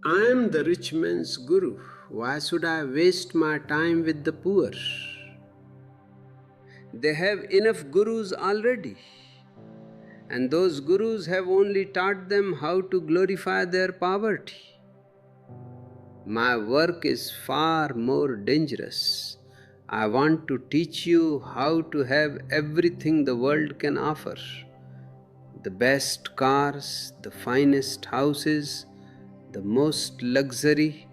I am the rich man's guru. Why should I waste my time with the poor? They have enough gurus already, and those gurus have only taught them how to glorify their poverty. My work is far more dangerous. I want to teach you how to have everything the world can offer: the best cars, the finest houses, the most luxury,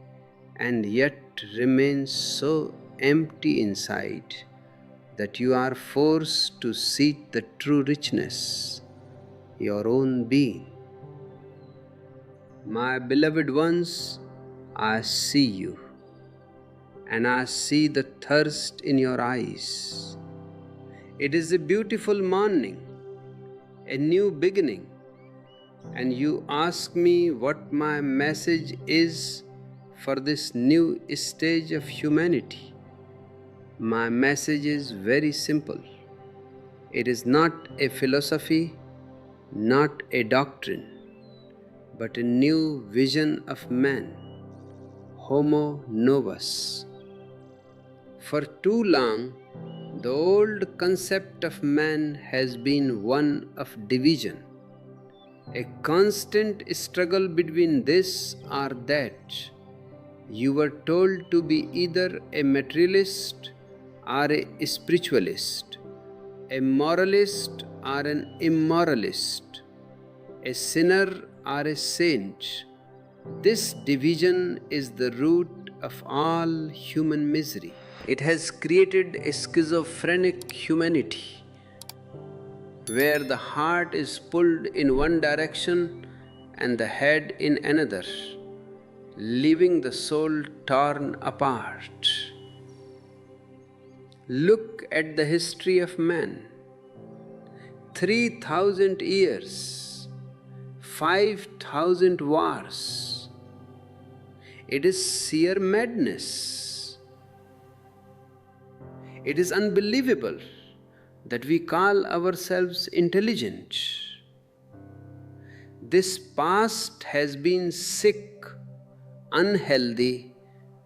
and yet remain so empty inside that you are forced to seek the true richness, your own being. My beloved ones, I see you, and I see the thirst in your eyes. It is a beautiful morning, a new beginning, and you ask me what my message is for this new stage of humanity. My message is very simple. It is not a philosophy, not a doctrine, but a new vision of man, Homo novus. For too long, the old concept of man has been one of division, a constant struggle between this or that. You were told to be either a materialist or a spiritualist, a moralist or an immoralist, a sinner or a saint. This division is the root of all human misery. It has created a schizophrenic humanity where the heart is pulled in one direction and the head in another, leaving the soul torn apart. Look at the history of man. 3,000 years, 5,000 wars. It is sheer madness. It is unbelievable that we call ourselves intelligent. This past has been sick, unhealthy,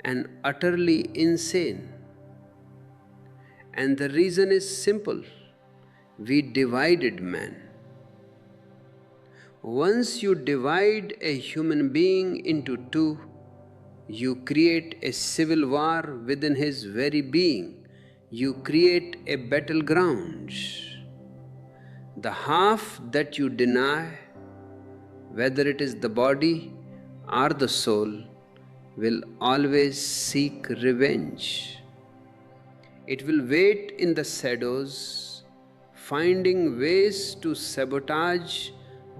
and utterly insane. And the reason is simple: we divided man. Once you divide a human being into two, you create a civil war within his very being. You create a battleground. The half that you deny, whether it is the body or the soul, will always seek revenge. It will wait in the shadows, finding ways to sabotage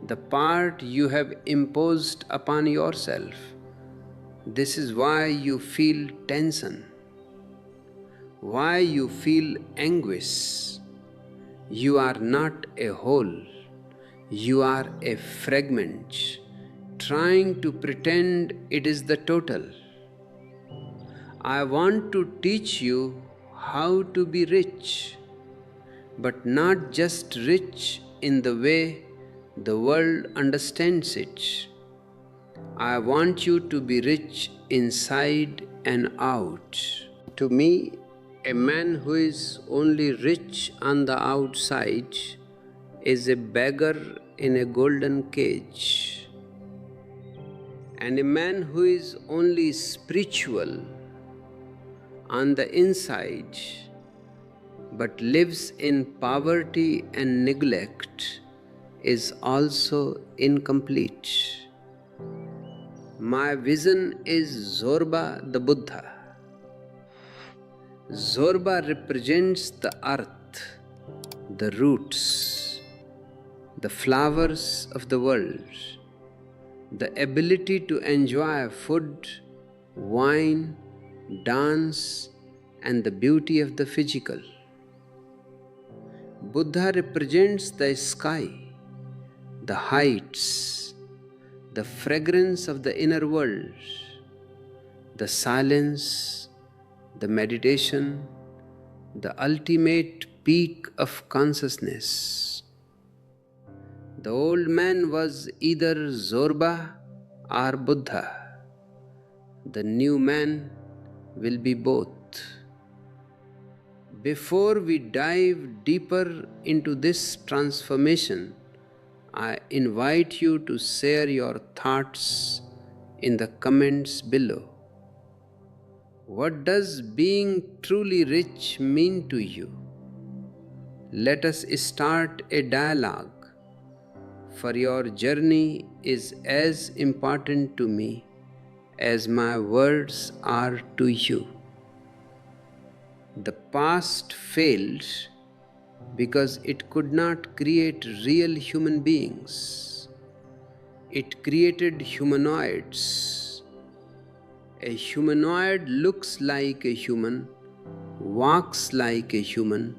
the part you have imposed upon yourself. This is why you feel tension, why you feel anguish. You are not a whole, you are a fragment, trying to pretend it is the total. I want to teach you how to be rich, but not just rich in the way the world understands it. I want you to be rich inside and out. To me, a man who is only rich on the outside is a beggar in a golden cage. And a man who is only spiritual on the inside but lives in poverty and neglect is also incomplete. My vision is Zorba the Buddha. Zorba represents the earth, the roots, the flowers of the world, the ability to enjoy food, wine, dance, and the beauty of the physical. Buddha represents the sky, the heights, the fragrance of the inner world, the silence, the meditation, the ultimate peak of consciousness. The old man was either Zorba or Buddha. The new man will be both. Before we dive deeper into this transformation, I invite you to share your thoughts in the comments below. What does being truly rich mean to you? Let us start a dialogue, for your journey is as important to me as my words are to you. The past failed because it could not create real human beings. It created humanoids. A humanoid looks like a human, walks like a human,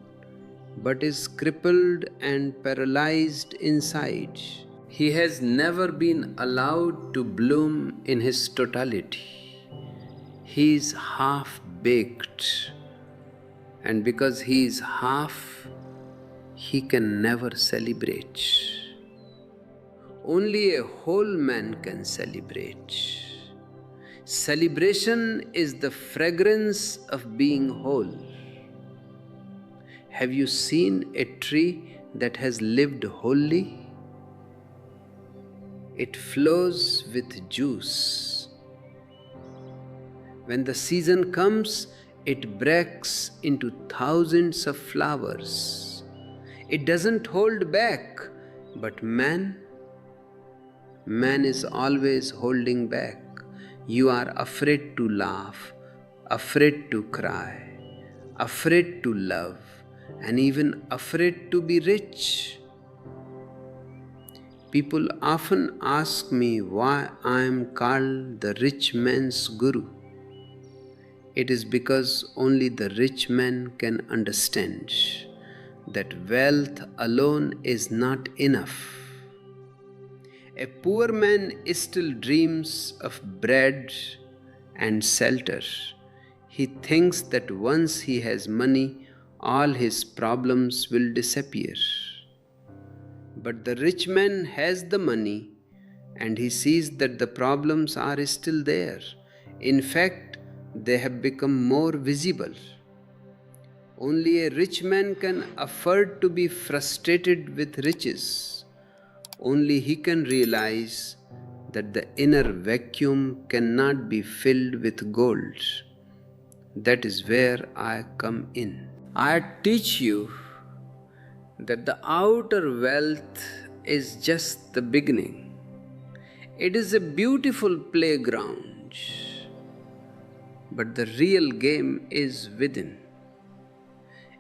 but is crippled and paralyzed inside. He has never been allowed to bloom in his totality. He is half baked, and because he is half, he can never celebrate. Only a whole man can celebrate. Celebration is the fragrance of being whole. Have you seen a tree that has lived wholly? It flows with juice. When the season comes, it breaks into thousands of flowers. It doesn't hold back, but man is always holding back. You are afraid to laugh, afraid to cry, afraid to love, and even afraid to be rich. People often ask me why I am called the rich man's guru. It is because only the rich man can understand that wealth alone is not enough. A poor man still dreams of bread and shelter. He thinks that once he has money, all his problems will disappear. But the rich man has the money and he sees that the problems are still there. In fact, they have become more visible. Only a rich man can afford to be frustrated with riches. Only he can realize that the inner vacuum cannot be filled with gold. That is where I come in. I teach you that the outer wealth is just the beginning. It is a beautiful playground, but the real game is within.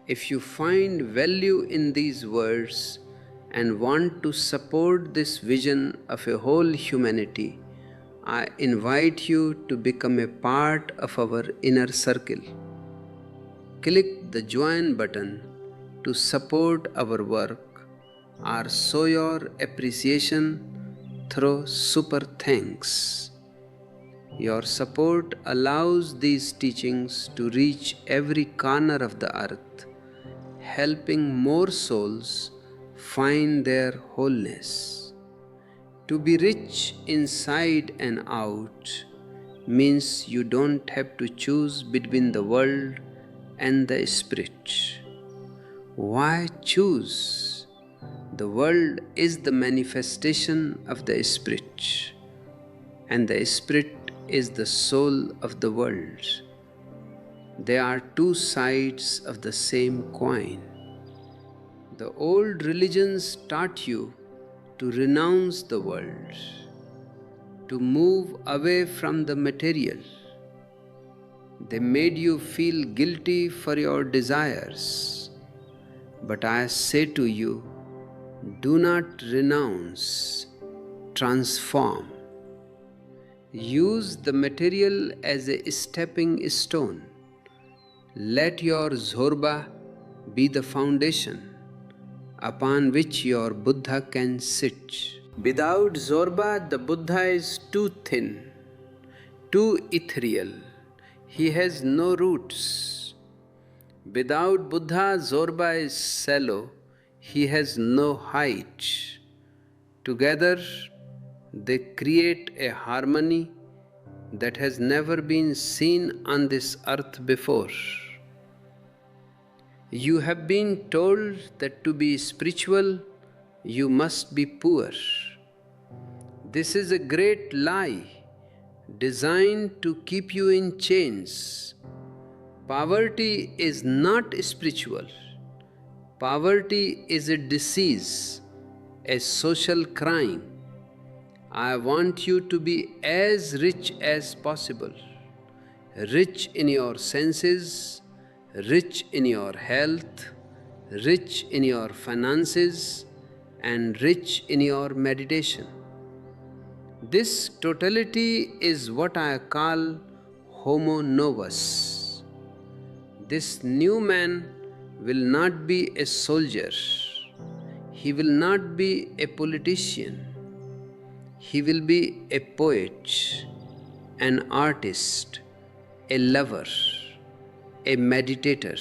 If you find value in these words and want to support this vision of a whole humanity, I invite you to become a part of our inner circle. Click the join button to support our work or show your appreciation through super thanks. Your support allows these teachings to reach every corner of the earth, helping more souls find their wholeness. To be rich inside and out means you don't have to choose between the world and the spirit. Why choose? The world is the manifestation of the spirit, and the spirit is the soul of the world. They are two sides of the same coin. The old religions taught you to renounce the world, to move away from the material. They made you feel guilty for your desires. But I say to you, do not renounce, transform. Use the material as a stepping stone. Let your Zorba be the foundation upon which your Buddha can sit. Without Zorba, the Buddha is too thin, too ethereal. He has no roots. Without Buddha, Zorba is shallow. He has no height. Together, they create a harmony that has never been seen on this earth before. You have been told that to be spiritual, you must be poor. This is a great lie designed to keep you in chains. Poverty is not spiritual. Poverty is a disease, a social crime. I want you to be as rich as possible. Rich in your senses, rich in your health, rich in your finances, and rich in your meditation. This totality is what I call Homo novus. This new man will not be a soldier. He will not be a politician. He will be a poet, an artist, a lover, a meditator.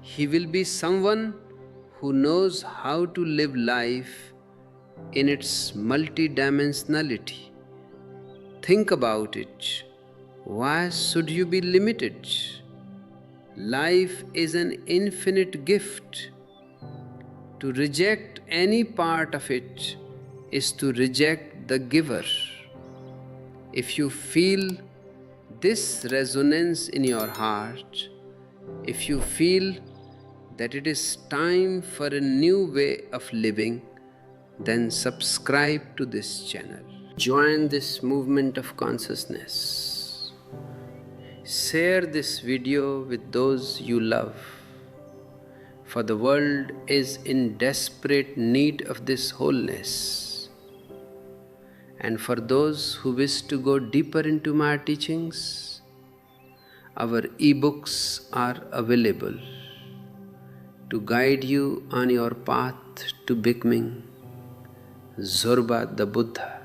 He will be someone who knows how to live life in its multidimensionality. Think about it. Why should you be limited? Life is an infinite gift. To reject any part of it is to reject the giver. If you feel this resonance in your heart, if you feel that it is time for a new way of living, then subscribe to this channel. Join this movement of consciousness. Share this video with those you love, for the world is in desperate need of this wholeness. And for those who wish to go deeper into my teachings, our ebooks are available to guide you on your path to becoming Zorba the Buddha.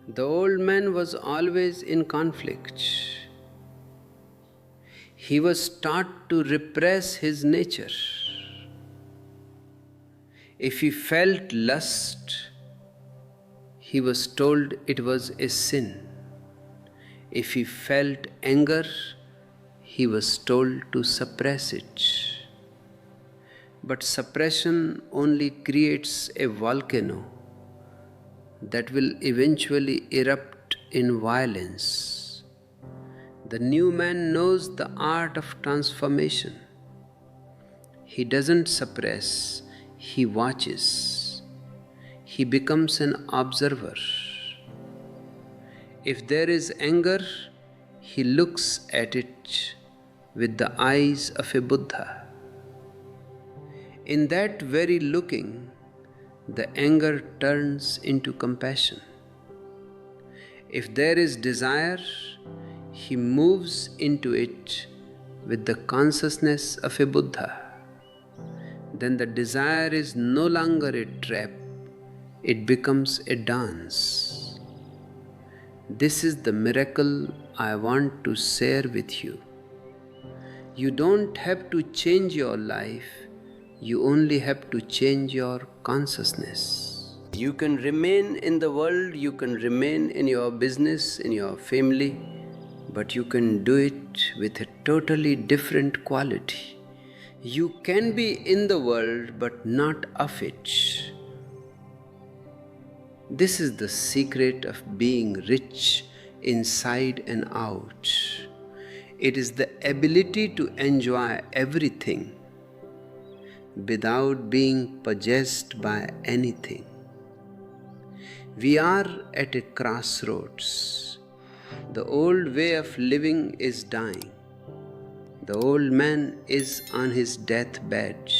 The old man was always in conflict. He was taught to repress his nature. If he felt lust, he was told it was a sin. If he felt anger, he was told to suppress it. But suppression only creates a volcano that will eventually erupt in violence. The new man knows the art of transformation. He doesn't suppress, he watches. He becomes an observer. If there is anger, he looks at it with the eyes of a Buddha. In that very looking, the anger turns into compassion. If there is desire, he moves into it with the consciousness of a Buddha. Then the desire is no longer a trap, it becomes a dance. This is the miracle I want to share with you. You don't have to change your life, you only have to change your consciousness. You can remain in the world, you can remain in your business, in your family, but you can do it with a totally different quality. You can be in the world, but not of it. This is the secret of being rich inside and out. It is the ability to enjoy everything without being possessed by anything. We are at a crossroads. The old way of living is dying. The old man is on his deathbed,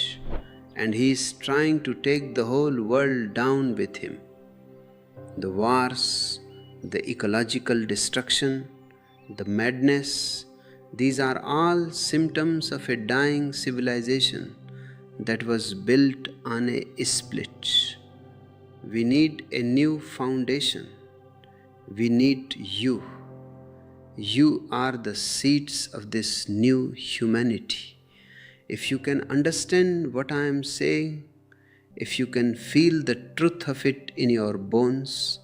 and he is trying to take the whole world down with him. The wars, the ecological destruction, the madness, these are all symptoms of a dying civilization that was built on a split. We need a new foundation. We need you. You are the seeds of this new humanity. If you can understand what I am saying, if you can feel the truth of it in your bones,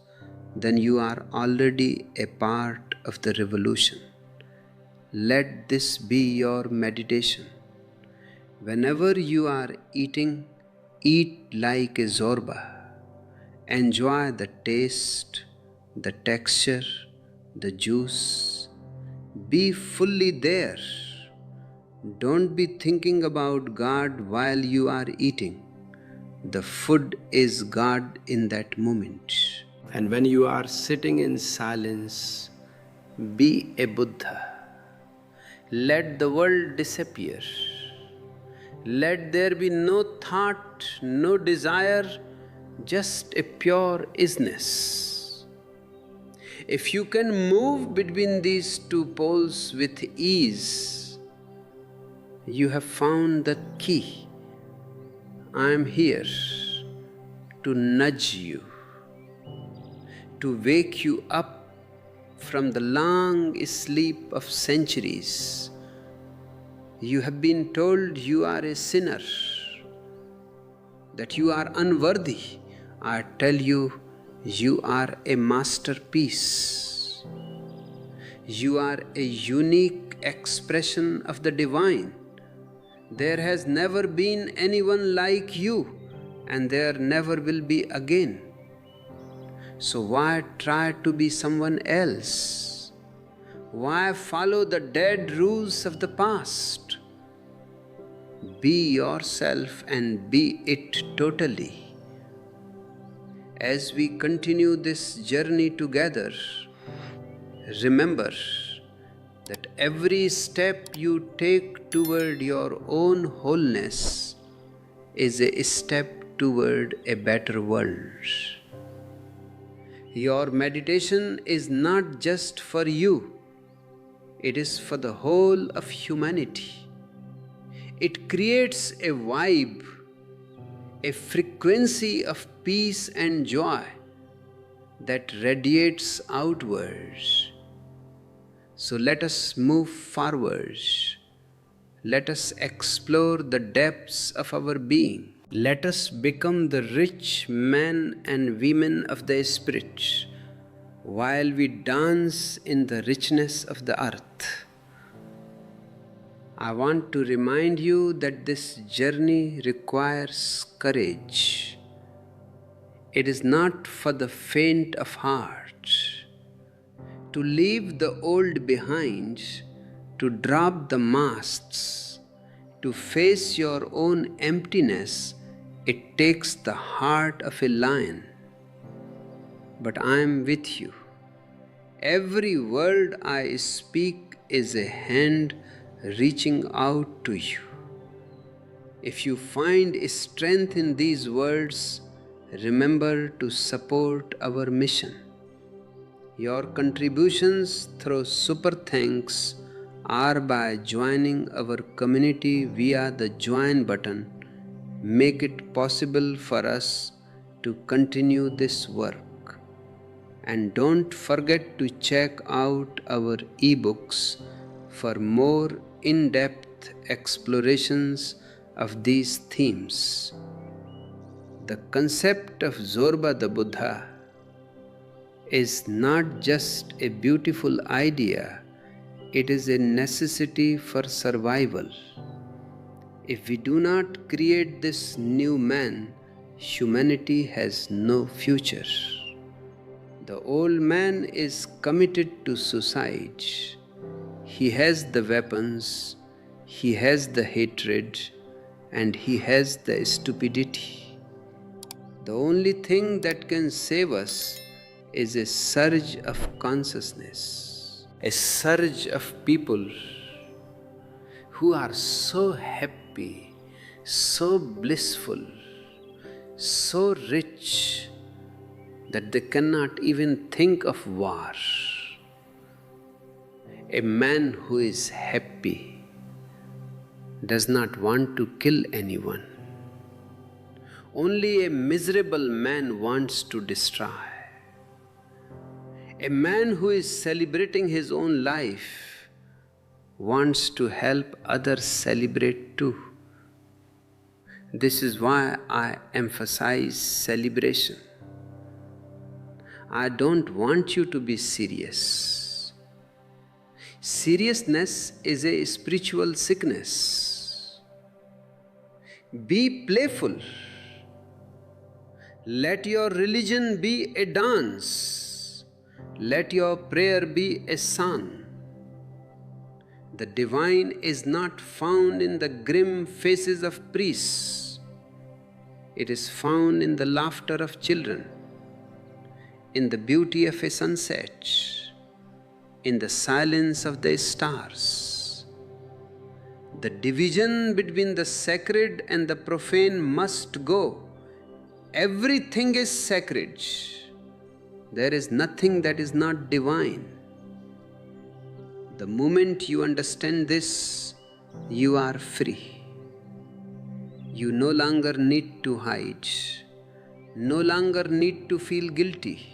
then you are already a part of the revolution. Let this be your meditation. Whenever you are eating, eat like a Zorba. Enjoy the taste, the texture, the juice. Be fully there. Don't be thinking about God while you are eating. The food is God in that moment. And when you are sitting in silence, be a Buddha. Let the world disappear. Let there be no thought, no desire, just a pure isness. If you can move between these two poles with ease, you have found the key. I am here to nudge you, to wake you up from the long sleep of centuries. You have been told you are a sinner, that you are unworthy. I tell you, you are a masterpiece. You are a unique expression of the divine. There has never been anyone like you, and there never will be again. So why try to be someone else? Why follow the dead rules of the past? Be yourself and be it totally. As we continue this journey together, remember that every step you take toward your own wholeness is a step toward a better world. Your meditation is not just for you, it is for the whole of humanity. It creates a vibe, a frequency of peace and joy that radiates outwards. So let us move forward. Let us explore the depths of our being. Let us become the rich men and women of the Spirit while we dance in the richness of the earth. I want to remind you that this journey requires courage. It is not for the faint of heart. To leave the old behind, to drop the masks, to face your own emptiness, it takes the heart of a lion. But I am with you. Every word I speak is a hand reaching out to you. If you find strength in these words, remember to support our mission. Your contributions through Super Thanks or by joining our community via the join button make it possible for us to continue this work. And don't forget to check out our ebooks for more in-depth explorations of these themes. The concept of Zorba the Buddha is not just a beautiful idea, it is a necessity for survival. If we do not create this new man, humanity has no future. The old man is committed to suicide. He has the weapons, he has the hatred, and he has the stupidity. The only thing that can save us is a surge of consciousness, a surge of people who are so happy, so blissful, so rich that they cannot even think of war. A man who is happy does not want to kill anyone. Only a miserable man wants to destroy. A man who is celebrating his own life wants to help others celebrate too. This is why I emphasize celebration. I don't want you to be serious. Seriousness is a spiritual sickness. Be playful. Let your religion be a dance. Let your prayer be a song. The divine is not found in the grim faces of priests. It is found in the laughter of children, in the beauty of a sunset, in the silence of the stars. The division between the sacred and the profane must go. Everything is sacred. There is nothing that is not divine. The moment you understand this, you are free. You no longer need to hide, no longer need to feel guilty.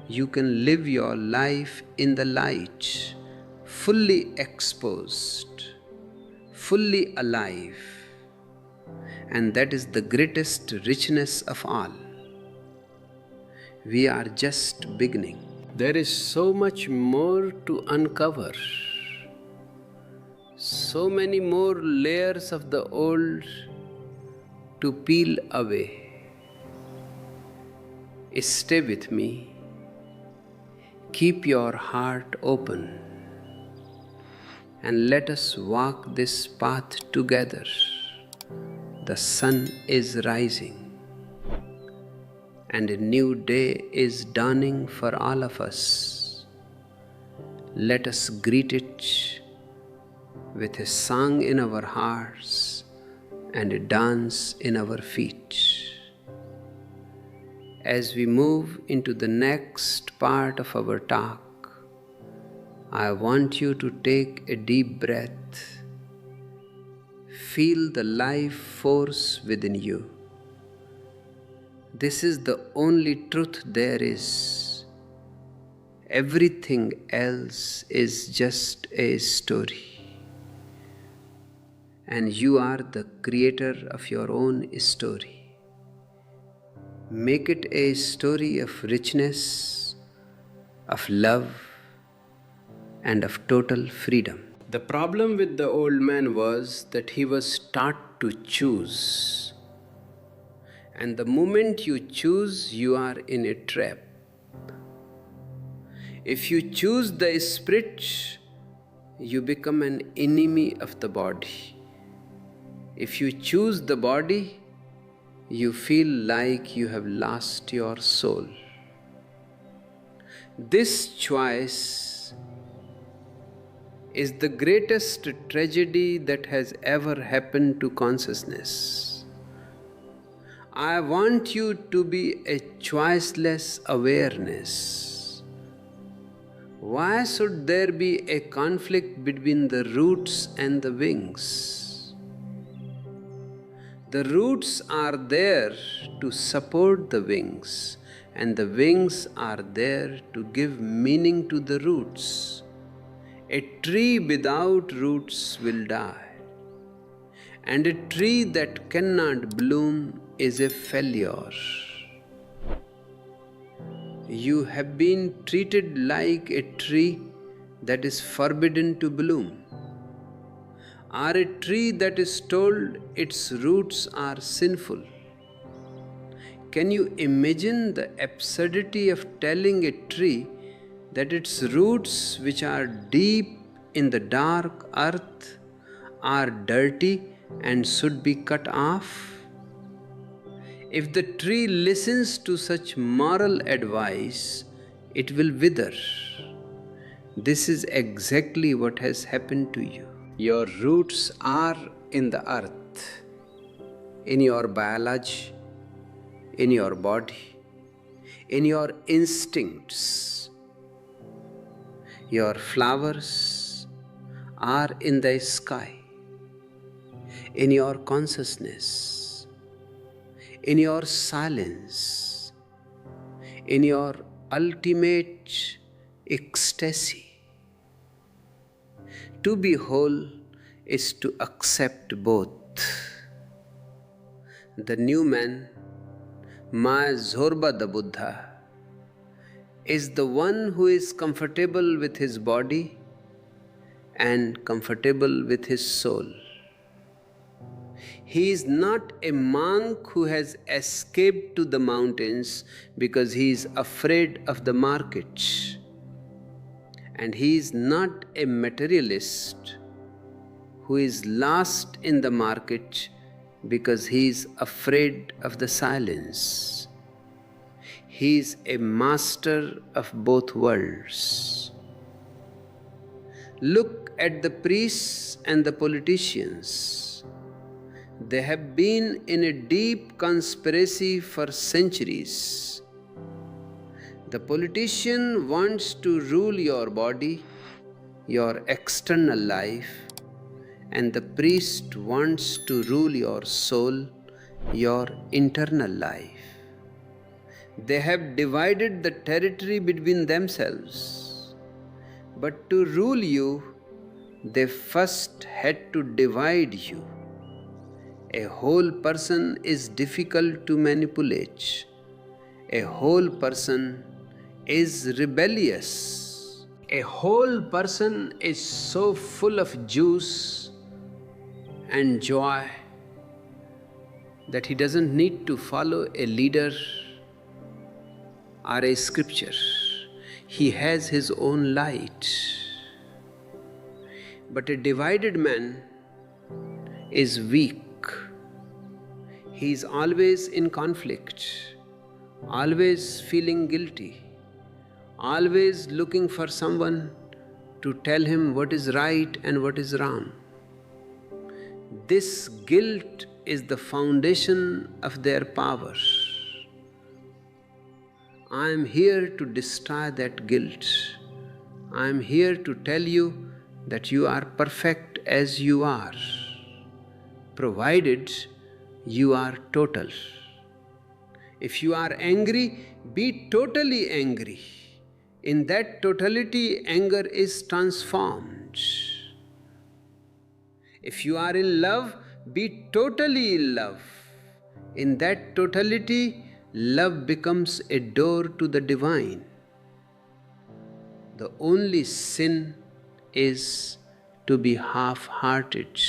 You can live your life in the light, fully exposed, fully alive. And that is the greatest richness of all. We are just beginning. There is so much more to uncover, so many more layers of the old to peel away. Stay with me. Keep your heart open and let us walk this path together. The sun is rising and a new day is dawning for all of us. Let us greet it with a song in our hearts and a dance in our feet. As we move into the next part of our talk, I want you to take a deep breath. Feel the life force within you. This is the only truth there is. Everything else is just a story. And you are the creator of your own story. Make it a story of richness, of love, and of total freedom. The problem with the old man was that he was taught to choose. And the moment you choose, you are in a trap. If you choose the spirit, you become an enemy of the body. If you choose the body, you feel like you have lost your soul. This choice is the greatest tragedy that has ever happened to consciousness. I want you to be a choiceless awareness. Why should there be a conflict between the roots and the wings? The roots are there to support the wings, and the wings are there to give meaning to the roots. A tree without roots will die, and a tree that cannot bloom is a failure. You have been treated like a tree that is forbidden to bloom, or a tree that is told its roots are sinful. Can you imagine the absurdity of telling a tree that its roots, which are deep in the dark earth, are dirty and should be cut off? If the tree listens to such moral advice, it will wither. This is exactly what has happened to you. Your roots are in the earth, in your biology, in your body, in your instincts. Your flowers are in the sky, in your consciousness, in your silence, in your ultimate ecstasy. To be whole is to accept both. The new man, my Zorba the Buddha, is the one who is comfortable with his body and comfortable with his soul. He is not a monk who has escaped to the mountains because he is afraid of the market. And he is not a materialist who is lost in the market because he is afraid of the silence. He is a master of both worlds. Look at the priests and the politicians. They have been in a deep conspiracy for centuries. The politician wants to rule your body, your external life, and the priest wants to rule your soul, your internal life. They have divided the territory between themselves. But to rule you, they first had to divide you. A whole person is difficult to manipulate. A whole person is rebellious. A whole person is so full of juice and joy that he doesn't need to follow a leader or a scripture. He has his own light. But a divided man is weak. He is always in conflict, always feeling guilty, always looking for someone to tell him what is right and what is wrong. This guilt is the foundation of their power. I am here to destroy that guilt. I am here to tell you that you are perfect as you are, provided you are total. If you are angry, be totally angry. In that totality, anger is transformed. If you are in love, be totally in love. In that totality, love becomes a door to the divine. The only sin is to be half-hearted.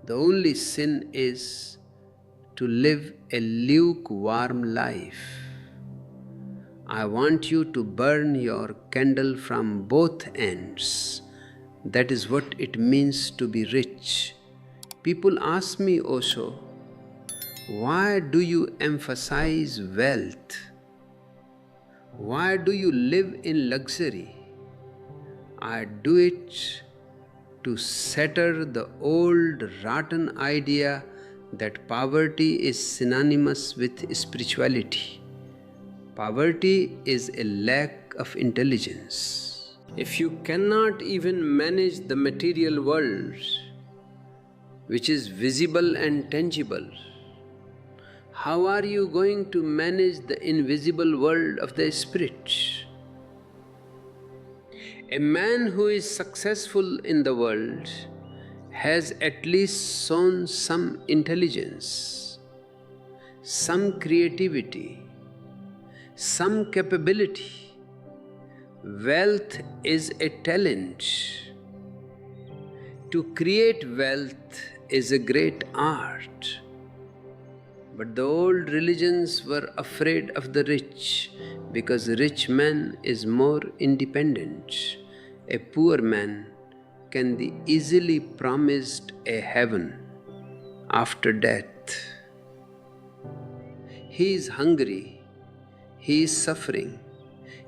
The only sin is to live a lukewarm life. I want you to burn your candle from both ends. That is what it means to be rich. People ask me, Osho, why do you emphasize wealth? Why do you live in luxury? I do it to shatter the old rotten idea that poverty is synonymous with spirituality. Poverty is a lack of intelligence. If you cannot even manage the material world, which is visible and tangible, how are you going to manage the invisible world of the spirit? A man who is successful in the world has at least shown some intelligence, some creativity, some capability. Wealth is a talent. To create wealth is a great art. But the old religions were afraid of the rich because a rich man is more independent. A poor man can be easily promised a heaven after death. He is hungry, he is suffering,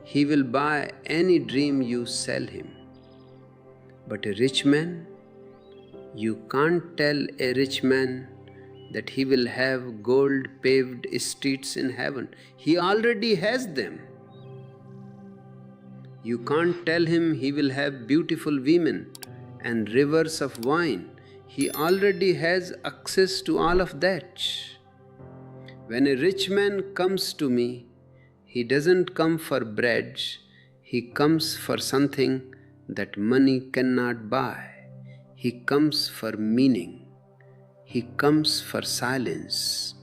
he will buy any dream you sell him. But a rich man, you can't tell a rich man that he will have gold-paved streets in heaven. He already has them. You can't tell him he will have beautiful women and rivers of wine. He already has access to all of that. When a rich man comes to me, he doesn't come for bread, he comes for something that money cannot buy. He comes for meaning. He comes for silence.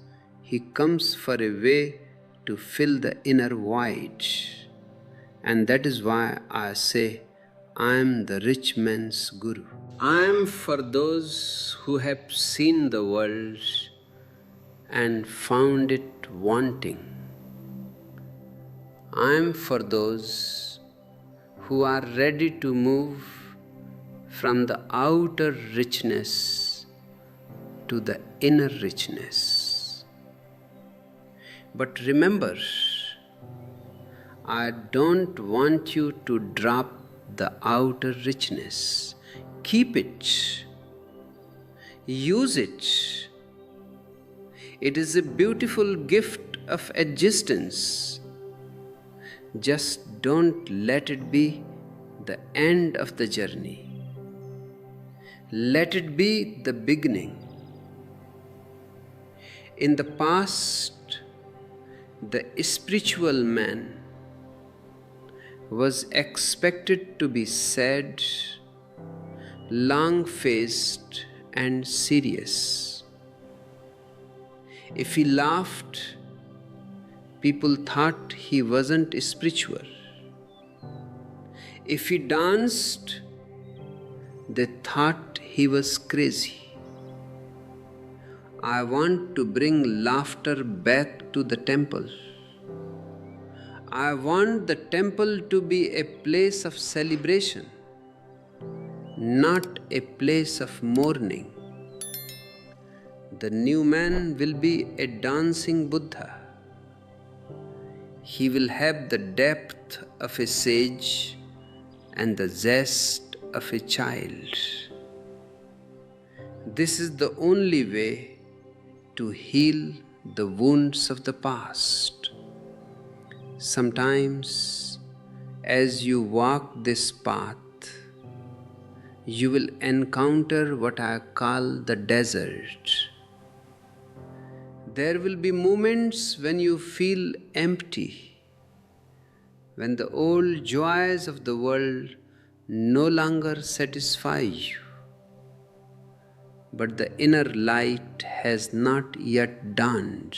He comes for a way to fill the inner void. And that is why I say, I am the rich man's guru. I am for those who have seen the world and found it wanting. I am for those who are ready to move from the outer richness to the inner richness. But remember, I don't want you to drop the outer richness. Keep it. Use it. It is a beautiful gift of existence. Just don't let it be the end of the journey. Let it be the beginning. In the past, the spiritual man was expected to be sad, long-faced, and serious. If he laughed, people thought he wasn't spiritual. If he danced, they thought he was crazy. I want to bring laughter back to the temple. I want the temple to be a place of celebration, not a place of mourning. The new man will be a dancing Buddha. He will have the depth of a sage and the zest of a child. This is the only way to heal the wounds of the past. Sometimes, as you walk this path, you will encounter what I call the desert. There will be moments when you feel empty, when the old joys of the world no longer satisfy you. But the inner light has not yet dawned.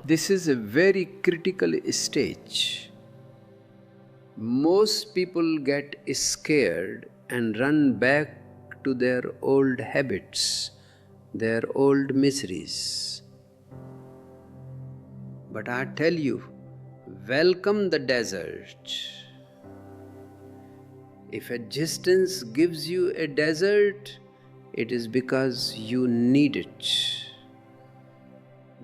This is a very critical stage. Most people get scared and run back to their old habits, their old miseries. But I tell you, welcome the desert. If existence gives you a desert, it is because you need it.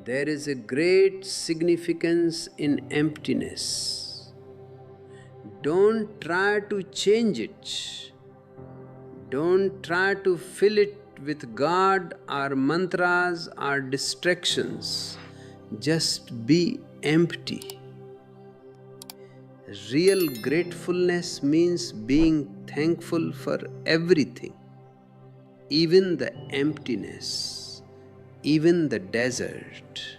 There is a great significance in emptiness. Don't try to change it. Don't try to fill it with God or mantras or distractions. Just be empty. Real gratefulness means being thankful for everything, even the emptiness, even the desert.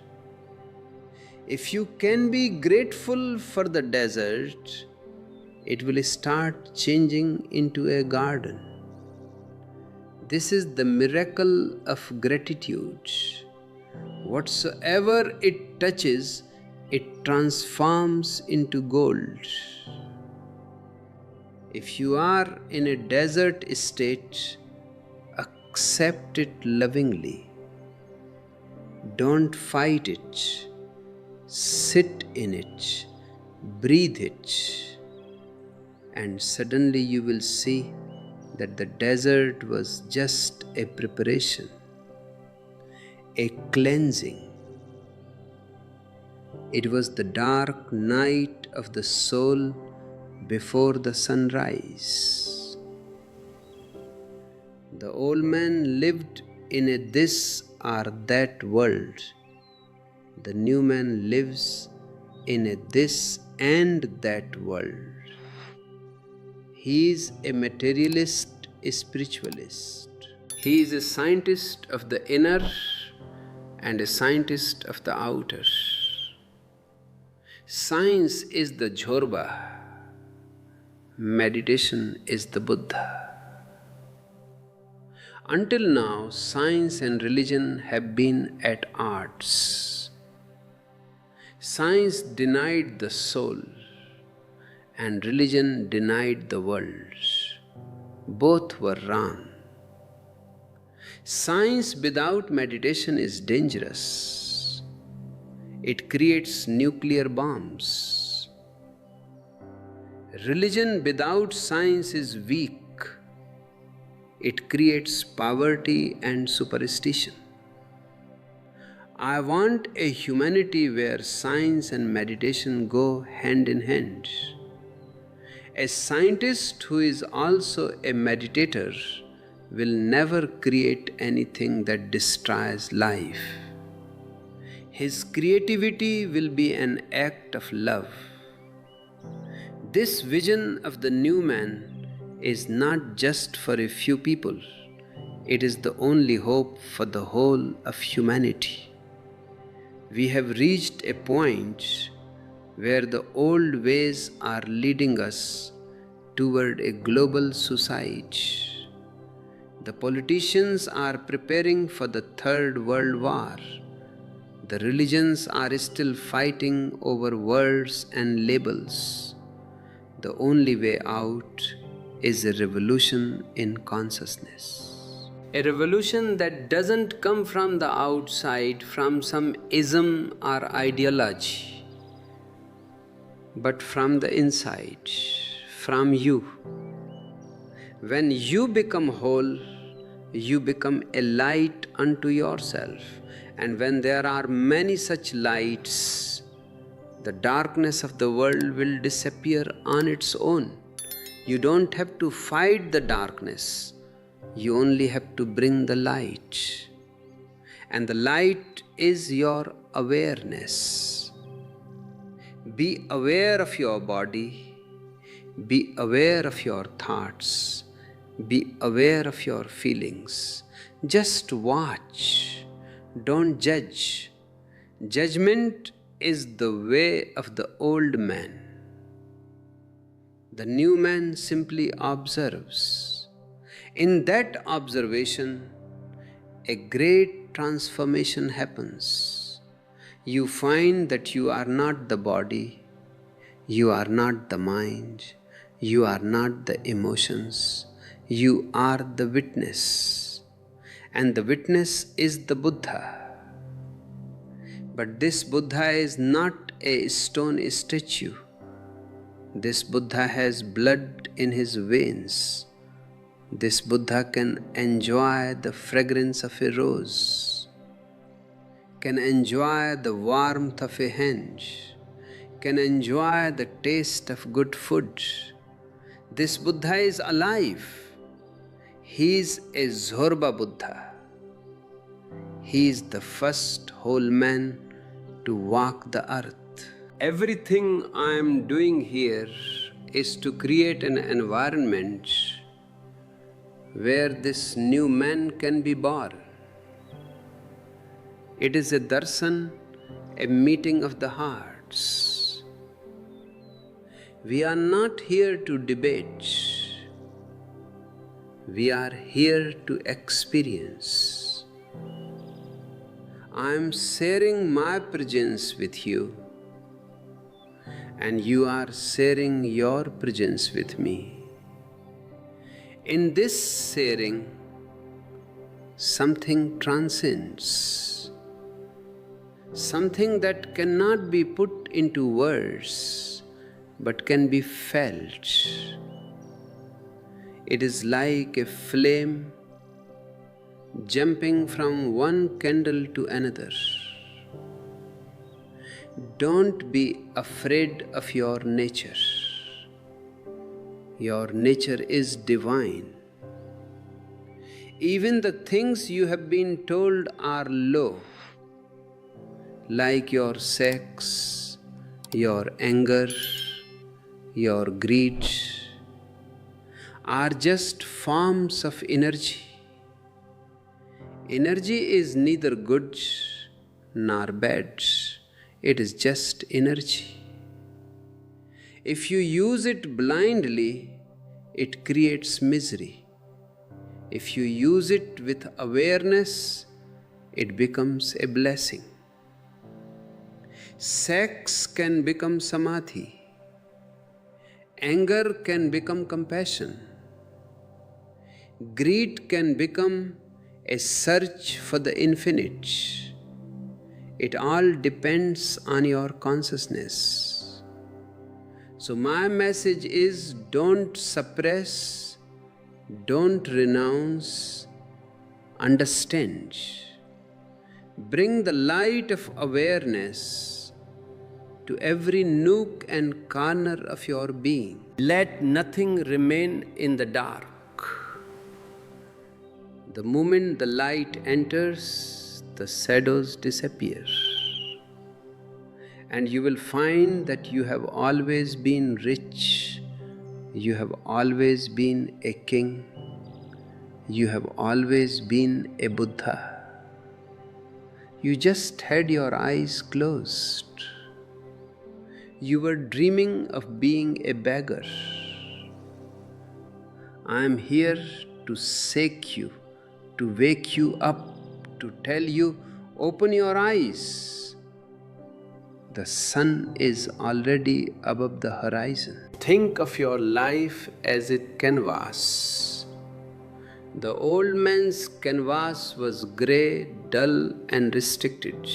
If you can be grateful for the desert, it will start changing into a garden. This is the miracle of gratitude. Whatsoever it touches, it transforms into gold. If you are in a desert state, accept it lovingly. Don't fight it. Sit in it. Breathe it. And suddenly you will see that the desert was just a preparation, a cleansing. It was the dark night of the soul before the sunrise. The old man lived in a this or that world. The new man lives in a this and that world. He is a materialist spiritualist. He is a scientist of the inner and a scientist of the outer. Science is the Zorba. Meditation is the Buddha. Until now, science and religion have been at odds. Science denied the soul, and religion denied the world. Both were wrong. Science without meditation is dangerous. It creates nuclear bombs. Religion without science is weak. It creates poverty and superstition. I want a humanity where science and meditation go hand in hand. A scientist who is also a meditator will never create anything that destroys life. His creativity will be an act of love. This vision of the new man is not just for a few people. It is the only hope for the whole of humanity. We have reached a point where the old ways are leading us toward a global suicide. The politicians are preparing for the Third World War. The religions are still fighting over words and labels. The only way out is a revolution in consciousness. A revolution that doesn't come from the outside, from some ism or ideology, but from the inside, from you. When you become whole, you become a light unto yourself. And when there are many such lights, the darkness of the world will disappear on its own. You don't have to fight the darkness. You only have to bring the light. And the light is your awareness. Be aware of your body. Be aware of your thoughts. Be aware of your feelings. Just watch. Don't judge. Judgment is the way of the old man. The new man simply observes. In that observation, a great transformation happens. You find that you are not the body, you are not the mind, you are not the emotions, you are the witness. And the witness is the Buddha. But this Buddha is not a stone statue. This Buddha has blood in his veins. This Buddha can enjoy the fragrance of a rose, can enjoy the warmth of a hand, can enjoy the taste of good food. This Buddha is alive. He is a Zorba Buddha. He is the first whole man to walk the earth. Everything I am doing here is to create an environment where this new man can be born. It is a darshan, a meeting of the hearts. We are not here to debate. We are here to experience. I am sharing my presence with you, and you are sharing your presence with me. In this sharing, something transcends, something that cannot be put into words but can be felt. It is like a flame jumping from one candle to another. Don't be afraid of your nature. Your nature is divine. Even the things you have been told are low, like your sex, your anger, your greed, are just forms of energy. Energy is neither good nor bad. It is just energy. If you use it blindly, it creates misery. If you use it with awareness, it becomes a blessing. Sex can become samadhi. Anger can become compassion. Greed can become a search for the infinite. It all depends on your consciousness. So my message is, don't suppress, don't renounce, understand. Bring the light of awareness to every nook and corner of your being. Let nothing remain in the dark. The moment the light enters, the shadows disappear. And you will find that you have always been rich, you have always been a king, you have always been a Buddha. You just had your eyes closed. You were dreaming of being a beggar. I am here to shake you, to wake you up, to tell you, open your eyes. The sun is already above the horizon. Think of your life as a canvas. The old man's canvas was grey, dull, and restricted.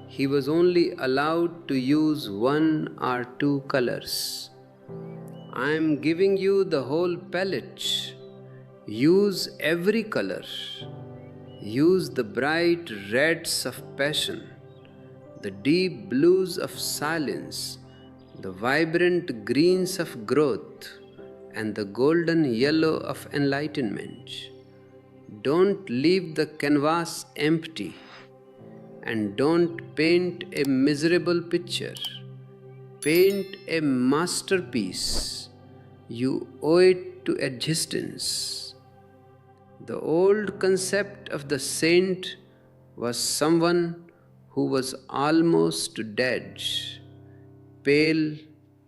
He was only allowed to use one or two colors. I am giving you the whole palette. Use every color. Use the bright reds of passion, the deep blues of silence, the vibrant greens of growth, and the golden yellow of enlightenment. Don't leave the canvas empty, and don't paint a miserable picture. Paint a masterpiece. You owe it to existence. The old concept of the saint was someone who was almost dead, pale,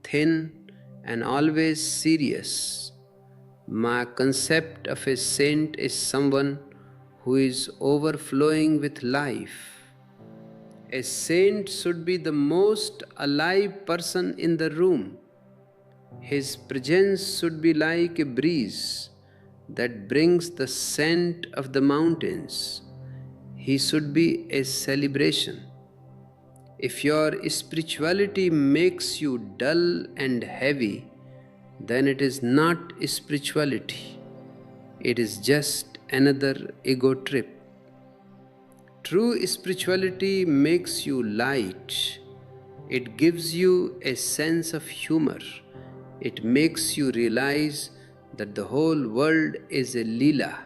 thin, and always serious. My concept of a saint is someone who is overflowing with life. A saint should be the most alive person in the room. His presence should be like a breeze that brings the scent of the mountains. He should be a celebration. If your spirituality makes you dull and heavy, then it is not spirituality. It is just another ego trip. True spirituality makes you light. It gives you a sense of humor. It makes you realize that the whole world is a lila,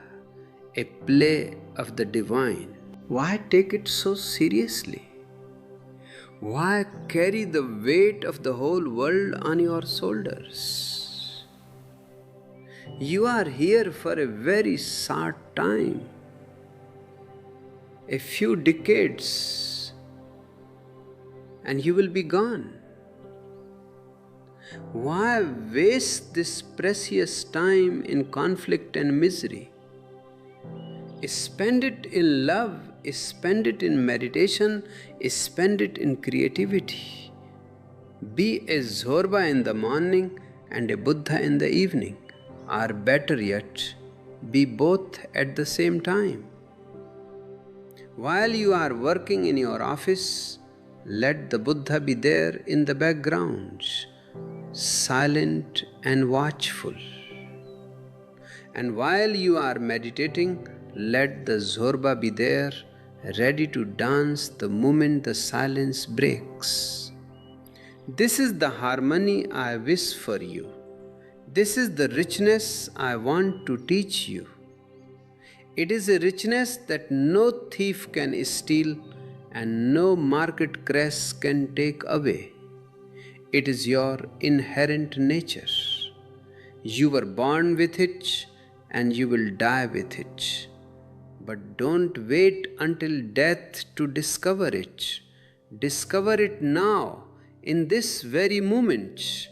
a play of the divine. Why take it so seriously? Why carry the weight of the whole world on your shoulders? You are here for a very short time. A few decades, and you will be gone. Why waste this precious time in conflict and misery? Spend it in love, spend it in meditation, spend it in creativity. Be a Zorba in the morning and a Buddha in the evening, or better yet, be both at the same time. While you are working in your office, let the Buddha be there in the background, silent and watchful. And while you are meditating, let the Zorba be there, ready to dance the moment the silence breaks. This is the harmony I wish for you. This is the richness I want to teach you. It is a richness that no thief can steal and no market crash can take away. It is your inherent nature. You were born with it and you will die with it. But don't wait until death to discover it. Discover it now, in this very moment,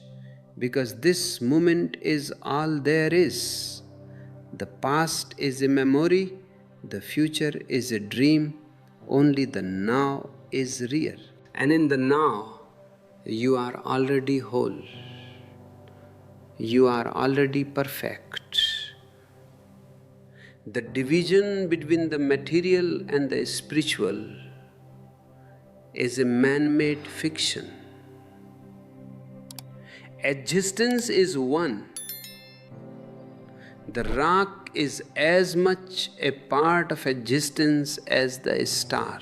because this moment is all there is. The past is a memory, the future is a dream, only the now is real. And in the now, you are already whole. You are already perfect. The division between the material and the spiritual is a man-made fiction. Existence is one. The rock is as much a part of existence as the star.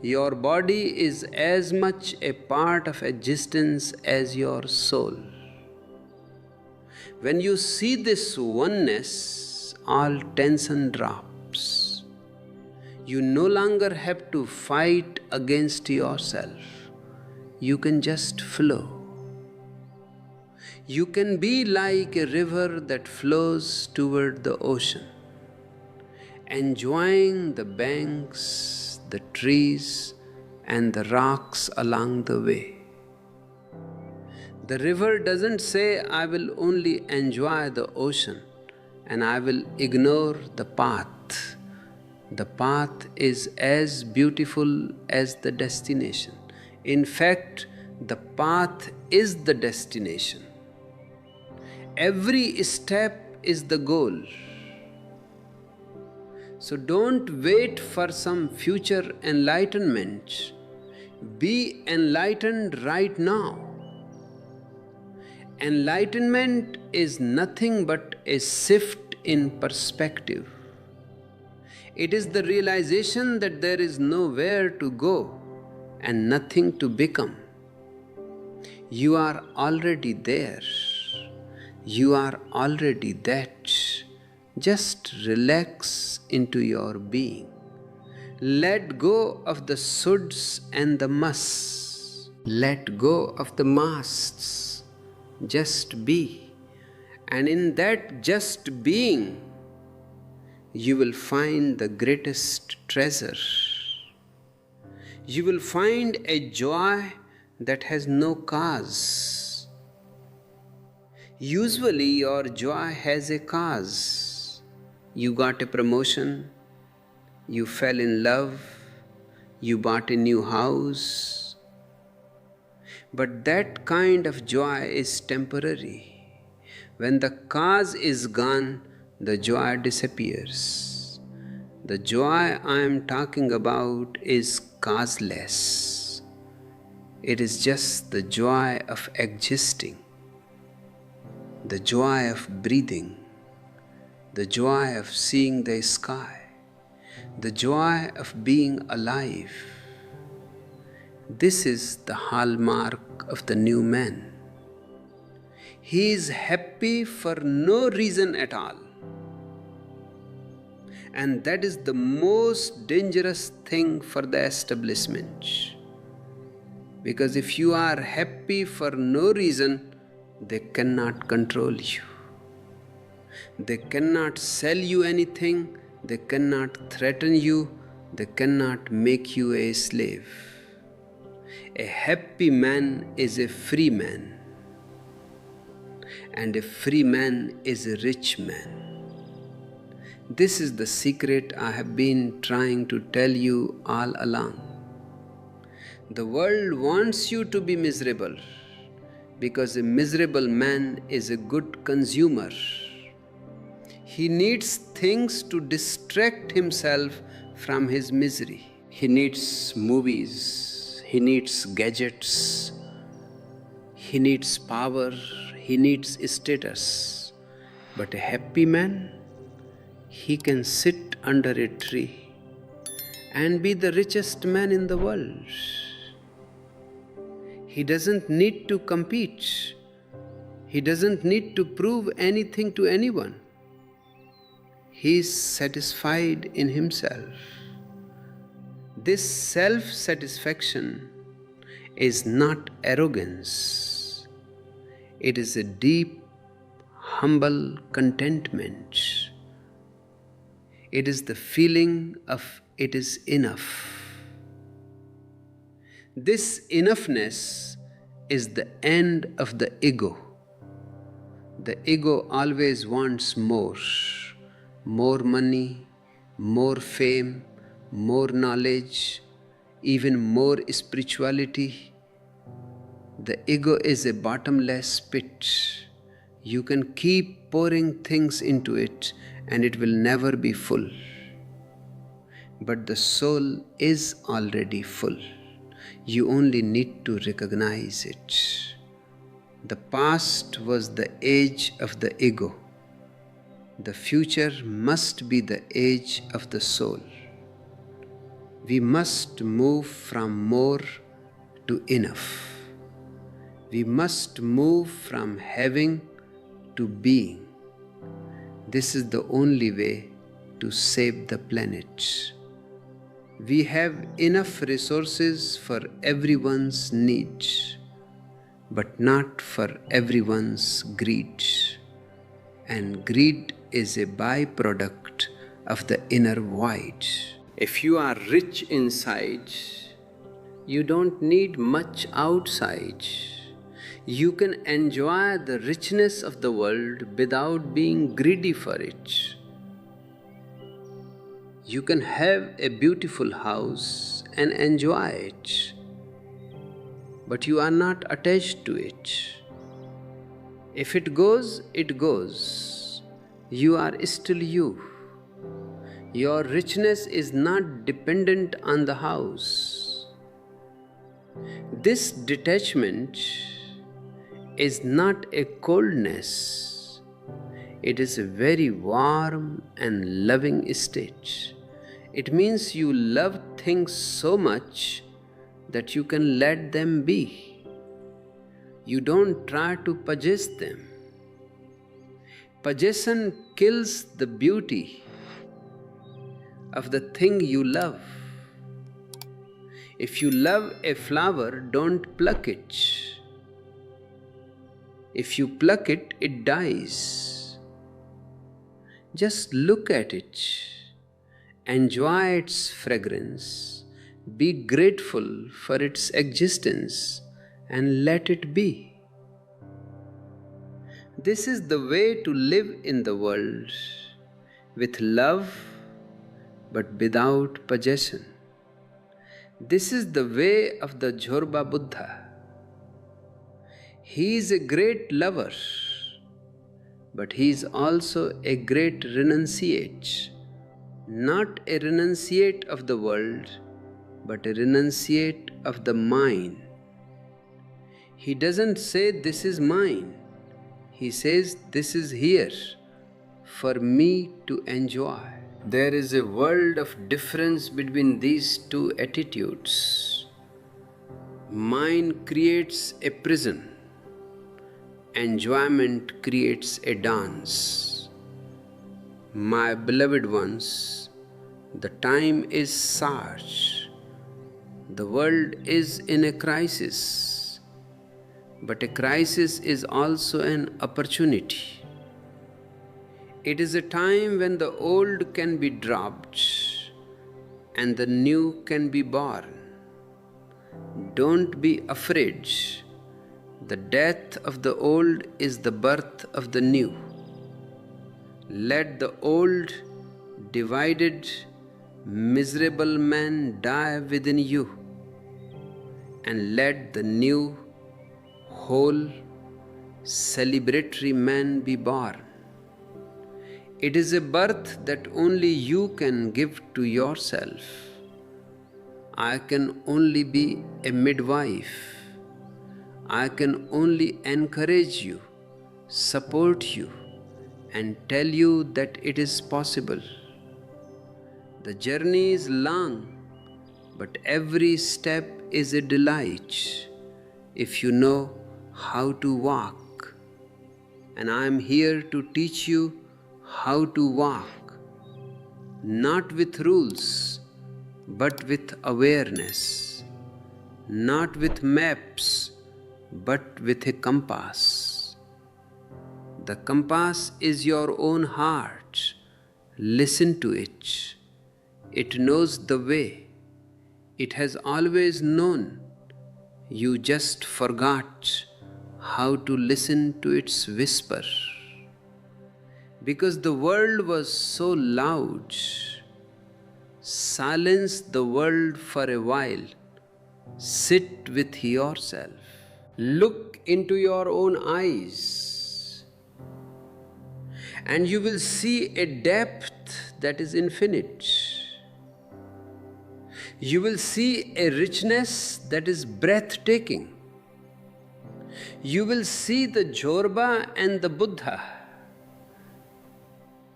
Your body is as much a part of existence as your soul. When you see this oneness, all tension drops. You no longer have to fight against yourself. You can just flow. You can be like a river that flows toward the ocean, enjoying the banks, the trees, and the rocks along the way. The river doesn't say, I will only enjoy the ocean and I will ignore the path. The path is as beautiful as the destination. In fact, the path is the destination. Every step is the goal. So don't wait for some future enlightenment. Be enlightened right now. Enlightenment is nothing but a shift in perspective. It is the realization that there is nowhere to go and nothing to become. You are already there. You are already that. Just relax into your being. Let go of the shoulds and the musts. Let go of the masts. Just be. And in that just being, you will find the greatest treasure. You will find a joy that has no cause. Usually your joy has a cause. You got a promotion, you fell in love, you bought a new house. But that kind of joy is temporary. When the cause is gone, the joy disappears. The joy I am talking about is causeless. It is just the joy of existing, the joy of breathing, the joy of seeing the sky, the joy of being alive. This is the hallmark of the new man. He is happy for no reason at all. And that is the most dangerous thing for the establishment. Because if you are happy for no reason, they cannot control you. They cannot sell you anything, they cannot threaten you, they cannot make you a slave. A happy man is a free man, and a free man is a rich man. This is the secret I have been trying to tell you all along. The world wants you to be miserable because a miserable man is a good consumer. He needs things to distract himself from his misery. He needs movies, he needs gadgets, he needs power, he needs status. But a happy man, he can sit under a tree and be the richest man in the world. He doesn't need to compete. He doesn't need to prove anything to anyone. He is satisfied in himself. This self-satisfaction is not arrogance. It is a deep, humble contentment. It is the feeling of it is enough. This enoughness is the end of the ego. The ego always wants more money, more fame, more knowledge. even more spirituality. The ego is a bottomless pit. You can keep pouring things into it and it will never be full. But the soul is already full. You only need to recognize it. The past was the age of the ego. The future must be the age of the soul. We must move from more to enough. We must move from having to being. This is the only way to save the planet. We have enough resources for everyone's needs, but not for everyone's greed. And greed is a byproduct of the inner void. If you are rich inside, you don't need much outside. You can enjoy the richness of the world without being greedy for it. You can have a beautiful house and enjoy it, but you are not attached to it. If it goes, it goes. You are still you. Your richness is not dependent on the house. This detachment is not a coldness. It is a very warm and loving state. It means you love things so much that you can let them be. You don't try to possess them. Possession kills the beauty of the thing you love. If you love a flower, don't pluck it. If you pluck it, it dies. Just look at it. Enjoy its fragrance. Be grateful for its existence and let it be. This is the way to live in the world, with love but without possession. This is the way of the Zorba Buddha. He is a great lover, but he is also a great renunciate. Not a renunciate of the world, but a renunciate of the mind. He doesn't say, "This is mine." He says, "This is here for me to enjoy." There is a world of difference between these two attitudes. Mind creates a prison. Enjoyment creates a dance. My beloved ones, the time is such. The world is in a crisis, but a crisis is also an opportunity. It is a time when the old can be dropped and the new can be born. Don't be afraid. The death of the old is the birth of the new. Let the old, divided, miserable man die within you, and let the new, whole, celebratory man be born. It is a birth that only you can give to yourself. I can only be a midwife. I can only encourage you, support you, and tell you that it is possible. The journey is long, but every step is a delight if you know how to walk. And I am here to teach you how to walk, not with rules, but with awareness, not with maps, but with a compass. The compass is your own heart. Listen to it. It knows the way. It has always known. You just forgot how to listen to its whisper. Because the world was so loud, Silence the world for a while. Sit with yourself. Look into your own eyes, and you will see a depth that is infinite. You will see a richness that is breathtaking. You will see the Zorba and the Buddha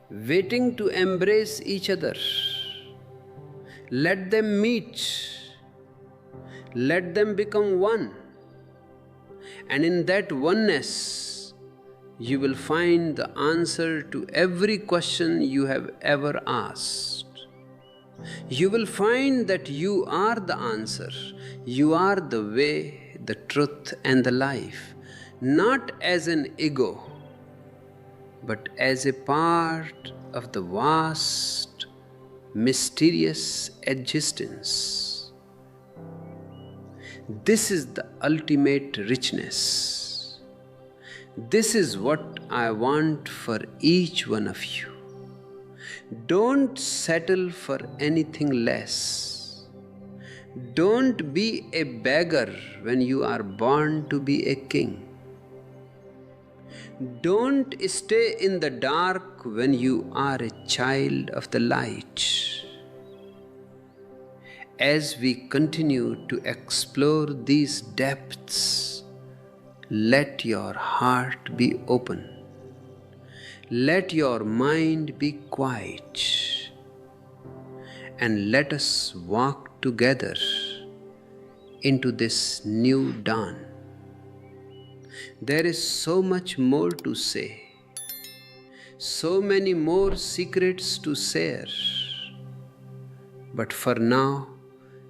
waiting to embrace each other. Let them meet. Let them become one. And in that oneness, you will find the answer to every question you have ever asked. You will find that you are the answer. You are the way, the truth, and the life, not as an ego, but as a part of the vast, mysterious existence. This is the ultimate richness. This is what I want for each one of you. Don't settle for anything less. Don't be a beggar when you are born to be a king. Don't stay in the dark when you are a child of the light. As we continue to explore these depths, let your heart be open. Let your mind be quiet, and let us walk together into this new dawn. There is so much more to say, so many more secrets to share. But for now,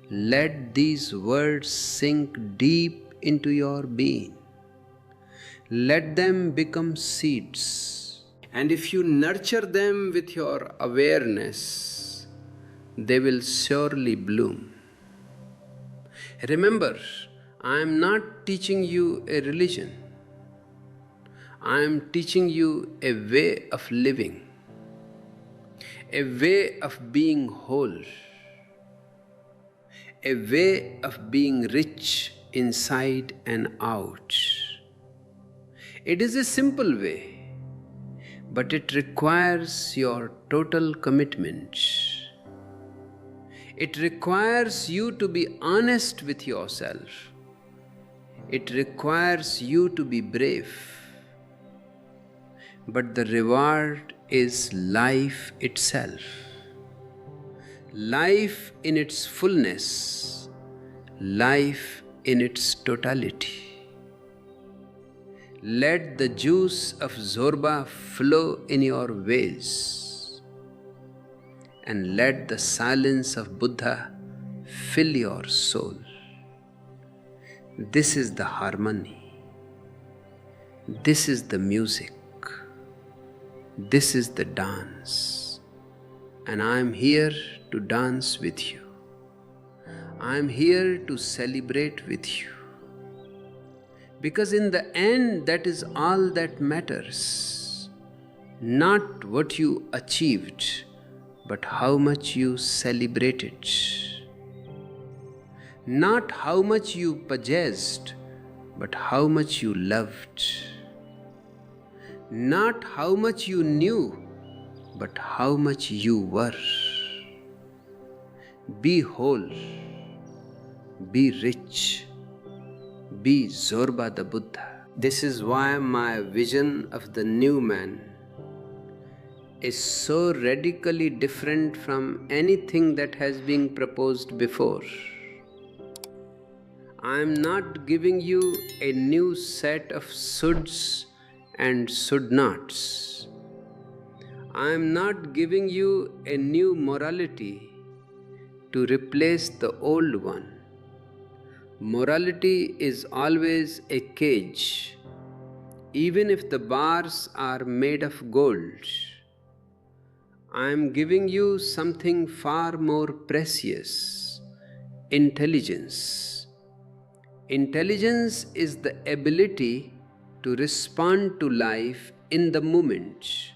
let these words sink deep into your being. Let them become seeds. And if you nurture them with your awareness, they will surely bloom. Remember, I am not teaching you a religion. I am teaching you a way of living, a way of being whole, a way of being rich inside and out. It is a simple way, but it requires your total commitment. It requires you to be honest with yourself. It requires you to be brave. But the reward is life itself. Life in its fullness, life in its totality. Let the juice of Zorba flow in your veins, and let the silence of Buddha fill your soul. This is the harmony. This is the music. This is the dance. And I am here to dance with you. I am here to celebrate with you. Because in the end, that is all that matters. Not what you achieved, but how much you celebrated. Not how much you possessed, but how much you loved. Not how much you knew, but how much you were. Be whole, be rich, be Zorba the Buddha. This is why my vision of the new man is so radically different from anything that has been proposed before. I am not giving you a new set of shoulds and should nots. I am not giving you a new morality to replace the old one. Morality is always a cage, even if the bars are made of gold. I am giving you something far more precious: intelligence. Intelligence is the ability to respond to life in the moment,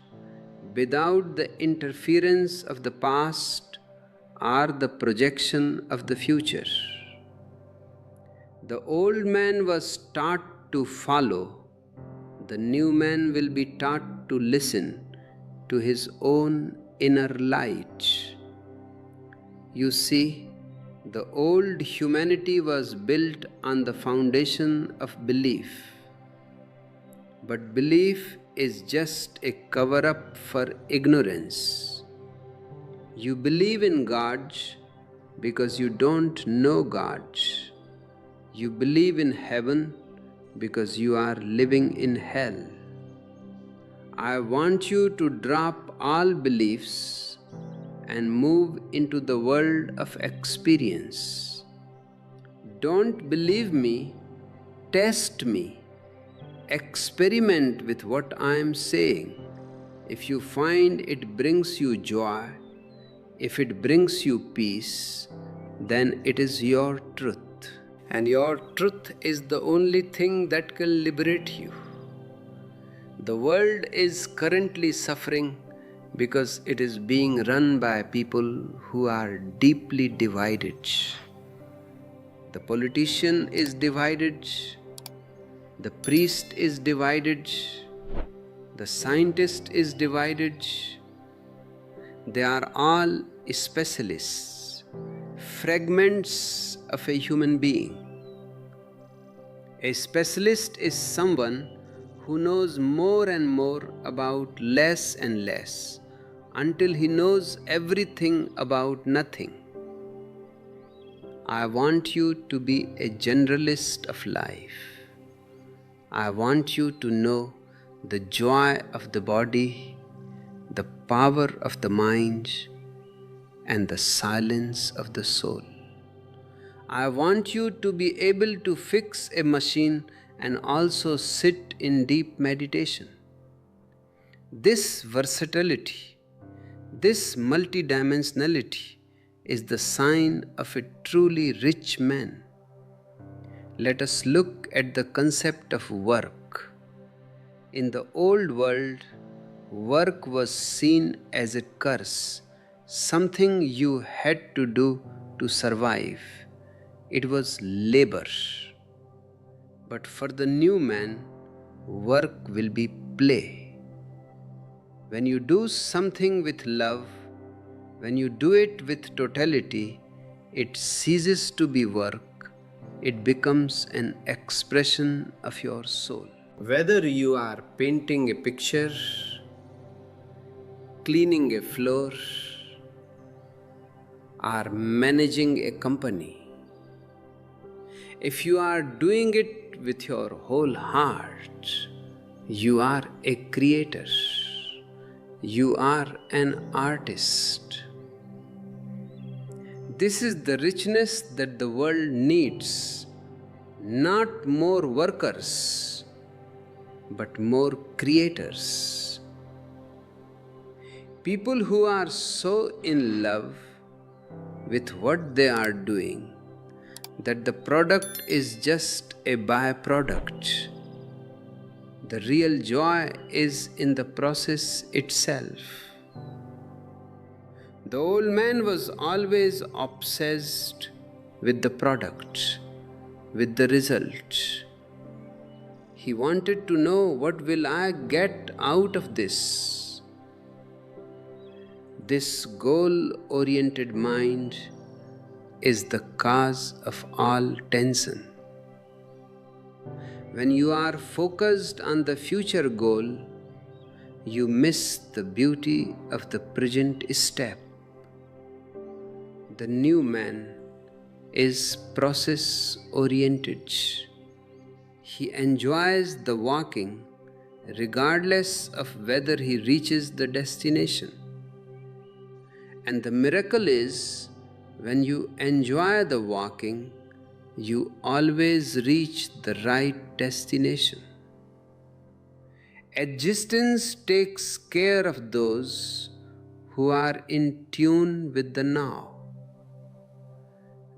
without the interference of the past are the projection of the future. The old man was taught to follow, the new man will be taught to listen to his own inner light. You see, the old humanity was built on the foundation of belief. But belief is just a cover-up for ignorance. You believe in God because you don't know God. You believe in heaven because you are living in hell. I want you to drop all beliefs and move into the world of experience. Don't believe me, test me. Experiment with what I am saying. If you find it brings you joy, if it brings you peace, then it is your truth. And your truth is the only thing that can liberate you. The world is currently suffering because it is being run by people who are deeply divided. The politician is divided, the priest is divided, the scientist is divided. They are all specialists, fragments of a human being. A specialist is someone who knows more and more about less and less until he knows everything about nothing. I want you to be a generalist of life. I want you to know the joy of the body, the power of the mind, and the silence of the soul. I want you to be able to fix a machine and also sit in deep meditation. This versatility, this multidimensionality is the sign of a truly rich man. Let us look at the concept of work. In the old world, work was seen as a curse, something you had to do to survive. It was labor. But for the new man, work will be play. When you do something with love, when you do it with totality, it ceases to be work. It becomes an expression of your soul. Whether you are painting a picture, cleaning a floor, or managing a company, if you are doing it with your whole heart, you are a creator. You are an artist. This is the richness that the world needs. Not more workers, but more creators. People who are so in love with what they are doing that the product is just a byproduct. The real joy is in the process itself. The old man was always obsessed with the product, with the result. He wanted to know, what will I get out of this? This goal-oriented mind is the cause of all tension. When you are focused on the future goal, you miss the beauty of the present step. The new man is process-oriented. He enjoys the walking regardless of whether he reaches the destination. And the miracle is, when you enjoy the walking, you always reach the right destination. Existence takes care of those who are in tune with the now.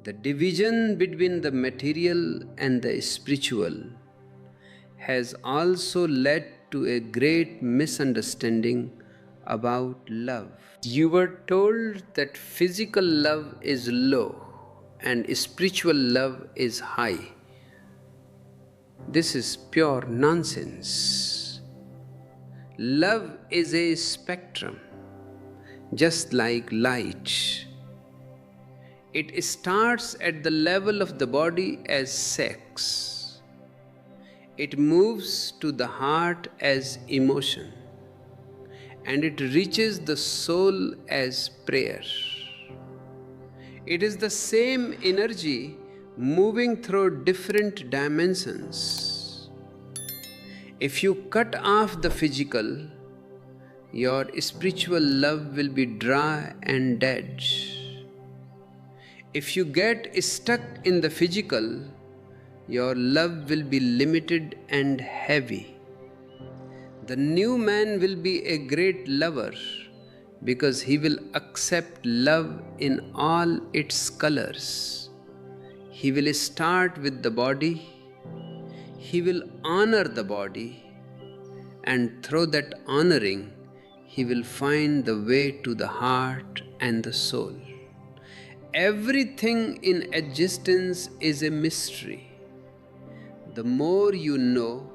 The division between the material and the spiritual has also led to a great misunderstanding about love. You were told that physical love is low and spiritual love is high. This is pure nonsense. Love is a spectrum, just like light. It starts at the level of the body as sex. It moves to the heart as emotion, and it reaches the soul as prayer. It is the same energy moving through different dimensions. If you cut off the physical, your spiritual love will be dry and dead. If you get stuck in the physical, your love will be limited and heavy. The new man will be a great lover because he will accept love in all its colors. He will start with the body, he will honor the body, and through that honoring, he will find the way to the heart and the soul. Everything in existence is a mystery. The more you know,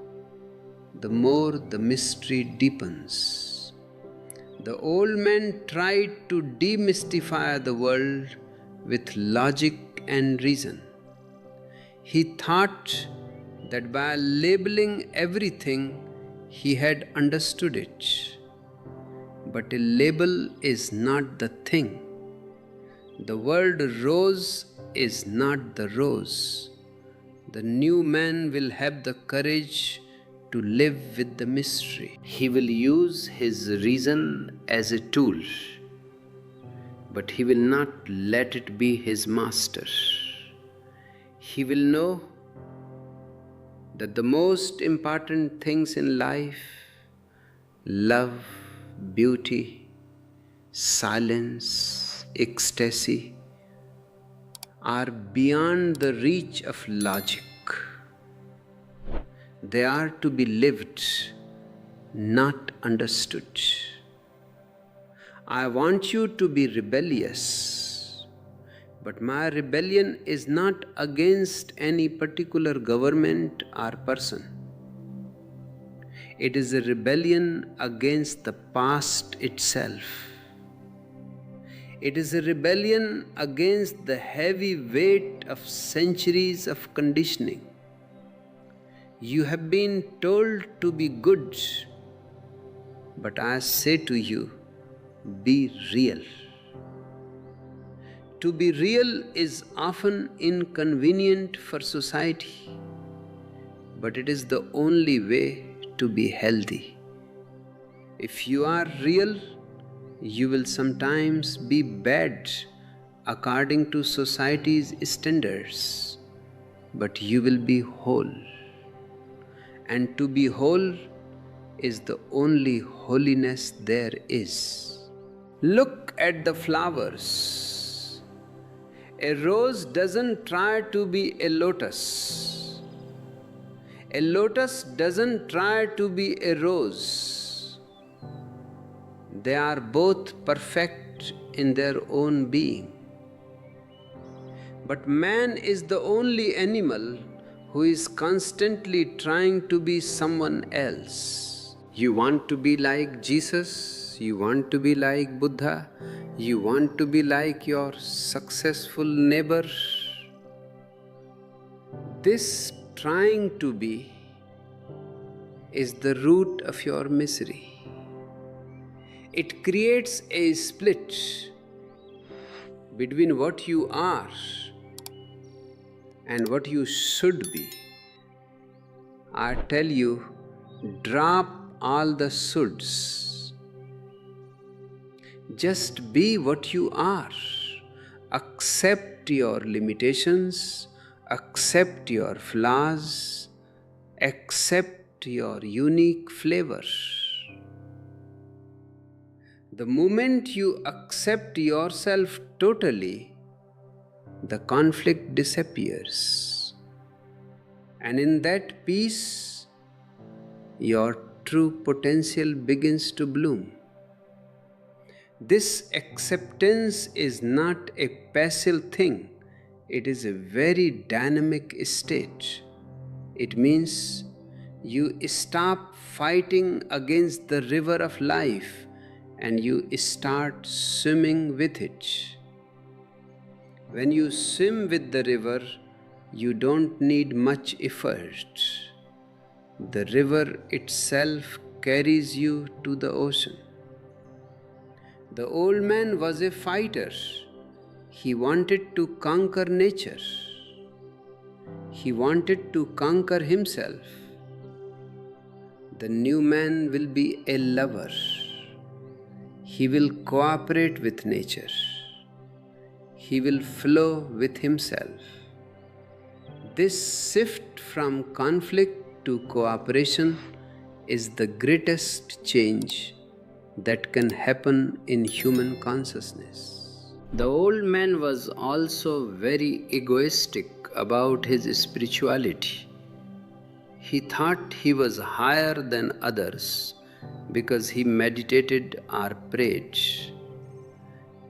the more the mystery deepens. The old man tried to demystify the world with logic and reason. He thought that by labeling everything, he had understood it. But a label is not the thing. The word rose is not the rose. The new man will have the courage to live with the mystery. He will use his reason as a tool, but he will not let it be his master. He will know that the most important things in life, love, beauty, silence, ecstasy, are beyond the reach of logic. They are to be lived, not understood. I want you to be rebellious, but my rebellion is not against any particular government or person. It is a rebellion against the past itself. It is a rebellion against the heavy weight of centuries of conditioning. You have been told to be good, but I say to you, be real. To be real is often inconvenient for society, but it is the only way to be healthy. If you are real, you will sometimes be bad according to society's standards, but you will be whole. And to be whole is the only holiness there is. Look at the flowers. A rose doesn't try to be a lotus. A lotus doesn't try to be a rose. They are both perfect in their own being. But man is the only animal who is constantly trying to be someone else. You want to be like Jesus, you want to be like Buddha, you want to be like your successful neighbor. This trying to be is the root of your misery. It creates a split between what you are and what you should be. I tell you, drop all the shoulds. Just be what you are. Accept your limitations, accept your flaws, accept your unique flavor. The moment you accept yourself totally, the conflict disappears. And in that peace, your true potential begins to bloom. This acceptance is not a passive thing, it is a very dynamic state. It means you stop fighting against the river of life and you start swimming with it. When you swim with the river, you don't need much effort. The river itself carries you to the ocean. The old man was a fighter. He wanted to conquer nature. He wanted to conquer himself. The new man will be a lover. He will cooperate with nature. He will flow with himself. This shift from conflict to cooperation is the greatest change that can happen in human consciousness. The old man was also very egoistic about his spirituality. He thought he was higher than others because he meditated or prayed.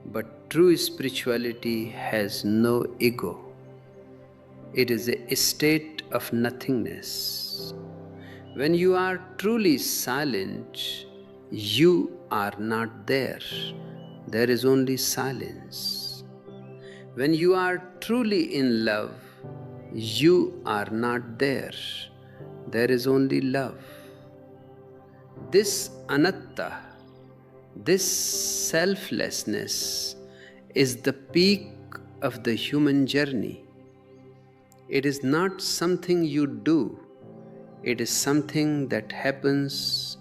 But true spirituality has no ego. It is a state of nothingness. When you are truly silent, you are not there. There is only silence. When you are truly in love, you are not there. There is only love. This anatta, this selflessness, is the peak of the human journey. It is not something you do, it is something that happens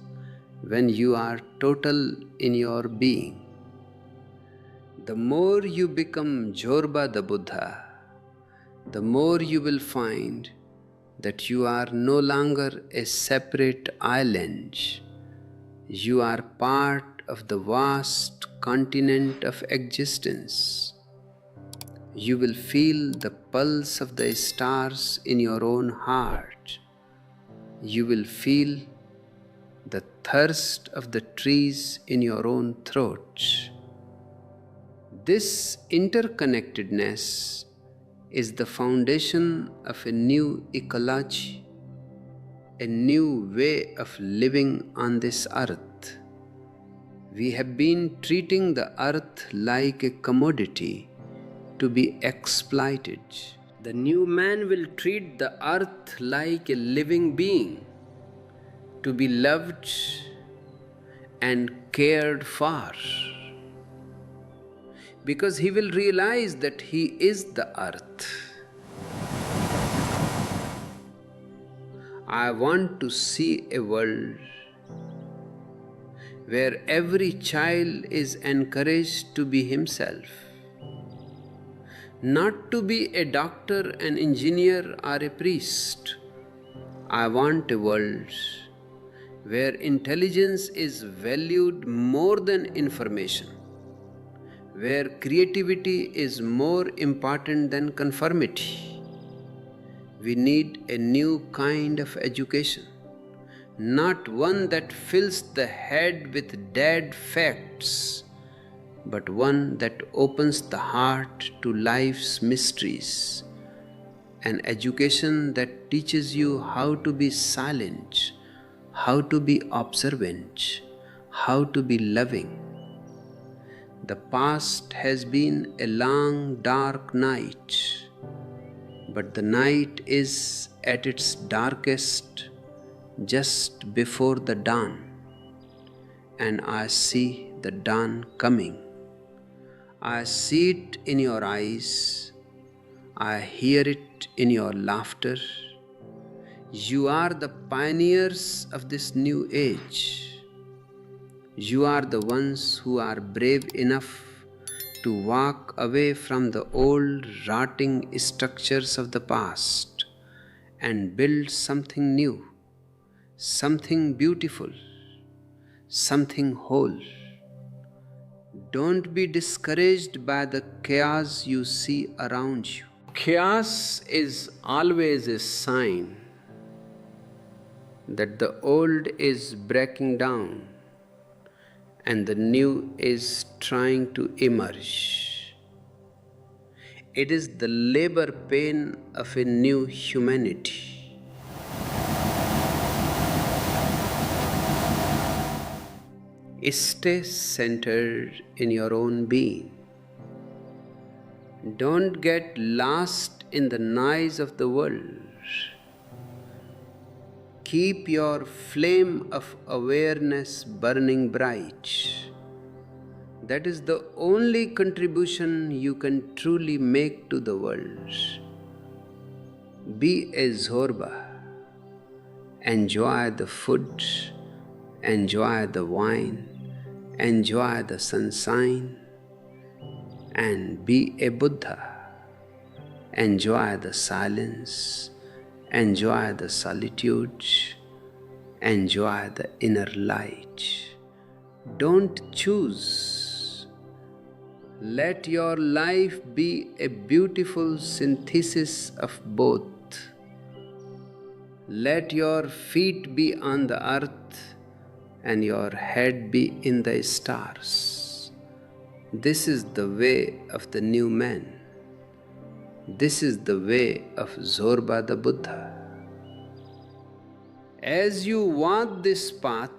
when you are total in your being. The more you become Zorba the Buddha, the more you will find that you are no longer a separate island. You are part of the vast continent of existence. You will feel the pulse of the stars in your own heart. You will feel the thirst of the trees in your own throat. This interconnectedness is the foundation of a new ecology, a new way of living on this earth. We have been treating the earth like a commodity to be exploited. The new man will treat the earth like a living being, to be loved and cared for, because he will realize that he is the earth. I want to see a world where every child is encouraged to be himself, not to be a doctor, an engineer, or a priest. I want a world where intelligence is valued more than information, where creativity is more important than conformity. We need a new kind of education, not one that fills the head with dead facts, but one that opens the heart to life's mysteries. An education that teaches you how to be silent, how to be observant, how to be loving. The past has been a long, dark night, but the night is at its darkest just before the dawn, and I see the dawn coming. I see it in your eyes, I hear it in your laughter. You are the pioneers of this new age. You are the ones who are brave enough to walk away from the old rotting structures of the past and build something new, something beautiful, something whole. Don't be discouraged by the chaos you see around you. Chaos is always a sign that the old is breaking down and the new is trying to emerge. It is the labor pain of a new humanity. Stay centered in your own being. Don't get lost in the noise of the world. Keep your flame of awareness burning bright. That is the only contribution you can truly make to the world. Be a Zorba. Enjoy the food, enjoy the wine, enjoy the sunshine, and be a Buddha. Enjoy the silence, enjoy the solitude, enjoy the inner light. Don't choose. Let your life be a beautiful synthesis of both. Let your feet be on the earth and your head be in the stars. This is the way of the new man. This is the way of Zorba the Buddha. As you walk this path,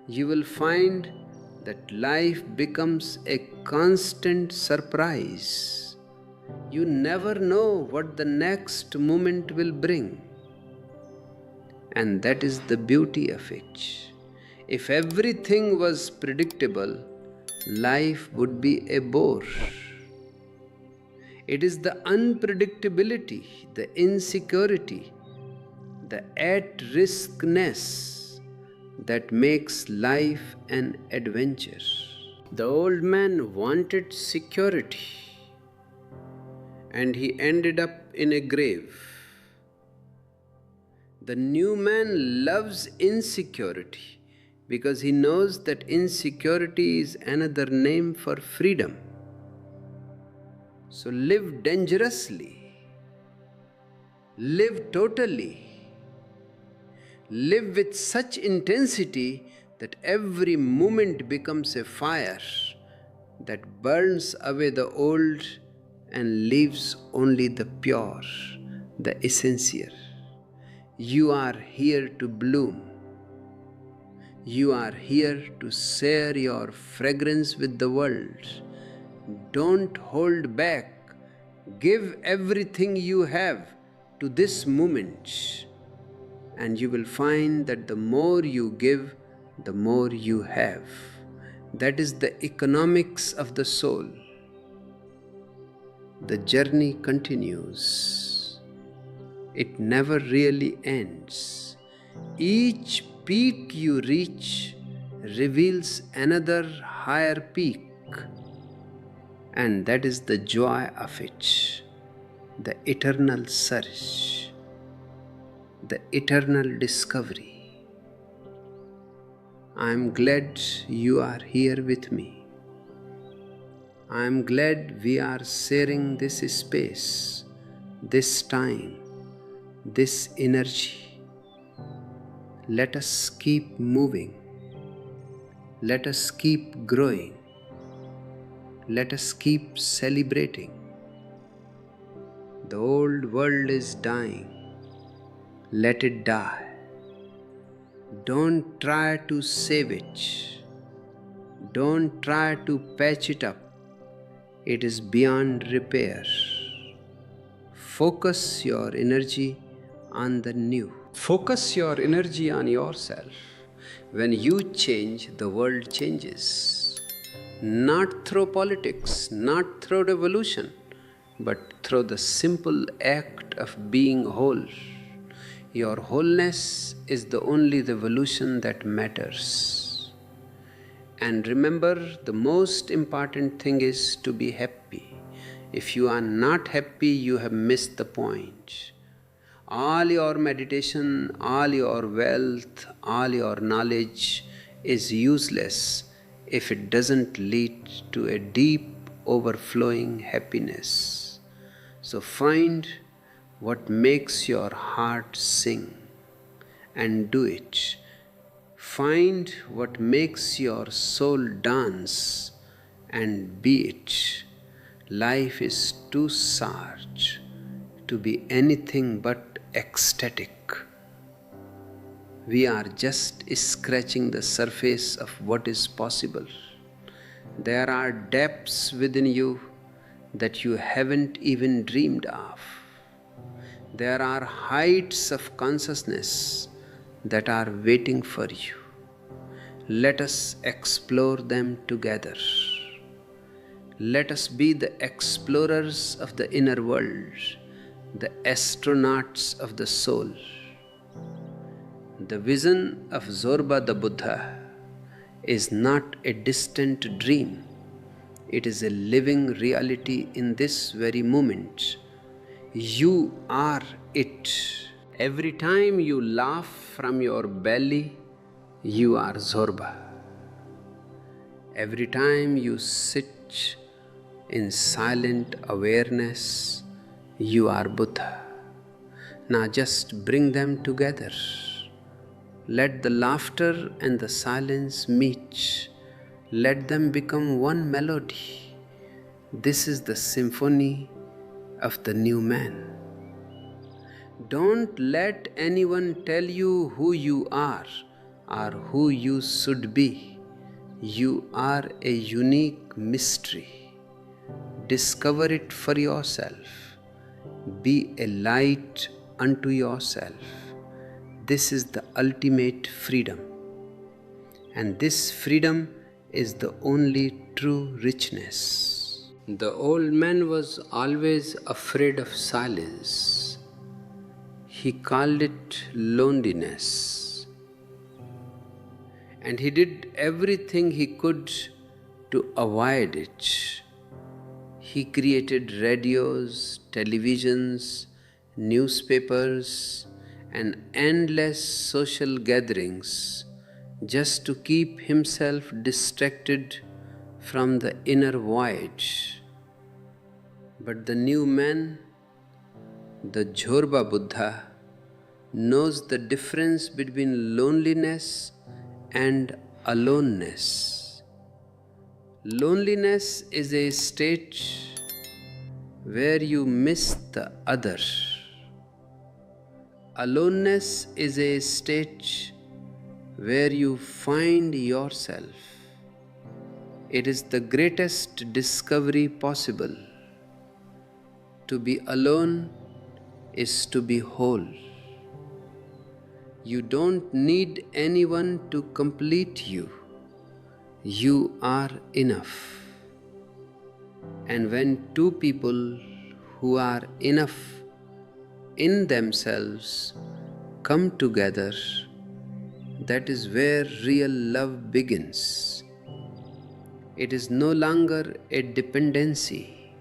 you will find that life becomes a constant surprise. You never know what the next moment will bring. And that is the beauty of it. If everything was predictable, life would be a bore. It is the unpredictability, the insecurity, the at-riskness that makes life an adventure. The old man wanted security, and he ended up in a grave. The new man loves insecurity because he knows that insecurity is another name for freedom. So live dangerously, live totally, live with such intensity that every moment becomes a fire that burns away the old and leaves only the pure, the essential. You are here to bloom. You are here to share your fragrance with the world. Don't hold back. Give everything you have to this moment, and you will find that the more you give, the more you have. That is the economics of the soul. The journey continues. It never really ends. Each peak you reach reveals another higher peak, and that is the joy of it, the eternal search, the eternal discovery. I am glad you are here with me. I am glad we are sharing this space, this time, this energy. Let us keep moving. Let us keep growing. Let us keep celebrating. The old world is dying. Let it die. Don't try to save it. Don't try to patch it up. It is beyond repair. Focus your energy on the new. Focus your energy on yourself. When you change, the world changes. Not through politics, not through revolution, but through the simple act of being whole. Your wholeness is the only revolution that matters. And remember, the most important thing is to be happy. If you are not happy, you have missed the point. All your meditation, all your wealth, all your knowledge is useless if it doesn't lead to a deep, overflowing happiness. So find what makes your heart sing and do it. Find what makes your soul dance and be it. Life is too large to be anything but ecstatic. We are just scratching the surface of what is possible. There are depths within you that you haven't even dreamed of. There are heights of consciousness that are waiting for you. Let us explore them together. Let us be the explorers of the inner world, the astronauts of the soul. The vision of Zorba the Buddha is not a distant dream. It is a living reality in this very moment. You are it. Every time you laugh from your belly, you are Zorba. Every time you sit in silent awareness, you are Buddha. Now just bring them together. Let the laughter and the silence meet. Let them become one melody. This is the symphony of the new man. Don't let anyone tell you who you are or who you should be. You are a unique mystery. Discover it for yourself. Be a light unto yourself. This is the ultimate freedom. And this freedom is the only true richness. The old man was always afraid of silence. He called it loneliness. And he did everything he could to avoid it. He created radios, televisions, newspapers, and endless social gatherings just to keep himself distracted from the inner void. But the new man, the Zorba Buddha, knows the difference between loneliness and aloneness. Loneliness is a state where you miss the other. Aloneness is a state where you find yourself. It is the greatest discovery possible. To be alone is to be whole. You don't need anyone to complete you. You are enough. And when two people who are enough in themselves come together, that is where real love begins. It is no longer a dependency.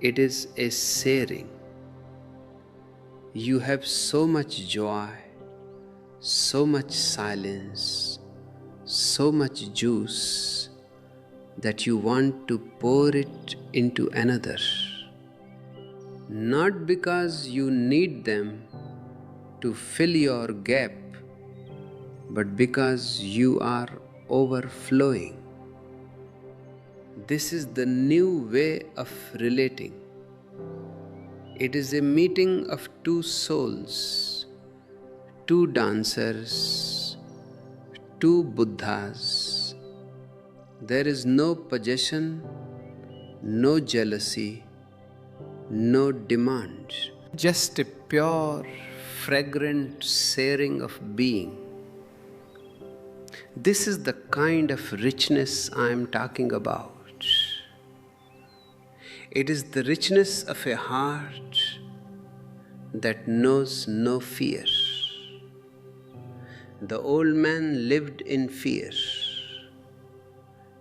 It is a sharing. You have so much joy, so much silence, so much juice that you want to pour it into another. Not because you need them to fill your gap, but because you are overflowing. This is the new way of relating. It is a meeting of two souls, two dancers, two Buddhas. There is no possession, no jealousy, no demand. Just a pure, fragrant sharing of being. This is the kind of richness I am talking about. It is the richness of a heart that knows no fear. The old man lived in fear.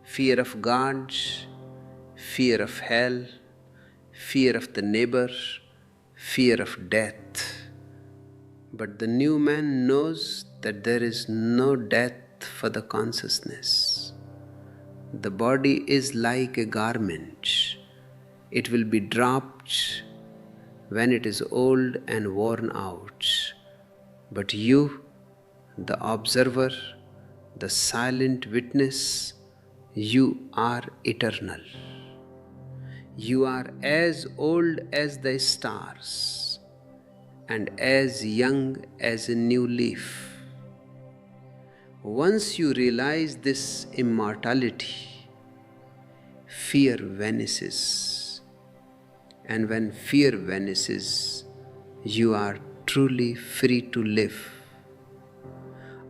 Fear of God, fear of hell, fear of the neighbor, fear of death. But the new man knows that there is no death for the consciousness. The body is like a garment. It will be dropped when it is old and worn out. But you the observer, the silent witness. You are eternal. You are as old as the stars and as young as a new leaf. Once you realize this immortality, fear vanishes. And when fear vanishes, you are truly free to live.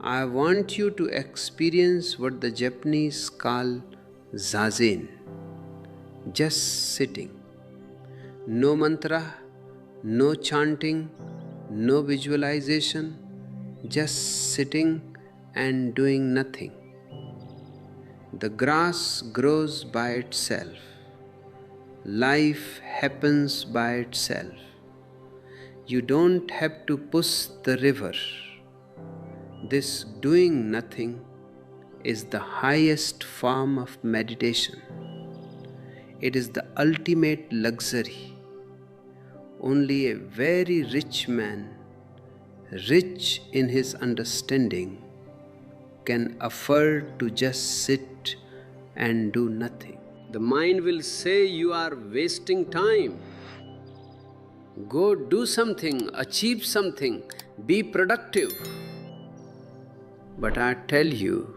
I want you to experience what the Japanese call zazen, just sitting. No mantra, no chanting, no visualization, just sitting and doing nothing. The grass grows by itself. Life happens by itself. You don't have to push the river. This doing nothing is the highest form of meditation. It is the ultimate luxury. Only a very rich man, rich in his understanding, can afford to just sit and do nothing. The mind will say you are wasting time. Go do something, achieve something, be productive. But I tell you,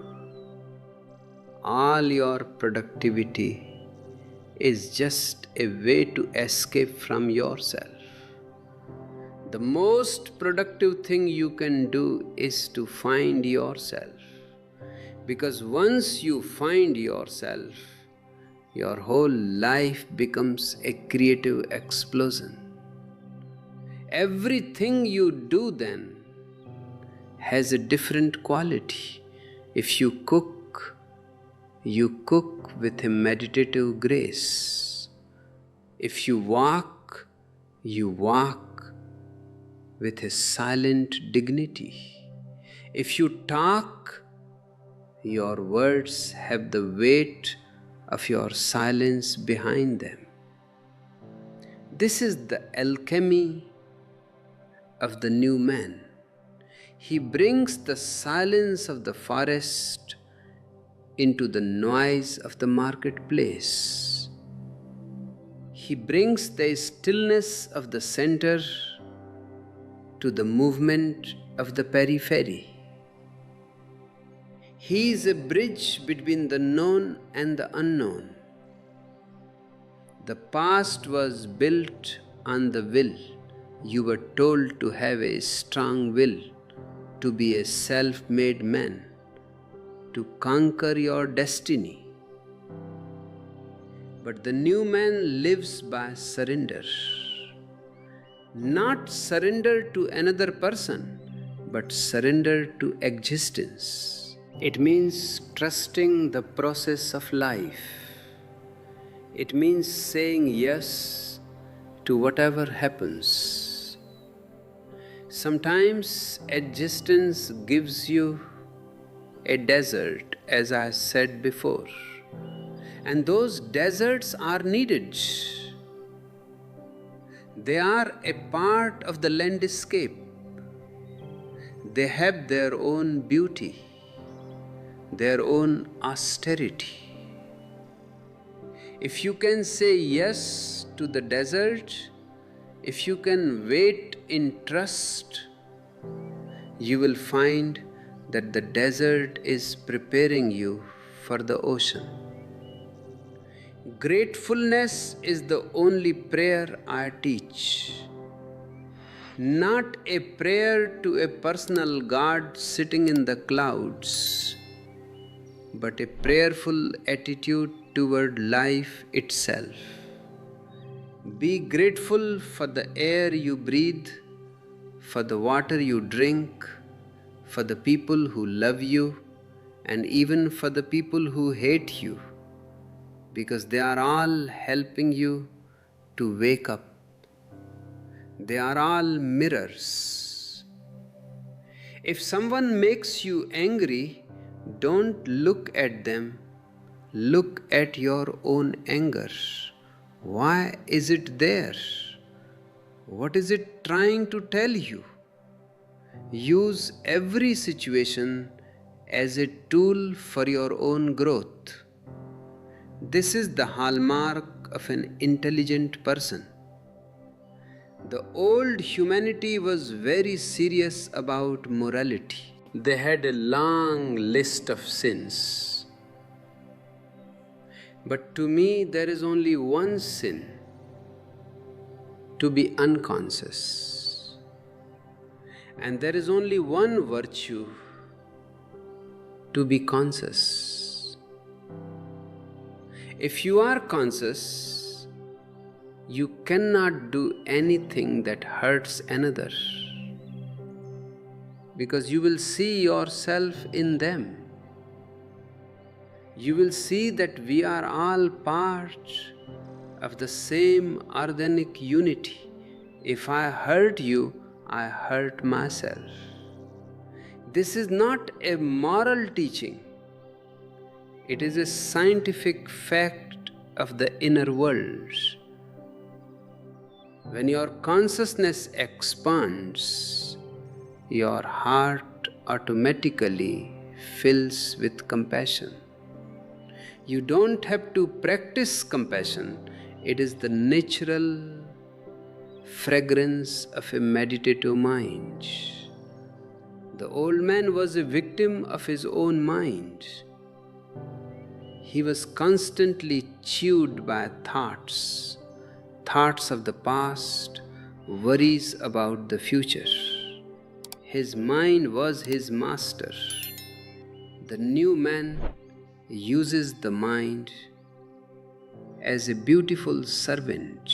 all your productivity is just a way to escape from yourself. The most productive thing you can do is to find yourself. Because once you find yourself, your whole life becomes a creative explosion. Everything you do then has a different quality. If you cook with a meditative grace. If you walk with a silent dignity. If you talk, your words have the weight of your silence behind them. This is the alchemy of the new man. He brings the silence of the forest into the noise of the marketplace. He brings the stillness of the center to the movement of the periphery. He is a bridge between the known and the unknown. The past was built on the will. You were told to have a strong will, to be a self-made man, to conquer your destiny. But the new man lives by surrender. Not surrender to another person, but surrender to existence. It means trusting the process of life. It means saying yes to whatever happens. Sometimes existence gives you a desert, as I said before, and those deserts are needed. They are a part of the landscape. They have their own beauty, their own austerity. If you can say yes to the desert, if you can wait in trust, you will find that the desert is preparing you for the ocean. Gratefulness is the only prayer I teach. Not a prayer to a personal God sitting in the clouds, but a prayerful attitude toward life itself. Be grateful for the air you breathe, for the water you drink, for the people who love you, and even for the people who hate you, because they are all helping you to wake up. They are all mirrors. If someone makes you angry, don't look at them. Look at your own anger. Why is it there? What is it trying to tell you? Use every situation as a tool for your own growth. This is the hallmark of an intelligent person. The old humanity was very serious about morality. They had a long list of sins. But to me, there is only one sin: to be unconscious. And there is only one virtue: to be conscious. If you are conscious, you cannot do anything that hurts another, because you will see yourself in them. You will see that we are all part of the same organic unity. If I hurt you, I hurt myself. This is not a moral teaching. It is a scientific fact of the inner world. When your consciousness expands, your heart automatically fills with compassion. You don't have to practice compassion. It is the natural fragrance of a meditative mind. The old man was a victim of his own mind. He was constantly chewed by thoughts of the past, worries about the future. His mind was his master. The new man uses the mind as a beautiful servant.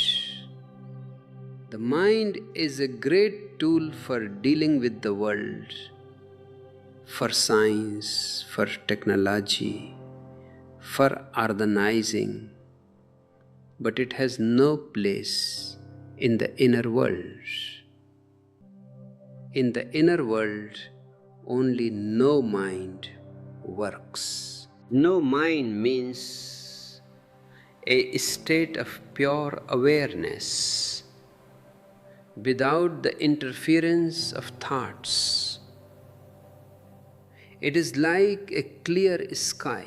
The mind is a great tool for dealing with the world, for science, for technology, for organizing, but it has no place in the inner world. In the inner world, only no mind works. No mind means a state of pure awareness without the interference of thoughts. It is like a clear sky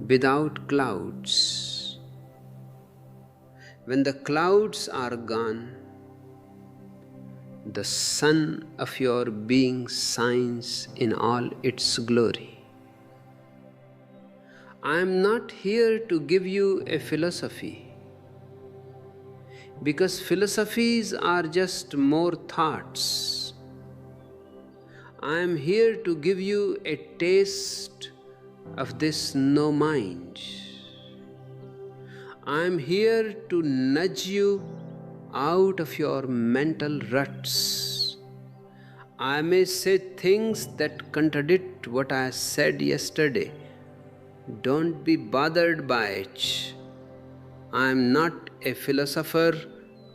without clouds. When the clouds are gone, the sun of your being shines in all its glory. I am not here to give you a philosophy, because philosophies are just more thoughts. I am here to give you a taste of this no mind. I am here to nudge you out of your mental ruts. I may say things that contradict what I said yesterday. Don't be bothered by it. I am not a philosopher,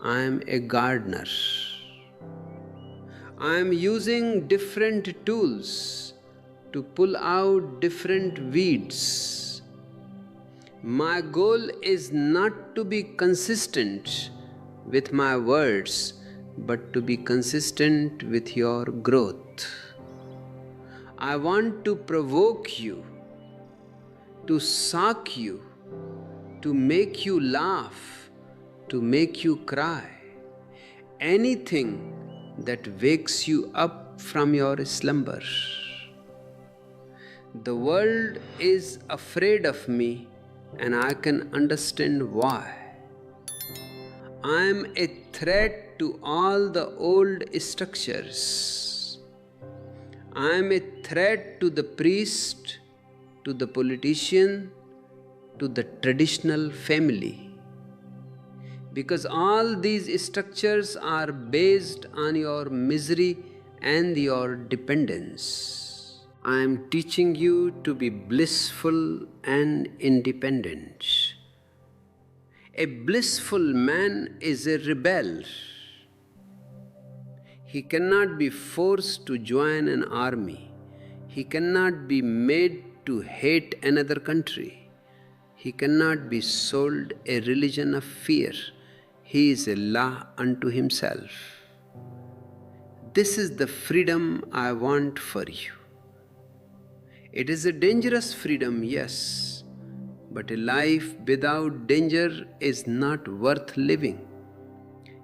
I am a gardener. I am using different tools to pull out different weeds. My goal is not to be consistent with my words, but to be consistent with your growth. I want to provoke you, to shock you, to make you laugh, to make you cry. Anything that wakes you up from your slumber. The world is afraid of me, and I can understand why. I am a threat to all the old structures. I am a threat to the priest, to the politician, to the traditional family. Because all these structures are based on your misery and your dependence. I am teaching you to be blissful and independent. A blissful man is a rebel. He cannot be forced to join an army. He cannot be made to hate another country. He cannot be sold a religion of fear. He is a law unto himself. This is the freedom I want for you. It is a dangerous freedom, yes, but a life without danger is not worth living.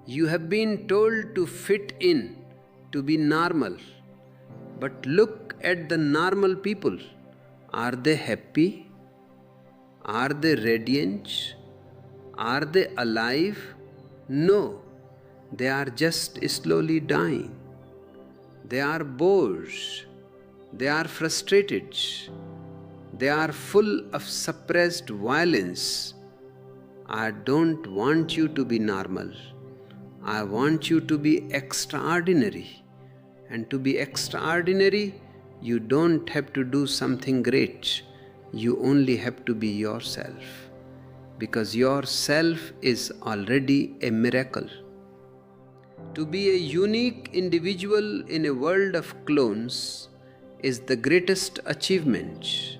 You have been told to fit in, to be normal. But look at the normal people. Are they happy? Are they radiant? Are they alive? No, they are just slowly dying. They are bored. They are frustrated. They are full of suppressed violence. I don't want you to be normal. I want you to be extraordinary. And to be extraordinary, you don't have to do something great. You only have to be yourself. Because yourself is already a miracle. To be a unique individual in a world of clones is the greatest achievement.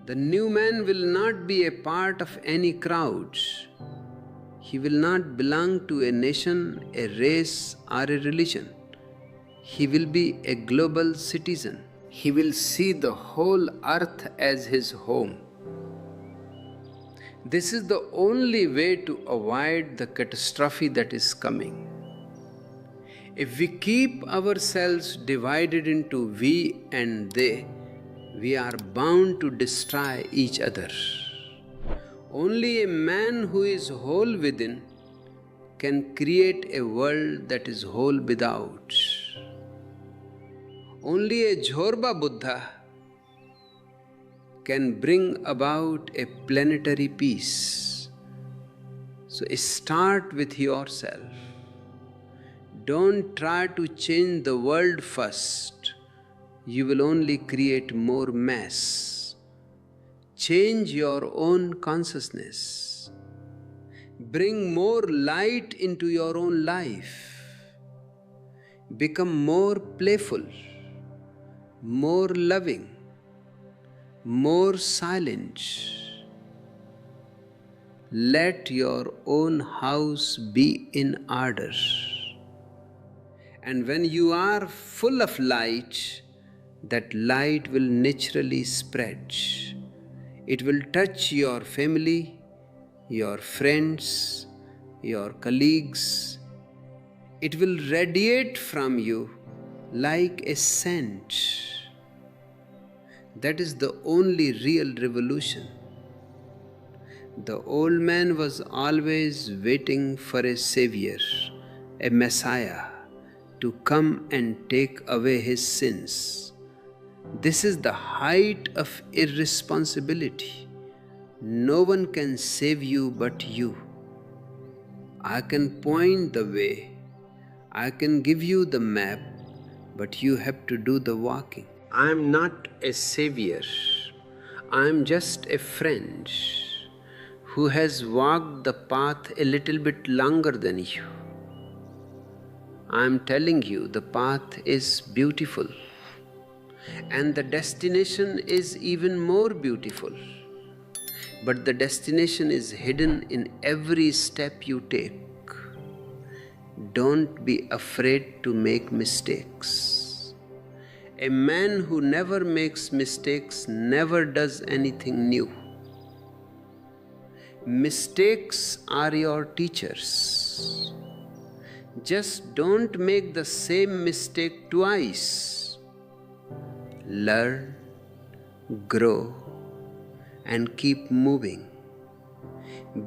The new man will not be a part of any crowd. He will not belong to a nation, a race, or a religion. He will be a global citizen. He will see the whole earth as his home. This is the only way to avoid the catastrophe that is coming. If we keep ourselves divided into we and they, we are bound to destroy each other. Only a man who is whole within can create a world that is whole without. Only a Zorba Buddha can bring about a planetary peace. So start with yourself. Don't try to change the world first. You will only create more mess. Change your own consciousness. Bring more light into your own life. Become more playful, more loving, more silent. Let your own house be in order. And when you are full of light, that light will naturally spread. It will touch your family, your friends, your colleagues. It will radiate from you like a scent. That is the only real revolution. The old man was always waiting for a savior, a messiah, to come and take away his sins. This is the height of irresponsibility. No one can save you but you. I can point the way. I can give you the map, but you have to do the walking. I am not a savior. I am just a friend who has walked the path a little bit longer than you. I am telling you the path is beautiful, and the destination is even more beautiful. But the destination is hidden in every step you take. Don't be afraid to make mistakes. A man who never makes mistakes never does anything new. Mistakes are your teachers. Just don't make the same mistake twice. Learn, grow, and keep moving.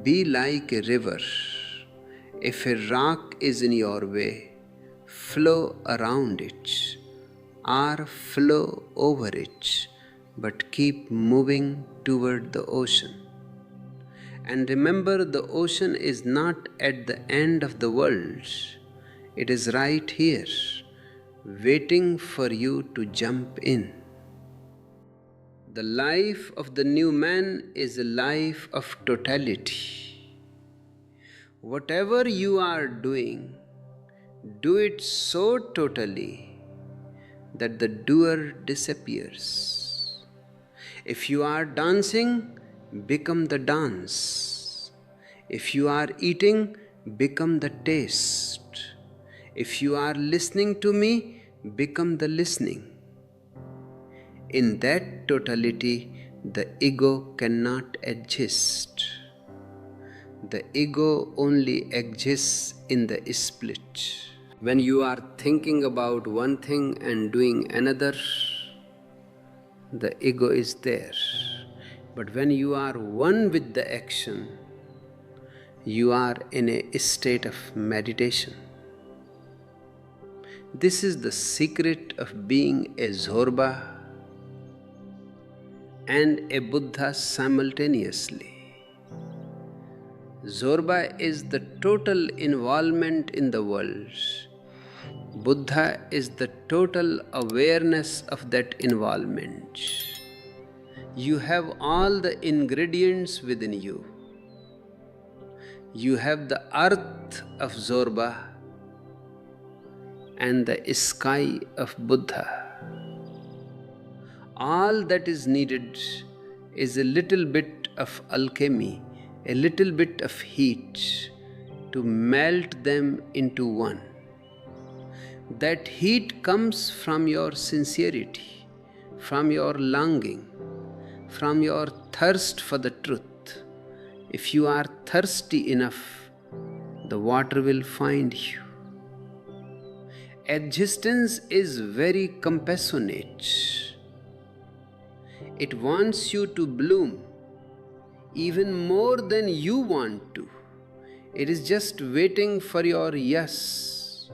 Be like a river. If a rock is in your way, flow around it or flow over it, but keep moving toward the ocean. And remember, the ocean is not at the end of the world. It is right here, waiting for you to jump in. The life of the new man is a life of totality. Whatever you are doing, do it so totally that the doer disappears. If you are dancing, become the dance. If you are eating, become the taste. If you are listening to me, become the listening. In that totality, the ego cannot exist. The ego only exists in the split. When you are thinking about one thing and doing another, the ego is there. But when you are one with the action, you are in a state of meditation. This is the secret of being a Zorba and a Buddha simultaneously. Zorba is the total involvement in the world. Buddha is the total awareness of that involvement. You have all the ingredients within you. You have the earth of Zorba and the sky of Buddha. All that is needed is a little bit of alchemy, a little bit of heat to melt them into one. That heat comes from your sincerity, from your longing, from your thirst for the truth. If you are thirsty enough, the water will find you. Existence is very compassionate. It wants you to bloom even more than you want to. It is just waiting for your yes.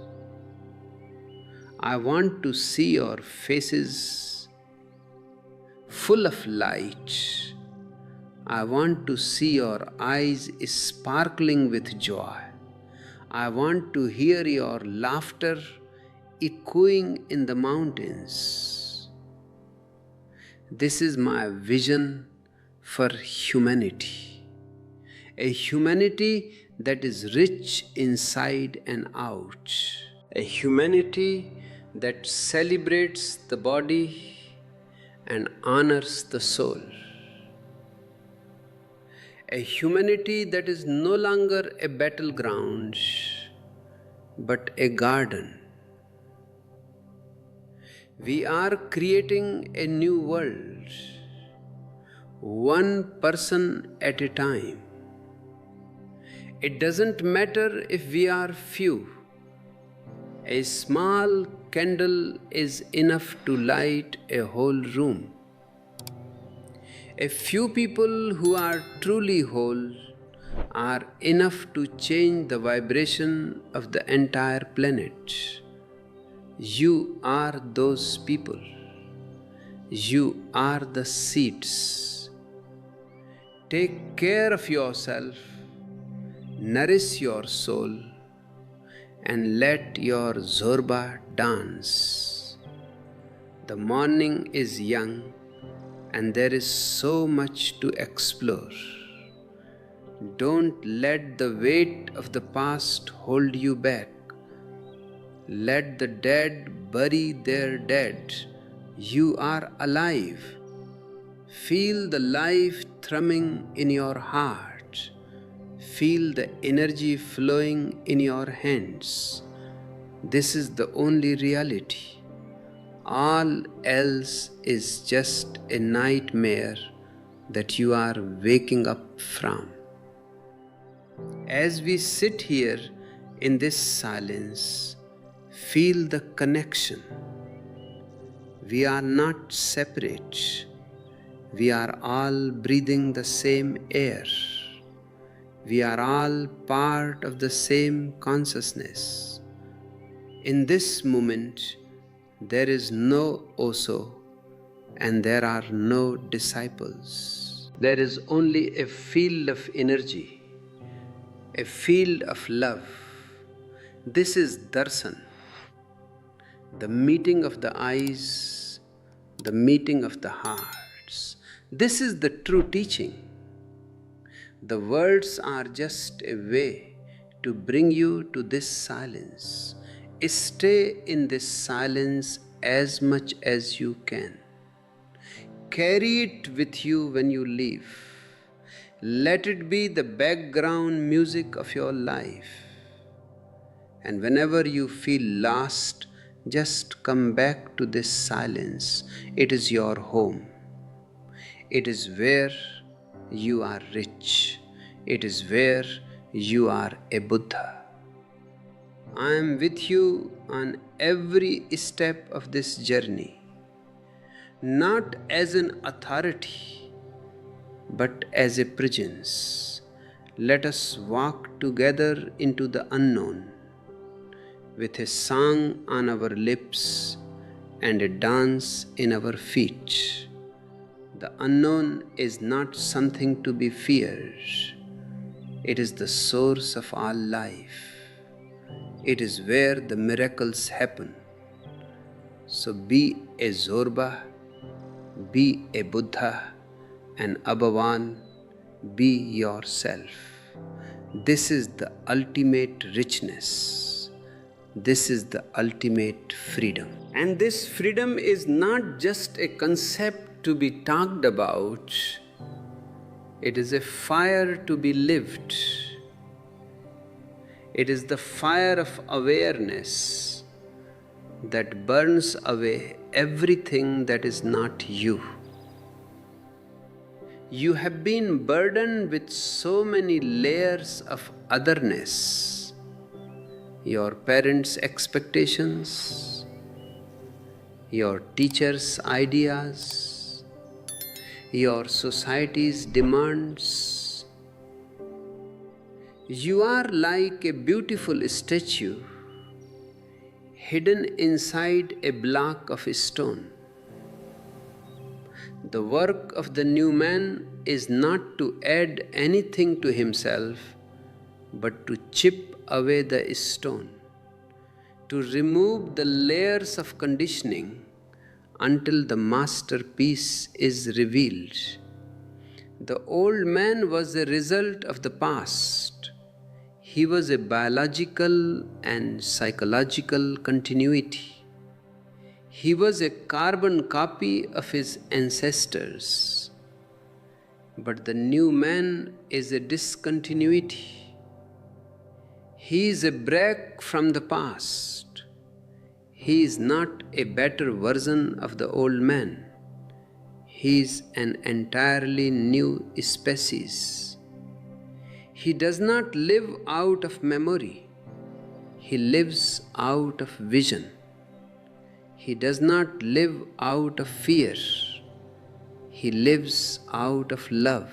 I want to see your faces full of light. I want to see your eyes sparkling with joy. I want to hear your laughter echoing in the mountains. This is my vision for humanity. A humanity that is rich inside and out. A humanity that celebrates the body and honors the soul. A humanity that is no longer a battleground, but a garden. We are creating a new world, one person at a time. It doesn't matter if we are few. A small candle is enough to light a whole room. A few people who are truly whole are enough to change the vibration of the entire planet. You are those people. You are the seeds. Take care of yourself, nourish your soul, and let your Zorba dance. The morning is young, and there is so much to explore. Don't let the weight of the past hold you back. Let the dead bury their dead. You are alive. Feel the life thrumming in your heart. Feel the energy flowing in your hands. This is the only reality. All else is just a nightmare that you are waking up from. As we sit here in this silence, feel the connection. We are not separate. We are all breathing the same air. We are all part of the same consciousness. In this moment, there is no Osho and there are no disciples. There is only a field of energy, a field of love. This is darshan, the meeting of the eyes, the meeting of the hearts. This is the true teaching. The words are just a way to bring you to this silence. Stay in this silence as much as you can. Carry it with you when you leave. Let it be the background music of your life. And whenever you feel lost, just come back to this silence. It is your home. It is where you are rich. It is where you are a Buddha. I am with you on every step of this journey, not as an authority, but as a presence. Let us walk together into the unknown, with a song on our lips and a dance in our feet. The unknown is not something to be feared. It is the source of all life. It is where the miracles happen. So be a Zorba, be a Buddha, and above all, be yourself. This is the ultimate richness. This is the ultimate freedom. And this freedom is not just a concept to be talked about, it is a fire to be lived. It is the fire of awareness that burns away everything that is not you. You have been burdened with so many layers of otherness. Your parents' expectations, your teachers' ideas, your society's demands. You are like a beautiful statue hidden inside a block of stone. The work of the new man is not to add anything to himself, but to chip away the stone, to remove the layers of conditioning until the masterpiece is revealed. The old man was a result of the past. He was a biological and psychological continuity. He was a carbon copy of his ancestors. But the new man is a discontinuity. He is a break from the past. He is not a better version of the old man. He is an entirely new species. He does not live out of memory. He lives out of vision. He does not live out of fear. He lives out of love.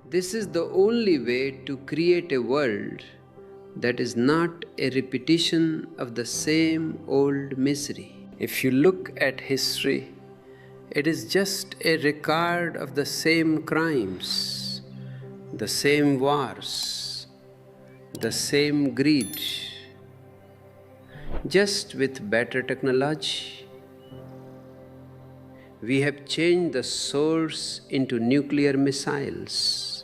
This is the only way to create a world that is not a repetition of the same old misery. If you look at history, it is just a record of the same crimes, the same wars, the same greed, just with better technology. We have changed the source into nuclear missiles,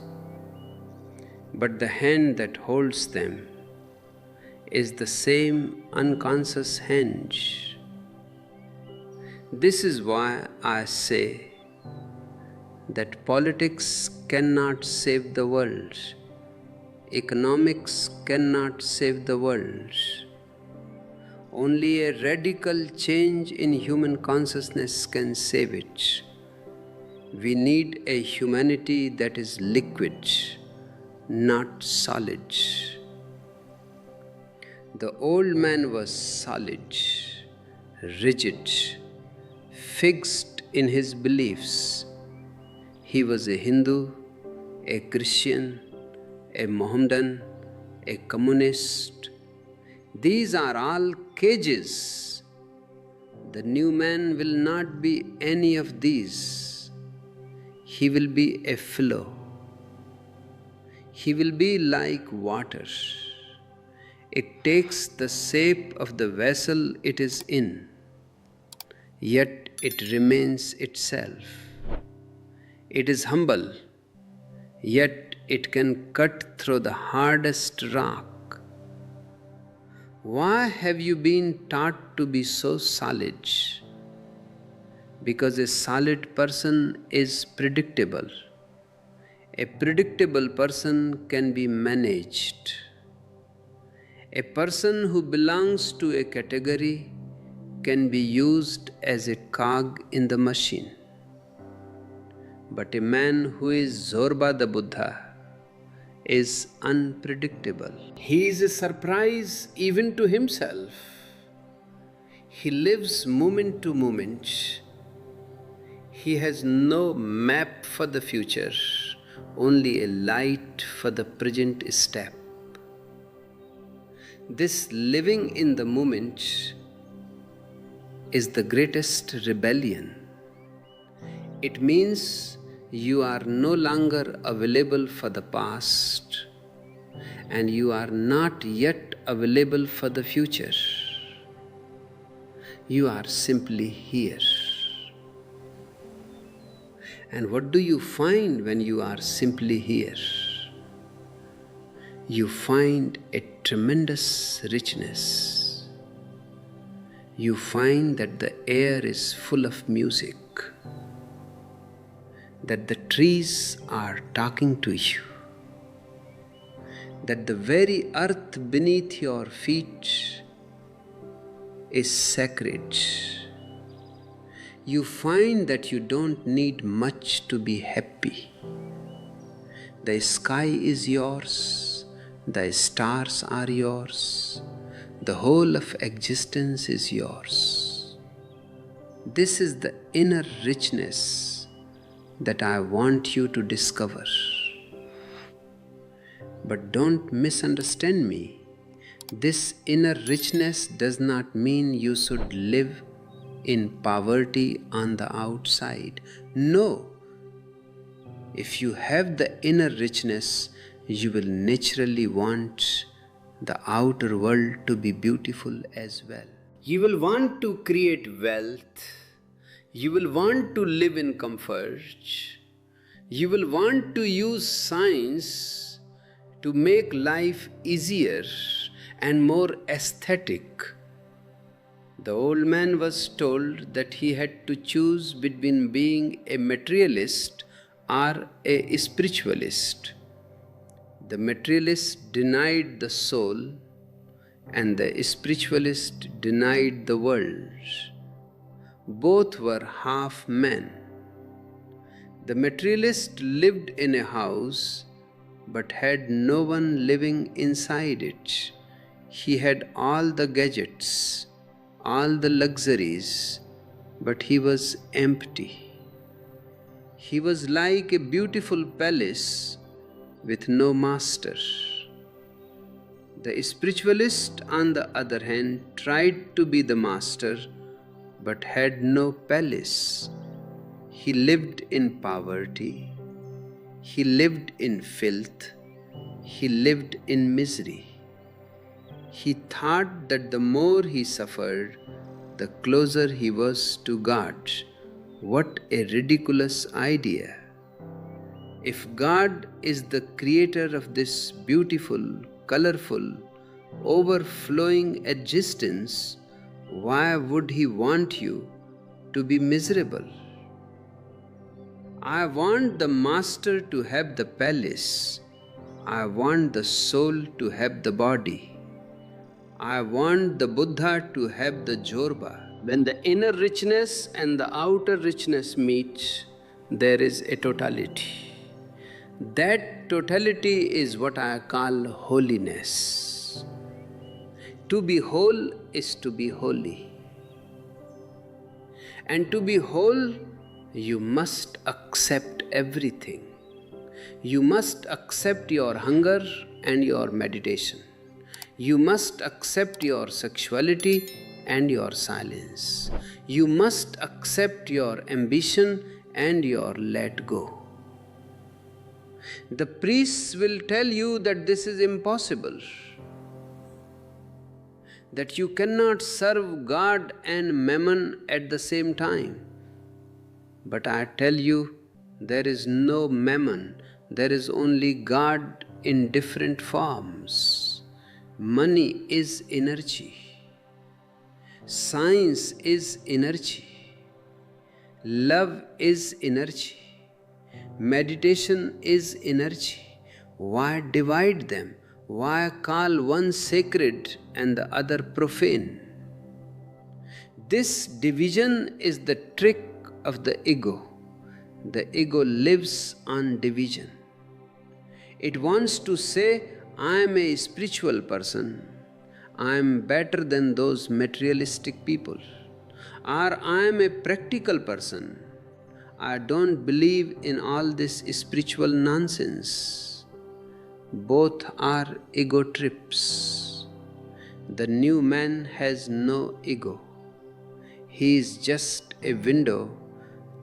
but the hand that holds them is the same unconscious hand. This is why I say that politics cannot save the world, economics cannot save the world. Only a radical change in human consciousness can save it. We need a humanity that is liquid, not solid. The old man was solid, rigid, fixed in his beliefs. He was a Hindu, a Christian, a Mohammedan, a communist. These are all cages. The new man will not be any of these. He will be a flow. He will be like water. It takes the shape of the vessel it is in, yet it remains itself. It is humble, yet it can cut through the hardest rock. Why have you been taught to be so solid? Because a solid person is predictable. A predictable person can be managed. A person who belongs to a category can be used as a cog in the machine. But a man who is Zorba the Buddha is unpredictable. He is a surprise even to himself. He lives moment to moment. He has no map for the future, only a light for the present step. This living in the moment is the greatest rebellion. It means you are no longer available for the past, and you are not yet available for the future. You are simply here. And what do you find when you are simply here? You find a tremendous richness. You find that the air is full of music, that the trees are talking to you, that the very earth beneath your feet is sacred. You find that you don't need much to be happy. The sky is yours, the stars are yours, the whole of existence is yours. This is the inner richness that I want you to discover. But don't misunderstand me. This inner richness does not mean you should live in poverty on the outside. No. If you have the inner richness, you will naturally want the outer world to be beautiful as well. You will want to create wealth. You will want to live in comfort. You will want to use science to make life easier and more aesthetic. The old man was told that he had to choose between being a materialist or a spiritualist. The materialist denied the soul, and the spiritualist denied the world. Both were half men. The materialist lived in a house but had no one living inside it. He had all the gadgets, all the luxuries, but he was empty. He was like a beautiful palace with no master. The spiritualist, on the other hand, tried to be the master but had no palace. He lived in poverty. He lived in filth. He lived in misery. He thought that the more he suffered, the closer he was to God. What a ridiculous idea! If God is the creator of this beautiful, colorful, overflowing existence, why would He want you to be miserable? I want the master to have the palace. I want the soul to have the body. I want the Buddha to have the Zorba. When the inner richness and the outer richness meet, there is a totality. That totality is what I call holiness. To be whole is to be holy. And to be whole, you must accept everything. You must accept your hunger and your meditation. You must accept your sexuality and your silence. You must accept your ambition and your let go. The priests will tell you that this is impossible, that you cannot serve God and mammon at the same time. But I tell you, there is no mammon, there is only God in different forms. Money is energy. Science is energy. Love is energy. Meditation is energy. Why divide them? Why call one sacred and the other profane? This division is the trick of the ego. The ego lives on division. It wants to say, I am a spiritual person. I am better than those materialistic people. Or I am a practical person. I don't believe in all this spiritual nonsense. Both are ego trips. The new man has no ego. He is just a window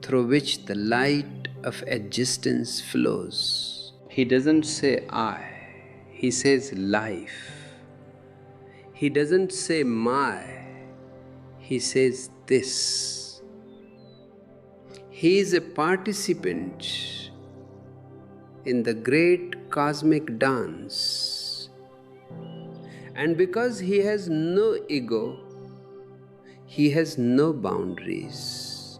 through which the light of existence flows. He doesn't say I, he says life. He doesn't say my, he says this. He is a participant in the great cosmic dance. And because he has no ego, he has no boundaries.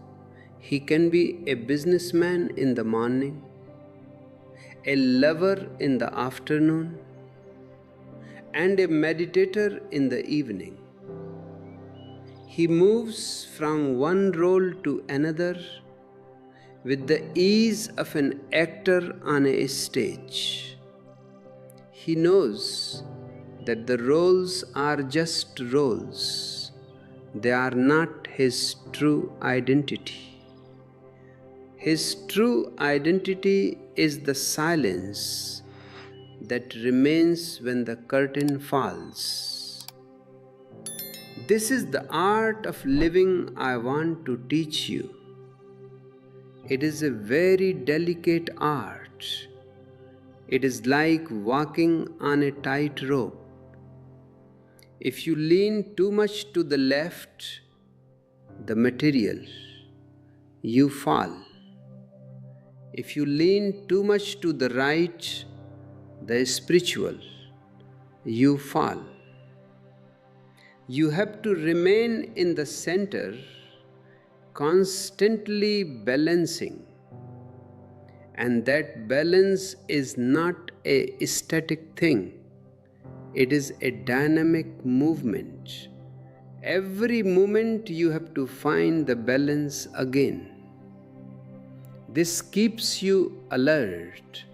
He can be a businessman in the morning, a lover in the afternoon, and a meditator in the evening. He moves from one role to another with the ease of an actor on a stage. He knows that the roles are just roles. They are not his true identity. His true identity is the silence that remains when the curtain falls. This is the art of living I want to teach you. It is a very delicate art. It is like walking on a tight rope. If you lean too much to the left, the material, you fall. If you lean too much to the right, the spiritual, you fall. You have to remain in the center, constantly balancing. And that balance is not a static thing. It is a dynamic movement. Every moment you have to find the balance again. This keeps you alert.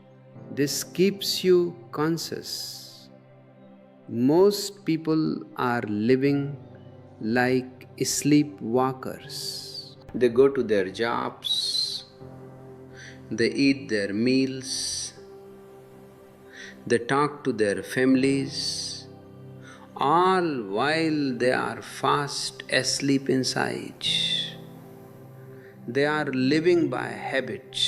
This keeps you conscious. Most people are living like sleepwalkers. They go to their jobs, they eat their meals, they talk to their families, all while they are fast asleep inside. They are living by habit.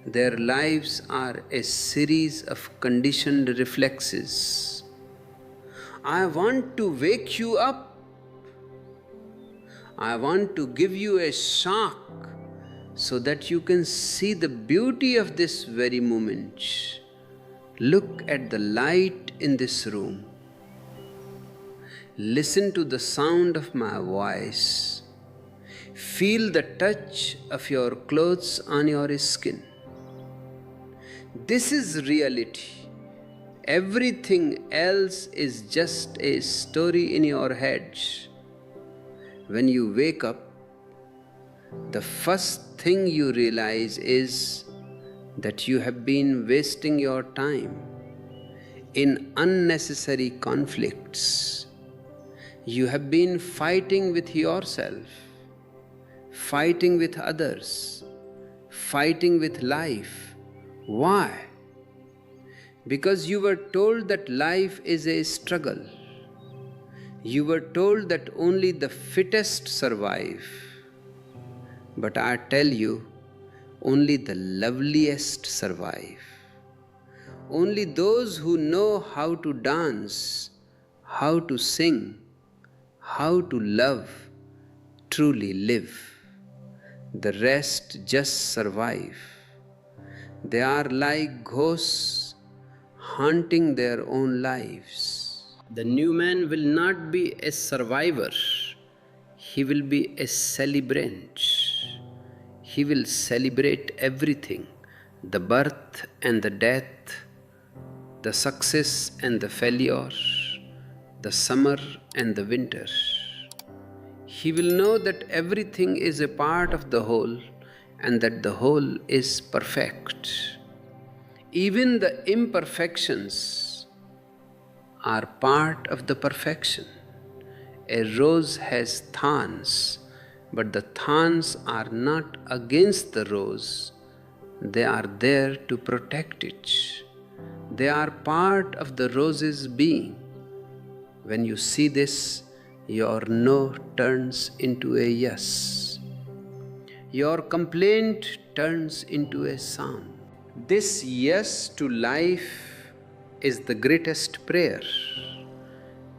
Their lives are a series of conditioned reflexes. I want to wake you up. I want to give you a shock so that you can see the beauty of this very moment. Look at the light in this room. Listen to the sound of my voice. Feel the touch of your clothes on your skin. This is reality. Everything else is just a story in your head. When you wake up, the first thing you realize is that you have been wasting your time in unnecessary conflicts. You have been fighting with yourself, fighting with others, fighting with life. Why? Because you were told that life is a struggle. You were told that only the fittest survive. But I tell you, only the loveliest survive. Only those who know how to dance, how to sing, how to love, truly live. The rest just survive. They are like ghosts haunting their own lives. The new man will not be a survivor. He will be a celebrant. He will celebrate everything, the birth and the death, the success and the failure, the summer and the winter. He will know that everything is a part of the whole and that the whole is perfect. Even the imperfections are part of the perfection. A rose has thorns, but the thorns are not against the rose. They are there to protect it. They are part of the rose's being. When you see this, your no turns into a yes. Your complaint turns into a song. This yes to life is the greatest prayer.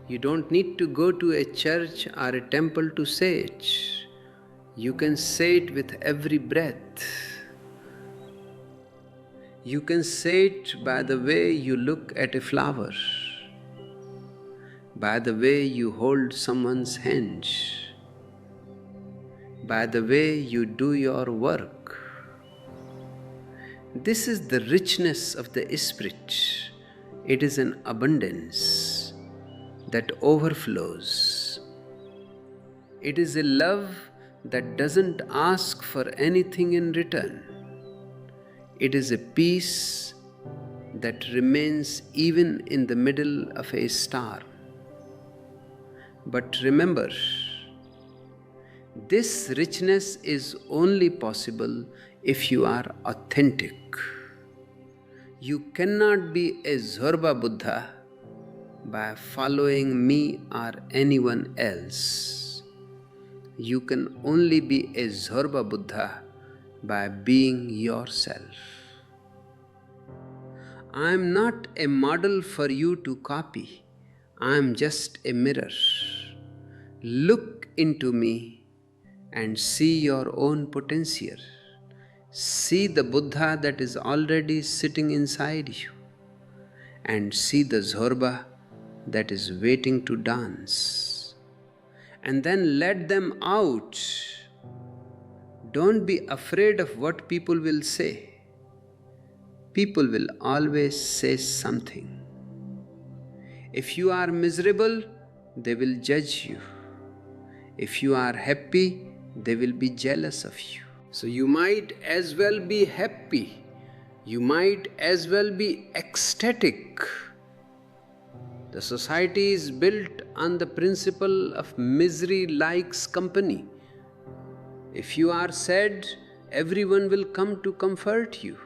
You don't need to go to a church or a temple to say it. You can say it with every breath. You can say it by the way you look at a flower, by the way you hold someone's hand, by the way you do your work. This is the richness of the Spirit. It is an abundance that overflows. It is a love that doesn't ask for anything in return. It is a peace that remains even in the middle of a storm. But remember, this richness is only possible if you are authentic. You cannot be a Zorba Buddha by following me or anyone else. You can only be a Zorba Buddha by being yourself. I am not a model for you to copy. I am just a mirror. Look into me and see your own potential. See the Buddha that is already sitting inside you, and see the Zorba that is waiting to dance. And then let them out. Don't be afraid of what people will say. People will always say something. If you are miserable, they will judge you. If you are happy, they will be jealous of you. So you might as well be happy. You might as well be ecstatic. The society is built on the principle of misery likes company. If you are sad, everyone will come to comfort you.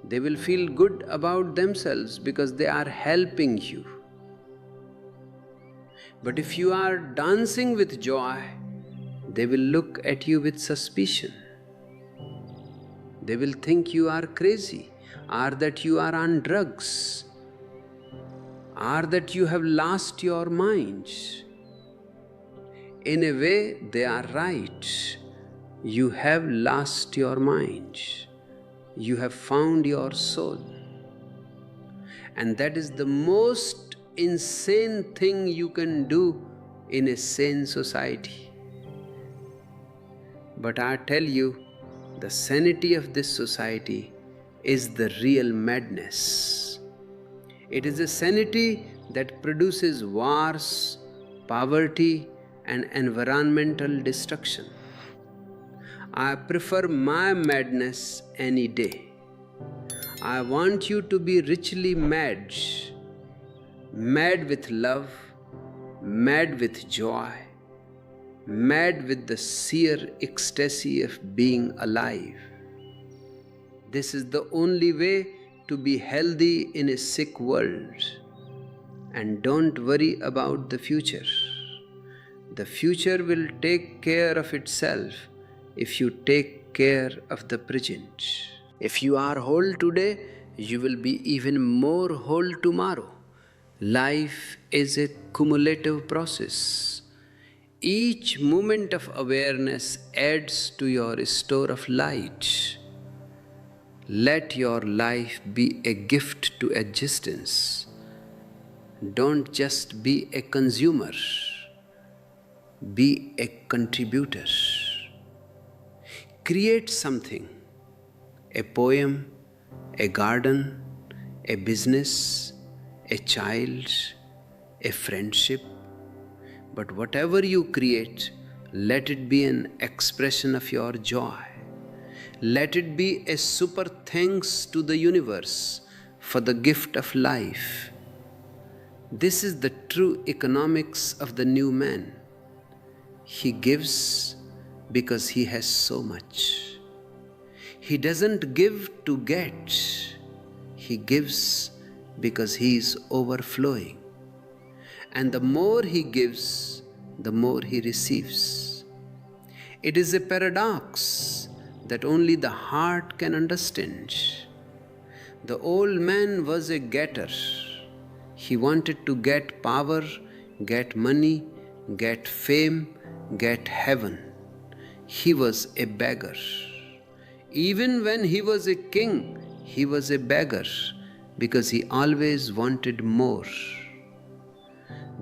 They will feel good about themselves because they are helping you. But if you are dancing with joy, they will look at you with suspicion. They will think you are crazy, or that you are on drugs, or that you have lost your mind. In a way, they are right. You have lost your mind. You have found your soul. And that is the most insane thing you can do in a sane society. But I tell you, the sanity of this society is the real madness. It is a sanity that produces wars, poverty, and environmental destruction. I prefer my madness any day. I want you to be richly mad, mad with love, mad with joy, mad with the sheer ecstasy of being alive. This is the only way to be healthy in a sick world. And don't worry about the future. The future will take care of itself if you take care of the present. If you are whole today, you will be even more whole tomorrow. Life is a cumulative process. Each moment of awareness adds to your store of light. Let your life be a gift to existence. Don't just be a consumer. Be a contributor. Create something, a poem, a garden, a business, a child, a friendship. But whatever you create, let it be an expression of your joy. Let it be a super thanks to the universe for the gift of life. This is the true economics of the new man. He gives because he has so much. He doesn't give to get. He gives because he is overflowing. And the more he gives, the more he receives. It is a paradox that only the heart can understand. The old man was a getter. He wanted to get power, get money, get fame, get heaven. He was a beggar. Even when he was a king, he was a beggar because he always wanted more.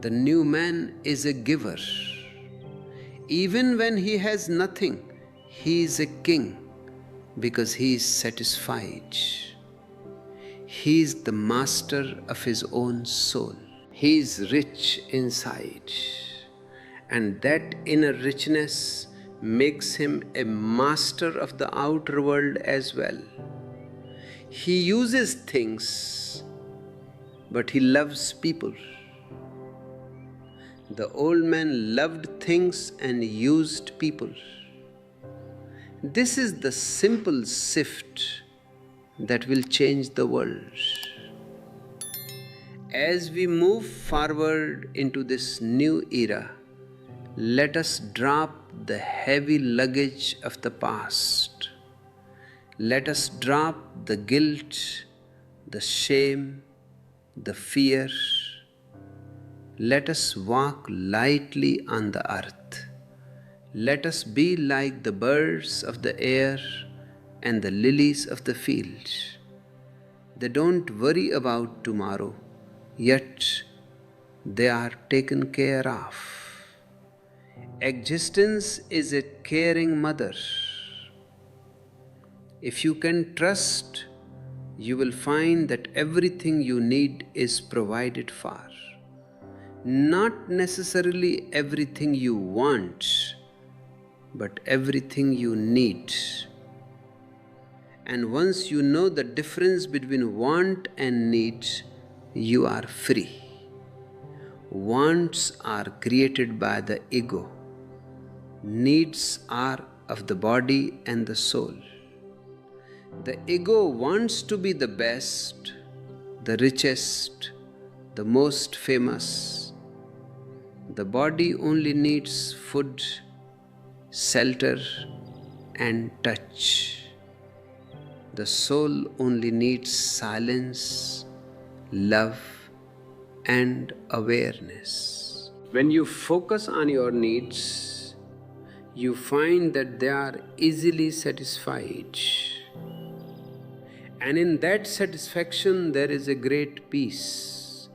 The new man is a giver. Even when he has nothing, he is a king because he is satisfied. He is the master of his own soul. He is rich inside. And that inner richness makes him a master of the outer world as well. He uses things, but he loves people. The old man loved things and used people. This is the simple shift that will change the world. As we move forward into this new era, let us drop the heavy luggage of the past. Let us drop the guilt, the shame, the fear. Let us walk lightly on the earth. Let us be like the birds of the air and the lilies of the field. They don't worry about tomorrow, yet they are taken care of. Existence is a caring mother. If you can trust, you will find that everything you need is provided for. Not necessarily everything you want, but everything you need. And once you know the difference between want and need, you are free. Wants are created by the ego. Needs are of the body and the soul. The ego wants to be the best, the richest, the most famous. The body only needs food, shelter, and touch. The soul only needs silence, love, and awareness. When you focus on your needs, you find that they are easily satisfied. And in that satisfaction, there is a great peace.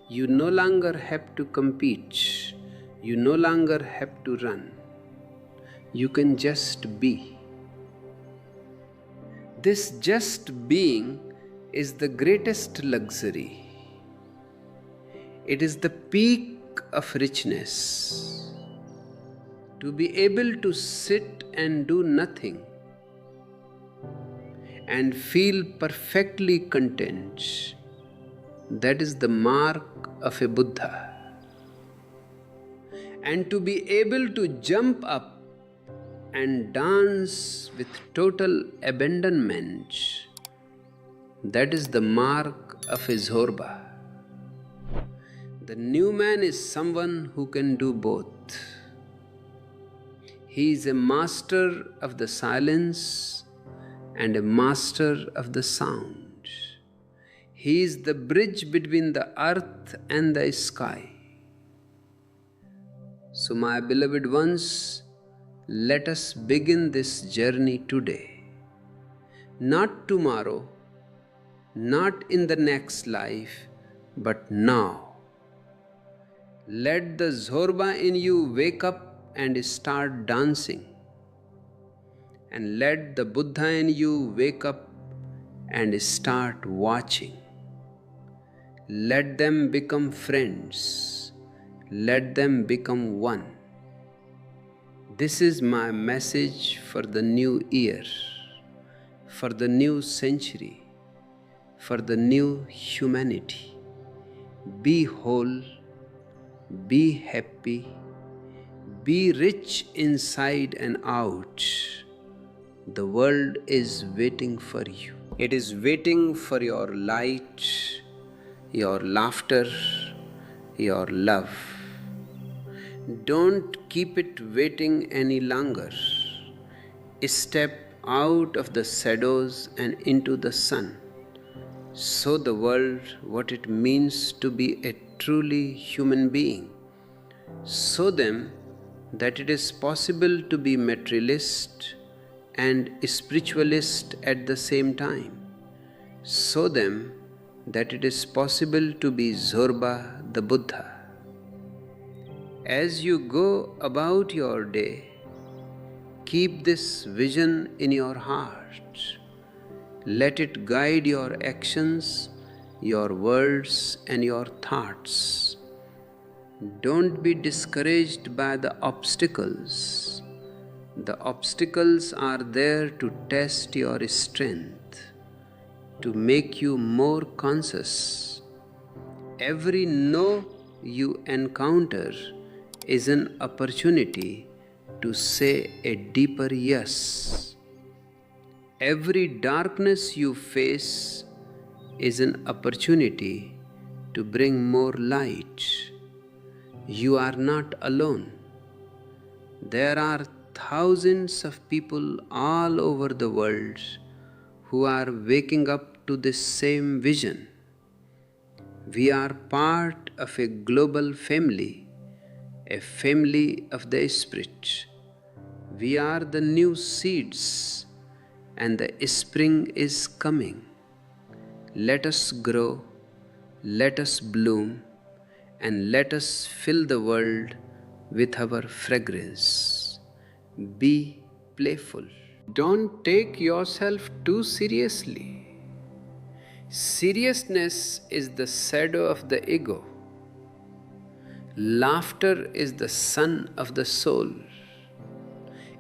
You no longer have to compete. You no longer have to run. You can just be. This just being is the greatest luxury. It is the peak of richness. To be able to sit and do nothing and feel perfectly content, that is the mark of a Buddha. And to be able to jump up and dance with total abandonment, that is the mark of a Zorba. The new man is someone who can do both. He is a master of the silence and a master of the sound. He is the bridge between the earth and the sky. So, my beloved ones, let us begin this journey today. Not tomorrow, not in the next life, but now. Let the Zorba in you wake up and start dancing. And let the Buddha in you wake up and start watching. Let them become friends. Let them become one. This is my message for the new year, for the new century, for the new humanity. Be whole, be happy, be rich inside and out. The world is waiting for you. It is waiting for your light, your laughter, your love. Don't keep it waiting any longer. Step out of the shadows and into the sun. Show the world what it means to be a truly human being. Show them that it is possible to be materialist and spiritualist at the same time. Show them that it is possible to be Zorba the Buddha. As you go about your day, keep this vision in your heart. Let it guide your actions, your words, and your thoughts. Don't be discouraged by the obstacles. The obstacles are there to test your strength, to make you more conscious. Every no you encounter is an opportunity to say a deeper yes. Every darkness you face is an opportunity to bring more light. You are not alone. There are thousands of people all over the world who are waking up to this same vision. We are part of a global family, a family of the Spirit. We are the new seeds, and the spring is coming. Let us grow, let us bloom, and let us fill the world with our fragrance. Be playful. Don't take yourself too seriously. Seriousness is the shadow of the ego. Laughter is the sun of the soul.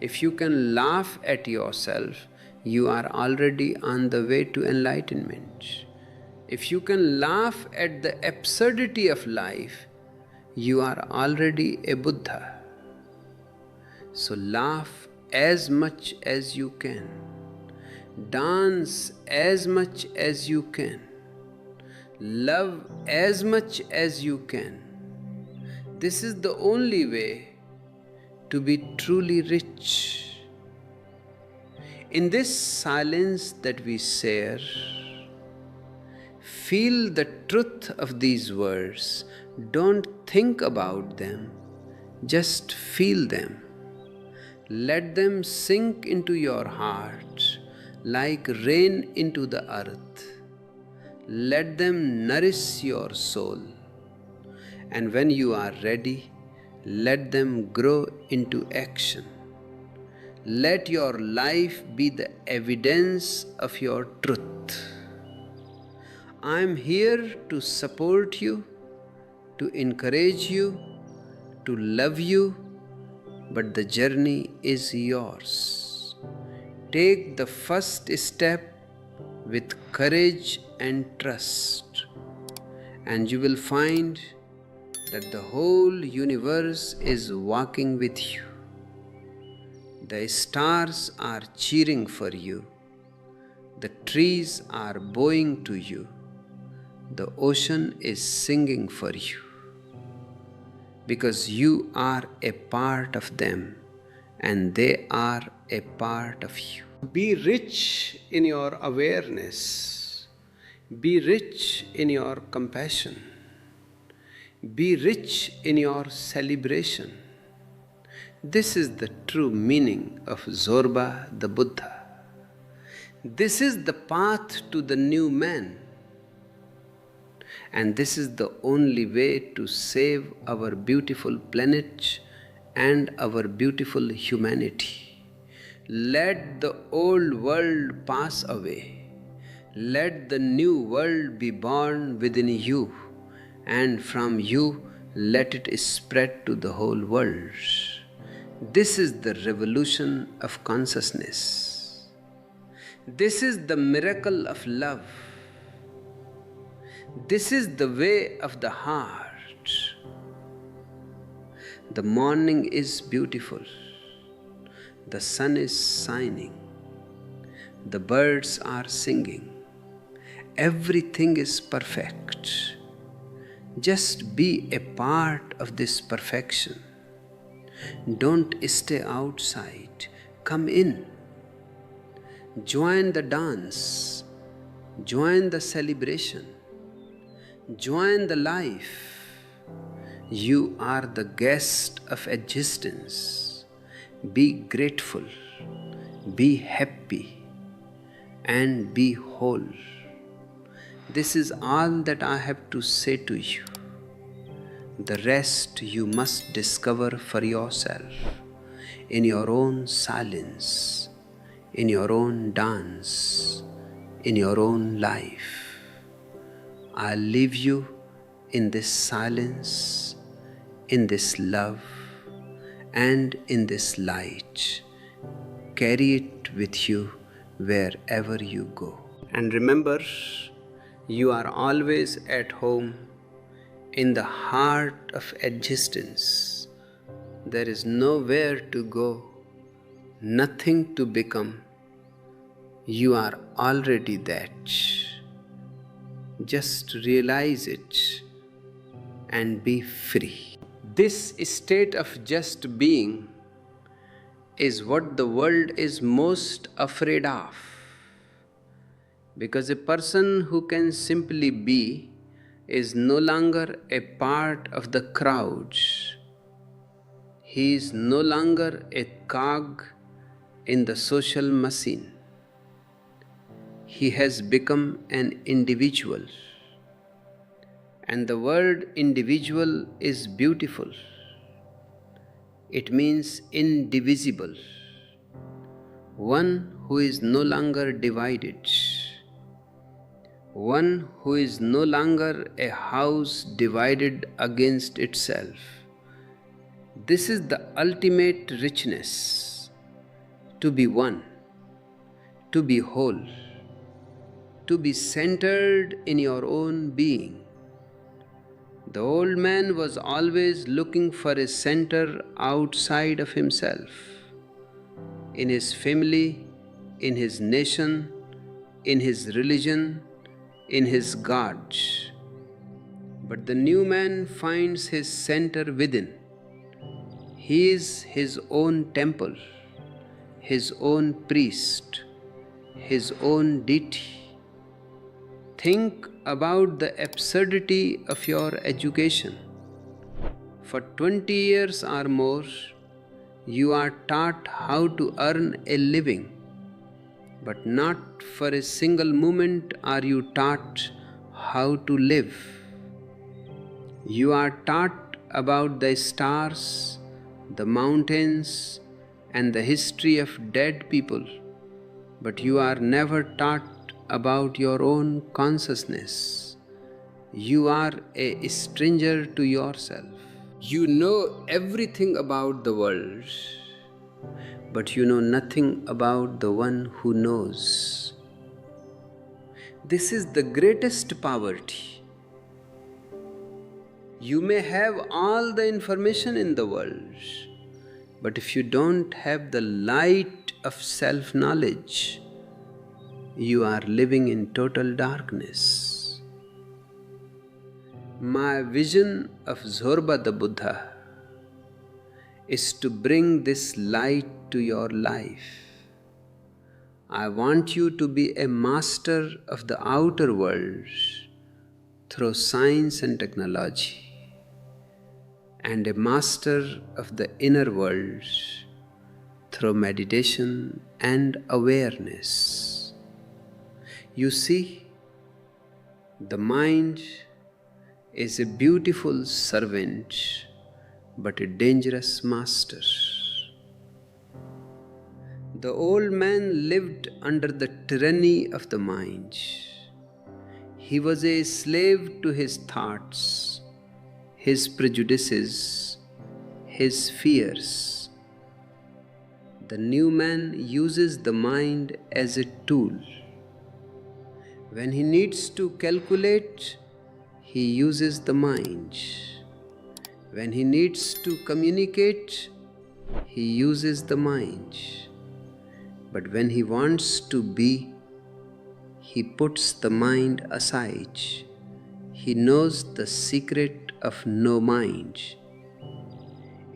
If you can laugh at yourself, you are already on the way to enlightenment. If you can laugh at the absurdity of life, you are already a Buddha. So laugh as much as you can. Dance as much as you can. Love as much as you can. This is the only way to be truly rich. In this silence that we share, feel the truth of these words. Don't think about them, just feel them. Let them sink into your heart like rain into the earth. Let them nourish your soul. And when you are ready, let them grow into action. Let your life be the evidence of your truth. I am here to support you, to encourage you, to love you, but the journey is yours. Take the first step with courage and trust, and you will find that the whole universe is walking with you. The stars are cheering for you. The trees are bowing to you. The ocean is singing for you. Because you are a part of them and they are a part of you. Be rich in your awareness. Be rich in your compassion. Be rich in your celebration. This is the true meaning of Zorba the Buddha. This is the path to the new man. And this is the only way to save our beautiful planet and our beautiful humanity. Let the old world pass away. Let the new world be born within you, and from you let it spread to the whole world. This is the revolution of consciousness. This is the miracle of love. This is the way of the heart. The morning is beautiful. The sun is shining. The birds are singing. Everything is perfect. Just be a part of this perfection. Don't stay outside. Come in. Join the dance. Join the celebration. Join the life. You are the guest of existence. Be grateful. Be happy. And be whole. This is all that I have to say to you. The rest you must discover for yourself, in your own silence, in your own dance, in your own life. I leave you in this silence, in this love, and in this light. Carry it with you wherever you go. And remember, you are always at home in the heart of existence. There is nowhere to go, nothing to become. You are already that. Just realize it and be free. This state of just being is what the world is most afraid of. Because a person who can simply be is no longer a part of the crowd. He is no longer a cog in the social machine. He has become an individual. And the word individual is beautiful. It means indivisible. One who is no longer divided. One who is no longer a house divided against itself. This is the ultimate richness, to be one, to be whole, to be centered in your own being. The old man was always looking for a center outside of himself, in his family, in his nation, in his religion, in his God. But the new man finds his center within. He is his own temple, his own priest, his own deity. Think about the absurdity of your education. For 20 years or more, you are taught how to earn a living. But not for a single moment are you taught how to live. You are taught about the stars, the mountains, and the history of dead people, but you are never taught about your own consciousness. You are a stranger to yourself. You know everything about the world, but you know nothing about the one who knows. This is the greatest poverty. You may have all the information in the world, but if you don't have the light of self-knowledge, you are living in total darkness. My vision of Zorba the Buddha is to bring this light to your life. I want you to be a master of the outer world through science and technology, and a master of the inner world through meditation and awareness. You see, the mind is a beautiful servant, but a dangerous master. The old man lived under the tyranny of the mind. He was a slave to his thoughts, his prejudices, his fears. The new man uses the mind as a tool. When he needs to calculate, he uses the mind. When he needs to communicate, he uses the mind. But when he wants to be, he puts the mind aside. He knows the secret of no mind.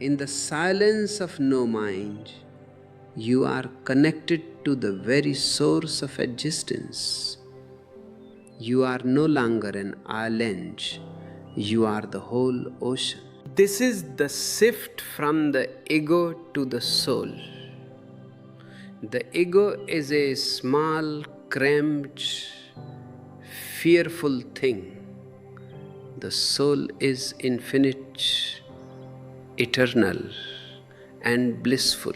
In the silence of no mind, you are connected to the very source of existence. You are no longer an island, you are the whole ocean. This is the shift from the ego to the soul. The ego is a small, cramped, fearful thing. The soul is infinite, eternal, and blissful.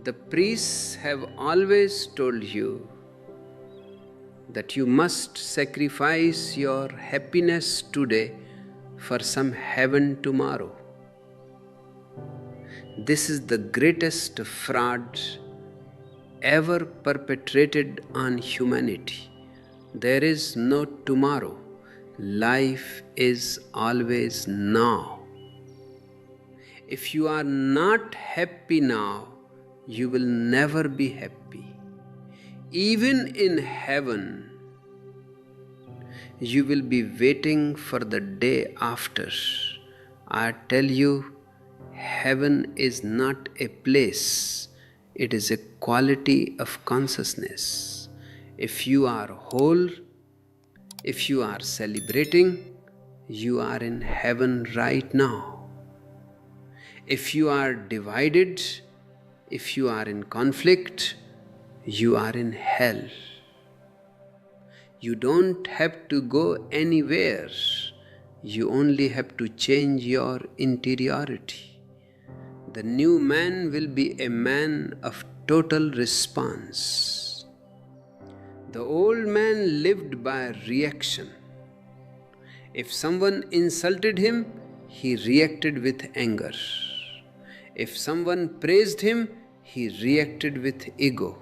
The priests have always told you that you must sacrifice your happiness today for some heaven tomorrow. This is the greatest fraud ever perpetrated on humanity. There is no tomorrow. Life is always now. If you are not happy now, you will never be happy. Even in heaven, you will be waiting for the day after. I tell you, heaven is not a place, it is a quality of consciousness. If you are whole, if you are celebrating, you are in heaven right now. If you are divided, if you are in conflict, you are in hell. You don't have to go anywhere. You only have to change your interiority. The new man will be a man of total response. The old man lived by reaction. If someone insulted him, he reacted with anger. If someone praised him, he reacted with ego.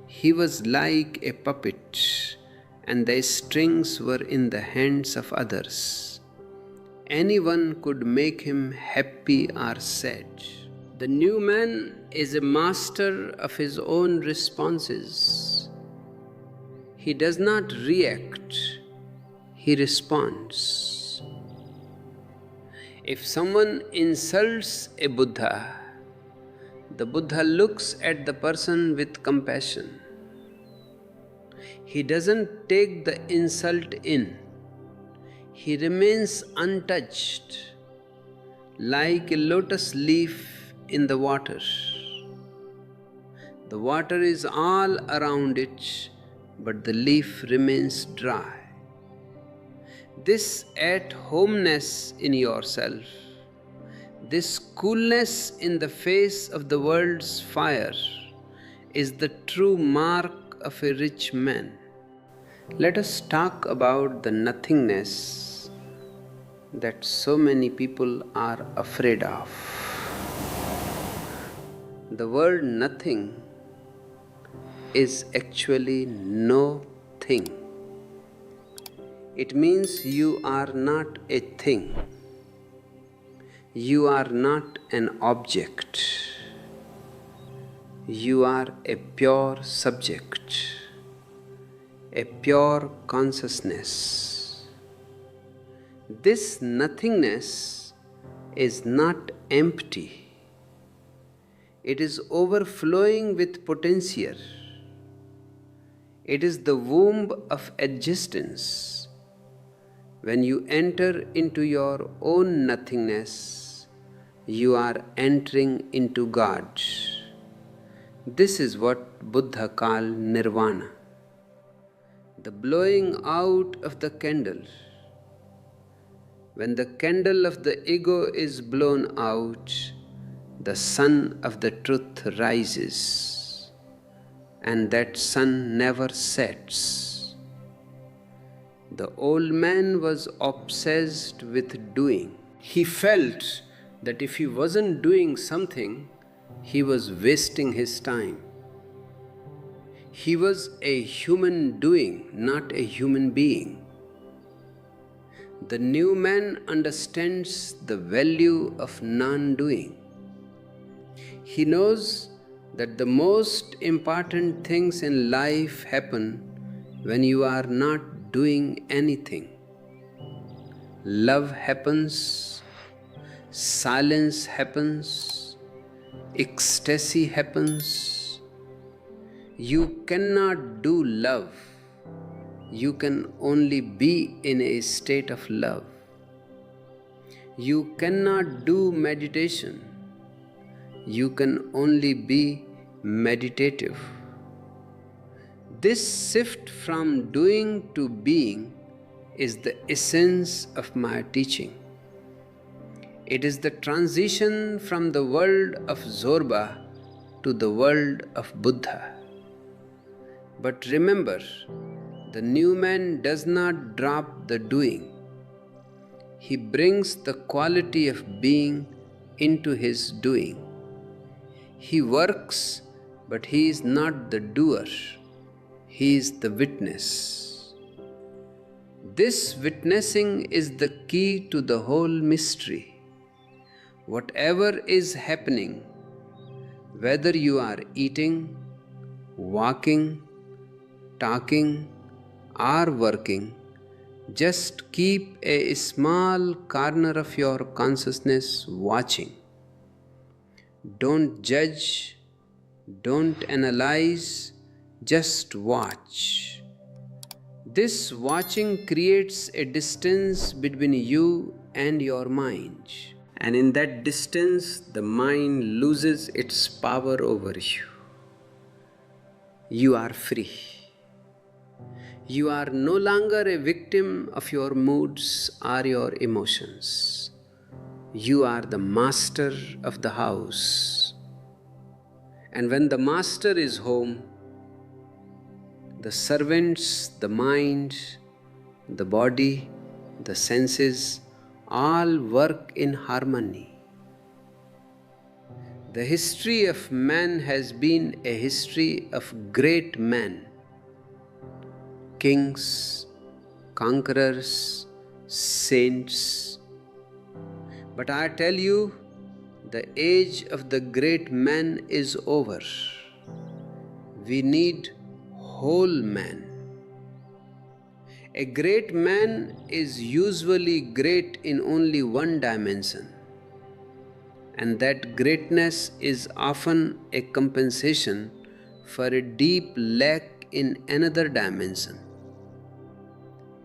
He was like a puppet, and the strings were in the hands of others. Anyone could make him happy or sad. The new man is a master of his own responses. He does not react, he responds. If someone insults a Buddha, the Buddha looks at the person with compassion. He doesn't take the insult in. He remains untouched, like a lotus leaf in the water. The water is all around it, but the leaf remains dry. This at-homeness in yourself, this coolness in the face of the world's fire, is the true mark of a rich man. Let us talk about the nothingness that so many people are afraid of. The word nothing is actually no thing. It means you are not a thing. You are not an object. You are a pure subject, a pure consciousness. This nothingness is not empty. It is overflowing with potential. It is the womb of existence. When you enter into your own nothingness, you are entering into God. This is what Buddha called nirvana, the blowing out of the candle. When the candle of the ego is blown out, the sun of the truth rises, and that sun never sets. The old man was obsessed with doing. He felt that if he wasn't doing something, he was wasting his time. He was a human doing, not a human being. The new man understands the value of non-doing. He knows that the most important things in life happen when you are not doing anything. Love happens, silence happens, ecstasy happens. You cannot do love. You can only be in a state of love. You cannot do meditation. You can only be meditative. This shift from doing to being is the essence of my teaching. It is the transition from the world of Zorba to the world of Buddha. But remember, the new man does not drop the doing. He brings the quality of being into his doing. He works, but he is not the doer. He is the witness. This witnessing is the key to the whole mystery. Whatever is happening, whether you are eating, walking, talking, or working, just keep a small corner of your consciousness watching. Don't judge, don't analyze, just watch. This watching creates a distance between you and your mind. And in that distance, the mind loses its power over you. You are free. You are no longer a victim of your moods or your emotions. You are the master of the house. And when the master is home, the servants, the mind, the body, the senses, all work in harmony. The history of man has been a history of great men, kings, conquerors, saints. But I tell you, the age of the great men is over. We need whole man. A great man is usually great in only one dimension, and that greatness is often a compensation for a deep lack in another dimension.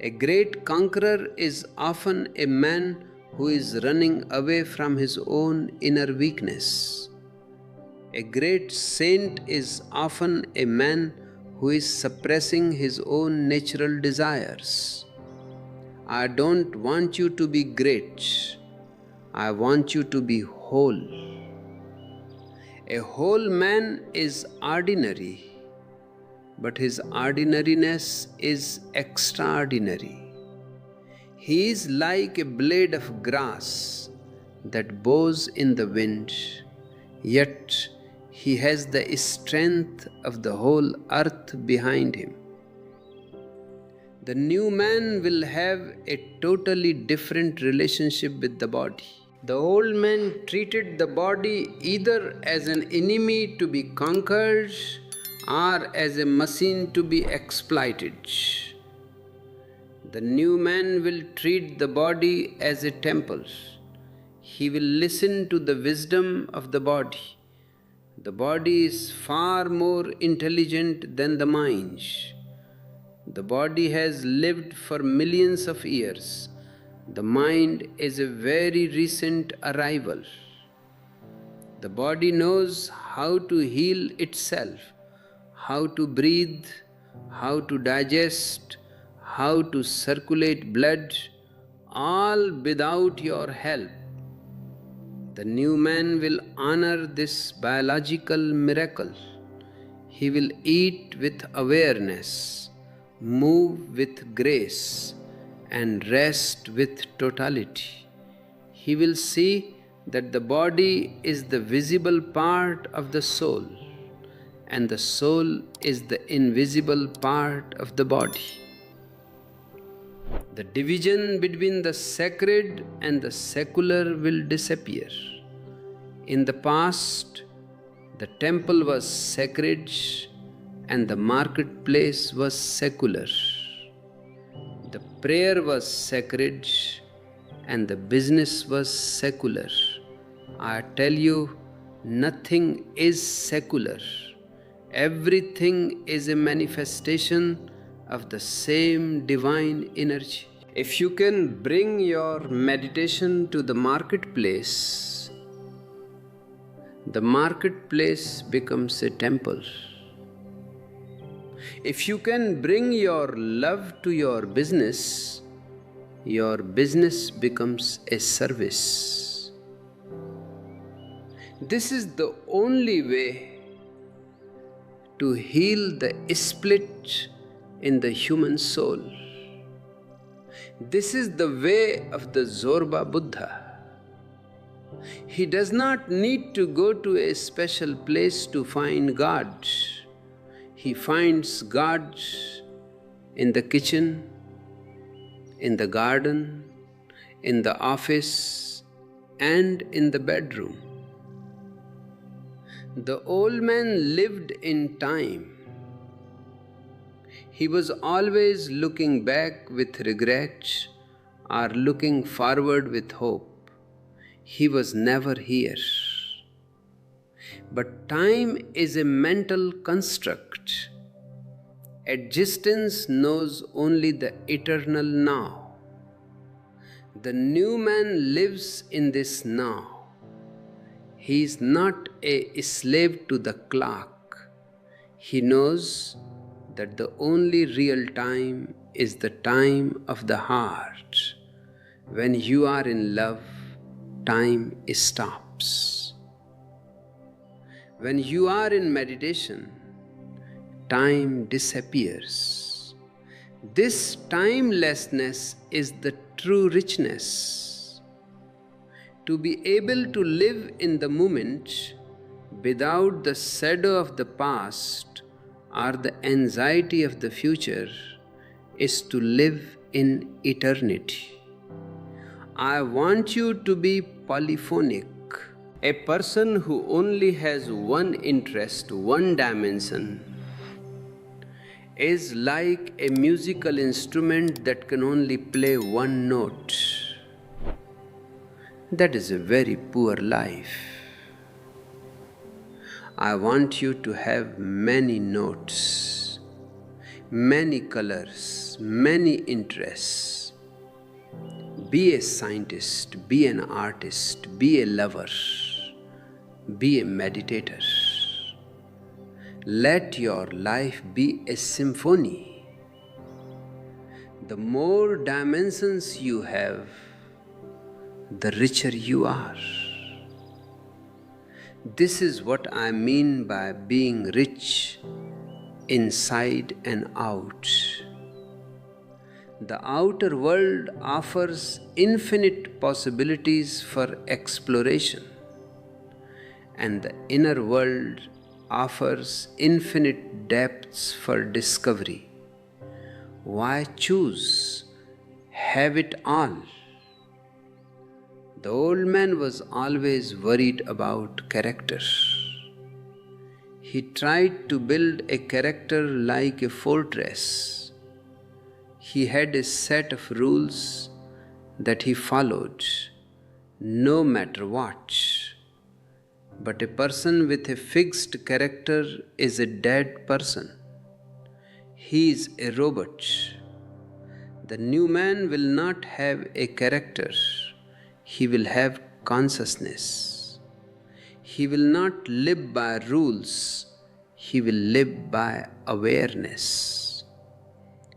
A great conqueror is often a man who is running away from his own inner weakness. A great saint is often a man who is suppressing his own natural desires. I don't want you to be great. I want you to be whole. A whole man is ordinary, but his ordinariness is extraordinary. He is like a blade of grass that bows in the wind, yet he has the strength of the whole earth behind him. The new man will have a totally different relationship with the body. The old man treated the body either as an enemy to be conquered or as a machine to be exploited. The new man will treat the body as a temple. He will listen to the wisdom of the body. The body is far more intelligent than the mind. The body has lived for millions of years. The mind is a very recent arrival. The body knows how to heal itself, how to breathe, how to digest, how to circulate blood, all without your help. The new man will honor this biological miracle. He will eat with awareness, move with grace, and rest with totality. He will see that the body is the visible part of the soul, and the soul is the invisible part of the body. The division between the sacred and the secular will disappear. In the past, the temple was sacred and the marketplace was secular. The prayer was sacred and the business was secular. I tell you, nothing is secular. Everything is a manifestation of the same divine energy. If you can bring your meditation to the marketplace becomes a temple. If you can bring your love to your business becomes a service. This is the only way to heal the split in the human soul. This is the way of the Zorba Buddha. He does not need to go to a special place to find God. He finds God in the kitchen, in the garden, in the office, and in the bedroom. The old man lived in time. He was always looking back with regret or looking forward with hope. He was never here. But time is a mental construct. Existence knows only the eternal now. The new man lives in this now. He is not a slave to the clock. He knows that the only real time is the time of the heart. When you are in love, time stops. When you are in meditation, time disappears. This timelessness is the true richness. To be able to live in the moment without the shadow of the past or the anxiety of the future is to live in eternity. I want you to be polyphonic. A person who only has one interest, one dimension, is like a musical instrument that can only play one note. That is a very poor life. I want you to have many notes, many colors, many interests. Be a scientist, be an artist, be a lover, be a meditator. Let your life be a symphony. The more dimensions you have, the richer you are. This is what I mean by being rich inside and out. The outer world offers infinite possibilities for exploration, and the inner world offers infinite depths for discovery. Why choose? Have it all. The old man was always worried about character. He tried to build a character like a fortress. He had a set of rules that he followed, no matter what. But a person with a fixed character is a dead person. He is a robot. The new man will not have a character. He will have consciousness. He will not live by rules. He will live by awareness.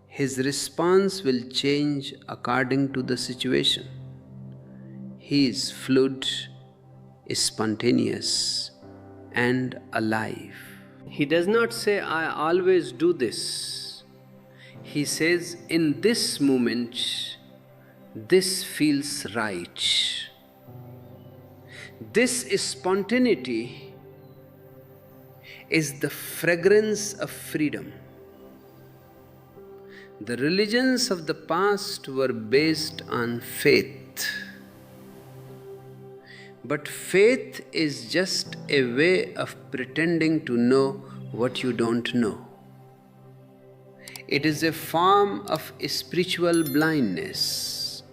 His response will change according to the situation. He is fluid spontaneous, and alive. He does not say, I always do this. He says, in this moment, this feels right. This spontaneity is the fragrance of freedom. The religions of the past were based on faith. But faith is just a way of pretending to know what you don't know. It is a form of spiritual blindness.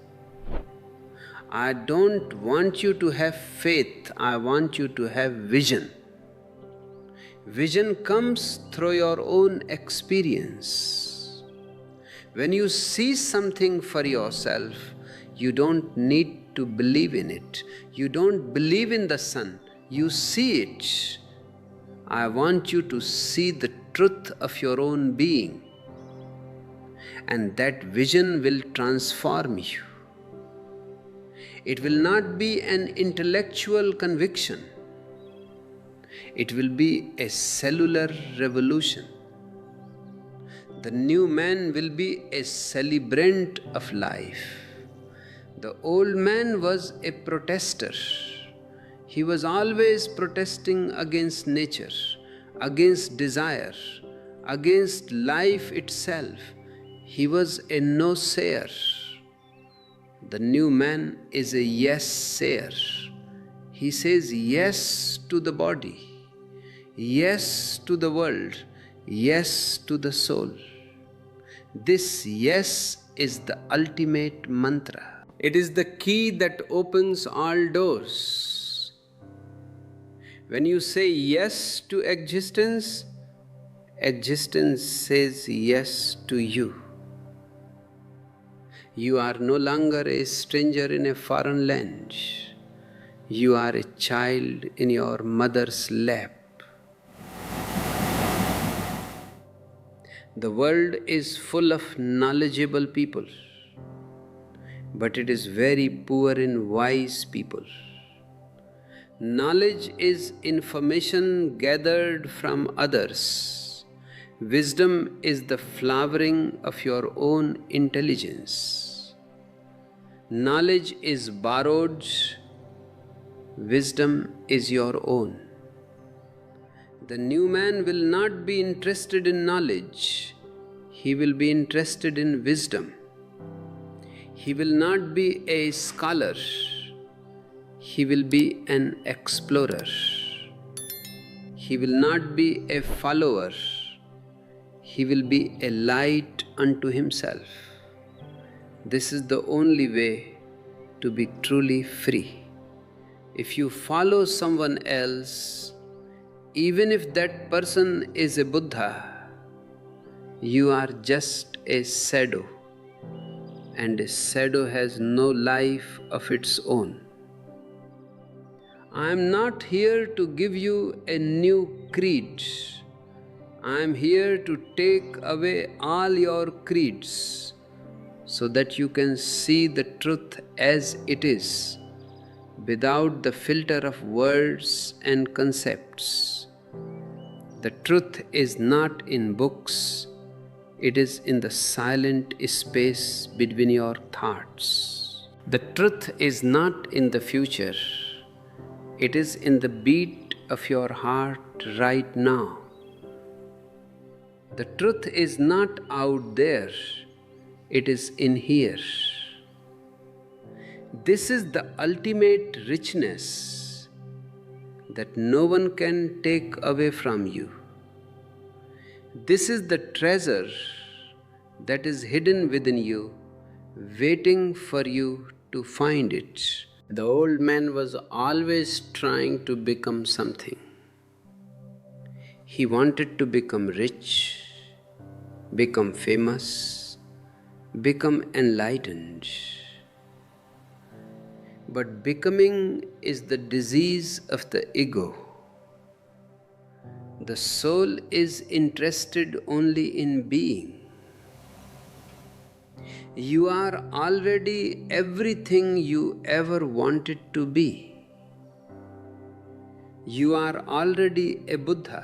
I don't want you to have faith, I want you to have vision. Vision comes through your own experience. When you see something for yourself, you don't need to believe in it. You don't believe in the sun, you see it. I want you to see the truth of your own being, and that vision will transform you. It will not be an intellectual conviction. It will be a cellular revolution. The new man will be a celebrant of life. The old man was a protester. He was always protesting against nature, against desire, against life itself. He was a no-sayer. The new man is a yes-sayer. He says yes to the body, yes to the world, yes to the soul. This yes is the ultimate mantra. It is the key that opens all doors. When you say yes to existence, existence says yes to you. You are no longer a stranger in a foreign land. You are a child in your mother's lap. The world is full of knowledgeable people, but it is very poor in wise people. Knowledge is information gathered from others. Wisdom is the flowering of your own intelligence. Knowledge is borrowed, wisdom is your own. The new man will not be interested in knowledge, he will be interested in wisdom. He will not be a scholar, he will be an explorer. He will not be a follower, he will be a light unto himself. This is the only way to be truly free. If you follow someone else, even if that person is a Buddha, you are just a shadow, and a shadow has no life of its own. I am not here to give you a new creed. I am here to take away all your creeds so that you can see the truth as it is, without the filter of words and concepts. The truth is not in books, it is in the silent space between your thoughts. The truth is not in the future, it is in the beat of your heart right now. The truth is not out there, it is in here. This is the ultimate richness that no one can take away from you. This is the treasure that is hidden within you, waiting for you to find it. The old man was always trying to become something. He wanted to become rich, become famous, become enlightened. But becoming is the disease of the ego. The soul is interested only in being. You are already everything you ever wanted to be. You are already a Buddha.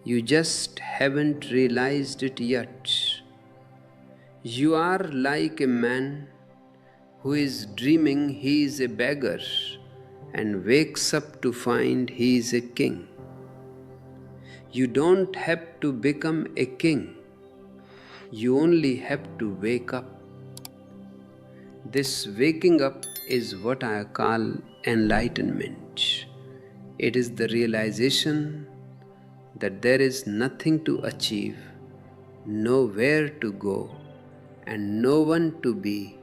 You just haven't realized it yet. You are like a man who is dreaming he is a beggar and wakes up to find he is a king. You don't have to become a king. You only have to wake up. This waking up is what I call enlightenment. It is the realization that there is nothing to achieve, nowhere to go, and no one to be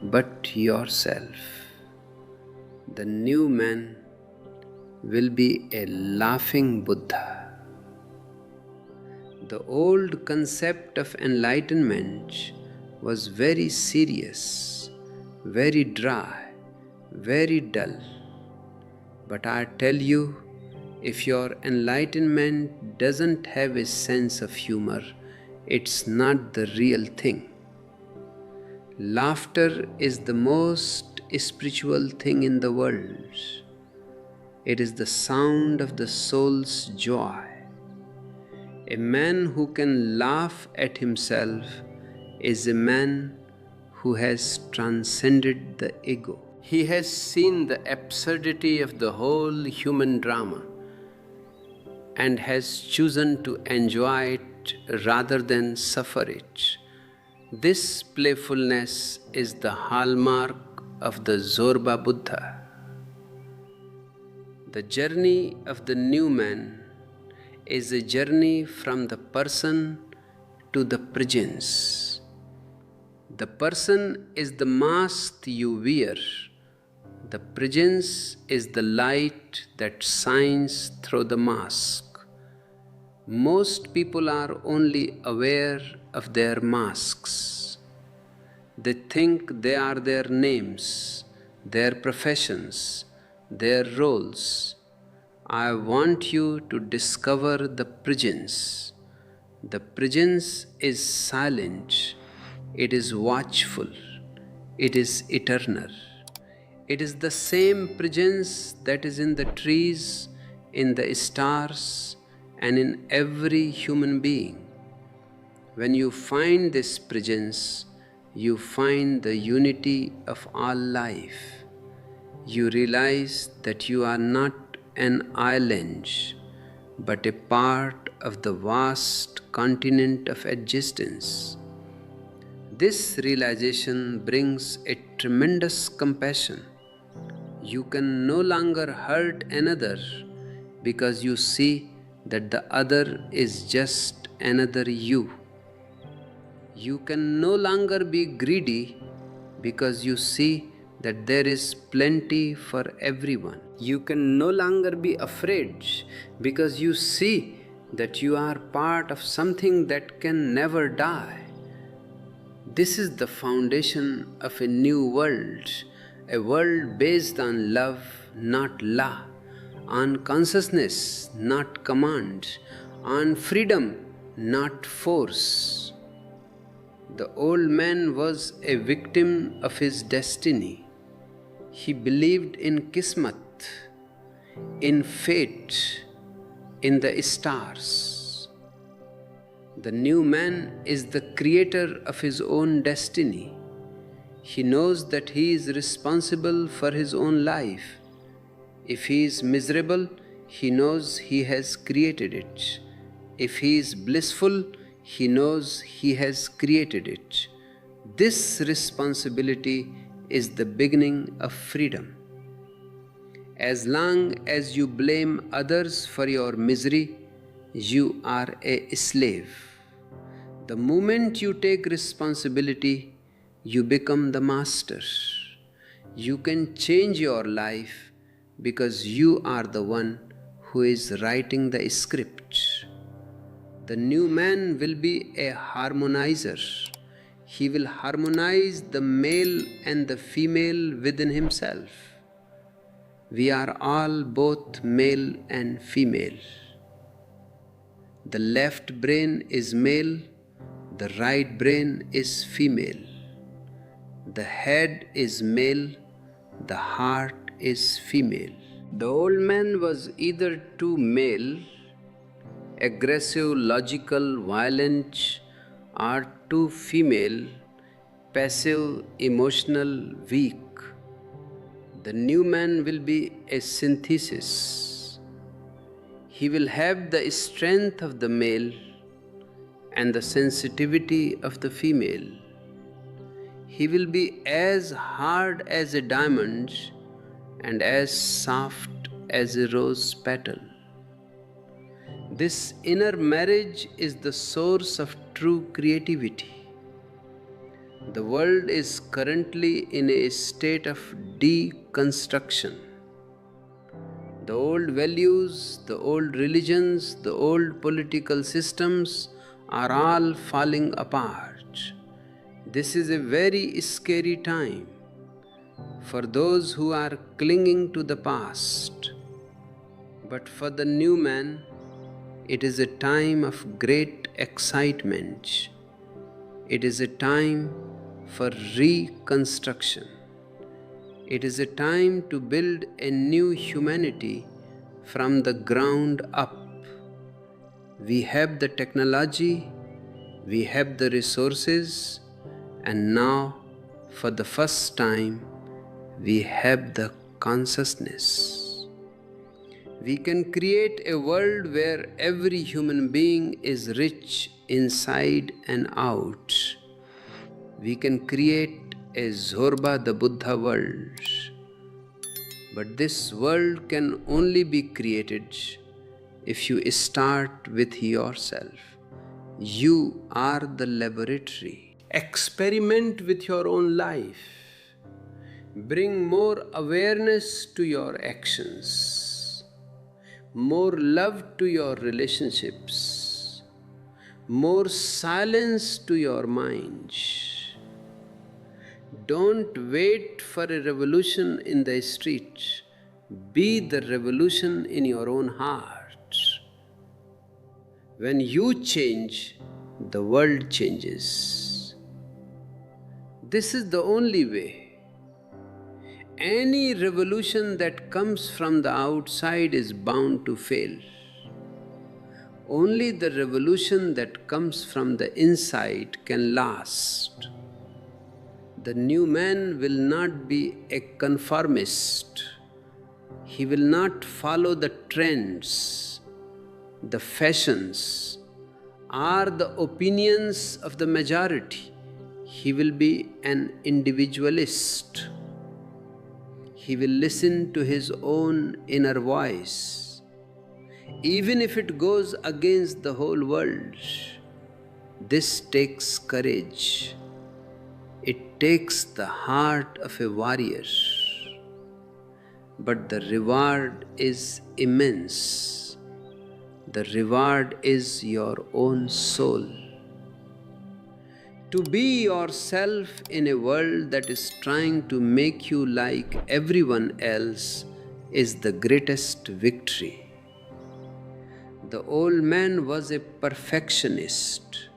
but yourself. The new man will be a laughing Buddha. The old concept of enlightenment was very serious, very dry, very dull. But I tell you, if your enlightenment doesn't have a sense of humor, it's not the real thing. Laughter is the most spiritual thing in the world. It is the sound of the soul's joy. A man who can laugh at himself is a man who has transcended the ego. He has seen the absurdity of the whole human drama and has chosen to enjoy it rather than suffer it. This playfulness is the hallmark of the Zorba Buddha. The journey of the new man is a journey from the person to the presence. The person is the mask you wear. The presence is the light that shines through the mask. Most people are only aware of their masks. They think they are their names, their professions, their roles. I want you to discover the presence. The presence is silent, it is watchful, it is eternal. It is the same presence that is in the trees, in the stars, and in every human being. When you find this presence, you find the unity of all life. You realize that you are not an island, but a part of the vast continent of existence. This realization brings a tremendous compassion. You can no longer hurt another because you see that the other is just another you. You can no longer be greedy because you see that there is plenty for everyone. You can no longer be afraid because you see that you are part of something that can never die. This is the foundation of a new world, a world based on love, not law, on consciousness, not command, on freedom, not force. The old man was a victim of his destiny. He believed in Kismat, in fate, in the stars. The new man is the creator of his own destiny. He knows that he is responsible for his own life. If he is miserable, he knows he has created it. If he is blissful, he knows he has created it. This responsibility is the beginning of freedom. As long as you blame others for your misery, you are a slave. The moment you take responsibility, you become the master. You can change your life because you are the one who is writing the script. The new man will be a harmonizer. He will harmonize the male and the female within himself. We are all both male and female. The left brain is male, the right brain is female. The head is male, the heart is female. The old man was either too male, aggressive, logical, violent, or too female, passive, emotional, weak. The new man will be a synthesis. He will have the strength of the male and the sensitivity of the female. He will be as hard as a diamond and as soft as a rose petal. This inner marriage is the source of true creativity. The world is currently in a state of deconstruction. The old values, the old religions, the old political systems are all falling apart. This is a very scary time for those who are clinging to the past. But for the new man, it is a time of great excitement. It is a time for reconstruction. It is a time to build a new humanity from the ground up. We have the technology, we have the resources, and now, for the first time, we have the consciousness. We can create a world where every human being is rich inside and out. We can create a Zorba the Buddha world. But this world can only be created if you start with yourself. You are the laboratory. Experiment with your own life. Bring more awareness to your actions, more love to your relationships, more silence to your mind. Don't wait for a revolution in the street. Be the revolution in your own heart. When you change, the world changes. This is the only way. Any revolution that comes from the outside is bound to fail. Only the revolution that comes from the inside can last. The new man will not be a conformist. He will not follow the trends, the fashions, or the opinions of the majority. He will be an individualist. He will listen to his own inner voice, even if it goes against the whole world. This takes courage. It takes the heart of a warrior. But the reward is immense. The reward is your own soul. To be yourself in a world that is trying to make you like everyone else is the greatest victory. The old man was a perfectionist.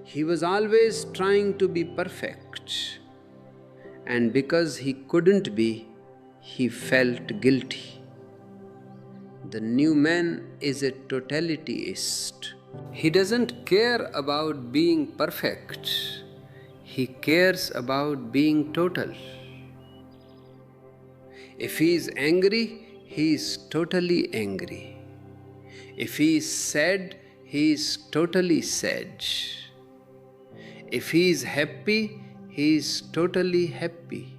He was always trying to be perfect. And because he couldn't be, he felt guilty. The new man is a totalityist. He doesn't care about being perfect. He cares about being total. If he is angry, he is totally angry. If he is sad, he is totally sad. If he is happy, he is totally happy.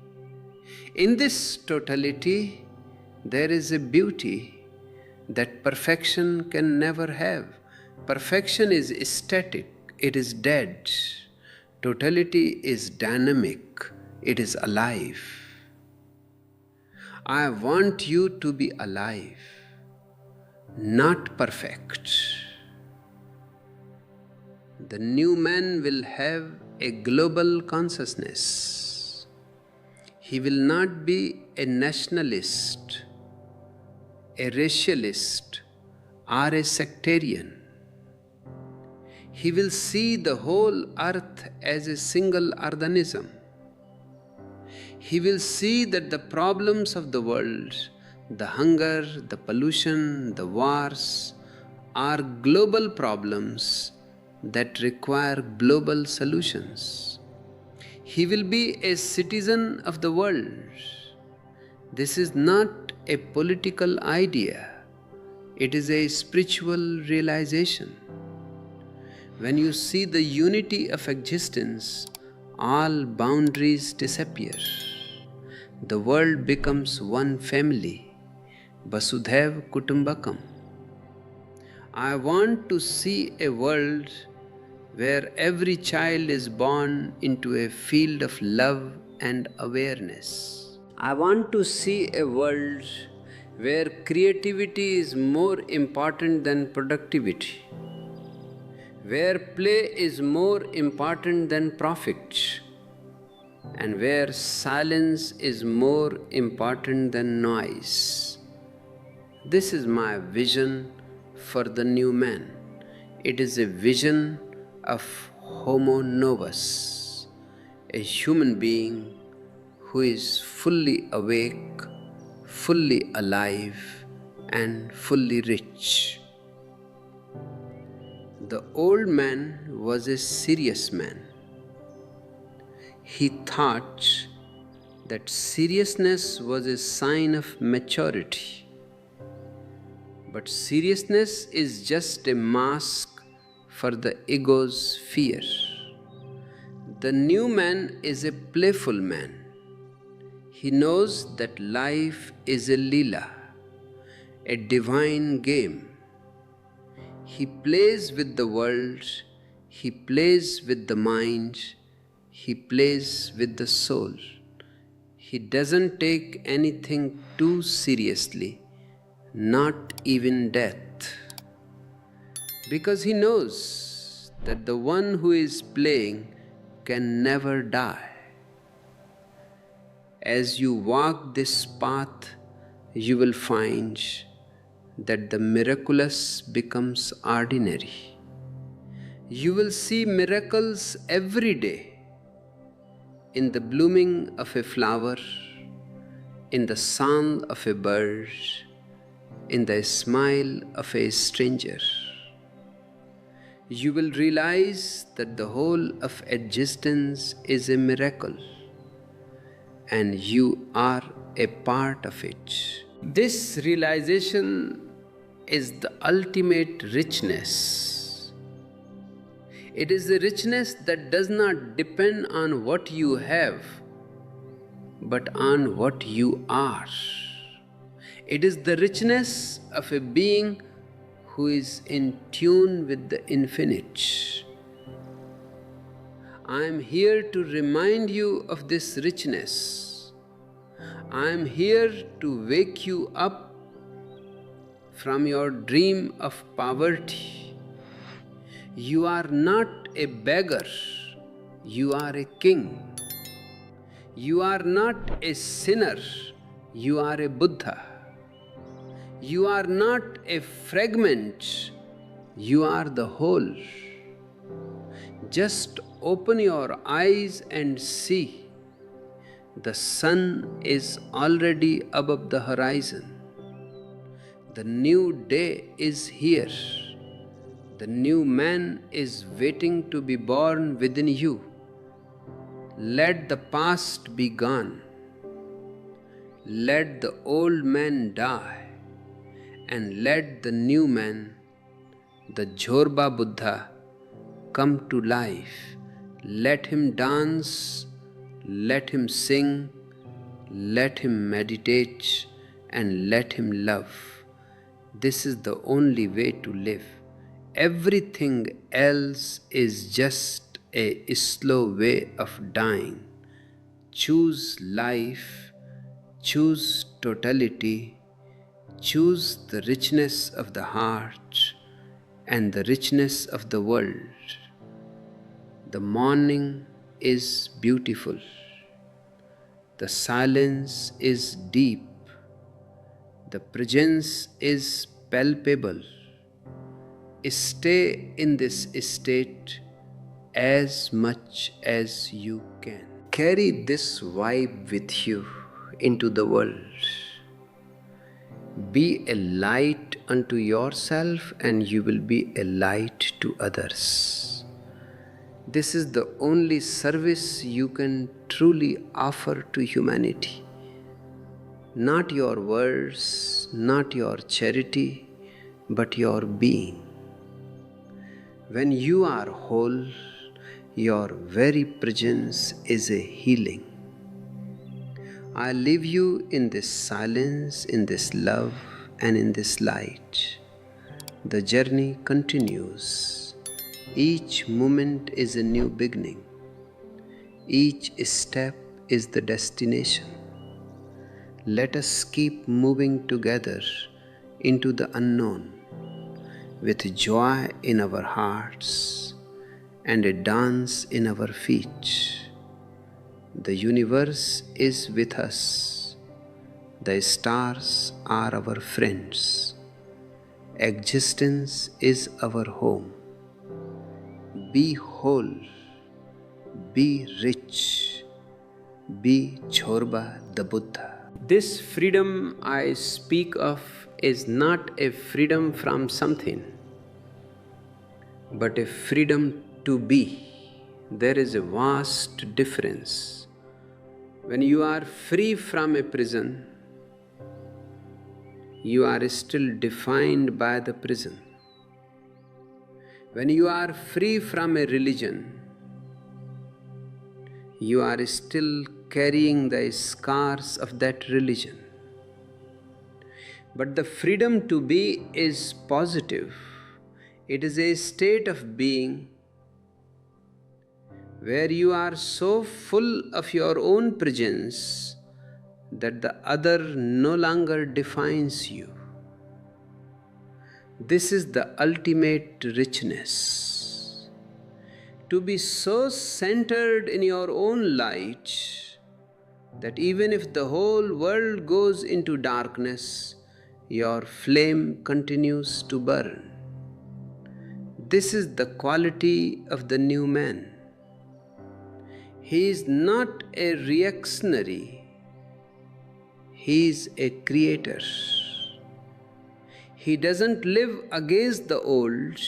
In this totality, there is a beauty that perfection can never have. Perfection is static, it is dead. Totality is dynamic, it is alive. I want you to be alive, not perfect. The new man will have a global consciousness. He will not be a nationalist, a racialist, or a sectarian. He will see the whole earth as a single organism. He will see that the problems of the world, The hunger, the pollution, the wars are global problems that require global solutions. He will be a citizen of the world. This is not a political idea, it is a spiritual realization. When you see the unity of existence, all boundaries disappear. The world becomes one family, Vasudhaiva Kutumbakam. I want to see a world where every child is born into a field of love and awareness. I want to see a world where creativity is more important than productivity, where play is more important than profit, and where silence is more important than noise. This is my vision for the new man. It is a vision of Homo novus, a human being who is fully awake, fully alive, and fully rich. The old man was a serious man. He thought that seriousness was a sign of maturity. But seriousness is just a mask for the ego's fear. The new man is a playful man. He knows that life is a lila, a divine game. He plays with the world, he plays with the mind, he plays with the soul. He doesn't take anything too seriously, not even death, because he knows that the one who is playing can never die. As you walk this path, you will find that the miraculous becomes ordinary. You will see miracles every day, in the blooming of a flower, in the song of a bird, in the smile of a stranger. You will realize that the whole of existence is a miracle, and you are a part of it. This realization is the ultimate richness. It is the richness that does not depend on what you have, but on what you are. It is the richness of a being who is in tune with the infinite. I am here to remind you of this richness. I am here to wake you up from your dream of poverty. You are not a beggar, you are a king. You are not a sinner, you are a Buddha. You are not a fragment, you are the whole. Just open your eyes and see. The sun is already above the horizon. The new day is here. The new man is waiting to be born within you. Let the past be gone. Let the old man die. And let the new man, the Zorba Buddha, come to life. Let him dance, let him sing, let him meditate, and let him love. This is the only way to live. Everything else is just a slow way of dying. Choose life, choose totality, choose the richness of the heart and the richness of the world. The morning is beautiful. The silence is deep. The presence is palpable. Stay in this state as much as you can. Carry this vibe with you into the world. Be a light unto yourself, and you will be a light to others. This is the only service you can truly offer to humanity. Not your words, not your charity, but your being. When you are whole, your very presence is a healing. I leave you in this silence, in this love, and in this light. The journey continues. Each moment is a new beginning. Each step is the destination. Let us keep moving together into the unknown with joy in our hearts and a dance in our feet. The universe is with us. The stars are our friends. Existence is our home. Be whole. Be rich. Be Zorba the Buddha. This freedom I speak of is not a freedom from something, but a freedom to be. There is a vast difference. When you are free from a prison, you are still defined by the prison. When you are free from a religion, you are still carrying the scars of that religion. But the freedom to be is positive. It is a state of being where you are so full of your own presence that the other no longer defines you. This is the ultimate richness. To be so centered in your own light that even if the whole world goes into darkness, your flame continues to burn. This is the quality of the new man. He is not a reactionary, he is a creator. He doesn't live against the old,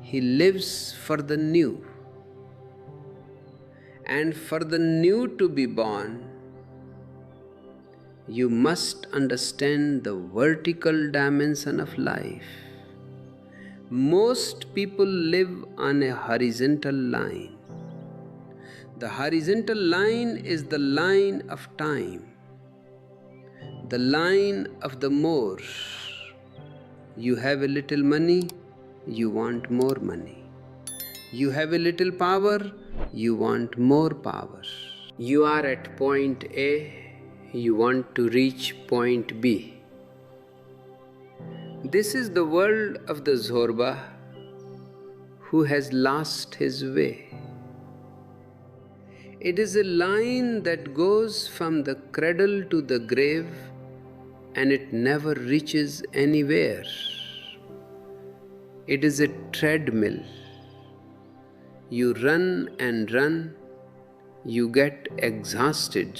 he lives for the new. And for the new to be born, you must understand the vertical dimension of life. Most people live on a horizontal line. The horizontal line is the line of time, the line of the more. You have a little money, you want more money. You have a little power, you want more power. You are at point A, you want to reach point B. This is the world of the Zorba who has lost his way. It is a line that goes from the cradle to the grave, and it never reaches anywhere. It is a treadmill. You run and run, you get exhausted,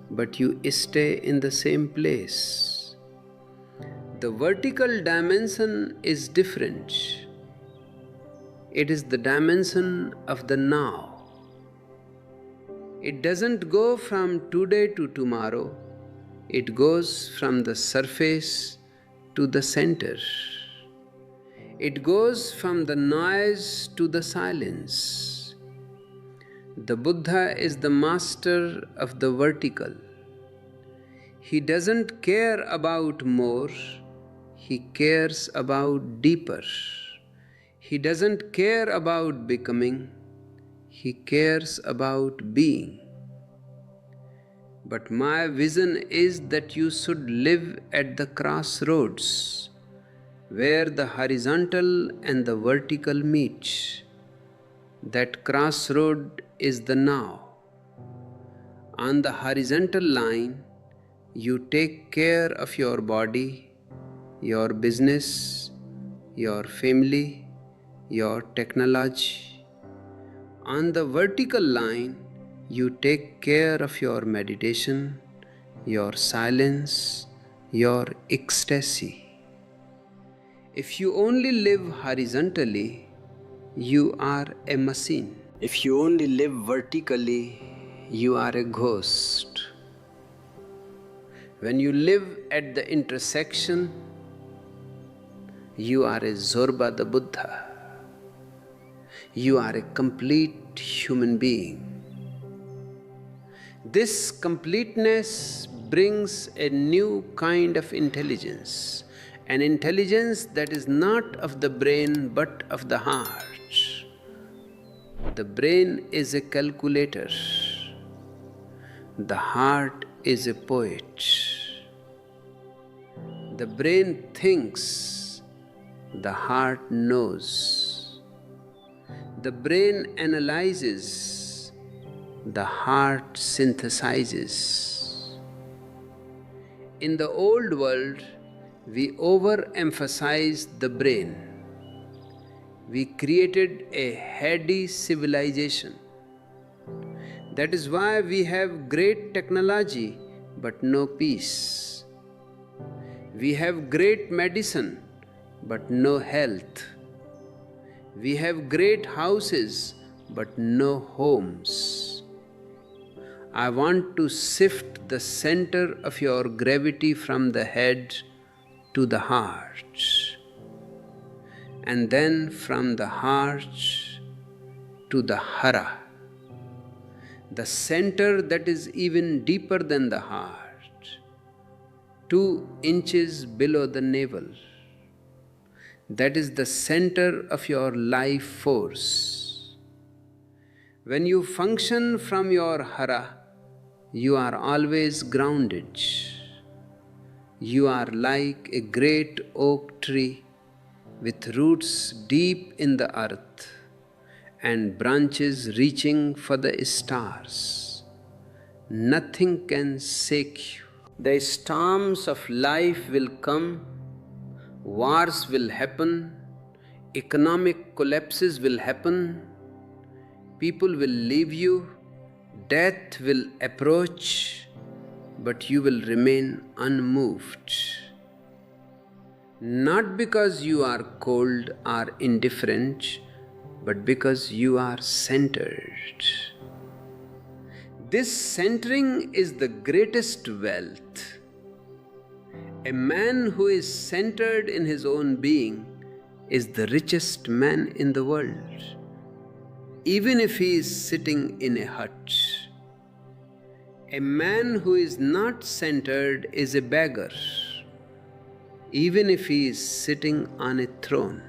but you stay in the same place. The vertical dimension is different. It is the dimension of the now. It doesn't go from today to tomorrow. It goes from the surface to the center. It goes from the noise to the silence. The Buddha is the master of the vertical. He doesn't care about more, he cares about deeper. He doesn't care about becoming, he cares about being. But my vision is that you should live at the crossroads, where the horizontal and the vertical meet. That crossroad is the now. On the horizontal line, you take care of your body, your business, your family, your technology. On the vertical line, you take care of your meditation, your silence, your ecstasy. If you only live horizontally, you are a machine. If you only live vertically, you are a ghost. When you live at the intersection, you are a Zorba the Buddha. You are a complete human being. This completeness brings a new kind of intelligence, an intelligence that is not of the brain but of the heart. The brain is a calculator. The heart is a poet. The brain thinks, the heart knows. The brain analyzes, the heart synthesizes. In the old world, we overemphasized the brain. We created a heady civilization. That is why we have great technology but no peace. We have great medicine but no health. We have great houses but no homes. I want to shift the center of your gravity from the head to the heart, and then from the heart to the hara, the center that is even deeper than the heart, 2 inches below the navel. That is the center of your life force. When you function from your hara, you are always grounded. You are like a great oak tree with roots deep in the earth and branches reaching for the stars. Nothing can shake you. The storms of life will come, wars will happen, economic collapses will happen, people will leave you, death will approach, but you will remain unmoved. Not because you are cold or indifferent, but because you are centered. This centering is the greatest wealth. A man who is centered in his own being is the richest man in the world, even if he is sitting in a hut. A man who is not centered is a beggar, even if he is sitting on a throne.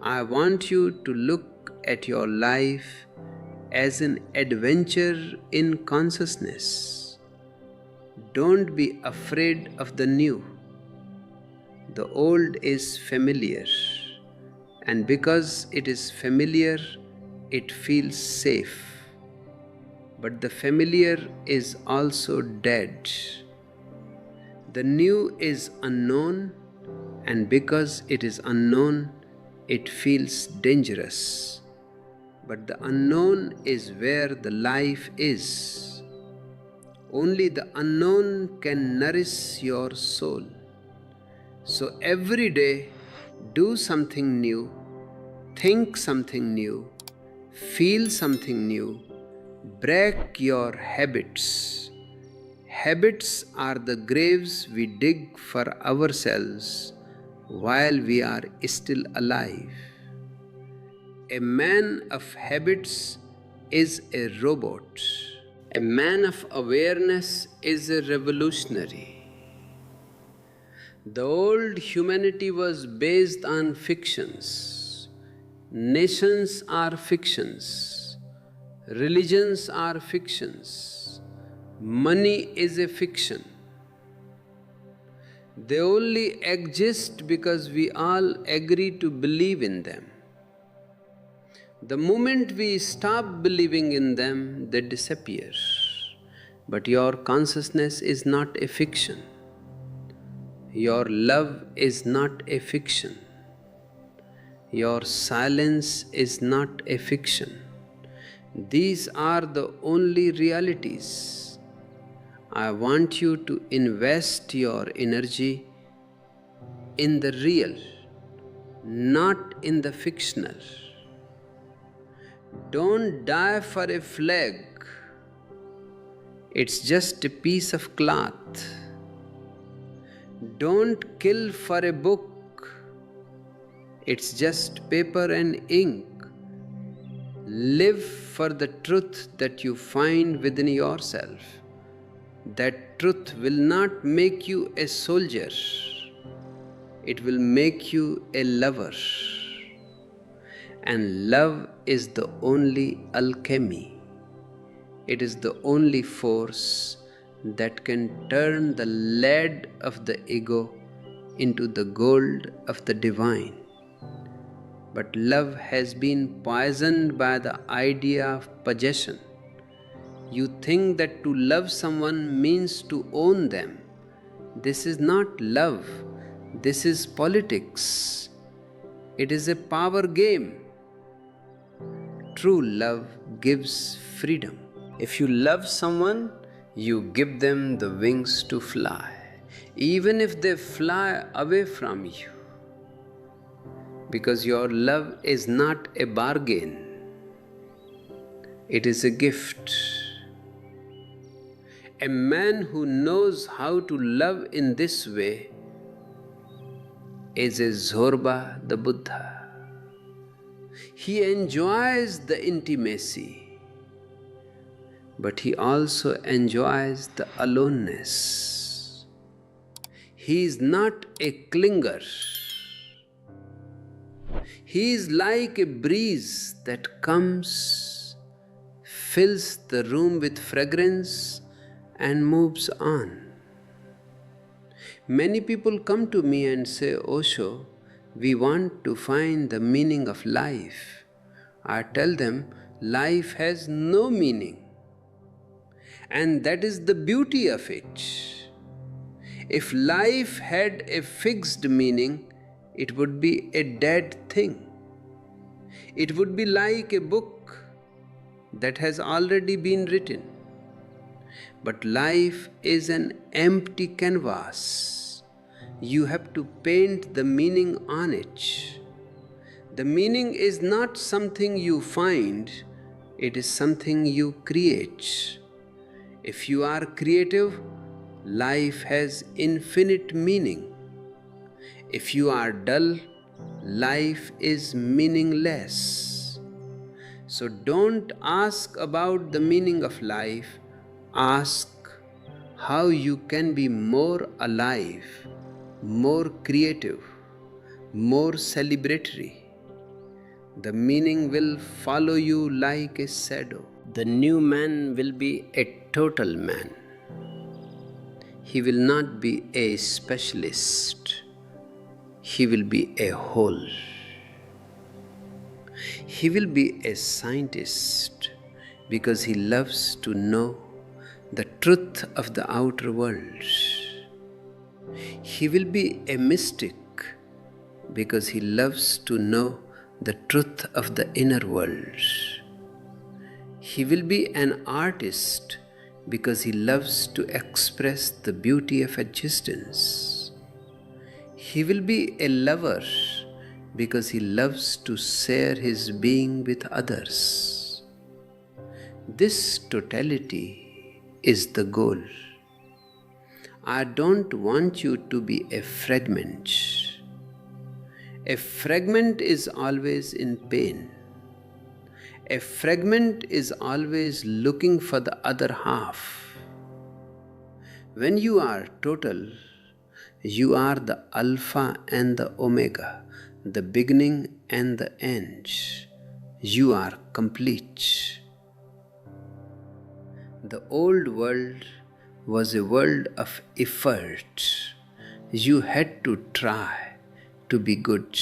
I want you to look at your life as an adventure in consciousness. Don't be afraid of the new. The old is familiar, and because it is familiar, it feels safe. But the familiar is also dead. The new is unknown, and because it is unknown, it feels dangerous. But the unknown is where the life is. Only the unknown can nourish your soul. So every day, do something new, think something new, feel something new, break your habits. Habits are the graves we dig for ourselves while we are still alive. A man of habits is a robot. A man of awareness is a revolutionary. The old humanity was based on fictions. Nations are fictions. Religions are fictions. Money is a fiction. They only exist because we all agree to believe in them. The moment we stop believing in them, they disappear. But your consciousness is not a fiction. Your love is not a fiction. Your silence is not a fiction. These are the only realities. I want you to invest your energy in the real, not in the fictional. Don't die for a flag. It's just a piece of cloth. Don't kill for a book. It's just paper and ink. Live for the truth that you find within yourself. That truth will not make you a soldier. It will make you a lover. And love is the only alchemy. It is the only force that can turn the lead of the ego into the gold of the divine. But love has been poisoned by the idea of possession. You think that to love someone means to own them. This is not love. This is politics. It is a power game. True love gives freedom. If you love someone, you give them the wings to fly, even if they fly away from you. Because your love is not a bargain, it is a gift. A man who knows how to love in this way is a Zorba the Buddha. He enjoys the intimacy, but he also enjoys the aloneness. He is not a clinger. He is like a breeze that comes, fills the room with fragrance, and moves on. Many people come to me and say, Osho, we want to find the meaning of life. I tell them, life has no meaning. And that is the beauty of it. If life had a fixed meaning, it would be a dead thing. It would be like a book that has already been written. But life is an empty canvas. You have to paint the meaning on it. The meaning is not something you find, it is something you create. If you are creative, life has infinite meaning. If you are dull, life is meaningless. So don't ask about the meaning of life. Ask how you can be more alive, more creative, more celebratory. The meaning will follow you like a shadow. The new man will be a total man. He will not be a specialist. He will be a whole. He will be a scientist because he loves to know the truth of the outer world. He will be a mystic because he loves to know the truth of the inner world. He will be an artist because he loves to express the beauty of existence. He will be a lover because he loves to share his being with others. This totality is the goal. I don't want you to be a fragment. A fragment is always in pain. A fragment is always looking for the other half. When you are total, you are the Alpha and the Omega, the beginning and the end. You are complete. The old world was a world of effort. You had to try to be good,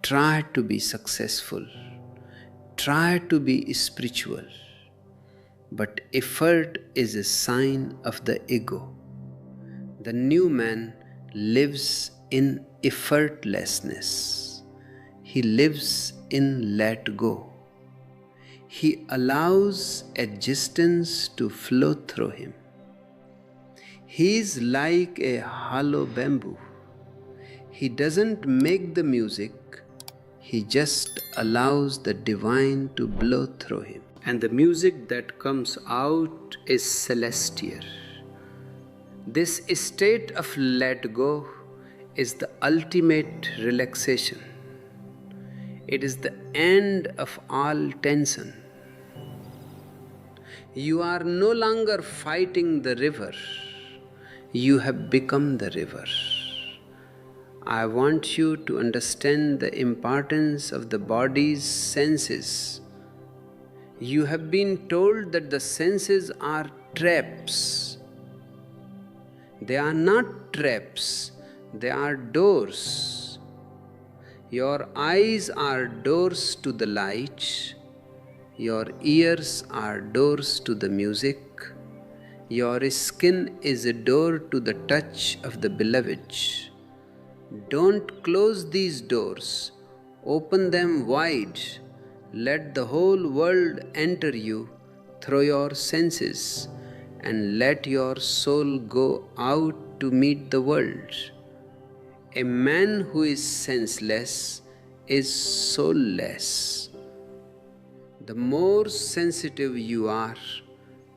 try to be successful, try to be spiritual. But effort is a sign of the ego. The new man lives in effortlessness. He lives in let go. He allows existence to flow through him. He is like a hollow bamboo. He doesn't make the music, he just allows the divine to blow through him. And the music that comes out is celestial. This state of let go is the ultimate relaxation. It is the end of all tension. You are no longer fighting the river. You have become the river. I want you to understand the importance of the body's senses. You have been told that the senses are traps. They are not traps, they are doors. Your eyes are doors to the light. Your ears are doors to the music. Your skin is a door to the touch of the beloved. Don't close these doors. Open them wide. Let the whole world enter you through your senses, and let your soul go out to meet the world. A man who is senseless is soulless. The more sensitive you are,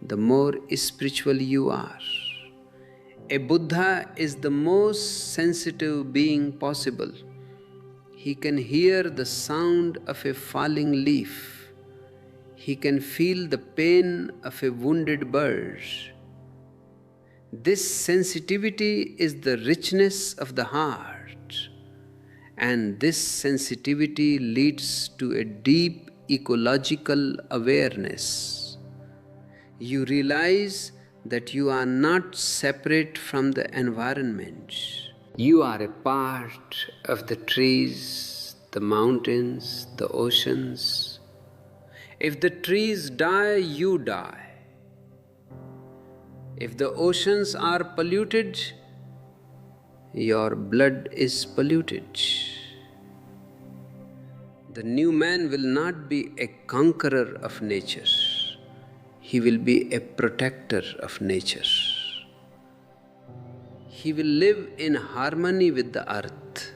the more spiritual you are. A Buddha is the most sensitive being possible. He can hear the sound of a falling leaf. He can feel the pain of a wounded bird. This sensitivity is the richness of the heart, and this sensitivity leads to a deep ecological awareness. You realize that you are not separate from the environment. You are a part of the trees, the mountains, the oceans. If the trees die, you die. If the oceans are polluted, your blood is polluted. The new man will not be a conqueror of nature. He will be a protector of nature. He will live in harmony with the earth.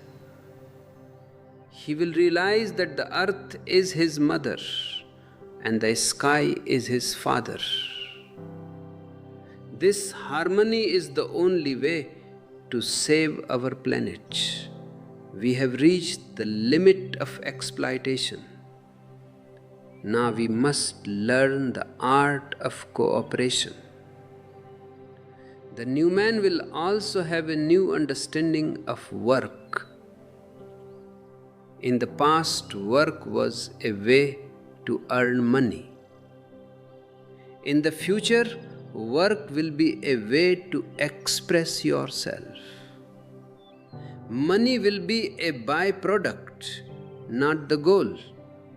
He will realize that the earth is his mother and the sky is his father. This harmony is the only way to save our planet. We have reached the limit of exploitation. Now we must learn the art of cooperation. The new man will also have a new understanding of work. In the past, work was a way to earn money. In the future, work will be a way to express yourself. Money will be a byproduct, not the goal.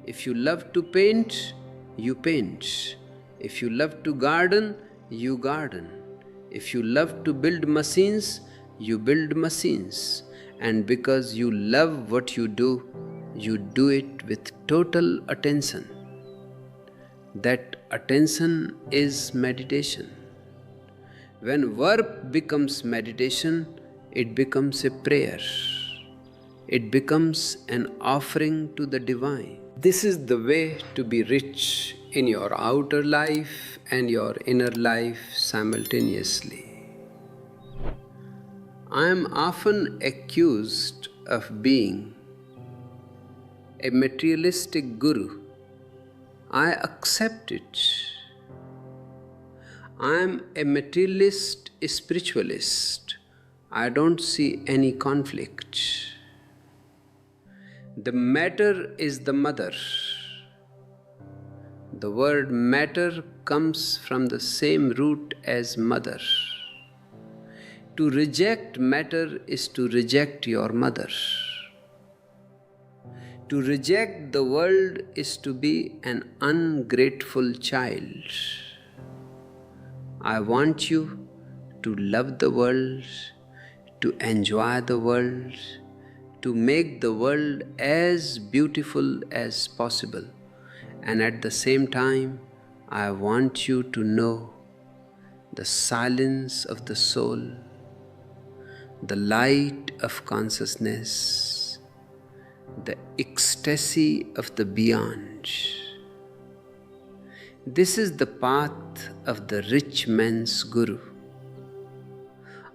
If you love to paint, you paint. If you love to garden, you garden. If you love to build machines, you build machines. And because you love what you do it with total attention. That attention is meditation. When work becomes meditation, it becomes a prayer. It becomes an offering to the divine. This is the way to be rich in your outer life and your inner life simultaneously. I am often accused of being a materialistic guru. I accept it. I am a materialist spiritualist. I don't see any conflict. The matter is the mother. The word matter comes from the same root as mother. To reject matter is to reject your mother. To reject the world is to be an ungrateful child. I want you to love the world, to enjoy the world, to make the world as beautiful as possible. And at the same time, I want you to know the silence of the soul, the light of consciousness, the ecstasy of the beyond. This is the path of the rich man's Guru.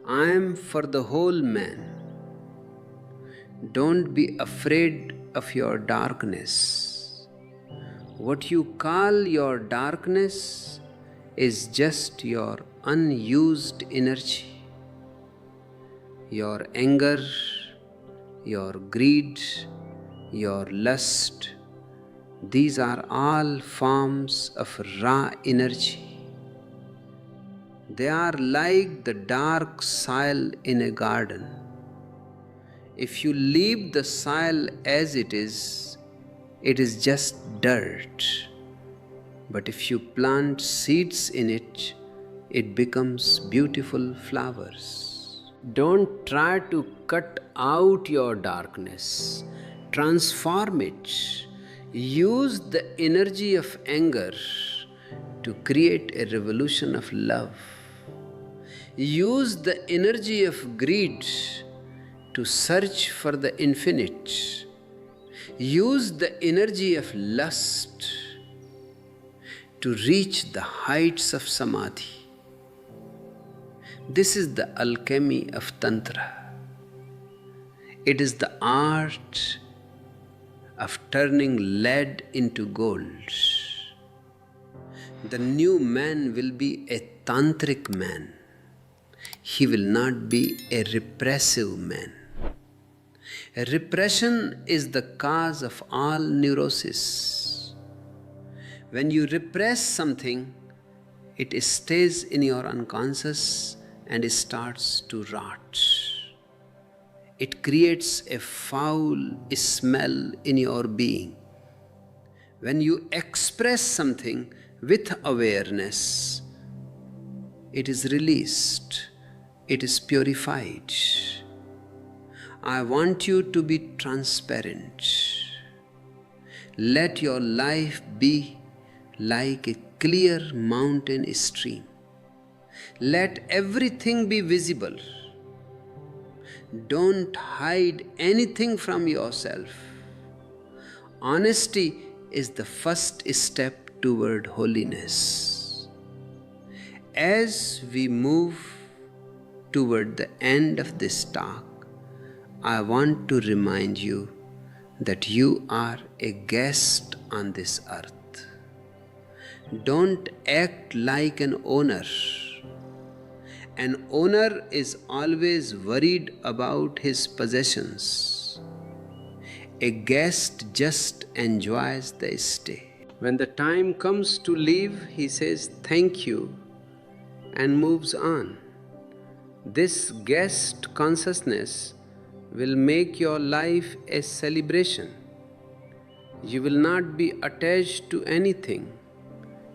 I am for the whole man. Don't be afraid of your darkness. What you call your darkness is just your unused energy. Your anger, your greed, your lust, these are all forms of raw energy. They are like the dark soil in a garden. If you leave the soil as it is just dirt. But if you plant seeds in it, it becomes beautiful flowers. Don't try to cut out your darkness. Transform it. Use the energy of anger to create a revolution of love. Use the energy of greed to search for the infinite. Use the energy of lust to reach the heights of samadhi. This is the alchemy of Tantra. It is the art of turning lead into gold. The new man will be a tantric man. He will not be a repressive man. Repression is the cause of all neurosis. When you repress something, it stays in your unconscious and it starts to rot. It creates a foul smell in your being. When you express something with awareness, it is released, it is purified. I want you to be transparent. Let your life be like a clear mountain stream. Let everything be visible. Don't hide anything from yourself. Honesty is the first step toward holiness. As we move toward the end of this talk, I want to remind you that you are a guest on this earth. Don't act like an owner. An owner is always worried about his possessions. A guest just enjoys the stay. When the time comes to leave, he says thank you and moves on. This guest consciousness will make your life a celebration. You will not be attached to anything,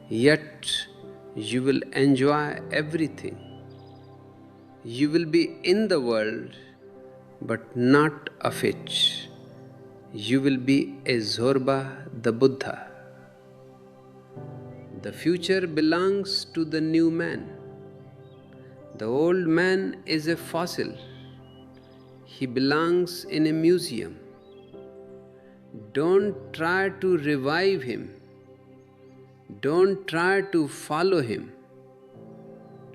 yet you will enjoy everything. You will be in the world, but not of it. You will be a Zorba the Buddha. The future belongs to the new man. The old man is a fossil. He belongs in a museum. Don't try to revive him. Don't try to follow him.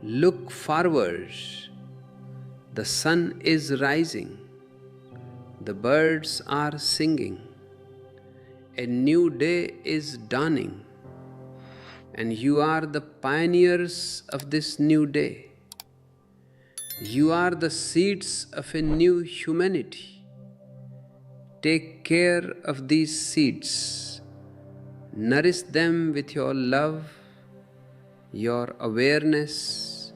Look forward. The sun is rising. The birds are singing. A new day is dawning. And you are the pioneers of this new day. You are the seeds of a new humanity. Take care of these seeds. Nourish them with your love, your awareness,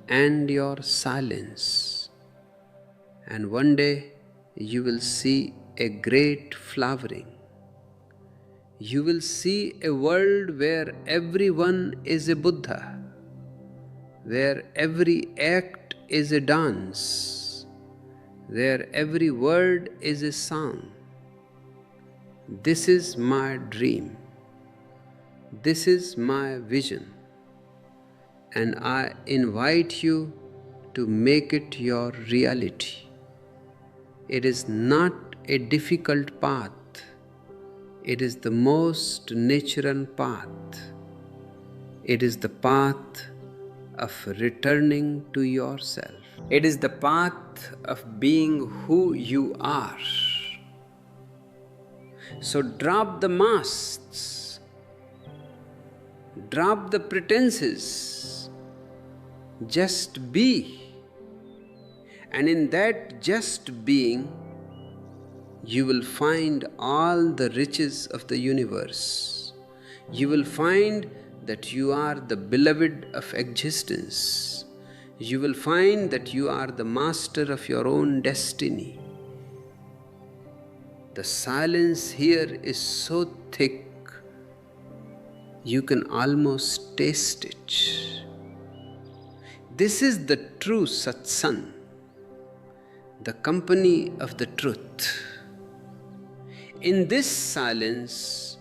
and your silence. And one day you will see a great flowering. You will see a world where everyone is a Buddha, where every act is a dance, where every word is a song. This is my dream. This is my vision. and I invite you to make it your reality. It is not a difficult path. It is the most natural path. It is the path of returning to yourself. It is the path of being who you are. So drop the masks, drop the pretenses, just be. And in that just being, you will find all the riches of the universe. You will find that you are the beloved of existence. You will find that you are the master of your own destiny. The silence here is so thick, you can almost taste it. This is the true satsang, the company of the truth. In this silence,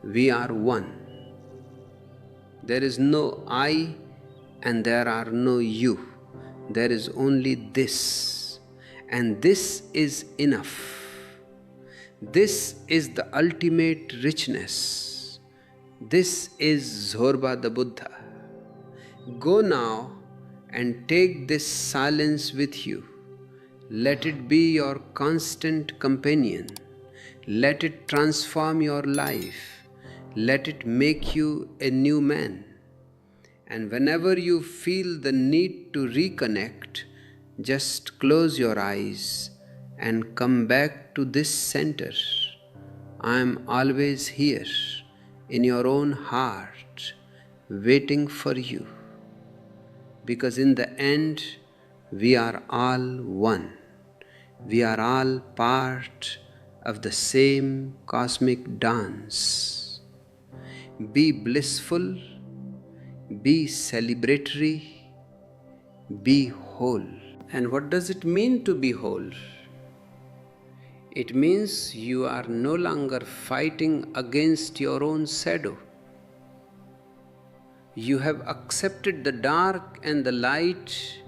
we are one. There is no I and there are no you. There is only this, and this is enough. This is the ultimate richness. This is Zorba the Buddha. Go now and take this silence with you. Let it be your constant companion. Let it transform your life. Let it make you a new man. And whenever you feel the need to reconnect, just close your eyes and come back to this center. I am always here in your own heart, waiting for you. Because in the end, we are all one. We are all part of the same cosmic dance. Be blissful, be celebratory, be whole. And what does it mean to be whole? It means you are no longer fighting against your own shadow. You have accepted the dark and the light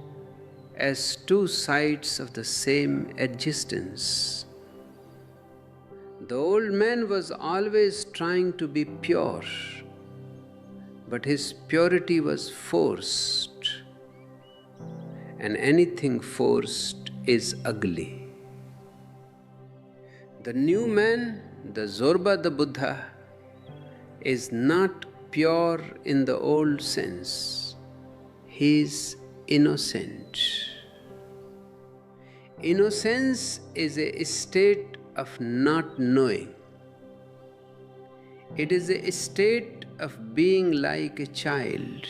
as two sides of the same existence. The old man was always trying to be pure, but his purity was forced, and anything forced is ugly. The new man, the Zorba the Buddha, is not pure in the old sense. He is innocent. Innocence is a state of not knowing. It is a state of being like a child,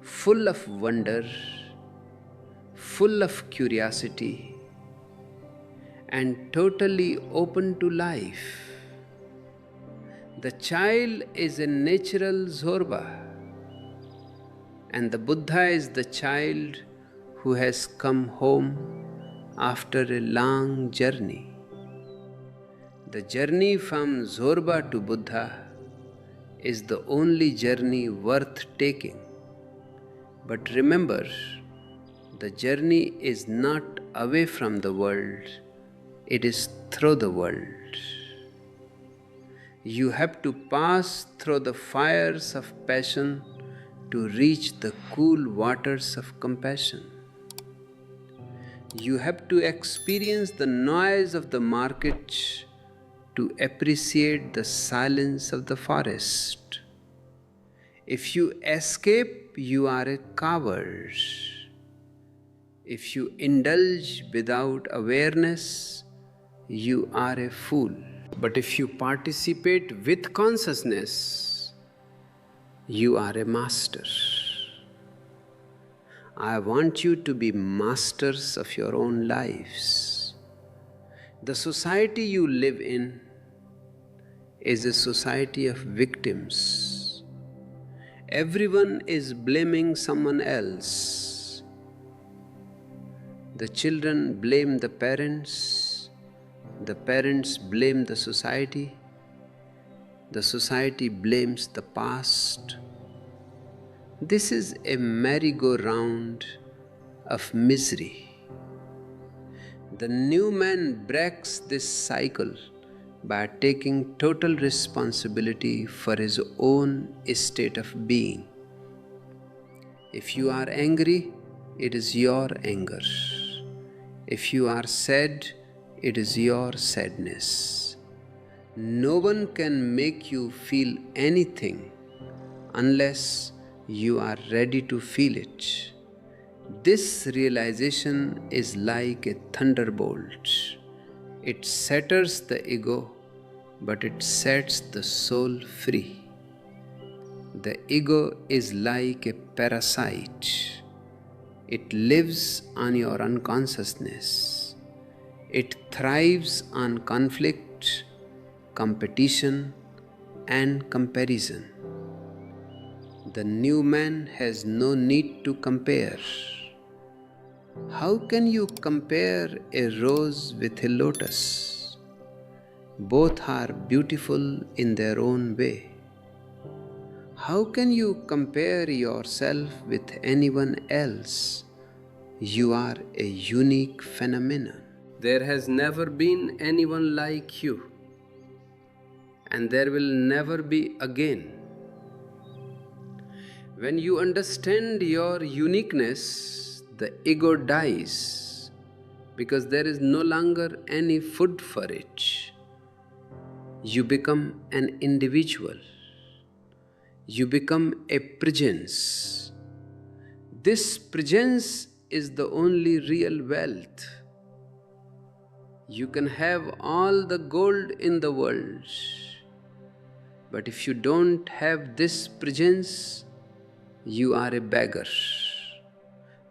full of wonder, full of curiosity, and totally open to life. The child is a natural Zorba, and the Buddha is the child who has come home after a long journey. The journey from Zorba to Buddha is the only journey worth taking. But remember, the journey is not away from the world, it is through the world. You have to pass through the fires of passion to reach the cool waters of compassion. You have to experience the noise of the market to appreciate the silence of the forest. If you escape, you are a coward. If you indulge without awareness, you are a fool. But if you participate with consciousness, you are a master. I want you to be masters of your own lives. The society you live in is a society of victims. Everyone is blaming someone else. The children blame the parents blame the society blames the past, This is a merry-go-round of misery. The new man breaks this cycle by taking total responsibility for his own state of being. If you are angry, it is your anger. If you are sad, it is your sadness. No one can make you feel anything unless you are ready to feel it. This realization is like a thunderbolt. It shatters the ego, but it sets the soul free. The ego is like a parasite. It lives on your unconsciousness. It thrives on conflict, competition, and comparison. The new man has no need to compare. How can you compare a rose with a lotus? Both are beautiful in their own way. How can you compare yourself with anyone else? You are a unique phenomenon. There has never been anyone like you, and there will never be again. When you understand your uniqueness, the ego dies because there is no longer any food for it. You become an individual. You become a presence. This presence is the only real wealth. You can have all the gold in the world, but if you don't have this presence, you are a beggar.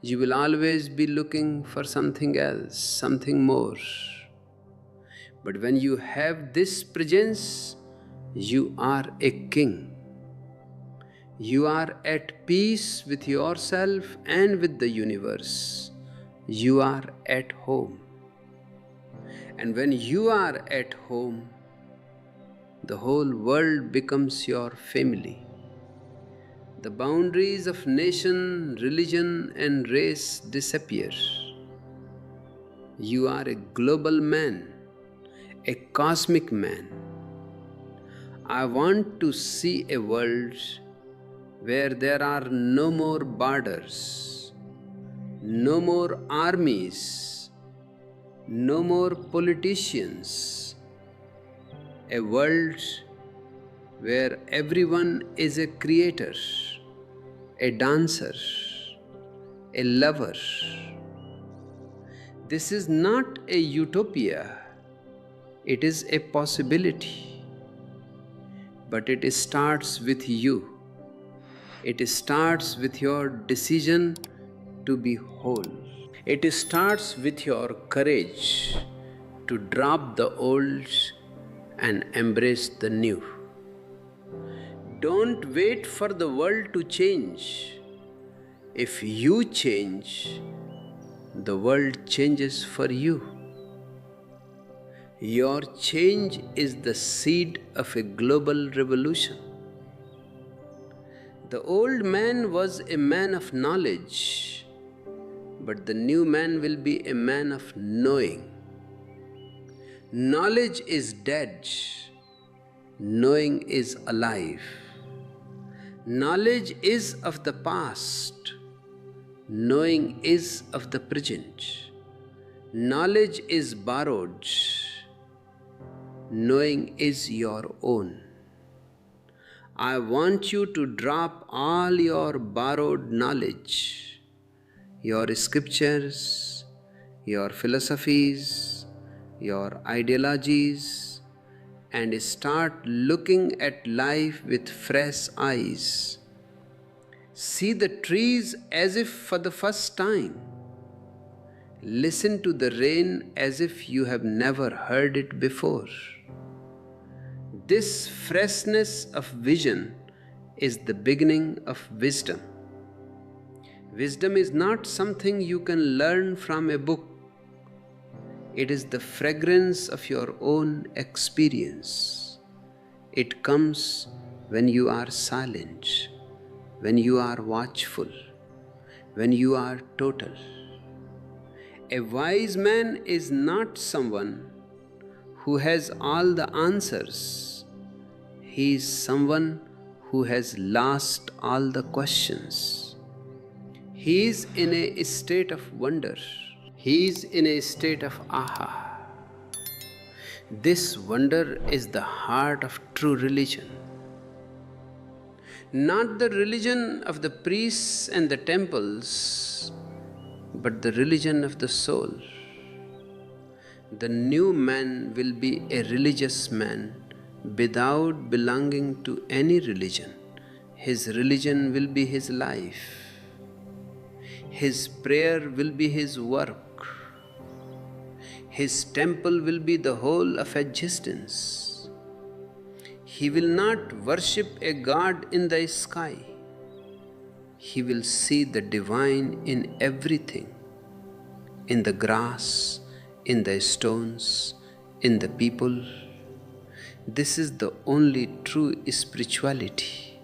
You will always be looking for something else, something more. But when you have this presence, you are a king. You are at peace with yourself and with the universe. You are at home. And when you are at home, the whole world becomes your family. The boundaries of nation, religion, and race disappear. You are a global man, a cosmic man. I want to see a world where there are no more borders, no more armies, no more politicians. A world where everyone is a creator, a dancer, a lover. This is not a utopia, it is a possibility. But it starts with you. It starts with your decision to be whole. It starts with your courage to drop the old and embrace the new. Don't wait for the world to change. If you change, the world changes for you. Your change is the seed of a global revolution. The old man was a man of knowledge, but the new man will be a man of knowing. Knowledge is dead, knowing is alive. Knowledge is of the past, knowing is of the present. Knowledge is borrowed, knowing is your own. I want you to drop all your borrowed knowledge, your scriptures, your philosophies, your ideologies, and start looking at life with fresh eyes. See the trees as if for the first time. Listen to the rain as if you have never heard it before. This freshness of vision is the beginning of wisdom. Wisdom is not something you can learn from a book. It is the fragrance of your own experience. It comes when you are silent, when you are watchful, when you are total. A wise man is not someone who has all the answers. He is someone who has lost all the questions. He is in a state of wonder. He is in a state of aha. This wonder is the heart of true religion. Not the religion of the priests and the temples, but the religion of the soul. The new man will be a religious man without belonging to any religion. His religion will be his life. His prayer will be his work. His temple will be the whole of existence. He will not worship a god in the sky. He will see the divine in everything, in the grass, in the stones, in the people. This is the only true spirituality.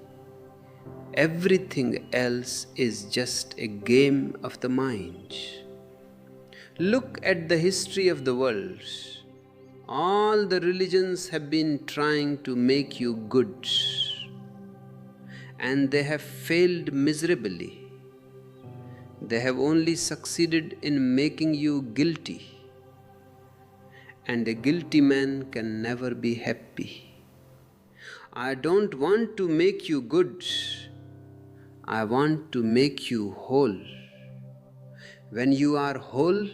Everything else is just a game of the mind. Look at the history of the world. All the religions have been trying to make you good, and they have failed miserably. They have only succeeded in making you guilty, and a guilty man can never be happy. I don't want to make you good. I want to make you whole. When you are whole,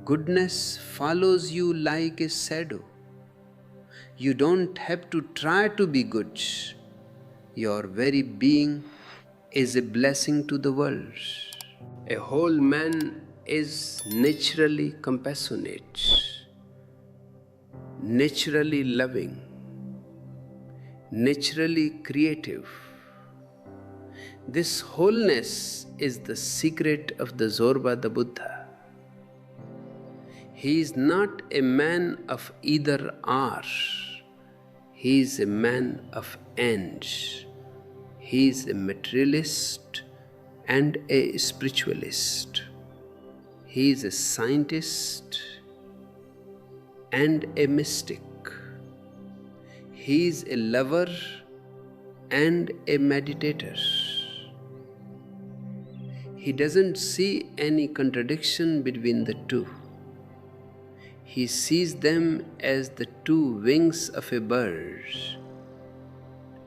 goodness follows you like a shadow. You don't have to try to be good. Your very being is a blessing to the world. A whole man is naturally compassionate, naturally loving, naturally creative. This wholeness is the secret of the Zorba the Buddha. He is not a man of either or. He is a man of and. He is a materialist and a spiritualist. He is a scientist and a mystic. He is a lover and a meditator. He doesn't see any contradiction between the two. He sees them as the two wings of a bird.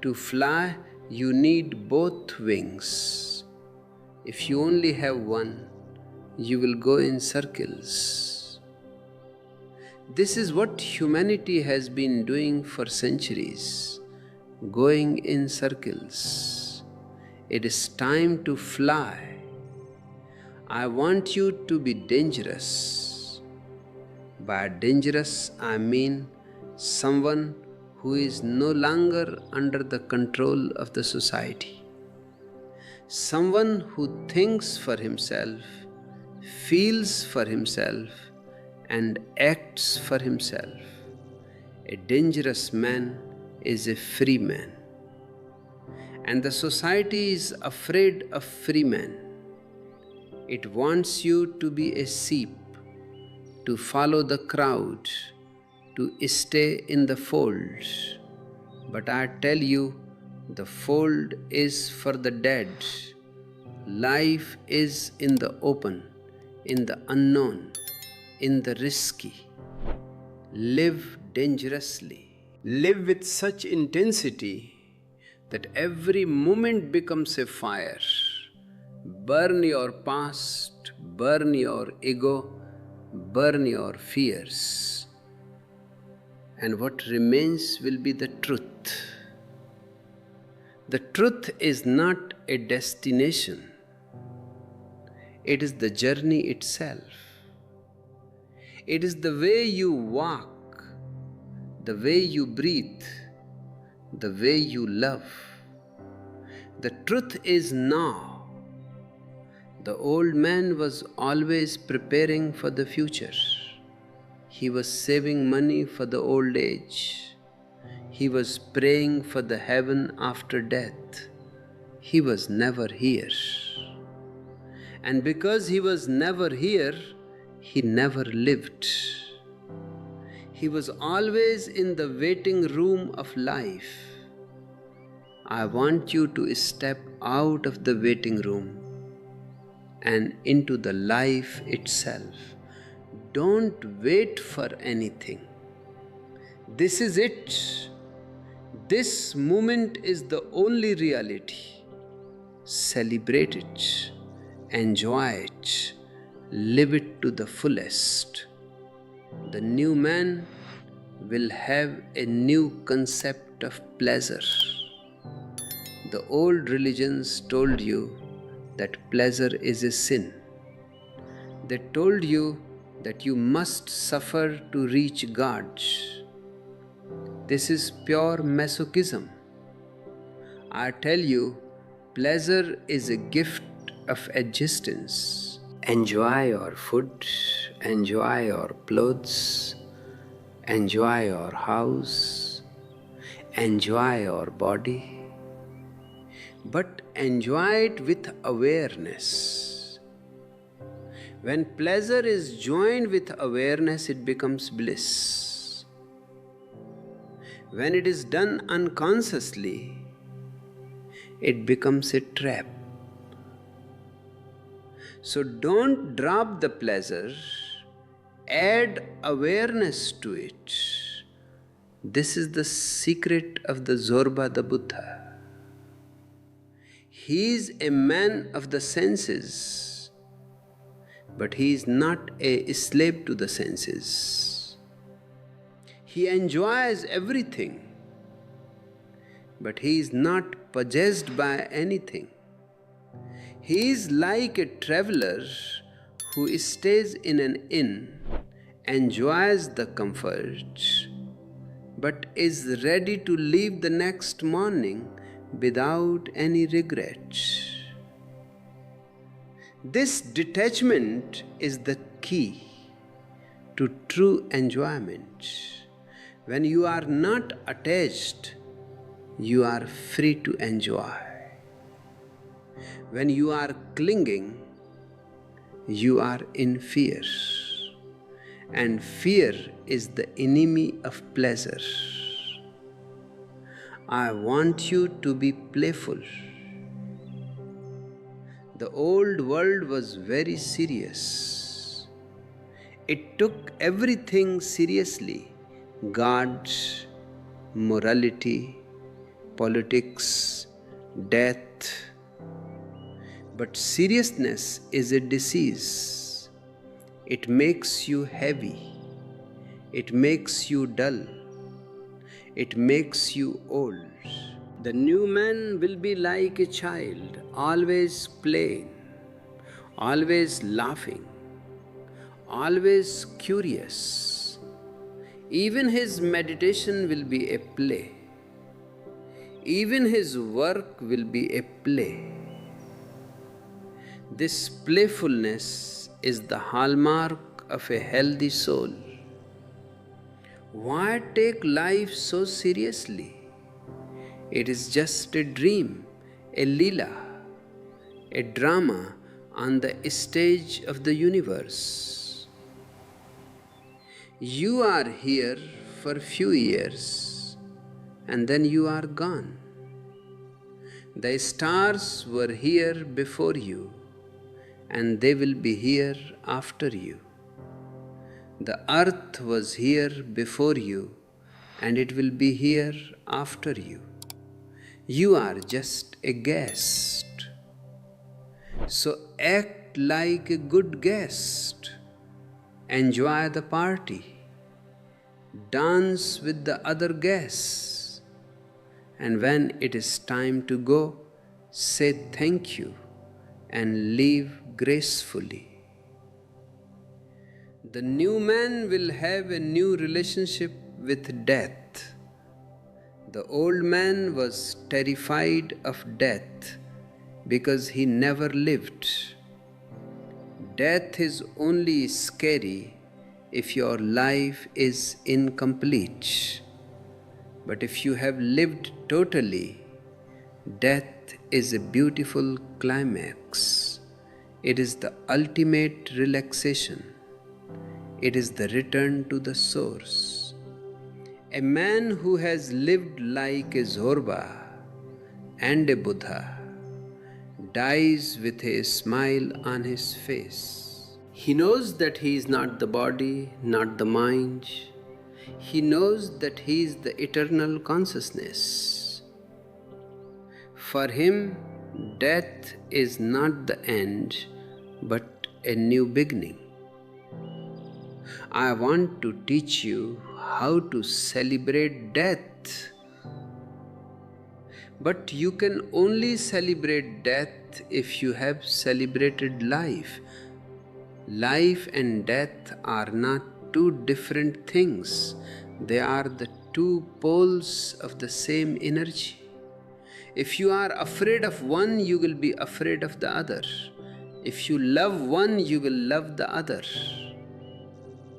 To fly, you need both wings. If you only have one, you will go in circles. This is what humanity has been doing for centuries, going in circles. It is time to fly. I want you to be dangerous. By dangerous, I mean someone who is no longer under the control of the society. Someone who thinks for himself, feels for himself, and acts for himself. A dangerous man is a free man. And the society is afraid of free men. It wants you to be a sheep, to follow the crowd, to stay in the fold. But I tell you, the fold is for the dead. Life is in the open, in the unknown, in the risky. Live dangerously. Live with such intensity that every moment becomes a fire. Burn your past, burn your ego, burn your fears. And what remains will be the truth. The truth is not a destination. It is the journey itself. It is the way you walk, the way you breathe, the way you love. The truth is now. The old man was always preparing for the future. He was saving money for the old age. He was praying for the heaven after death. he was never here. And because he was never here, he never lived. He was always in the waiting room of life. I want you to step out of the waiting room and into the life itself. Don't wait for anything. This is it. This moment is the only reality. Celebrate it, enjoy it, live it to the fullest. The new man will have a new concept of pleasure. The old religions told you that pleasure is a sin. They told you that you must suffer to reach God. This is pure masochism. I tell you, pleasure is a gift of existence. Enjoy your food, enjoy your clothes, enjoy your house, enjoy your body. But enjoy it with awareness. When pleasure is joined with awareness, it becomes bliss. When it is done unconsciously, it becomes a trap. So don't drop the pleasure, add awareness to it. This is the secret of the Zorba the Buddha. He is a man of the senses, but he is not a slave to the senses. He enjoys everything, but he is not possessed by anything. He is like a traveler who stays in an inn, enjoys the comfort, but is ready to leave the next morning without any regret. This detachment is the key to true enjoyment. When you are not attached, you are free to enjoy. When you are clinging, you are in fear. And fear is the enemy of pleasure. I want you to be playful. The old world was very serious. It took everything seriously: God, morality, politics, death. But seriousness is a disease. It makes you heavy. It makes you dull. It makes you old. The new man will be like a child, always playing, always laughing, always curious. Even his meditation will be a play. Even his work will be a play. This playfulness is the hallmark of a healthy soul. Why take life so seriously? It is just a dream, a leela, a drama on the stage of the universe. You are here for a few years and then you are gone. The stars were here before you and they will be here after you. The earth was here before you and it will be here after you. You are just a guest. So act like a good guest. Enjoy the party. Dance with the other guests. And when it is time to go, say thank you and leave gracefully. The new man will have a new relationship with death. The old man was terrified of death because he never lived. Death is only scary if your life is incomplete. But if you have lived totally, Death is a beautiful climax. It is the ultimate relaxation. It is the return to the source. A man who has lived like a Zorba and a Buddha dies with a smile on his face. He knows that he is not the body, not the mind. He knows that he is the eternal consciousness. For him, death is not the end, but a new beginning. I want to teach you how to celebrate death. But you can only celebrate death if you have celebrated life. Life and death are not two different things. They are the two poles of the same energy. If you are afraid of one, you will be afraid of the other. If you love one, you will love the other.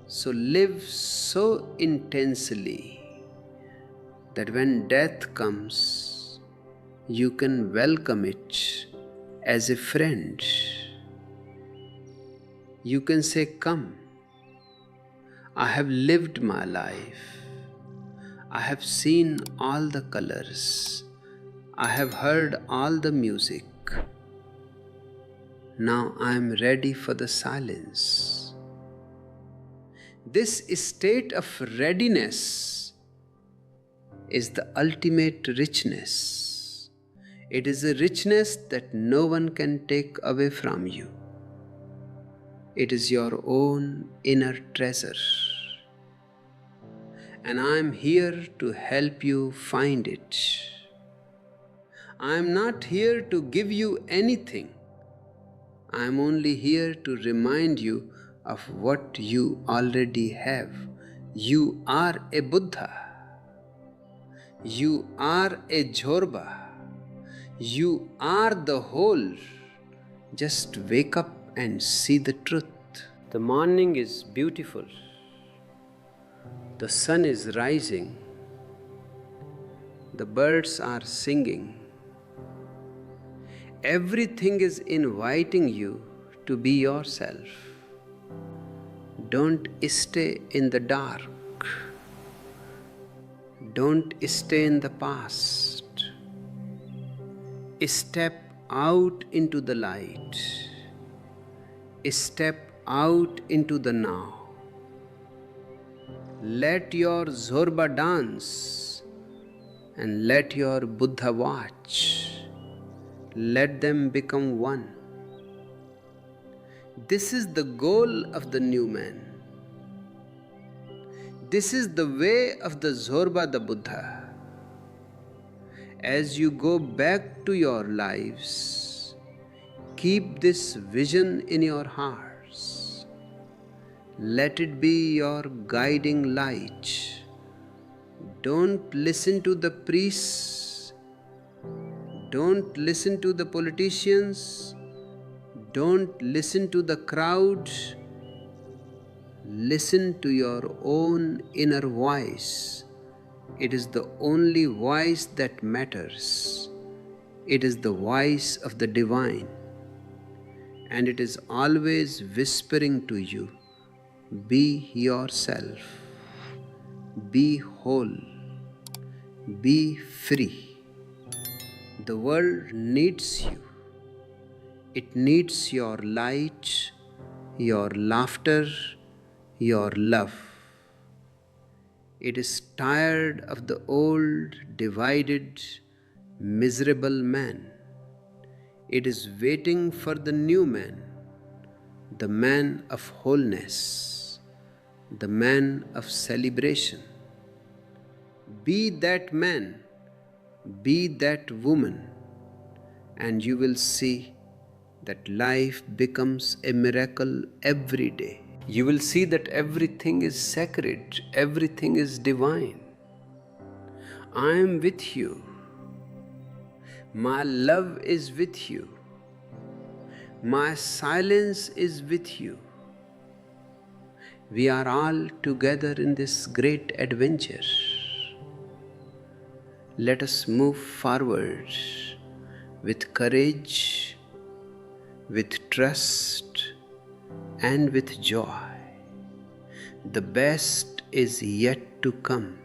So live so intensely that when death comes, you can welcome it as a friend. You can say, "Come, I have lived my life. I have seen all the colors. I have heard all the music. Now I am ready for the silence." This state of readiness is the ultimate richness. It is a richness that no one can take away from you. It is your own inner treasure. And I am here to help you find it. I am not here to give you anything. I am only here to remind you of what you already have. You are a Buddha. You are a Zorba. You are the whole. Just wake up and see the truth. The morning is beautiful. The sun is rising. The birds are singing. Everything is inviting you to be yourself. Don't stay in the dark. Don't stay in the past. Step out into the light. Step out into the now. Let your Zorba dance and let your Buddha watch. Let them become one. This is the goal of the new man. This is the way of the Zorba the Buddha. As you go back to your lives, keep this vision in your hearts. Let it be your guiding light. Don't listen to the priests. Don't listen to the politicians. Don't listen to the crowd. Listen to your own inner voice. It is the only voice that matters. It is the voice of the divine. And it is always whispering to you, be yourself. Be whole. Be free. The world needs you. It needs your light, your laughter, your love. It is tired of the old, divided, miserable man. It is waiting for the new man, the man of wholeness, the man of celebration. Be that man, be that woman, and you will see that life becomes a miracle every day. You will see that everything is sacred, everything is divine. I am with you. My love is with you. My silence is with you. We are all together in this great adventure. Let us move forward with courage, with trust, and with joy. The best is yet to come.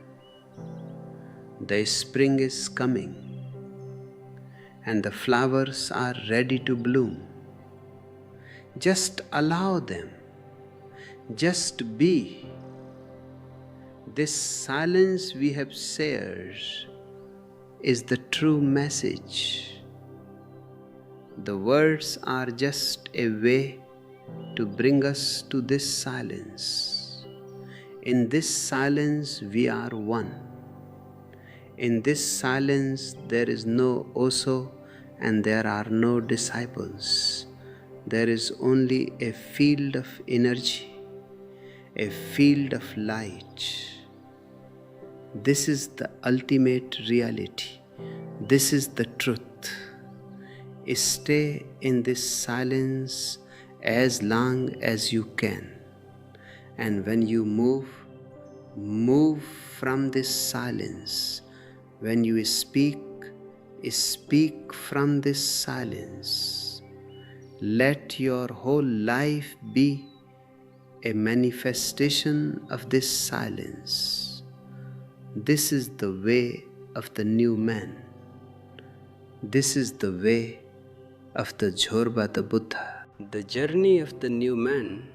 The spring is coming, and the flowers are ready to bloom. Just allow them. Just be. This silence we have shared is the true message. The words are just a way to bring us to this silence. In this silence we are one. In this silence there is no Osho and there are no disciples. There is only a field of energy, a field of light. This is the ultimate reality. This is the truth. Stay in this silence as long as you can. And when you move from this silence. When you speak from this silence. Let your whole life be a manifestation of this silence. This is the way of the new man. This is the way of the Zorba the Buddha. The journey of the new man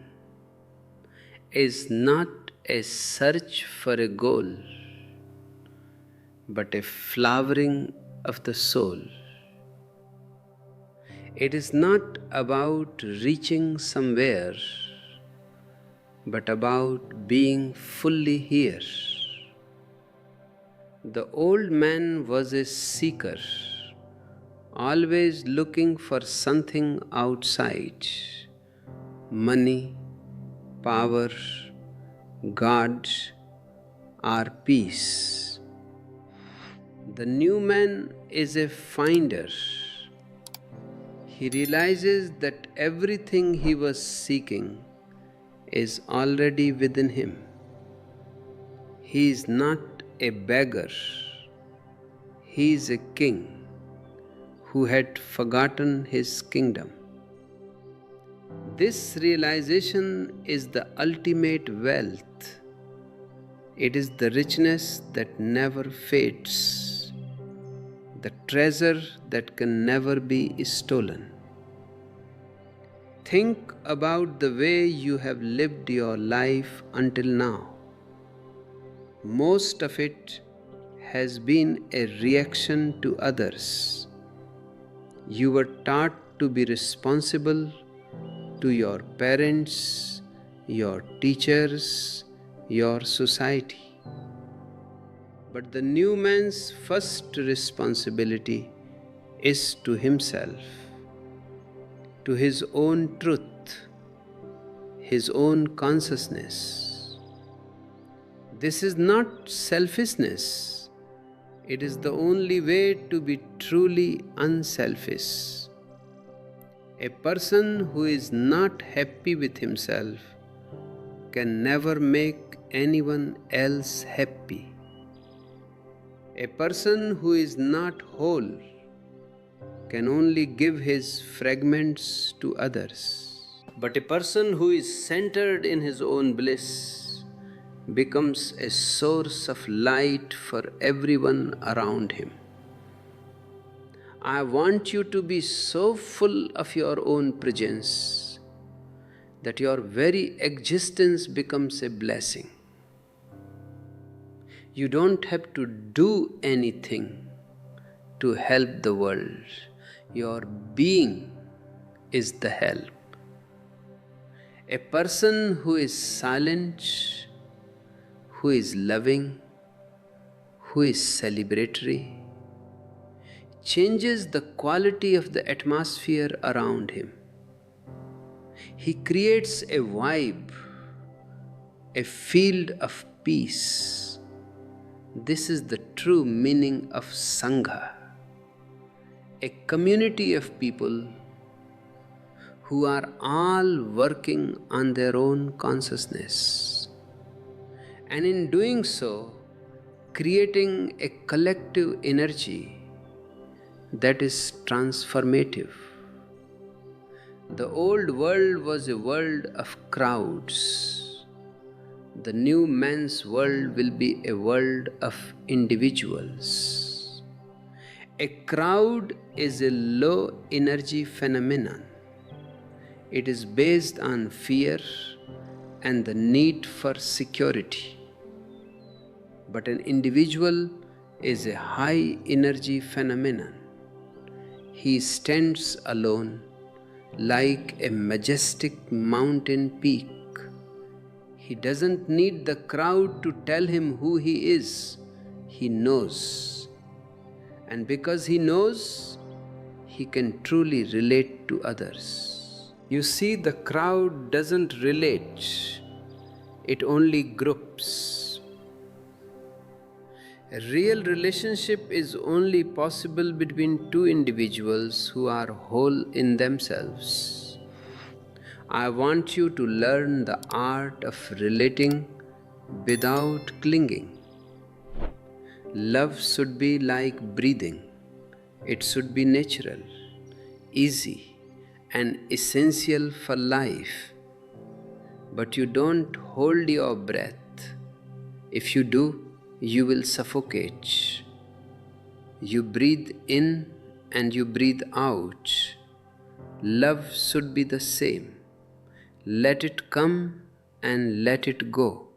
is not a search for a goal, but a flowering of the soul. It is not about reaching somewhere, but about being fully here. The old man was a seeker, always looking for something outside: money, power, God, or peace. The new man is a finder. He realizes that everything he was seeking is already within him. He is not a beggar. He is a king who had forgotten his kingdom. This realization is the ultimate wealth. It is the richness that never fades, the treasure that can never be stolen. Think about the way you have lived your life until now. Most of it has been a reaction to others. You were taught to be responsible to your parents, your teachers, your society. But the new man's first responsibility is to himself, to his own truth, his own consciousness. This is not selfishness. It is the only way to be truly unselfish. A person who is not happy with himself can never make anyone else happy. A person who is not whole can only give his fragments to others. But a person who is centered in his own bliss becomes a source of light for everyone around him. I want you to be so full of your own presence that your very existence becomes a blessing. You don't have to do anything to help the world. Your being is the help. A person who is silent, who is loving, who is celebratory, changes the quality of the atmosphere around him. He creates a vibe, a field of peace. This is the true meaning of Sangha, a community of people who are all working on their own consciousness, and in doing so, creating a collective energy that is transformative. The old world was a world of crowds. The new man's world will be a world of individuals. A crowd is a low energy phenomenon. It is based on fear and the need for security. But an individual is a high energy phenomenon. He stands alone like a majestic mountain peak. He doesn't need the crowd to tell him who he is. He knows. And because he knows, he can truly relate to others. You see, the crowd doesn't relate, it only groups. A real relationship is only possible between two individuals who are whole in themselves. I want you to learn the art of relating without clinging. Love should be like breathing. It should be natural, easy, and essential for life. But you don't hold your breath. If you do, you will suffocate. You breathe in and you breathe out. Love should be the same. Let it come and let it go.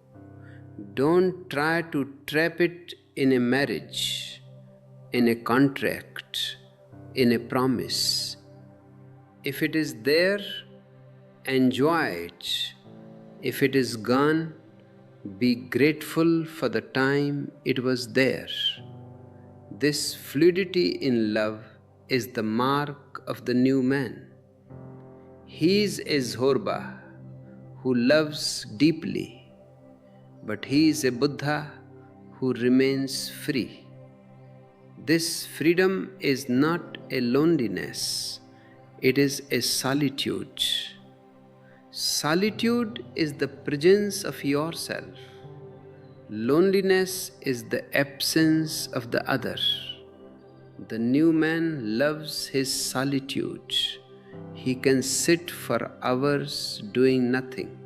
Don't try to trap it in a marriage, in a contract, in a promise. If it is there, enjoy it. If it is gone, be grateful for the time it was there. This fluidity in love is the mark of the new man. He is a Zorba who loves deeply, but he is a Buddha who remains free. This freedom is not a loneliness, it is a solitude. Solitude is the presence of yourself. Loneliness is the absence of the other. The new man loves his solitude. He can sit for hours doing nothing,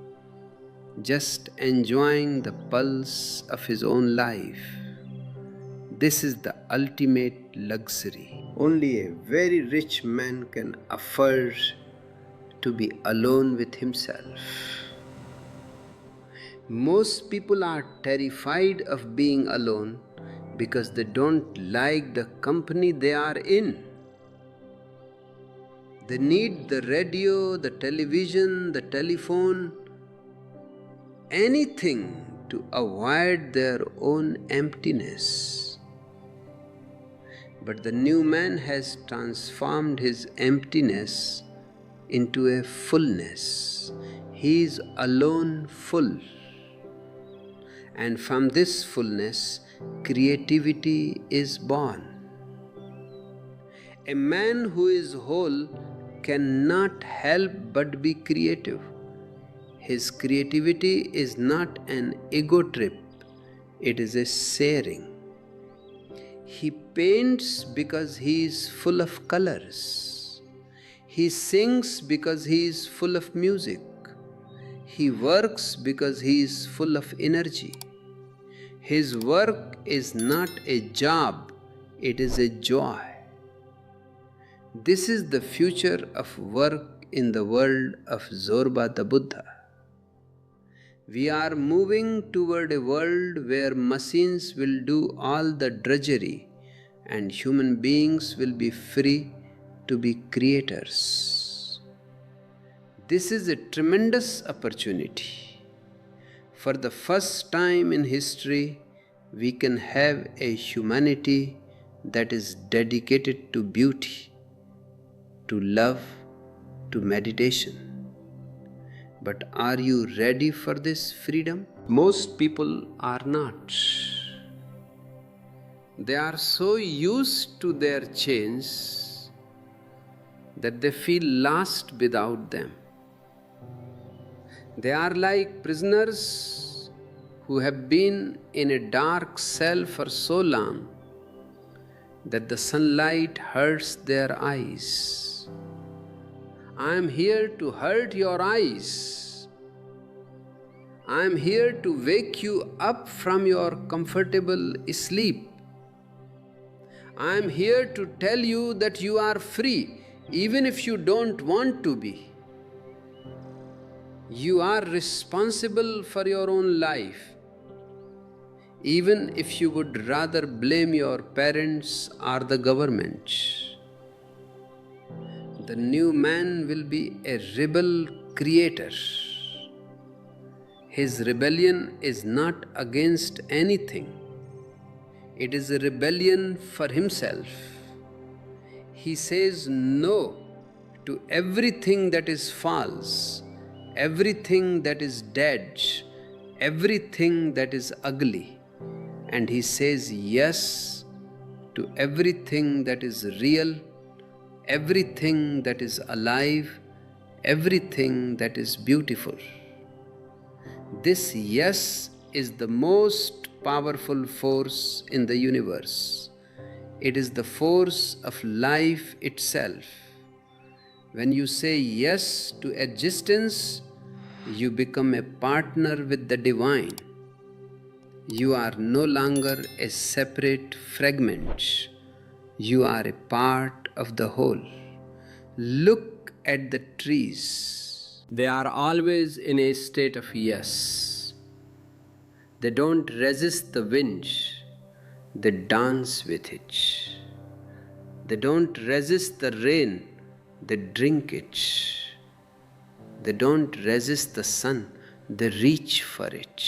just enjoying the pulse of his own life. This is the ultimate luxury. Only a very rich man can afford to be alone with himself. Most people are terrified of being alone because they don't like the company they are in. They need the radio, the television, the telephone, anything to avoid their own emptiness. But the new man has transformed his emptiness into a fullness. He is alone full. And from this fullness, creativity is born. A man who is whole cannot help but be creative. His creativity is not an ego trip, it is a sharing. He paints because he is full of colors. He sings because he is full of music. He works because he is full of energy. His work is not a job, it is a joy. This is the future of work in the world of Zorba the Buddha. We are moving toward a world where machines will do all the drudgery and human beings will be free to be creators. This is a tremendous opportunity. For the first time in history, we can have a humanity that is dedicated to beauty, to love, to meditation. But are you ready for this freedom? Most people are not. They are so used to their chains that they feel lost without them. They are like prisoners who have been in a dark cell for so long that the sunlight hurts their eyes. I am here to hurt your eyes. I am here to wake you up from your comfortable sleep. I am here to tell you that you are free, even if you don't want to be. You are responsible for your own life, even if you would rather blame your parents or the government. The new man will be a rebel creator. His rebellion is not against anything. It is a rebellion for himself. He says no to everything that is false, everything that is dead, everything that is ugly. And he says yes to everything that is real, everything that is alive, everything that is beautiful. This yes is the most powerful force in the universe. It is the force of life itself. When you say yes to existence, you become a partner with the divine. You are no longer a separate fragment. You are a part of the whole. Look at the trees. They are always in a state of yes. They don't resist the wind. They dance with it. They don't resist the rain. They drink it. They don't resist the sun. They reach for it.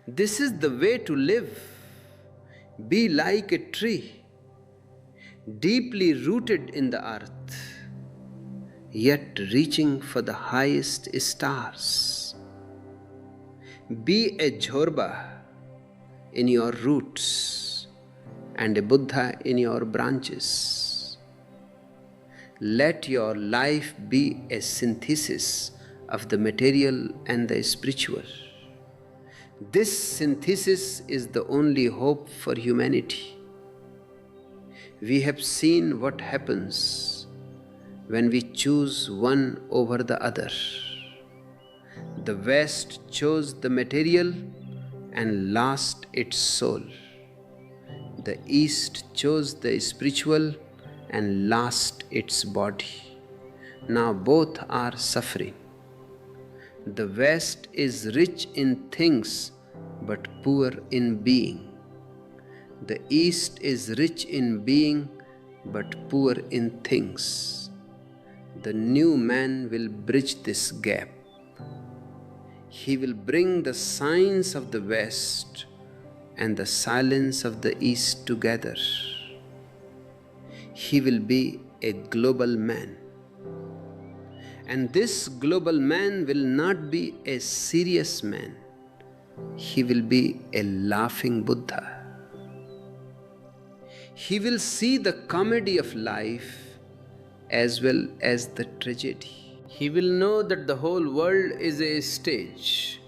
This is the way to live. Be like a tree, deeply rooted in the earth, yet reaching for the highest stars. Be a Zorba in your roots and a Buddha in your branches. Let your life be a synthesis of the material and the spiritual. This synthesis is the only hope for humanity. We have seen what happens when we choose one over the other. The West chose the material and lost its soul. The East chose the spiritual and lost its body. Now both are suffering. The West is rich in things but poor in being. The East is rich in being but poor in things. The new man will bridge this gap. He will bring the science of the West and the silence of the East together. He will be a global man. And this global man will not be a serious man. He will be a laughing Buddha. He will see the comedy of life as well as the tragedy. He will know that the whole world is a stage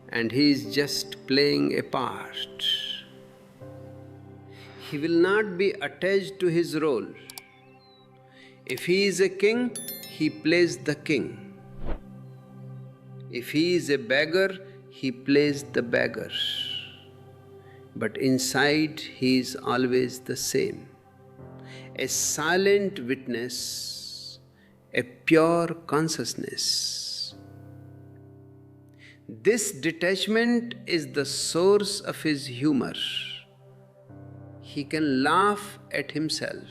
and he is just playing a part. He will not be attached to his role. If he is a king, he plays the king. If he is a beggar, he plays the beggar. But inside, he is always the same. A silent witness, a pure consciousness. This detachment is the source of his humor. He can laugh at himself.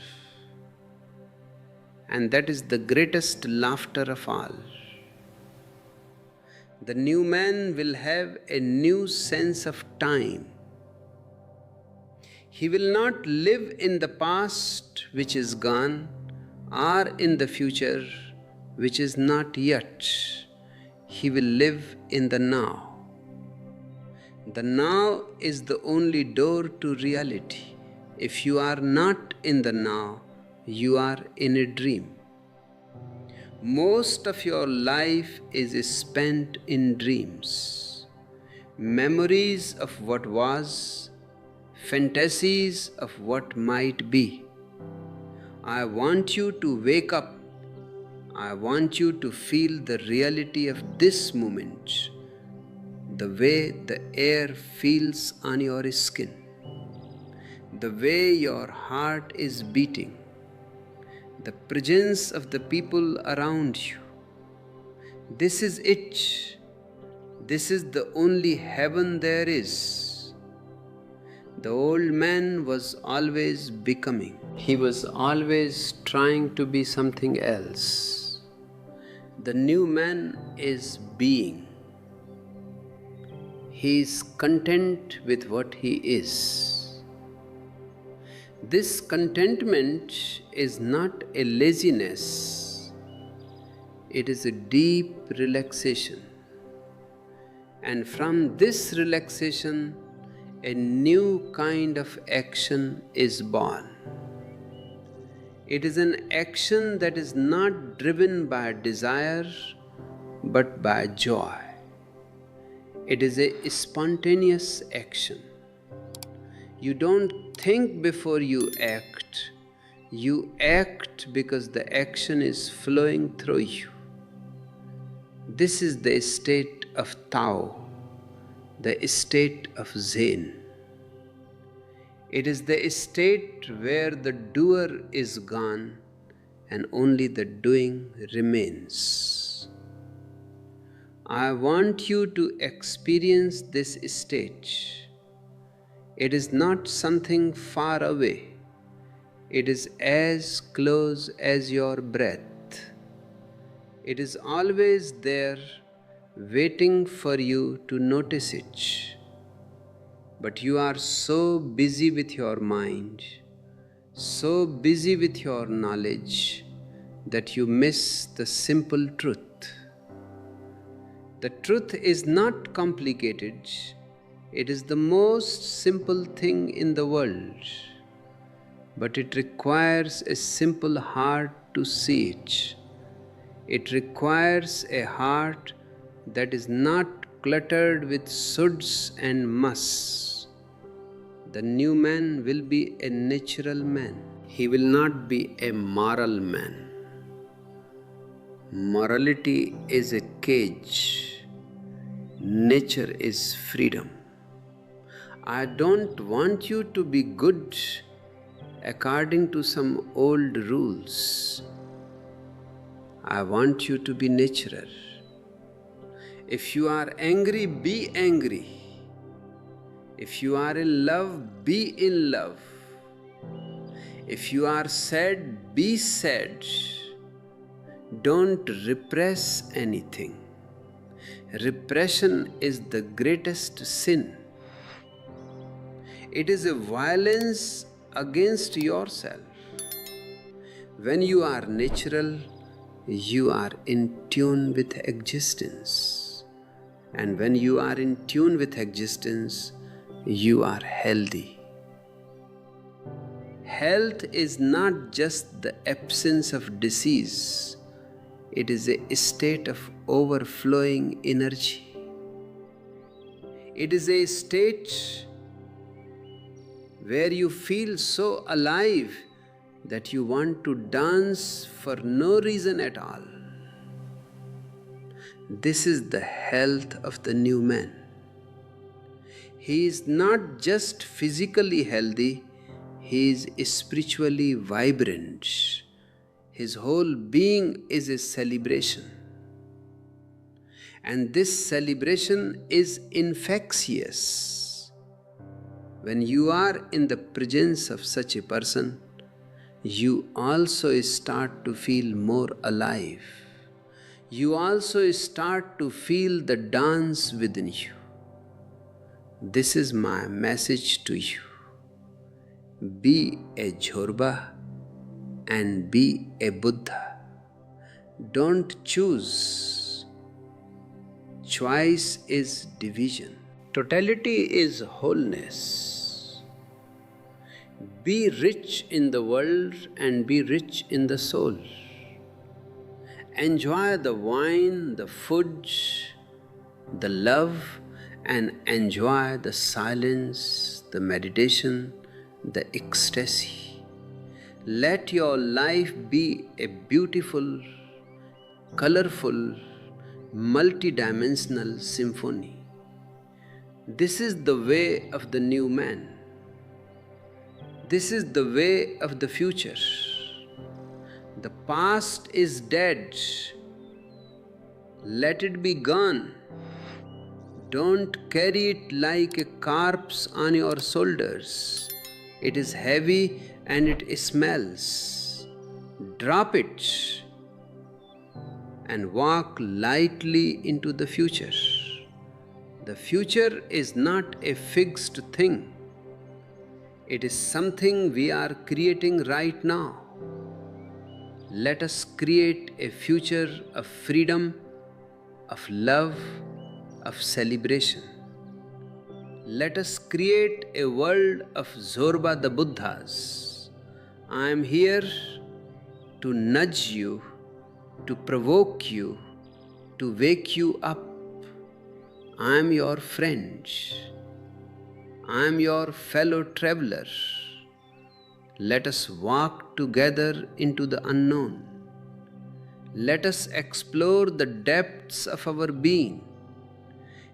And that is the greatest laughter of all. The new man will have a new sense of time. He will not live in the past which is gone or in the future which is not yet. He will live in the now. The now is the only door to reality. If you are not in the now, you are in a dream. Most of your life is spent in dreams, memories of what was, fantasies of what might be. I want you to wake up. I want you to feel the reality of this moment, the way the air feels on your skin, the way your heart is beating, the presence of the people around you. This is it. This is the only heaven there is. The old man was always becoming. He was always trying to be something else. The new man is being. He is content with what he is. This contentment is not a laziness. It is a deep relaxation. And from this relaxation, a new kind of action is born. It is an action that is not driven by desire, but by joy. It is a spontaneous action. You don't think before you act. You act because the action is flowing through you. This is the state of Tao, the state of Zen. It is the state where the doer is gone and only the doing remains. I want you to experience this state. It is not something far away. It is as close as your breath. It is always there, waiting for you to notice it. But you are so busy with your mind, so busy with your knowledge, that you miss the simple truth. The truth is not complicated. It is the most simple thing in the world. But it requires a simple heart to see it. It requires a heart that is not cluttered with suds and muss. The new man will be a natural man. He will not be a moral man. Morality is a cage. Nature is freedom. I don't want you to be good according to some old rules. I want you to be natural. If you are angry, be angry. If you are in love, be in love. If you are sad, be sad. Don't repress anything. Repression is the greatest sin. It is a violence against yourself. When you are natural, you are in tune with existence. And when you are in tune with existence, you are healthy. Health is not just the absence of disease. It is a state of overflowing energy. It is a state where you feel so alive that you want to dance for no reason at all. This is the health of the new man. He is not just physically healthy, he is spiritually vibrant. His whole being is a celebration. And this celebration is infectious. When you are in the presence of such a person, you also start to feel more alive. You also start to feel the dance within you. This is my message to you. Be a Zorba and be a Buddha. Don't choose. Choice is division. Totality is wholeness. Be rich in the world and be rich in the soul. Enjoy the wine, the food, the love, and enjoy the silence, the meditation, the ecstasy. Let your life be a beautiful, colorful, multidimensional symphony. This is the way of the new man. This is the way of the future. The past is dead. Let it be gone. Don't carry it like a corpse on your shoulders. It is heavy and it smells. Drop it and walk lightly into the future. The future is not a fixed thing. It is something we are creating right now. Let us create a future of freedom, of love, of celebration. Let us create a world of Zorba the Buddhas. I am here to nudge you, to provoke you, to wake you up. I am your friend. I am your fellow traveler. Let us walk together into the unknown. Let us explore the depths of our being.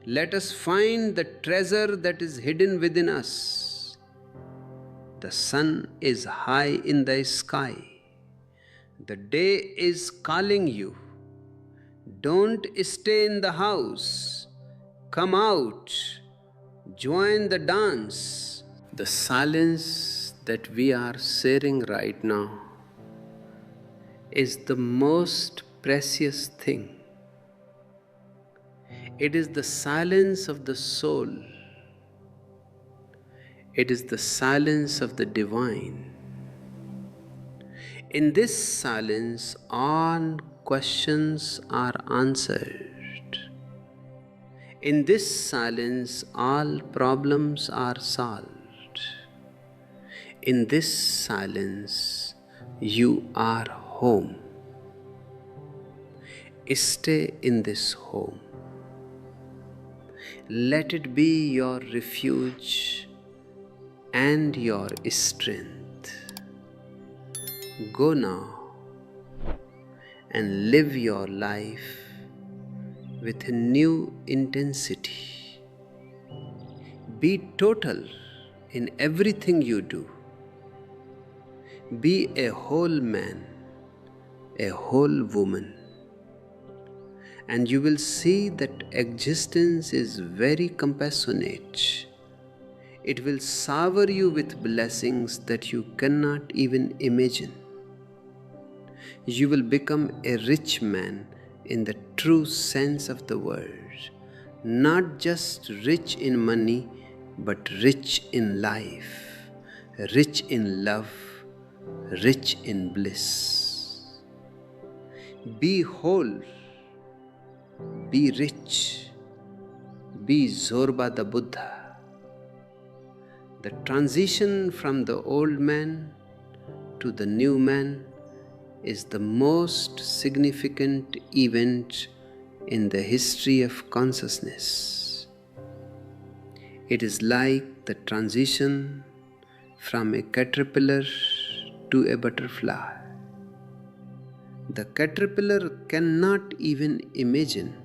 Let us find the treasure that is hidden within us. The sun is high in the sky. The day is calling you. Don't stay in the house. Come out. Join the dance. The silence that we are sharing right now is the most precious thing. It is the silence of the soul. It is the silence of the divine. In this silence, all questions are answered. In this silence, all problems are solved. In this silence, you are home. Stay in this home. Let it be your refuge and your strength. Go now and live your life with a new intensity. Be total in everything you do. Be a whole man, a whole woman. And you will see that existence is very compassionate. It will shower you with blessings that you cannot even imagine. You will become a rich man in the true sense of the word. Not just rich in money, but rich in life, rich in love, rich in bliss. Be whole. Be rich. Be Zorba the Buddha. The transition from the old man to the new man is the most significant event in the history of consciousness. It is like the transition from a caterpillar to a butterfly. The caterpillar cannot even imagine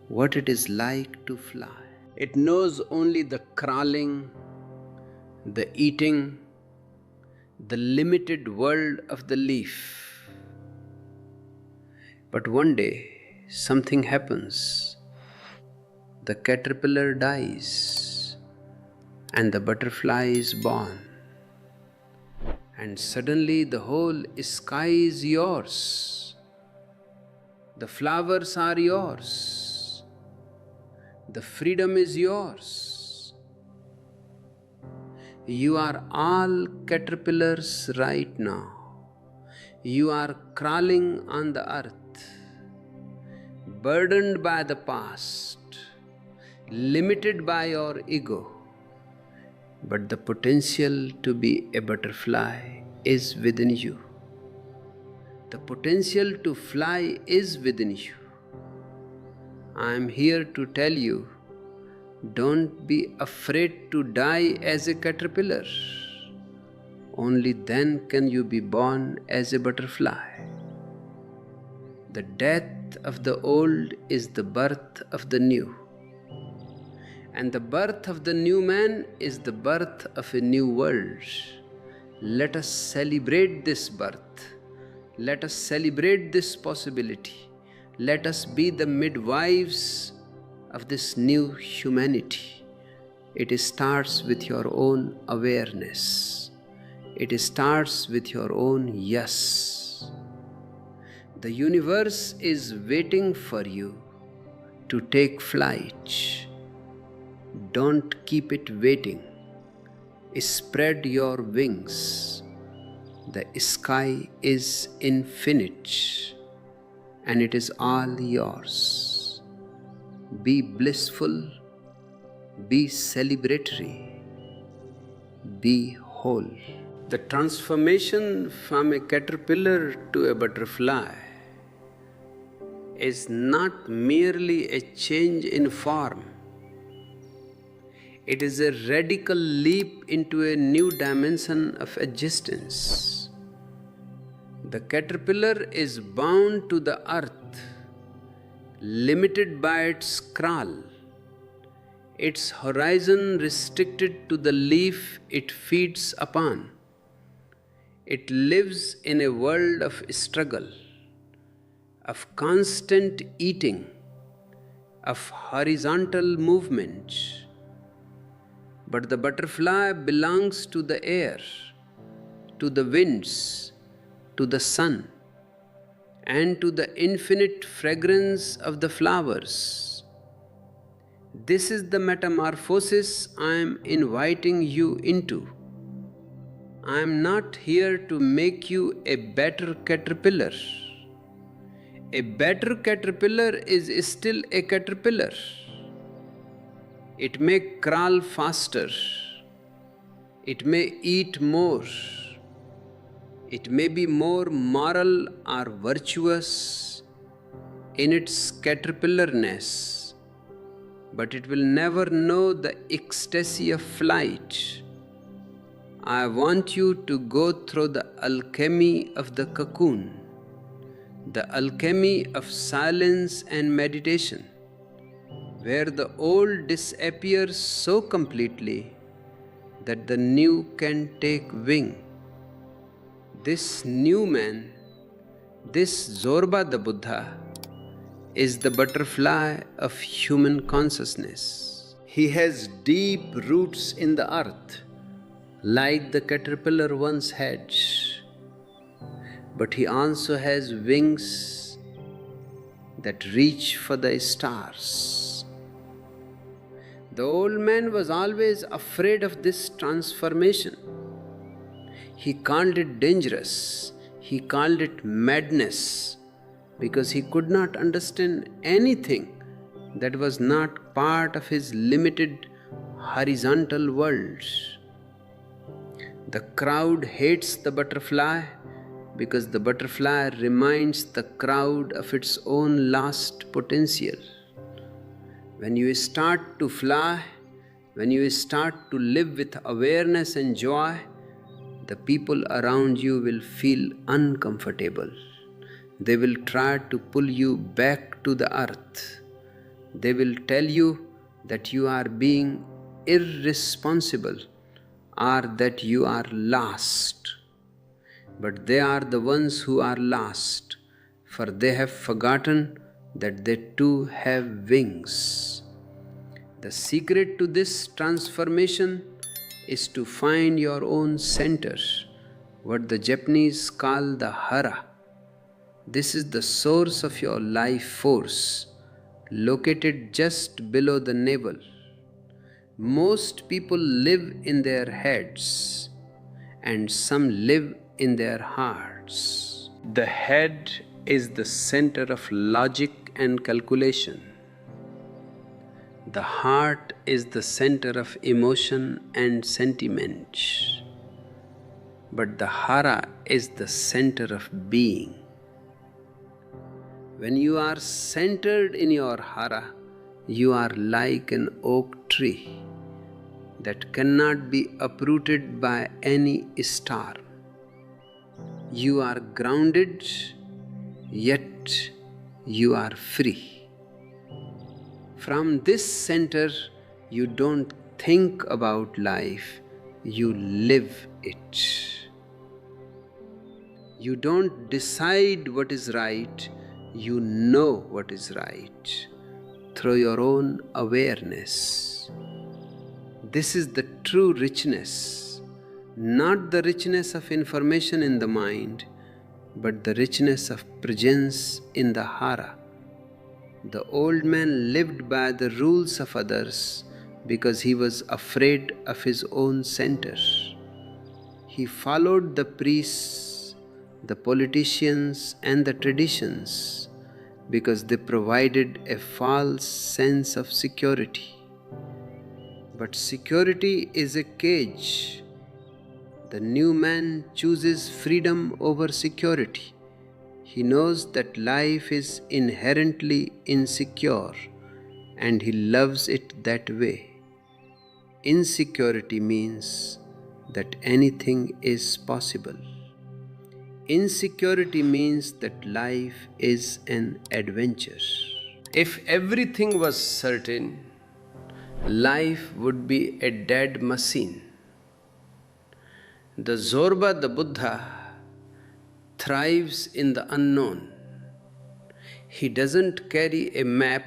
what it is like to fly. It knows only the crawling, the eating, the limited world of the leaf. But one day, something happens. The caterpillar dies and the butterfly is born. And suddenly the whole sky is yours. The flowers are yours. The freedom is yours. You are all caterpillars right now. You are crawling on the earth, burdened by the past, limited by your ego. But the potential to be a butterfly is within you. The potential to fly is within you. I am here to tell you Don't be afraid to die as a caterpillar. Only then can you be born as a butterfly. The death of the old is the birth of the new. And the birth of the new man is the birth of a new world. Let us celebrate this birth. Let us celebrate this possibility. Let us be the midwives of this new humanity. It starts with your own awareness. It starts with your own yes. The universe is waiting for you to take flight. Don't keep it waiting. Spread your wings. The sky is infinite and it is all yours. Be blissful, be celebratory, be whole. The transformation from a caterpillar to a butterfly is not merely a change in form. It is a radical leap into a new dimension of existence. The caterpillar is bound to the earth, limited by its kraal, its horizon restricted to the leaf it feeds upon. It lives in a world of struggle, of constant eating, of horizontal movement. But the butterfly belongs to the air, to the winds, to the sun, and to the infinite fragrance of the flowers. This is the metamorphosis I am inviting you into. I am not here to make you a better caterpillar. A better caterpillar is still a caterpillar. It may crawl faster. It may eat more. It may be more moral or virtuous in its caterpillarness, but it will never know the ecstasy of flight. I want you to go through the alchemy of the cocoon, the alchemy of silence and meditation, where the old disappears so completely that the new can take wing. This new man, this Zorba the Buddha, is the butterfly of human consciousness. He has deep roots in the earth, like the caterpillar once had, but he also has wings that reach for the stars. The old man was always afraid of this transformation. He called it dangerous. He called it madness, because he could not understand anything that was not part of his limited horizontal world. The crowd hates the butterfly because the butterfly reminds the crowd of its own lost potential. When you start to fly, when you start to live with awareness and joy, the people around you will feel uncomfortable. They will try to pull you back to the earth. They will tell you that you are being irresponsible or that you are lost. But they are the ones who are lost, for they have forgotten that they too have wings. The secret to this transformation is to find your own center, what the Japanese call the hara. This is the source of your life force, located just below the navel. Most people live in their heads, and some live in their hearts. The head is the center of logic and calculation. The heart is the center of emotion and sentiment. But the hara is the center of being. When you are centered in your hara, You are like an oak tree that cannot be uprooted by any storm. You are grounded, yet you are free. From this center, you don't think about life, you live it. You don't decide what is right, you know what is right through your own awareness. This is the true richness, not the richness of information in the mind, but the richness of presence in the hara. The old man lived by the rules of others because he was afraid of his own center. He followed the priests, the politicians, and the traditions because they provided a false sense of security. But security is a cage. The new man chooses freedom over security. He knows that life is inherently insecure and he loves it that way. Insecurity means that anything is possible. Insecurity means that life is an adventure. If everything was certain, life would be a dead machine. The Zorba the Buddha thrives in the unknown. He doesn't carry a map,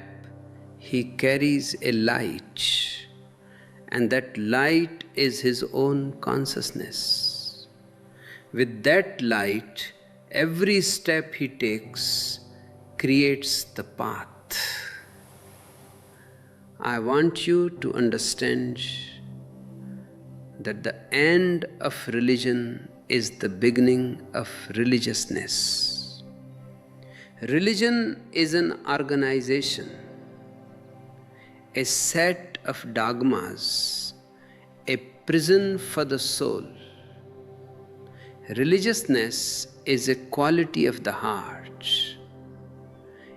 he carries a light. And that light is his own consciousness. With that light, every step he takes creates the path. I want you to understand that the end of religion is the beginning of religiousness. Religion is an organization, a set of dogmas, a prison for the soul. Religiousness is a quality of the heart.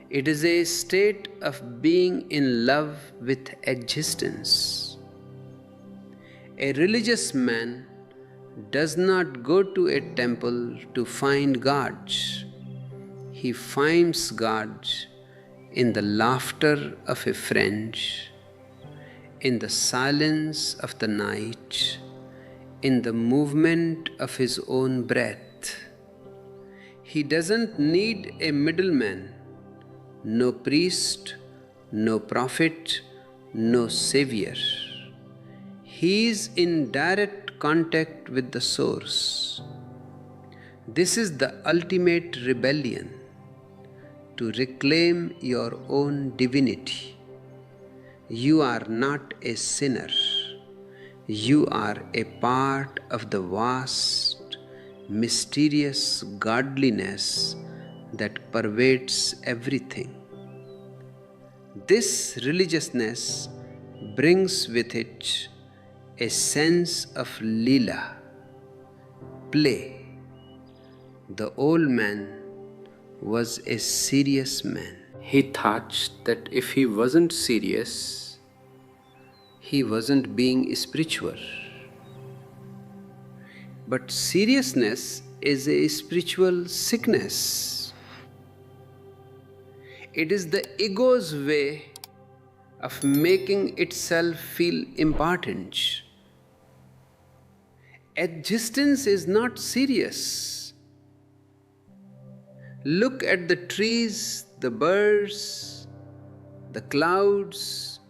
It is a state of being in love with existence. A religious man does not go to a temple to find God. He finds God in the laughter of a friend, in the silence of the night, in the movement of his own breath. He doesn't need a middleman, no priest, no prophet, no savior. He is in direct contact with the source. This is the ultimate rebellion, to reclaim your own divinity. You are not a sinner. You are a part of the vast, mysterious godliness that pervades everything. This religiousness brings with it a sense of lila, play. The old man was a serious man. He thought that if he wasn't serious, he wasn't being spiritual. But seriousness is a spiritual sickness. It is the ego's way of making itself feel important. Existence is not serious. Look at the trees, the birds, the clouds.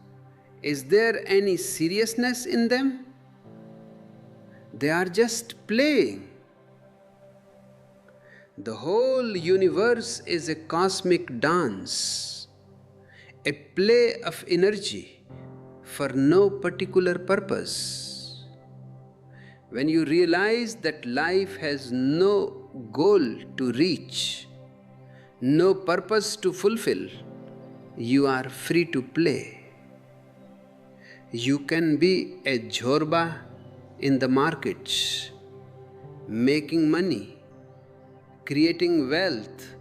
Is there any seriousness in them? They are just playing. The whole universe is a cosmic dance, a play of energy for no particular purpose. When you realize that life has no goal to reach, no purpose to fulfill, you are free to play. You can be a Zorba in the markets, making money, creating wealth,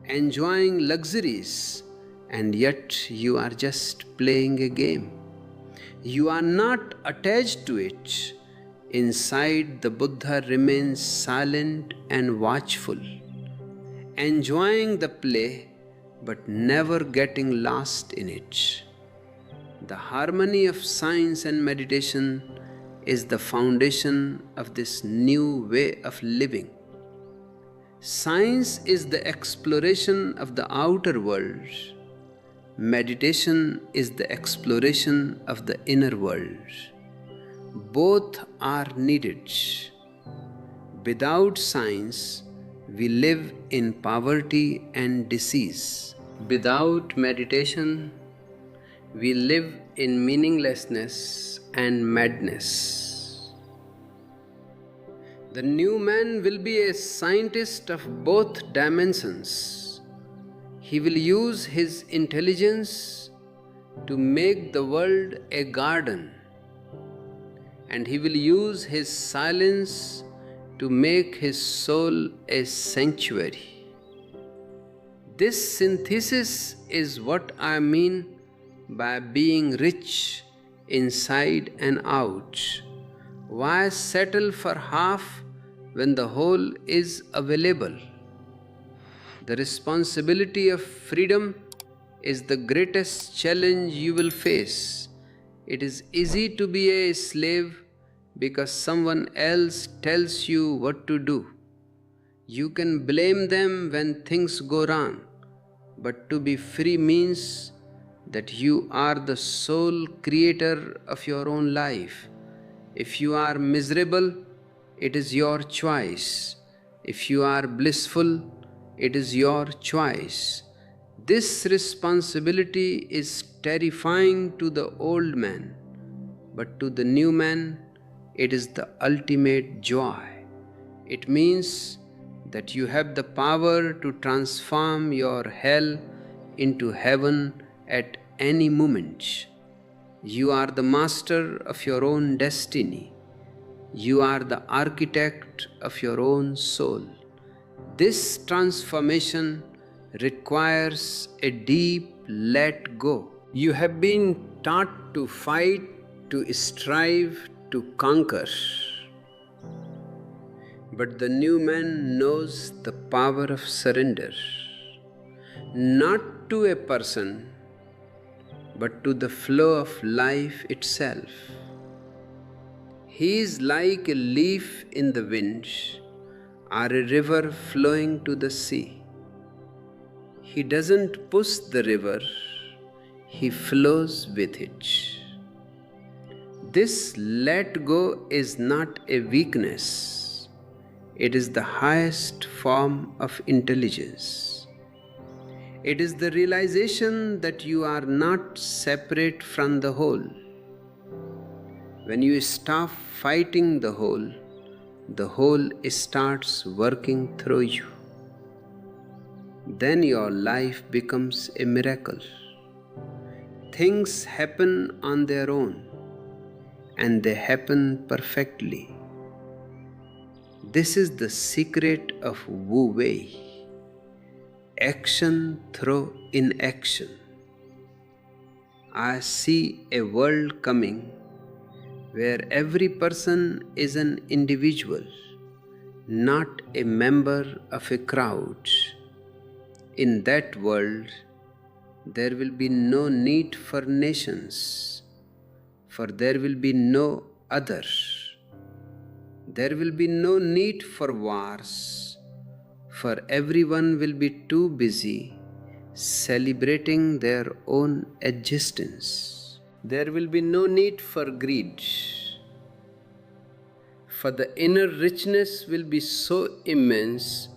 enjoying luxuries, and yet you are just playing a game. You are not attached to it. Inside, the Buddha remains silent and watchful, enjoying the play but never getting lost in it. The harmony of science and meditation is the foundation of this new way of living. Science is the exploration of the outer world. Meditation is the exploration of the inner world. Both are needed. Without science, we live in poverty and disease. Without meditation, we live in meaninglessness and madness. The new man will be a scientist of both dimensions. He will use his intelligence to make the world a garden, and he will use his silence to make his soul a sanctuary. This synthesis is what I mean by being rich inside and out. Why settle for half when the whole is available? The responsibility of freedom is the greatest challenge you will face. It is easy to be a slave because someone else tells you what to do. You can blame them when things go wrong, but to be free means that you are the sole creator of your own life. If you are miserable, it is your choice. If you are blissful, it is your choice. This responsibility is terrifying to the old man, but to the new man, it is the ultimate joy. It means that you have the power to transform your hell into heaven at any moment. You are the master of your own destiny. You are the architect of your own soul. This transformation requires a deep let go. You have been taught to fight, to strive, to conquer. But the new man knows the power of surrender, not to a person, but to the flow of life itself. He is like a leaf in the wind or a river flowing to the sea. He doesn't push the river, he flows with it. This let go is not a weakness, it is the highest form of intelligence. It is the realization that you are not separate from the whole. When you stop fighting the whole starts working through you. Then your life becomes a miracle. Things happen on their own, and they happen perfectly. This is the secret of Wu Wei. Action through inaction. I see a world coming where every person is an individual, not a member of a crowd. In that world, there will be no need for nations, for there will be no other. There will be no need for wars, for everyone will be too busy celebrating their own existence. There will be no need for greed, for the inner richness will be so immense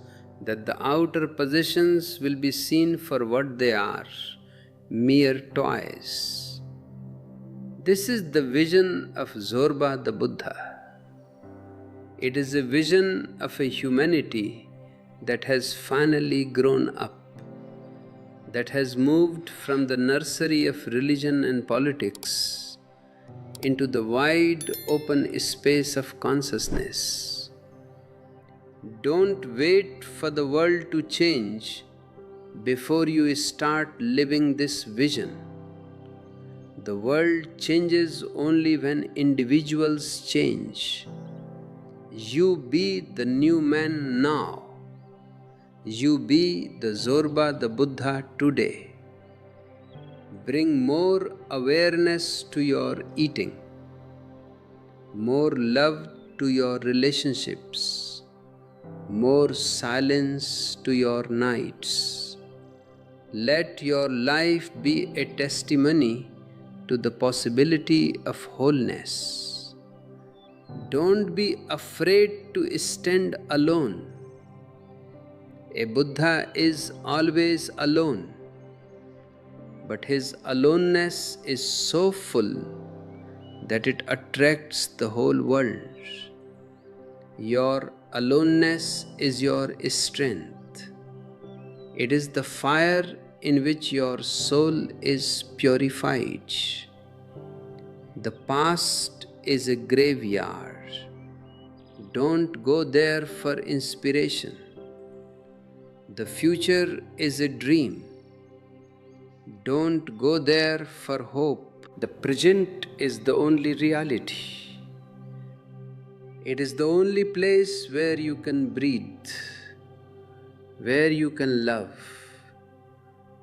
that the outer possessions will be seen for what they are, mere toys. This is the vision of Zorba the Buddha. It is a vision of a humanity that has finally grown up, that has moved from the nursery of religion and politics into the wide open space of consciousness. Don't wait for the world to change. before you start living this vision. The world changes only when individuals change. You be the new man now. You be the Zorba the Buddha today. Bring more awareness to your eating, more love to your relationships, more silence to your nights. Let your life be a testimony to the possibility of wholeness. Don't be afraid to stand alone. A Buddha is always alone, but his aloneness is so full that it attracts the whole world. Your aloneness is your strength. It is the fire in which your soul is purified. The past is a graveyard. Don't go there for inspiration. The future is a dream. Don't go there for hope. The present is the only reality. It is the only place where you can breathe, where you can love,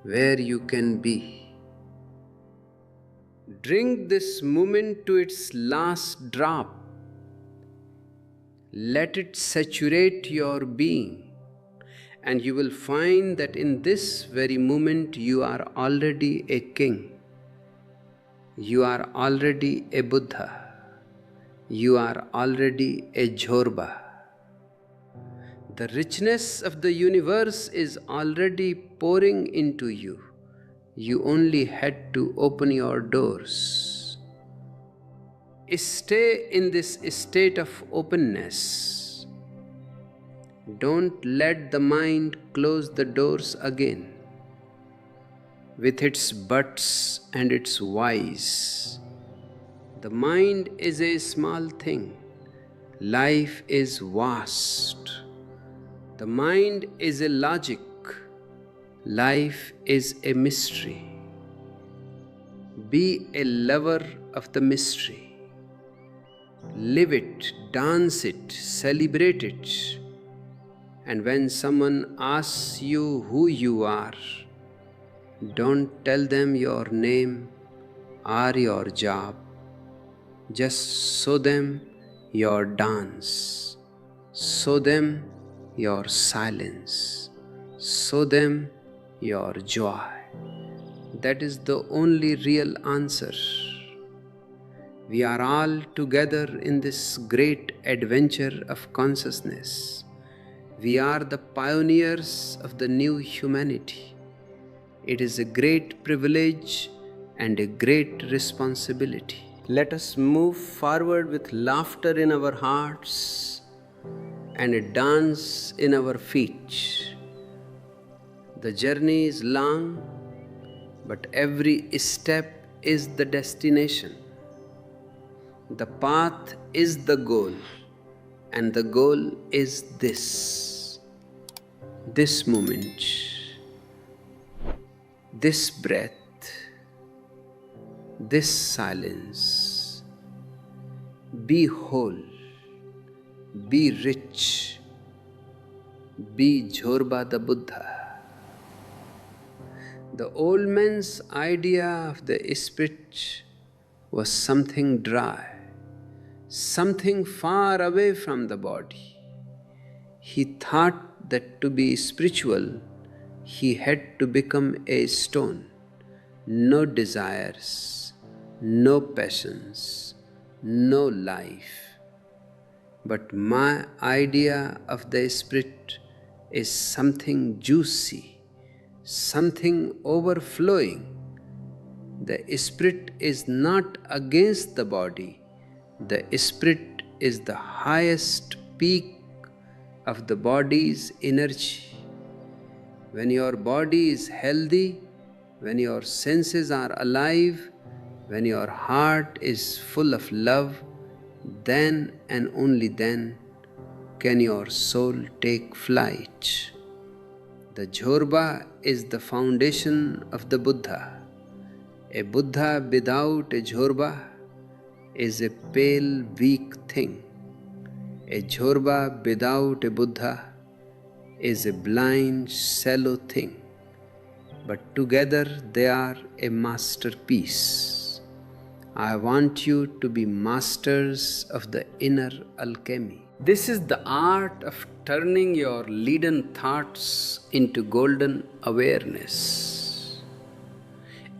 where you can be. Drink this moment to its last drop. Let it saturate your being, and you will find that in this very moment you are already a king. You are already a Buddha. You are already a Zorba. The richness of the universe is already pouring into you. You only had to open your doors. Stay in this state of openness. Don't let the mind close the doors again with its buts and its whys. The mind is a small thing. Life is vast. The mind is a logic. Life is a mystery. Be a lover of the mystery. Live it, dance it, celebrate it. And when someone asks you who you are, don't tell them your name or your job. Just show them your dance. Show them your silence. Show them your joy. That is the only real answer. We are all together in this great adventure of consciousness. We are the pioneers of the new humanity. It is a great privilege and a great responsibility. Let us move forward with laughter in our hearts and a dance in our feet. The journey is long, but every step is the destination. The path is the goal, and the goal is this moment, this breath, this silence. Be whole, be rich, be Zorba the Buddha. The old man's idea of the spirit was something dry, something far away from the body. He thought that to be spiritual, he had to become a stone. No desires, no passions, no life. But my idea of the spirit is something juicy, something overflowing. The spirit is not against the body. The spirit is the highest peak of the body's energy. When your body is healthy, when your senses are alive, when your heart is full of love, then and only then can your soul take flight. The Zorba is the foundation of the Buddha. A Buddha without a Zorba is a pale, weak thing. A Zorba without a Buddha is a blind, shallow thing. But together they are a masterpiece. I want you to be masters of the inner alchemy. This is the art of turning your leaden thoughts into golden awareness.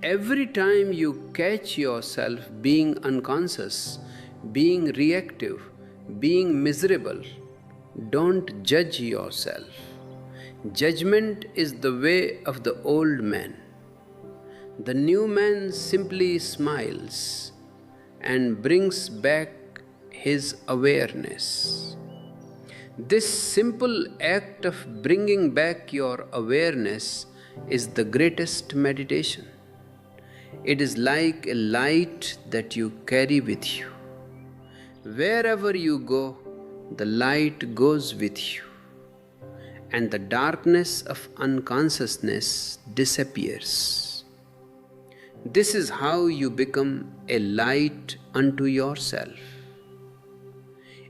Every time you catch yourself being unconscious, being reactive, being miserable, don't judge yourself. Judgment is the way of the old man. The new man simply smiles and brings back his awareness. This simple act of bringing back your awareness is the greatest meditation. It is like a light that you carry with you. Wherever you go, the light goes with you, and the darkness of unconsciousness disappears. This is how you become a light unto yourself.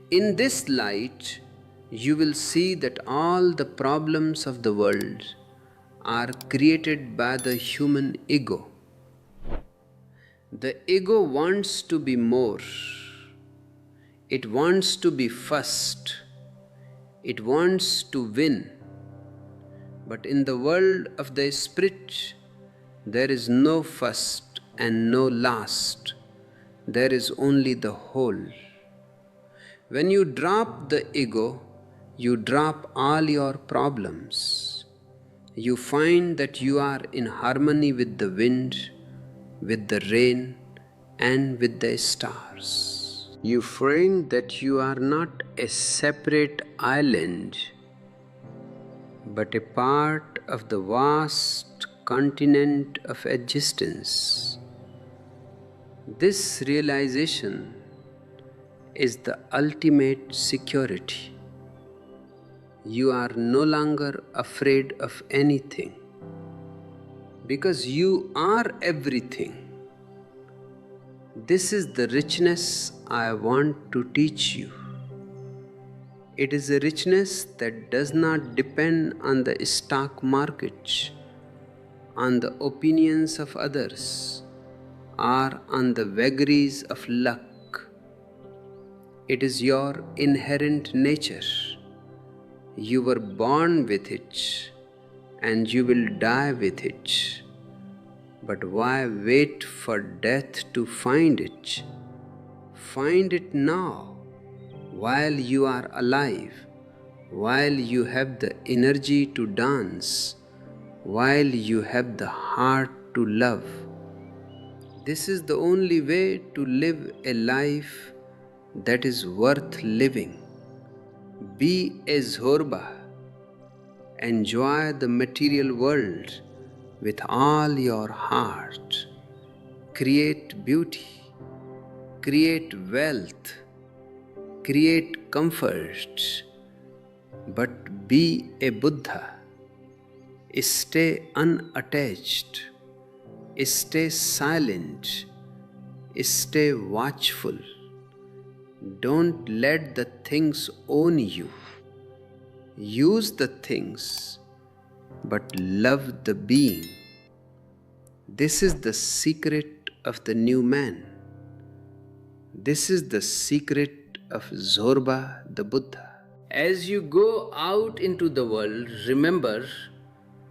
In this light, you will see that all the problems of the world are created by the human ego. The ego wants to be more. It wants to be first. It wants to win. But in the world of the spirit, there is no first and no last. There is only the whole. When you drop the ego, you drop all your problems. You find that you are in harmony with the wind, with the rain, and with the stars. You find that you are not a separate island, but a part of the vast continent of existence. This realization is the ultimate security. You are no longer afraid of anything, because you are everything. This is the richness I want to teach you. It is a richness that does not depend on the stock market, on the opinions of others, or on the vagaries of luck. It is your inherent nature. You were born with it, and you will die with it. But why wait for death to find it? Find it now, while you are alive, while you have the energy to dance, while you have the heart to love. This is the only way to live a life that is worth living. Be a Zorba. Enjoy the material world with all your heart. Create beauty, create wealth, create comfort, but be a Buddha. Stay unattached, stay silent, stay watchful. Don't let the things own you. Use the things, but love the being. This is the secret of the new man. This is the secret of Zorba the Buddha. As you go out into the world, remember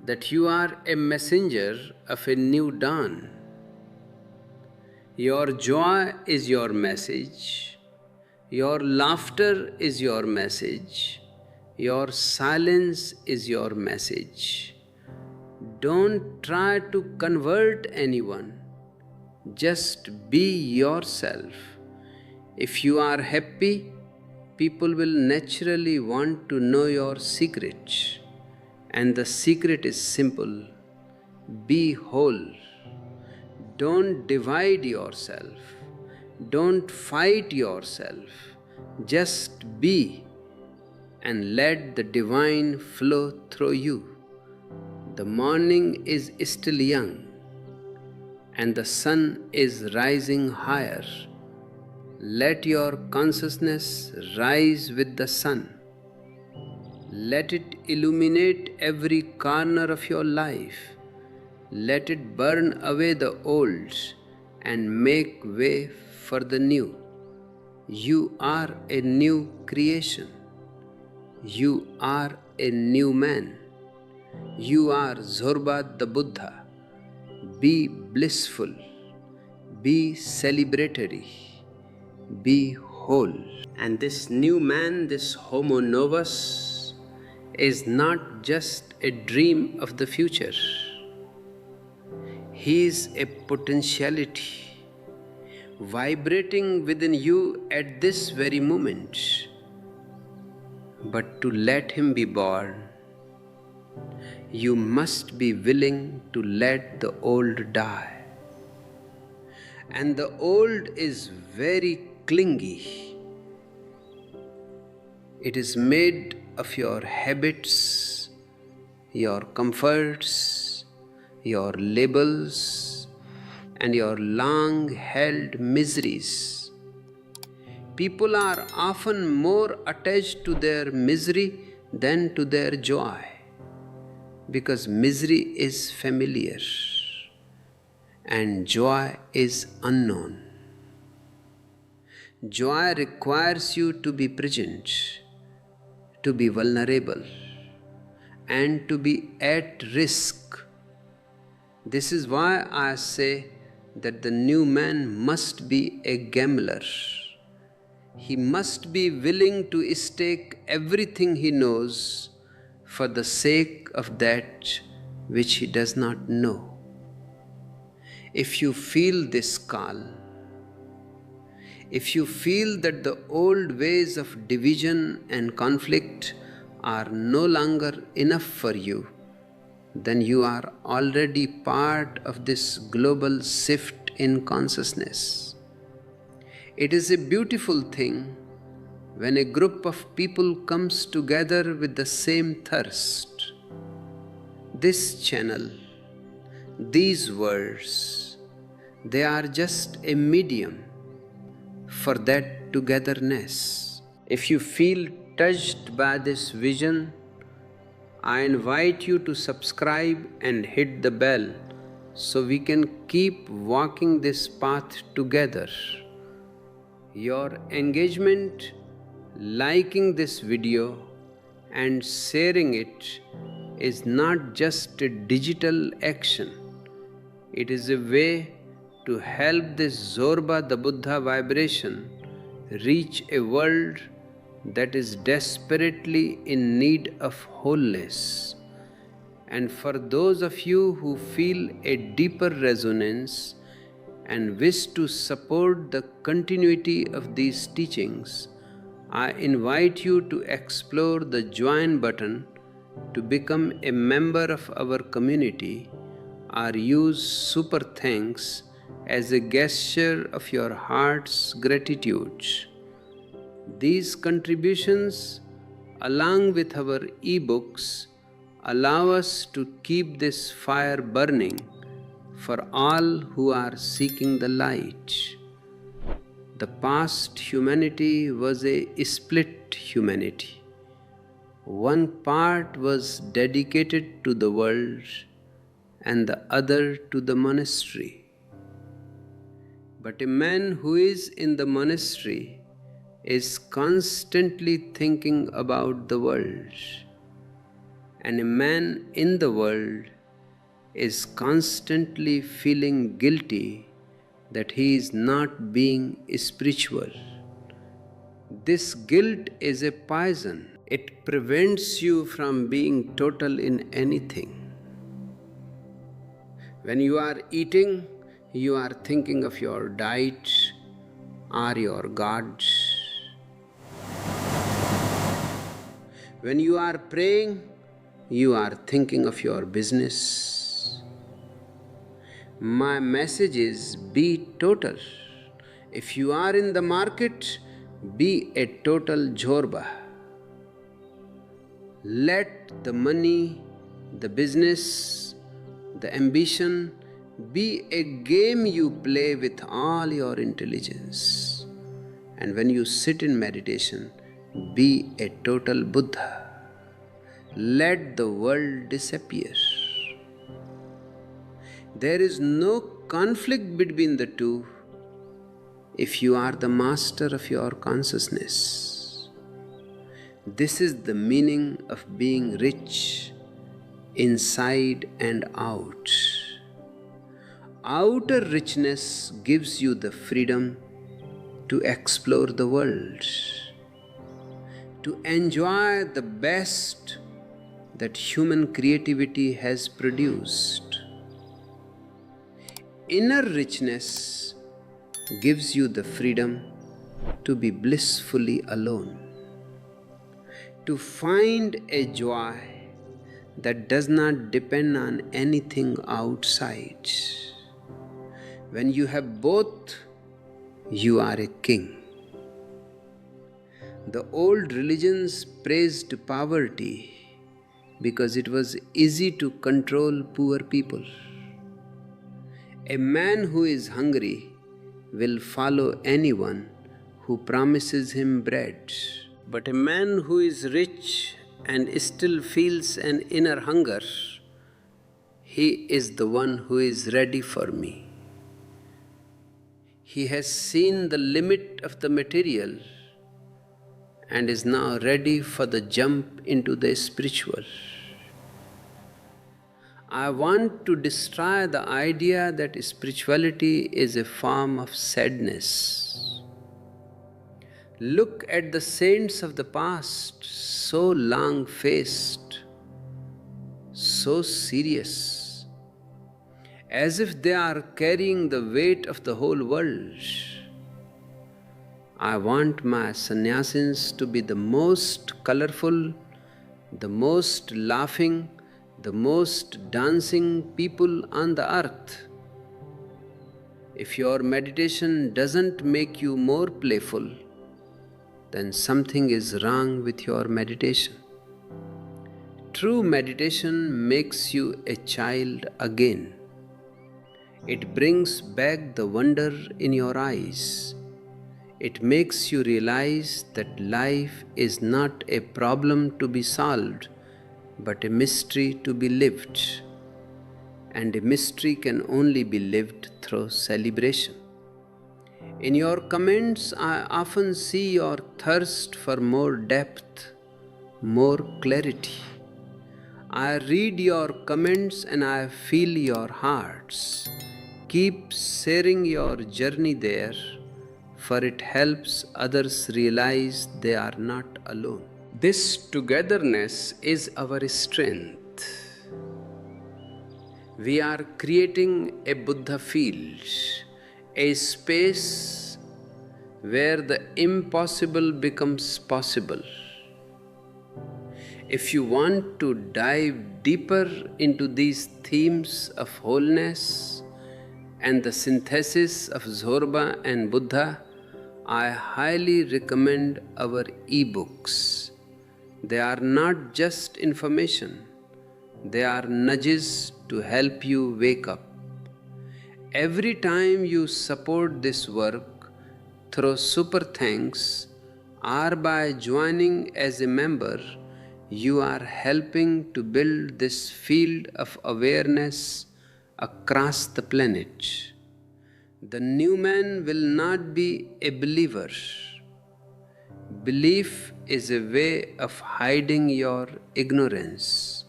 that you are a messenger of a new dawn. Your joy is your message. Your laughter is your message. Your silence is your message. Don't try to convert anyone. Just be yourself. If you are happy, people will naturally want to know your secret. And the secret is simple. Be whole. Don't divide yourself. Don't fight yourself. Just be, and let the divine flow through you. The morning is still young, and the sun is rising higher. Let your consciousness rise with the sun. Let it illuminate every corner of your life. Let it burn away the old and make way for the new. You are a new creation. You are a new man. You are Zorba the Buddha. Be blissful. Be celebratory. Be whole. And this new man, this Homo novus, is not just a dream of the future. He is a potentiality vibrating within you at this very moment. But to let him be born, you must be willing to let the old die. And the old is very clingy. It is made of your habits, your comforts, your labels, and your long-held miseries. People are often more attached to their misery than to their joy, because misery is familiar and joy is unknown. Joy requires you to be present, to be vulnerable, and to be at risk. This is why I say that the new man must be a gambler. He must be willing to stake everything he knows for the sake of that which he does not know. If you feel this call, if you feel that the old ways of division and conflict are no longer enough for you, then you are already part of this global shift in consciousness. It is a beautiful thing when a group of people comes together with the same thirst. This channel, these words, they are just a medium for that togetherness. If you feel touched by this vision, I invite you to subscribe and hit the bell so we can keep walking this path together. Your engagement, liking this video and sharing it is not just a digital action. It is a way to help this Zorba the Buddha vibration reach a world that is desperately in need of wholeness. And for those of you who feel a deeper resonance and wish to support the continuity of these teachings, I invite you to explore the join button to become a member of our community, or use super thanks as a gesture of your heart's gratitude. These contributions, along with our ebooks, allow us to keep this fire burning for all who are seeking the light. The past humanity was a split humanity. One part was dedicated to the world and the other to the monastery. But a man who is in the monastery is constantly thinking about the world, and a man in the world is constantly feeling guilty that he is not being spiritual. This guilt is a poison. It prevents you from being total in anything. When you are eating, you are thinking of your diet or your God. When you are praying, you are thinking of your business. My message is be total. If you are in the market, be a total Zorba. Let the money the business, the ambition be a game you play with all your intelligence. And when you sit in meditation, be a total Buddha. Let the world disappear. There is no conflict between the two if you are the master of your consciousness. This is the meaning of being rich inside and out. Outer richness gives you the freedom to explore the world, to enjoy the best that human creativity has produced. Inner richness gives you the freedom to be blissfully alone, to find a joy that does not depend on anything outside. When you have both, you are a king. The old religions praised poverty because it was easy to control poor people. A man who is hungry will follow anyone who promises him bread. But a man who is rich and still feels an inner hunger, he is the one who is ready for me. He has seen the limit of the material and is now ready for the jump into the spiritual. I want to destroy the idea that spirituality is a form of sadness. Look at the saints of the past, so long-faced, so serious, as if they are carrying the weight of the whole world. I want my sannyasins to be the most colorful, the most laughing, the most dancing people on the earth. If your meditation doesn't make you more playful, then something is wrong with your meditation. True meditation makes you a child again. It brings back the wonder in your eyes. It makes you realize that life is not a problem to be solved, but a mystery to be lived. And a mystery can only be lived through celebration. In your comments, I often see your thirst for more depth, more clarity. I read your comments and I feel your hearts. Keep sharing your journey there, for it helps others realize they are not alone. This togetherness is our strength. We are creating a Buddha field, a space where the impossible becomes possible. If you want to dive deeper into these themes of wholeness and the synthesis of Zorba and Buddha, I highly recommend our e-books. They are not just information, they are nudges to help you wake up. Every time you support this work through super thanks or by joining as a member, you are helping to build this field of awareness across the planet. The new man will not be a believer. Belief is a way of hiding your ignorance.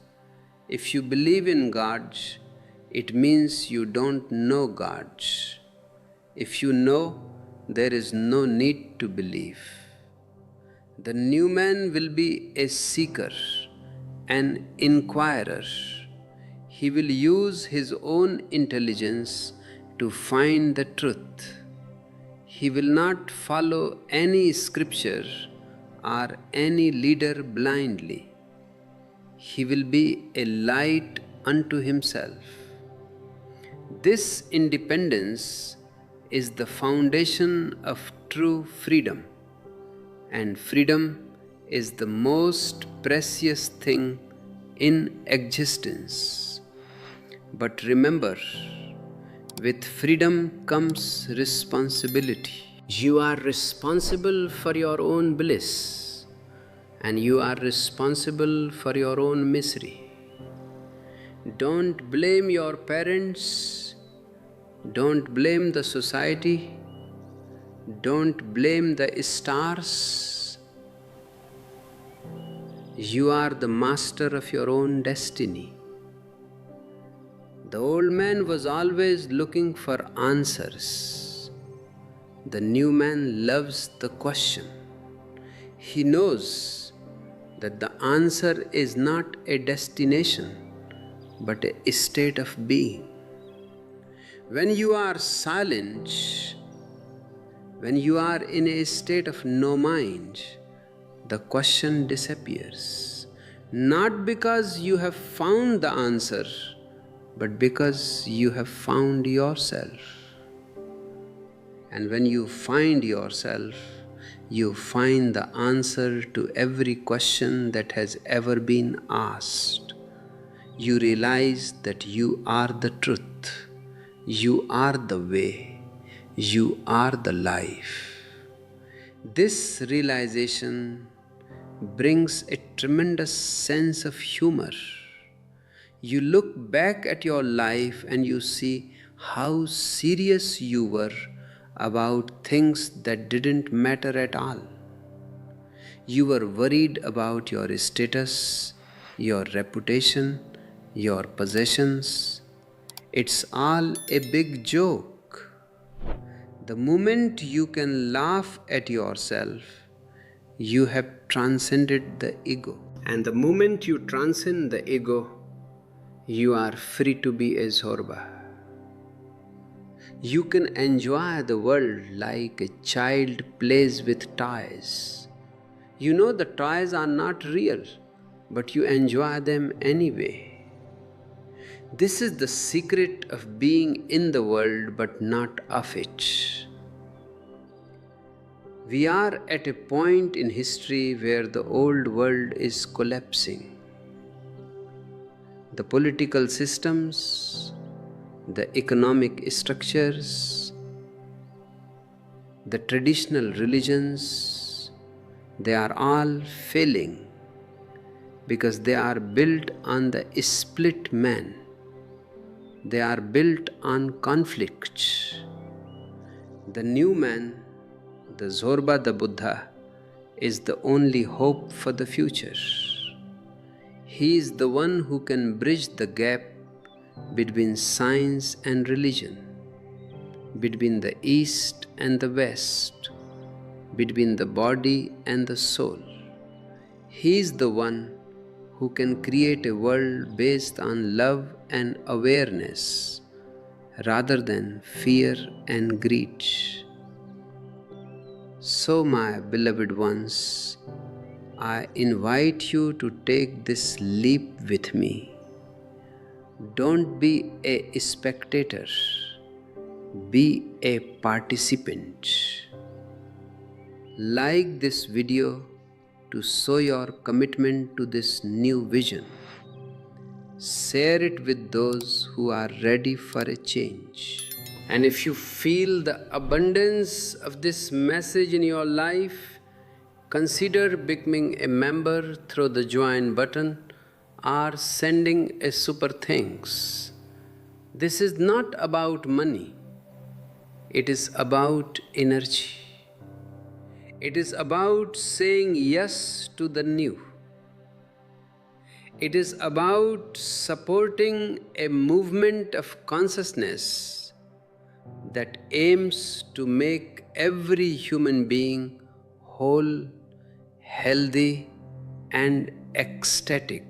If you believe in God, it means you don't know God. If you know, there is no need to believe. The new man will be a seeker, an inquirer. He will use his own intelligence to find the truth. He will not follow any scripture or any leader blindly. He will be a light unto himself. This independence is the foundation of true freedom, and freedom is the most precious thing in existence. But remember, with freedom comes responsibility. You are responsible for your own bliss, and you are responsible for your own misery. Don't blame your parents, don't blame the society, don't blame the stars. You are the master of your own destiny. The old man was always looking for answers. The new man loves the question. He knows that the answer is not a destination, but a state of being. When you are silent, when you are in a state of no mind, the question disappears. Not because you have found the answer, but because you have found yourself. And when you find yourself, you find the answer to every question that has ever been asked. You realize that you are the truth, you are the way, you are the life. This realization brings a tremendous sense of humor. You look back at your life and you see how serious you were about things that didn't matter at all. You were worried about your status, your reputation, your possessions. It's all a big joke. The moment you can laugh at yourself, you have transcended the ego. And the moment you transcend the ego, you are free to be a Zorba. You can enjoy the world like a child plays with toys. You know the toys are not real, but you enjoy them anyway. This is the secret of being in the world but not of it. We are at a point in history where the old world is collapsing. The political systems, the economic structures, the traditional religions, they are all failing because they are built on the split man. They are built on conflict. The new man, the Zorba the Buddha, is the only hope for the future. He is the one who can bridge the gap between science and religion, between the East and the West, between the body and the soul. He is the one who can create a world based on love and awareness rather than fear and greed. So, my beloved ones, I invite you to take this leap with me. Don't be a spectator, be a participant. Like this video to show your commitment to this new vision. Share it with those who are ready for a change. And if you feel the abundance of this message in your life, consider becoming a member through the join button or sending a super thanks. This is not about money. It is about energy. It is about saying yes to the new. It is about supporting a movement of consciousness that aims to make every human being whole, healthy, and ecstatic.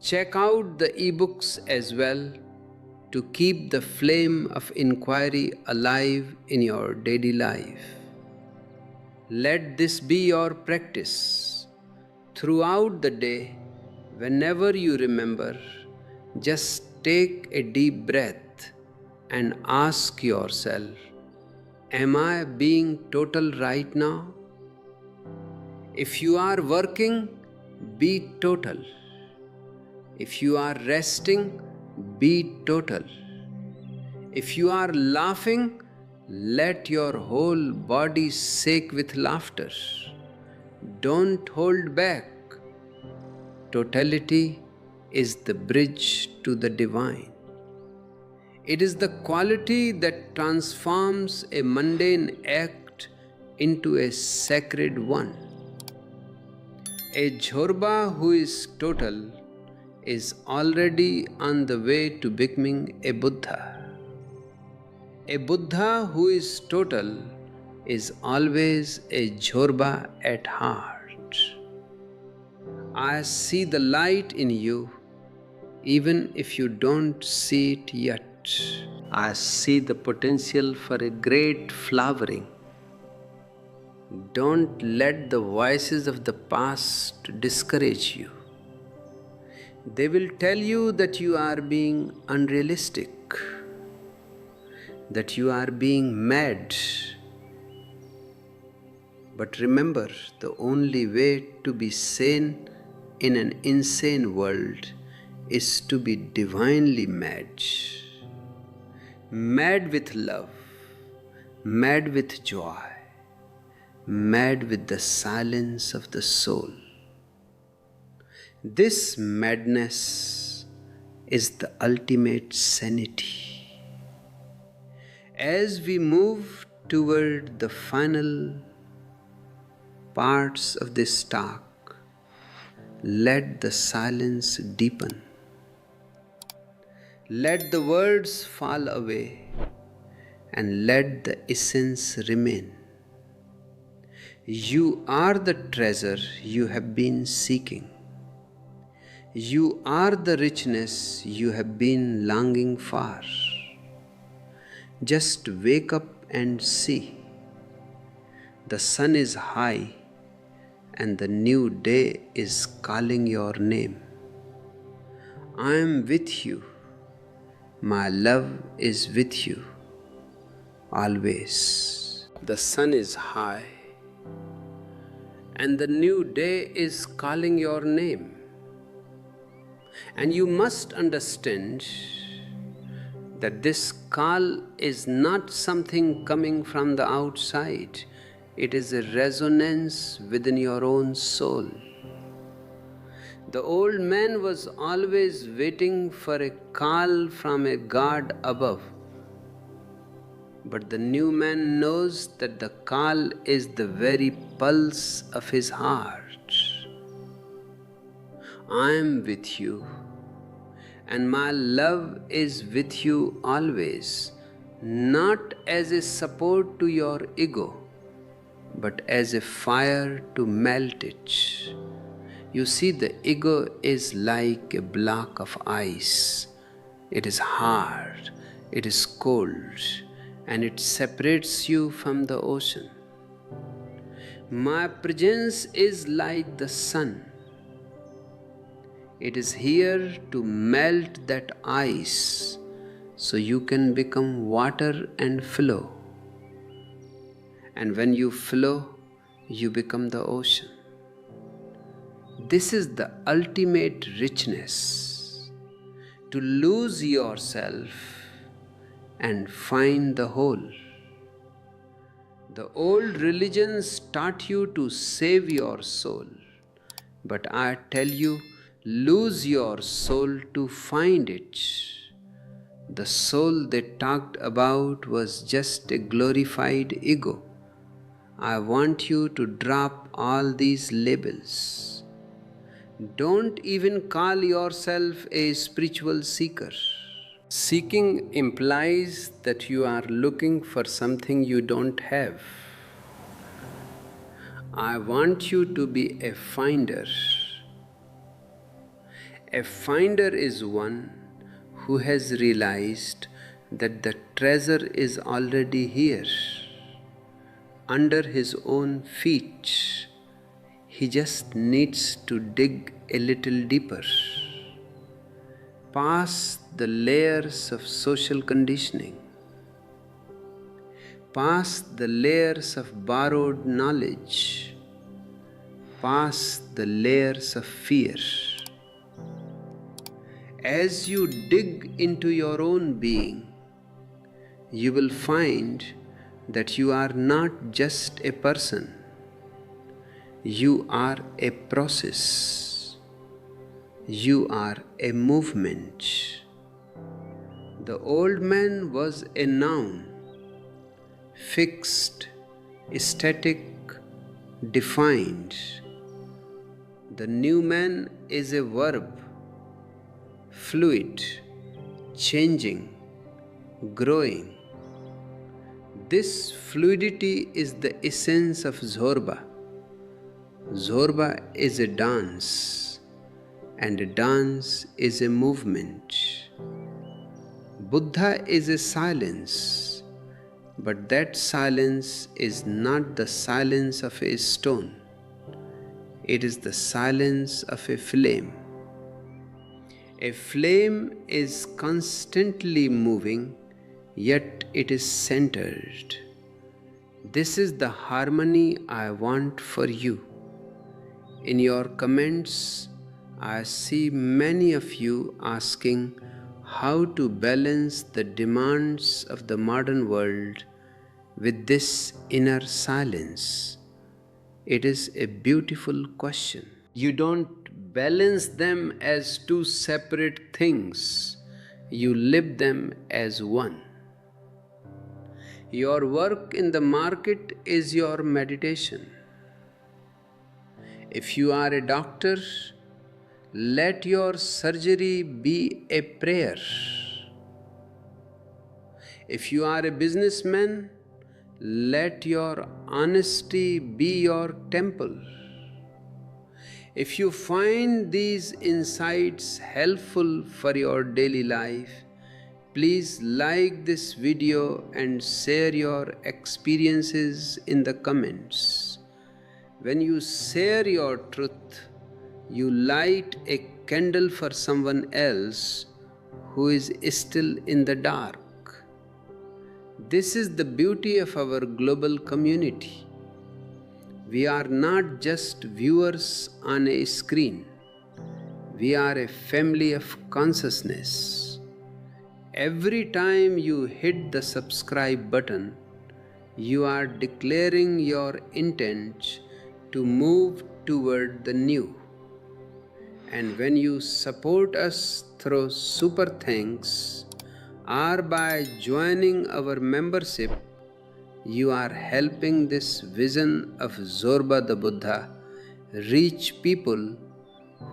Check out the ebooks as well to keep the flame of inquiry alive in your daily life. Let this be your practice. Throughout the day, whenever you remember, just take a deep breath and ask yourself, am I being total right now? If you are working, be total. If you are resting, be total. If you are laughing, let your whole body shake with laughter. Don't hold back. Totality is the bridge to the divine. It is the quality that transforms a mundane act into a sacred one. A Zorba who is total is already on the way to becoming a Buddha. A Buddha who is total is always a Zorba at heart. I see the light in you, even if you don't see it yet. I see the potential for a great flowering. Don't let the voices of the past discourage you. They will tell you that you are being unrealistic, that you are being mad. But remember, the only way to be sane in an insane world is to be divinely mad. Mad with love, mad with joy, mad with the silence of the soul. This madness is the ultimate sanity. As we move toward the final parts of this talk, let the silence deepen. Let the words fall away and let the essence remain. You are the treasure you have been seeking. You are the richness you have been longing for. Just wake up and see. The sun is high and the new day is calling your name. I am with you. My love is with you always. The sun is high and the new day is calling your name. And you must understand that this call is not something coming from the outside. It is a resonance within your own soul. The old man was always waiting for a call from a God above. But the new man knows that the call is the very pulse of his heart. I am with you, and my love is with you always, not as a support to your ego, but as a fire to melt it. You see, the ego is like a block of ice. It is hard, it is cold, and it separates you from the ocean. My presence is like the sun. It is here to melt that ice so you can become water and flow. And when you flow, you become the ocean. This is the ultimate richness, to lose yourself and find the whole. The old religions taught you to save your soul, but I tell you, lose your soul to find it. The soul they talked about was just a glorified ego. I want you to drop all these labels. Don't even call yourself a spiritual seeker. Seeking implies that you are looking for something you don't have. I want you to be a finder. A finder is one who has realized that the treasure is already here, under his own feet. He just needs to dig a little deeper, past the layers of social conditioning, past the layers of borrowed knowledge, past the layers of fear. As you dig into your own being, you will find that you are not just a person, you are a process, you are a movement. The old man was a noun, fixed, static, defined. The new man is a verb, fluid, changing, growing. This fluidity is the essence of Zorba. Zorba is a dance, and a dance is a movement. Buddha is a silence, but that silence is not the silence of a stone. It is the silence of a flame. A flame is constantly moving, yet it is centered. This is the harmony I want for you. In your comments, I see many of you asking how to balance the demands of the modern world with this inner silence. It is a beautiful question. You don't balance them as two separate things, you live them as one. Your work in the market is your meditation. If you are a doctor, let your surgery be a prayer. If you are a businessman, let your honesty be your temple. If you find these insights helpful for your daily life, please like this video and share your experiences in the comments. When you share your truth, you light a candle for someone else who is still in the dark. This is the beauty of our global community. We are not just viewers on a screen. We are a family of consciousness. Every time you hit the subscribe button, you are declaring your intent to move toward the new. And when you support us through super thanks or by joining our membership, you are helping this vision of Zorba the Buddha reach people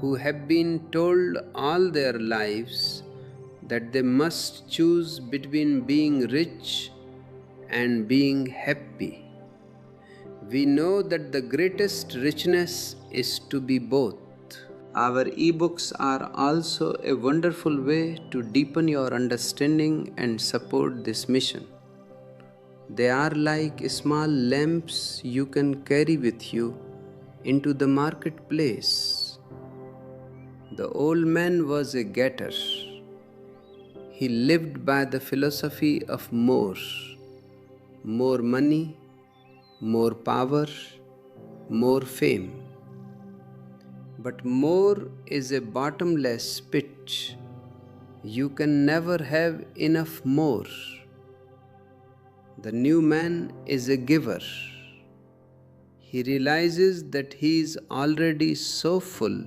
who have been told all their lives that they must choose between being rich and being happy. We know that the greatest richness is to be both. Our ebooks are also a wonderful way to deepen your understanding and support this mission. They are like small lamps you can carry with you into the marketplace. The old man was a getter. He lived by the philosophy of more money, more power, more fame. But more is a bottomless pit. You can never have enough more. The new man is a giver. He realizes that he is already so full,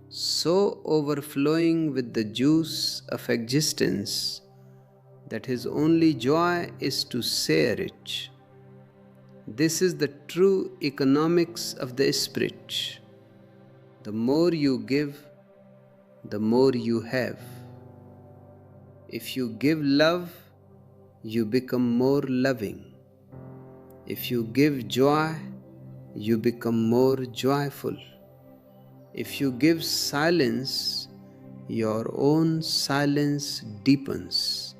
so overflowing with the juice of existence, that his only joy is to share it. This is the true economics of the spirit. The more you give, the more you have. If you give love, you become more loving. If you give joy, you become more joyful. If you give silence, your own silence deepens.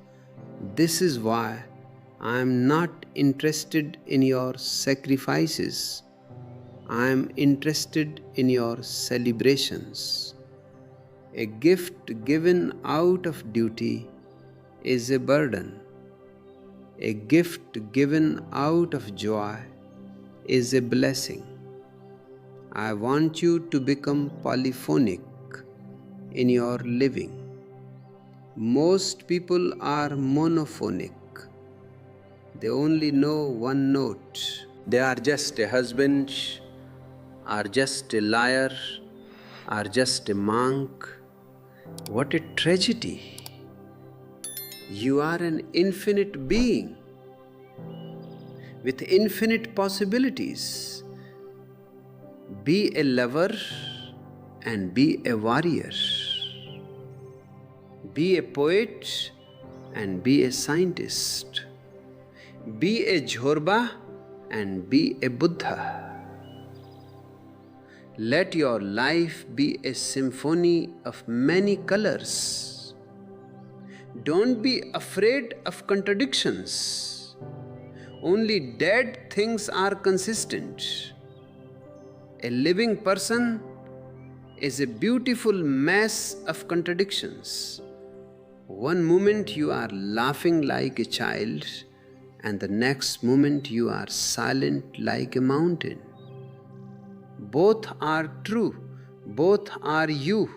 This is why I am not interested in your sacrifices. I am interested in your celebrations. A gift given out of duty is a burden. A gift given out of joy is a blessing. I want you to become polyphonic in your living. Most people are monophonic. They only know one note. They are just a husband, are just a liar, are just a monk. What a tragedy! You are an infinite being with infinite possibilities. Be a lover and be a warrior. Be a poet and be a scientist. Be a Zorba and be a Buddha. Let your life be a symphony of many colors. Don't be afraid of contradictions. Only dead things are consistent. A living person is a beautiful mass of contradictions. One moment you are laughing like a child, and the next moment you are silent like a mountain. Both are true, both are you.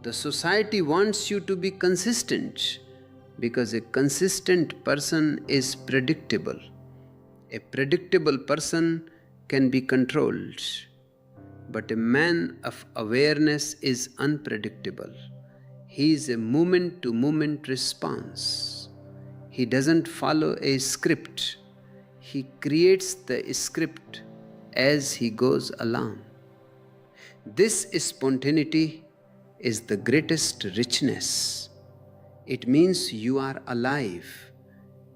The society wants you to be consistent because a consistent person is predictable. A predictable person can be controlled, but a man of awareness is unpredictable. He is a moment-to-moment response. He doesn't follow a script. He creates the script as he goes along. This spontaneity is the greatest richness. It means you are alive.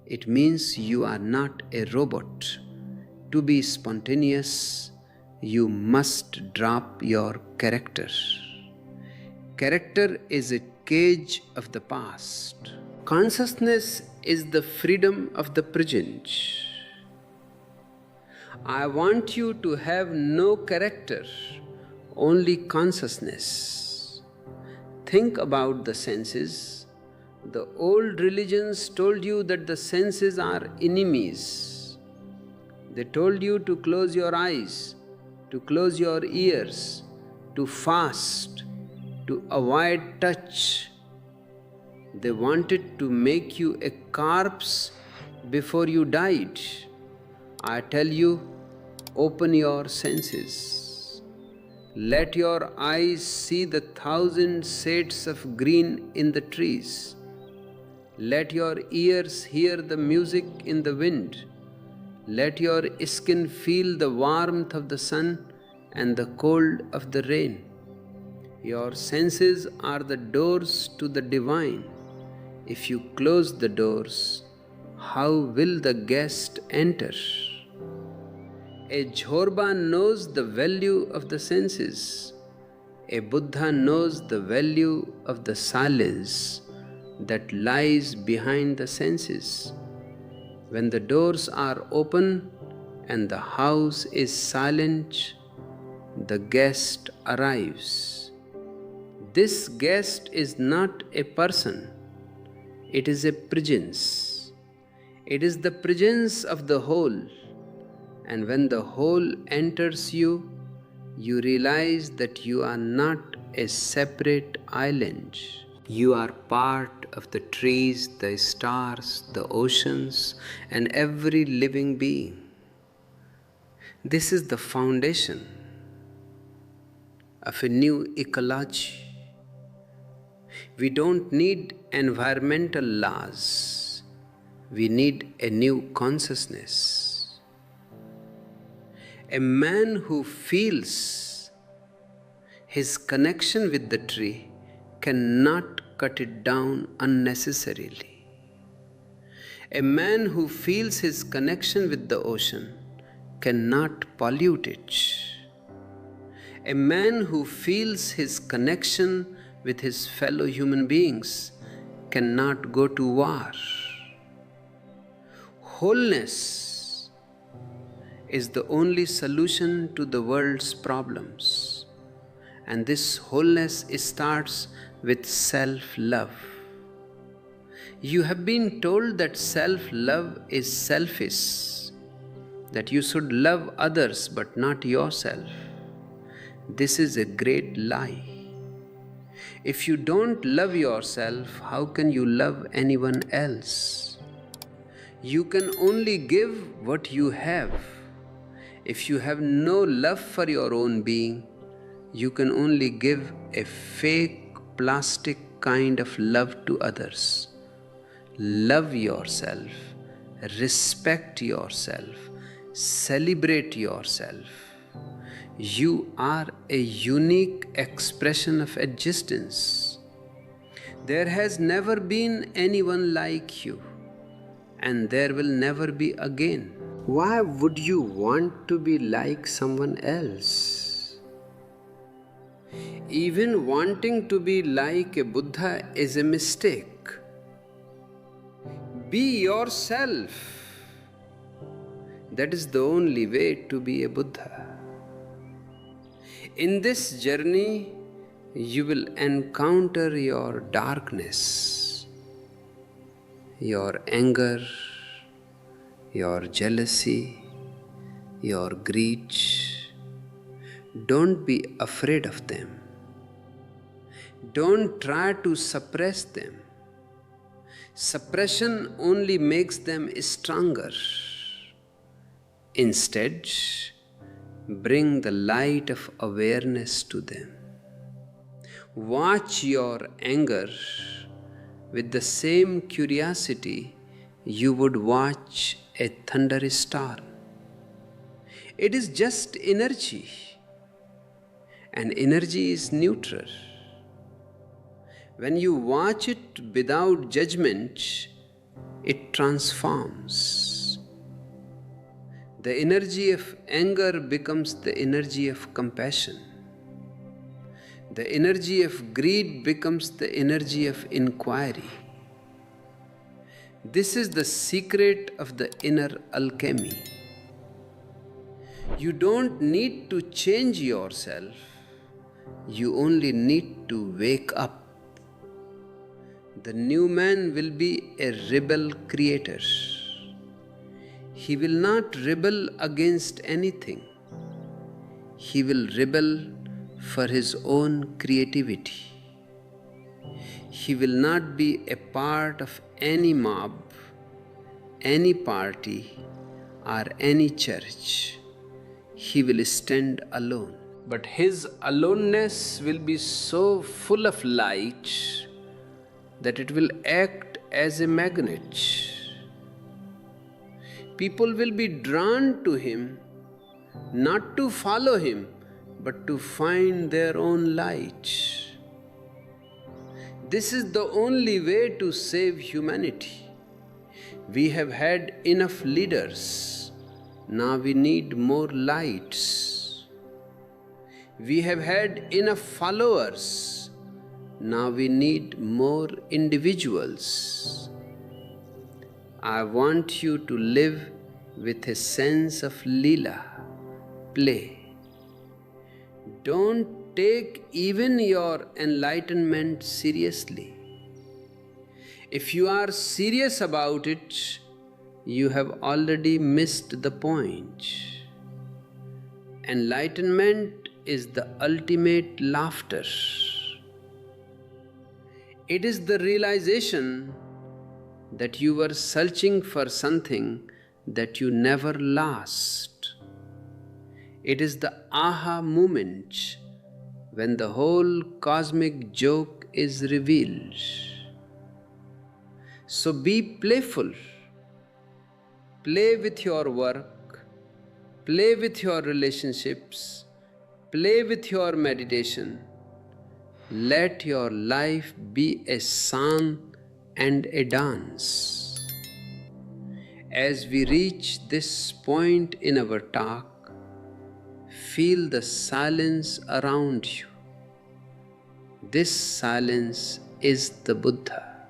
It means you are not a robot. To be spontaneous, you must drop your character. Character is a cage of the past. Consciousness is the freedom of the present. I want you to have no character, only consciousness. Think about the senses. The old religions told you that the senses are enemies. They told you to close your eyes, to close your ears, to fast, to avoid touch. They wanted to make you a corpse before you died. I tell you, open your senses. Let your eyes see the 1,000 shades of green in the trees. Let your ears hear the music in the wind. Let your skin feel the warmth of the sun and the cold of the rain. Your senses are the doors to the divine. If you close the doors, how will the guest enter? A Zorba knows the value of the senses. A Buddha knows the value of the silence that lies behind the senses. When the doors are open and the house is silent, the guest arrives. This guest is not a person, it is a presence. It is the presence of the whole. And when the whole enters you, you realize that you are not a separate island. You are part of the trees, the stars, the oceans, and every living being. This is the foundation of a new ecology. We don't need environmental laws. We need a new consciousness. A man who feels his connection with the tree cannot cut it down unnecessarily. A man who feels his connection with the ocean cannot pollute it. A man who feels his connection with his fellow human beings cannot go to war. Wholeness is the only solution to the world's problems. And this wholeness starts with self-love. You have been told that self-love is selfish, that you should love others but not yourself. This is a great lie. If you don't love yourself, how can you love anyone else? You can only give what you have. If you have no love for your own being, you can only give a fake, plastic kind of love to others. Love yourself, respect yourself, celebrate yourself. You are a unique expression of existence. There has never been anyone like you, and there will never be again. Why would you want to be like someone else? Even wanting to be like a Buddha is a mistake. Be yourself. That is the only way to be a Buddha. In this journey, you will encounter your darkness, your anger, your jealousy, your greed. Don't be afraid of them. Don't try to suppress them. Suppression only makes them stronger. Instead, bring the light of awareness to them. Watch your anger with the same curiosity you would watch a thunderstorm. It is just energy, and energy is neutral. When you watch it without judgment, it transforms. The energy of anger becomes the energy of compassion. The energy of greed becomes the energy of inquiry. This is the secret of the inner alchemy. You don't need to change yourself. You only need to wake up. The new man will be a rebel creator. He will not rebel against anything. He will rebel for his own creativity. He will not be a part of any mob, any party, or any church. He will stand alone. But his aloneness will be so full of light that it will act as a magnet. People will be drawn to him, not to follow him, but to find their own light. This is the only way to save humanity. We have had enough leaders. Now we need more lights. We have had enough followers. Now we need more individuals. I want you to live with a sense of Leela, play. Don't take even your enlightenment seriously. If you are serious about it, you have already missed the point. Enlightenment is the ultimate laughter. It is the realization that you were searching for something that you never lost. It is the aha moment when the whole cosmic joke is revealed. So be playful. Play with your work. Play with your relationships. Play with your meditation. Let your life be a song and a dance. As we reach this point in our talk, feel the silence around you. This silence is the Buddha.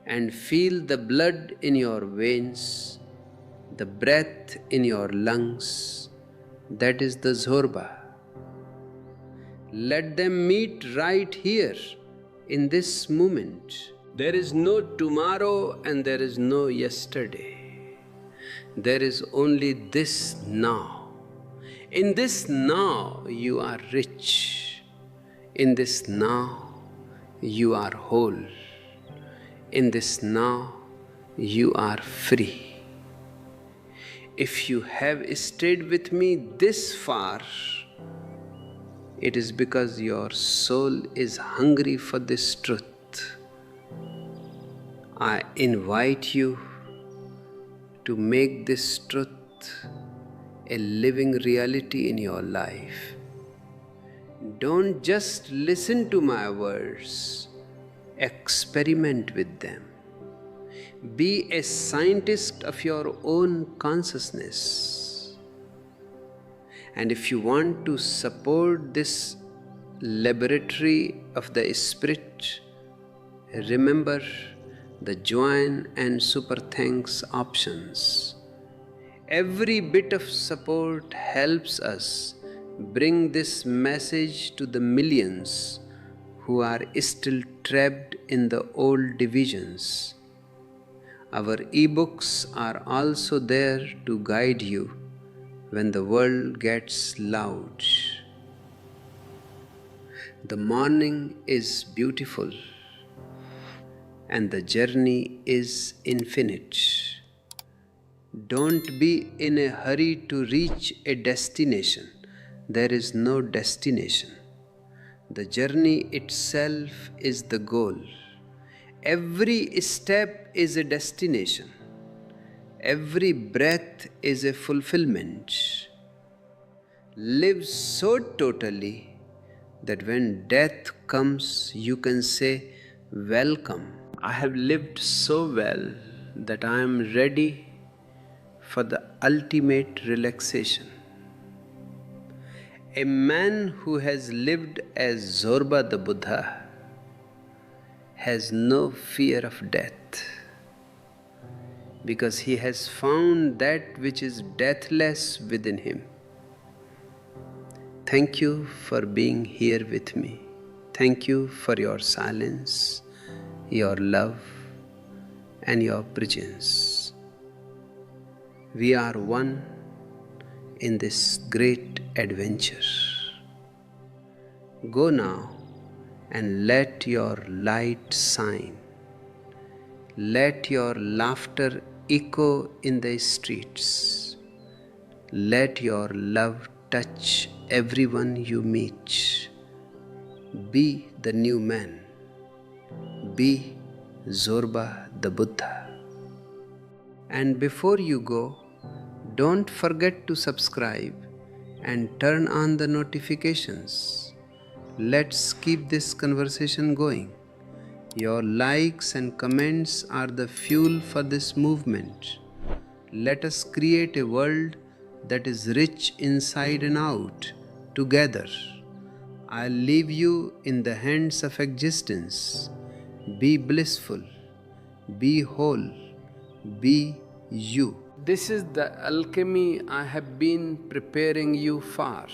And feel the blood in your veins, the breath in your lungs. That is the Zorba. Let them meet right here in this moment. There is no tomorrow and there is no yesterday. There is only this now. In this now, you are rich. In this now, you are whole. In this now, you are free. If you have stayed with me this far, it is because your soul is hungry for this truth. I invite you to make this truth a living reality in your life. Don't just listen to my words, experiment with them. Be a scientist of your own consciousness. And if you want to support this laboratory of the spirit, remember the join and super thanks options. Every bit of support helps us bring this message to the millions who are still trapped in the old divisions. Our ebooks are also there to guide you when the world gets loud. The morning is beautiful and the journey is infinite. Don't be in a hurry to reach a destination. There is no destination. The journey itself is the goal. Every step is a destination. Every breath is a fulfillment. Live so totally that when death comes, you can say, "Welcome. I have lived so well that I am ready for the ultimate relaxation." A man who has lived as Zorba the Buddha has no fear of death because he has found that which is deathless within him. Thank you for being here with me. Thank you for your silence, your love, and your presence. We are one in this great adventure. Go now and let your light shine. Let your laughter echo in the streets. Let your love touch everyone you meet. Be the new man. Be Zorba the Buddha. And before you go, don't forget to subscribe and turn on the notifications. Let's keep this conversation going. Your likes and comments are the fuel for this movement. Let us create a world that is rich inside and out, together. I'll leave you in the hands of existence. Be blissful, be whole, be you. This is the alchemy I have been preparing you for.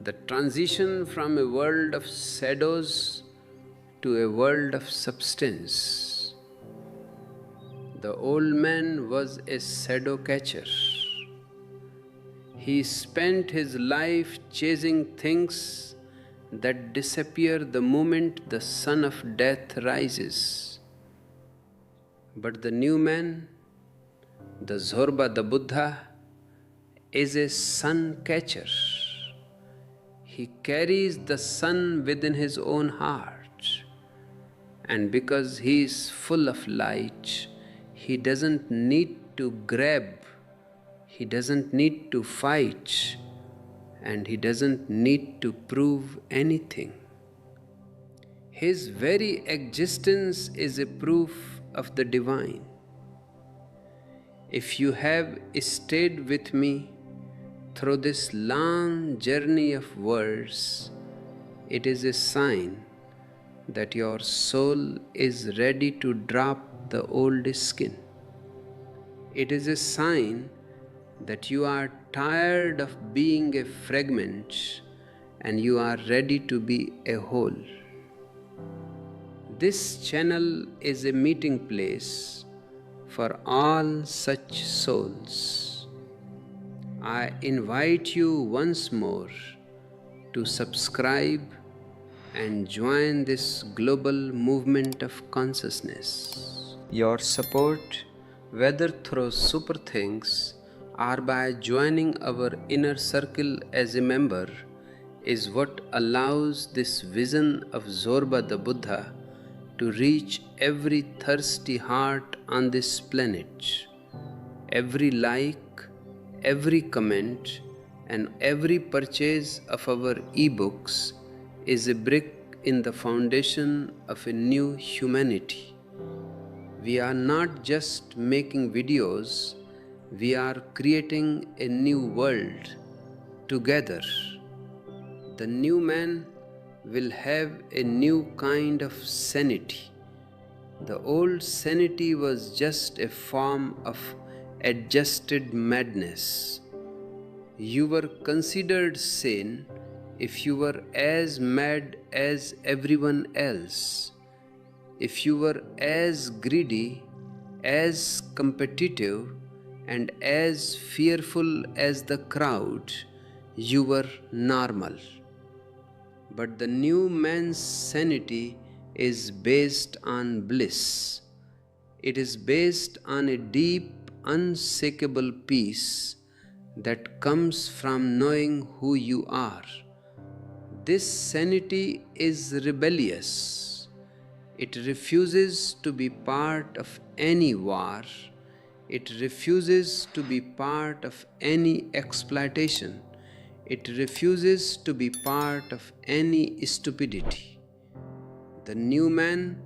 The transition from a world of shadows to a world of substance. The old man was a shadow catcher. He spent his life chasing things that disappear the moment the sun of death rises. But the new man, the Zorba the Buddha, is a sun catcher. He carries the sun within his own heart. And because he is full of light, he doesn't need to grab, he doesn't need to fight, and he doesn't need to prove anything. His very existence is a proof of the divine. If you have stayed with me through this long journey of words, it is a sign that your soul is ready to drop the old skin. It is a sign that you are tired of being a fragment and you are ready to be a whole. This channel is a meeting place for all such souls. I invite you once more to subscribe and join this global movement of consciousness. Your support, whether through super things or by joining our inner circle as a member, is what allows this vision of Zorba the Buddha to reach every thirsty heart on this planet. Every like, every comment, and every purchase of our ebooks is a brick in the foundation of a new humanity. We are not just making videos, we are creating a new world together. The new man will have a new kind of sanity. The old sanity was just a form of adjusted madness. You were considered sane if you were as mad as everyone else. If you were as greedy, as competitive, and as fearful as the crowd, you were normal. But the new man's sanity is based on bliss. It is based on a deep, unshakable peace that comes from knowing who you are. This sanity is rebellious. It refuses to be part of any war. It refuses to be part of any exploitation. It refuses to be part of any stupidity. The new man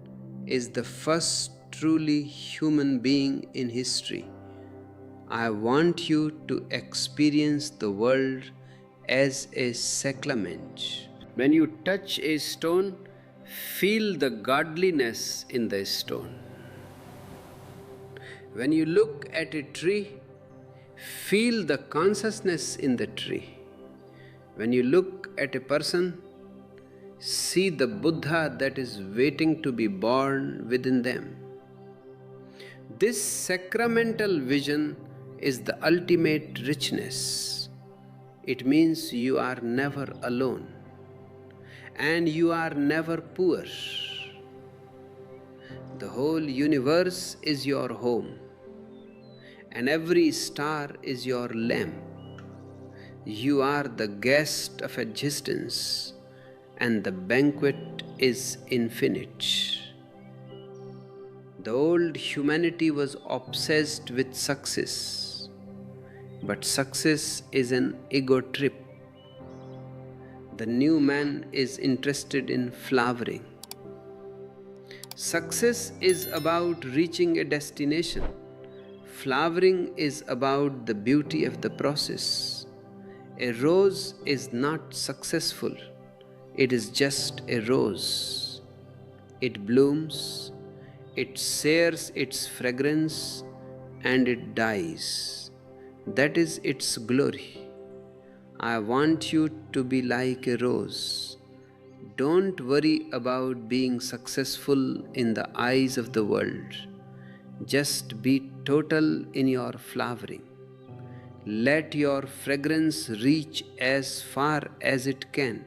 is the first truly human being in history. I want you to experience the world as a sacrament. When you touch a stone, feel the godliness in the stone. When you look at a tree, feel the consciousness in the tree. When you look at a person, see the Buddha that is waiting to be born within them. This sacramental vision is the ultimate richness. It means you are never alone and you are never poor. The whole universe is your home and every star is your lamp. You are the guest of existence and the banquet is infinite. The old humanity was obsessed with success, but success is an ego trip. The new man is interested in flowering. Success is about reaching a destination. Flowering is about the beauty of the process. A rose is not successful. It is just a rose. It blooms, it shares its fragrance, and it dies. That is its glory. I want you to be like a rose. Don't worry about being successful in the eyes of the world. Just be total in your flowering. Let your fragrance reach as far as it can,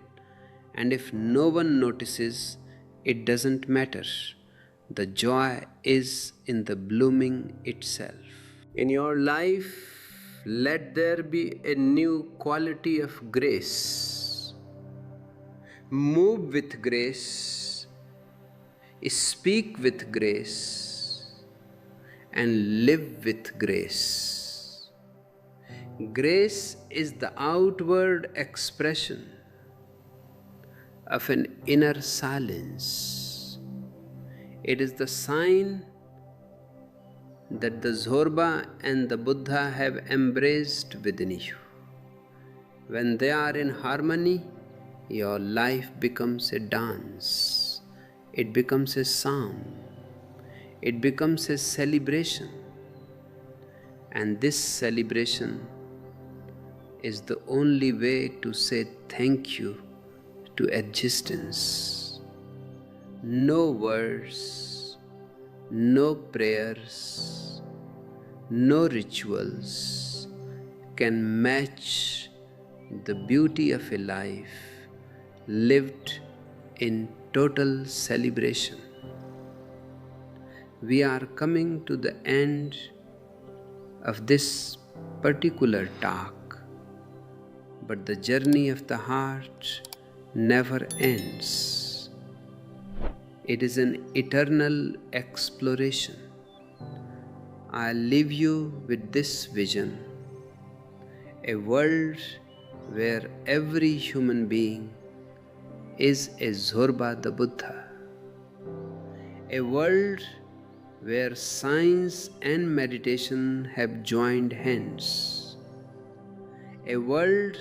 and if no one notices, it doesn't matter. The joy is in the blooming itself. In your life, let there be a new quality of grace. Move with grace, speak with grace, and live with grace. Grace is the outward expression of an inner silence. It is the sign that the Zorba and the Buddha have embraced within you. When they are in harmony, your life becomes a dance. It becomes a song. It becomes a celebration. And this celebration is the only way to say thank you to existence. No words, no prayers, no rituals can match the beauty of a life lived in total celebration. We are coming to the end of this particular talk, but the journey of the heart never ends. It is an eternal exploration. I leave you with this vision: a world where every human being is a Zorba the Buddha, a world where science and meditation have joined hands, a world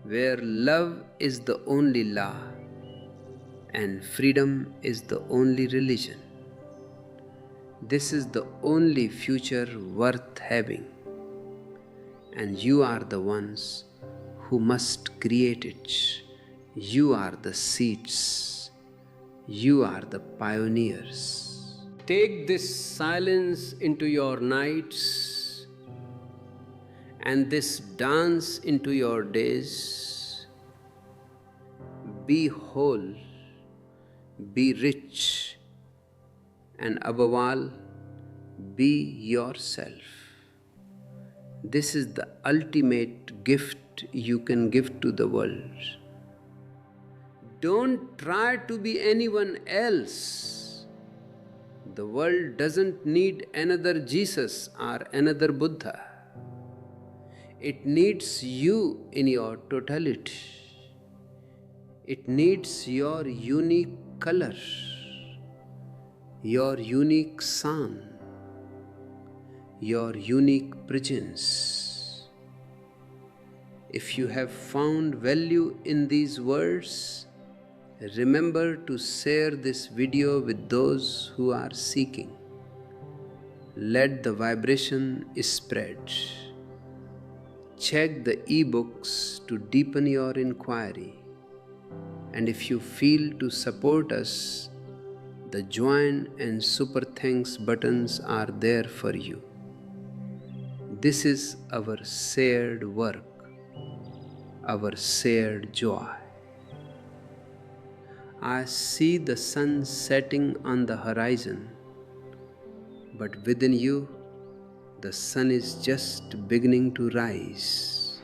where love is the only law and freedom is the only religion. This is the only future worth having, and you are the ones who must create it. You are the seeds. You are the pioneers. Take this silence into your nights and this dance into your days. Be whole, be rich, and above all, be yourself. This is the ultimate gift you can give to the world. Don't try to be anyone else. The world doesn't need another Jesus or another Buddha. It needs you in your totality. It needs your unique color, your unique sound, your unique presence. If you have found value in these words, remember to share this video with those who are seeking. Let the vibration spread. Check the ebooks to deepen your inquiry. And if you feel to support us, the join and super thanks buttons are there for you. This is our shared work, our shared joy. I see the sun setting on the horizon, but within you, the sun is just beginning to rise.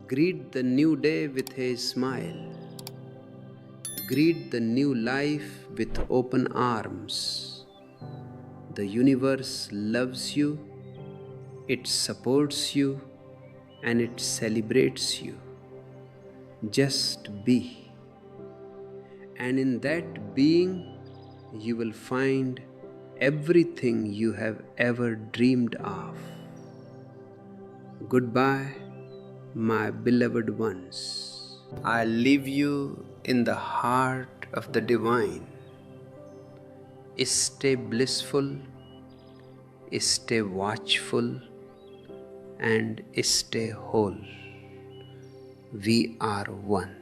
Greet the new day with a smile. Greet the new life with open arms. The universe loves you, it supports you, and it celebrates you. Just be. And in that being, you will find everything you have ever dreamed of. Goodbye, my beloved ones. I leave you in the heart of the divine. Stay blissful, stay watchful, and stay whole. We are one.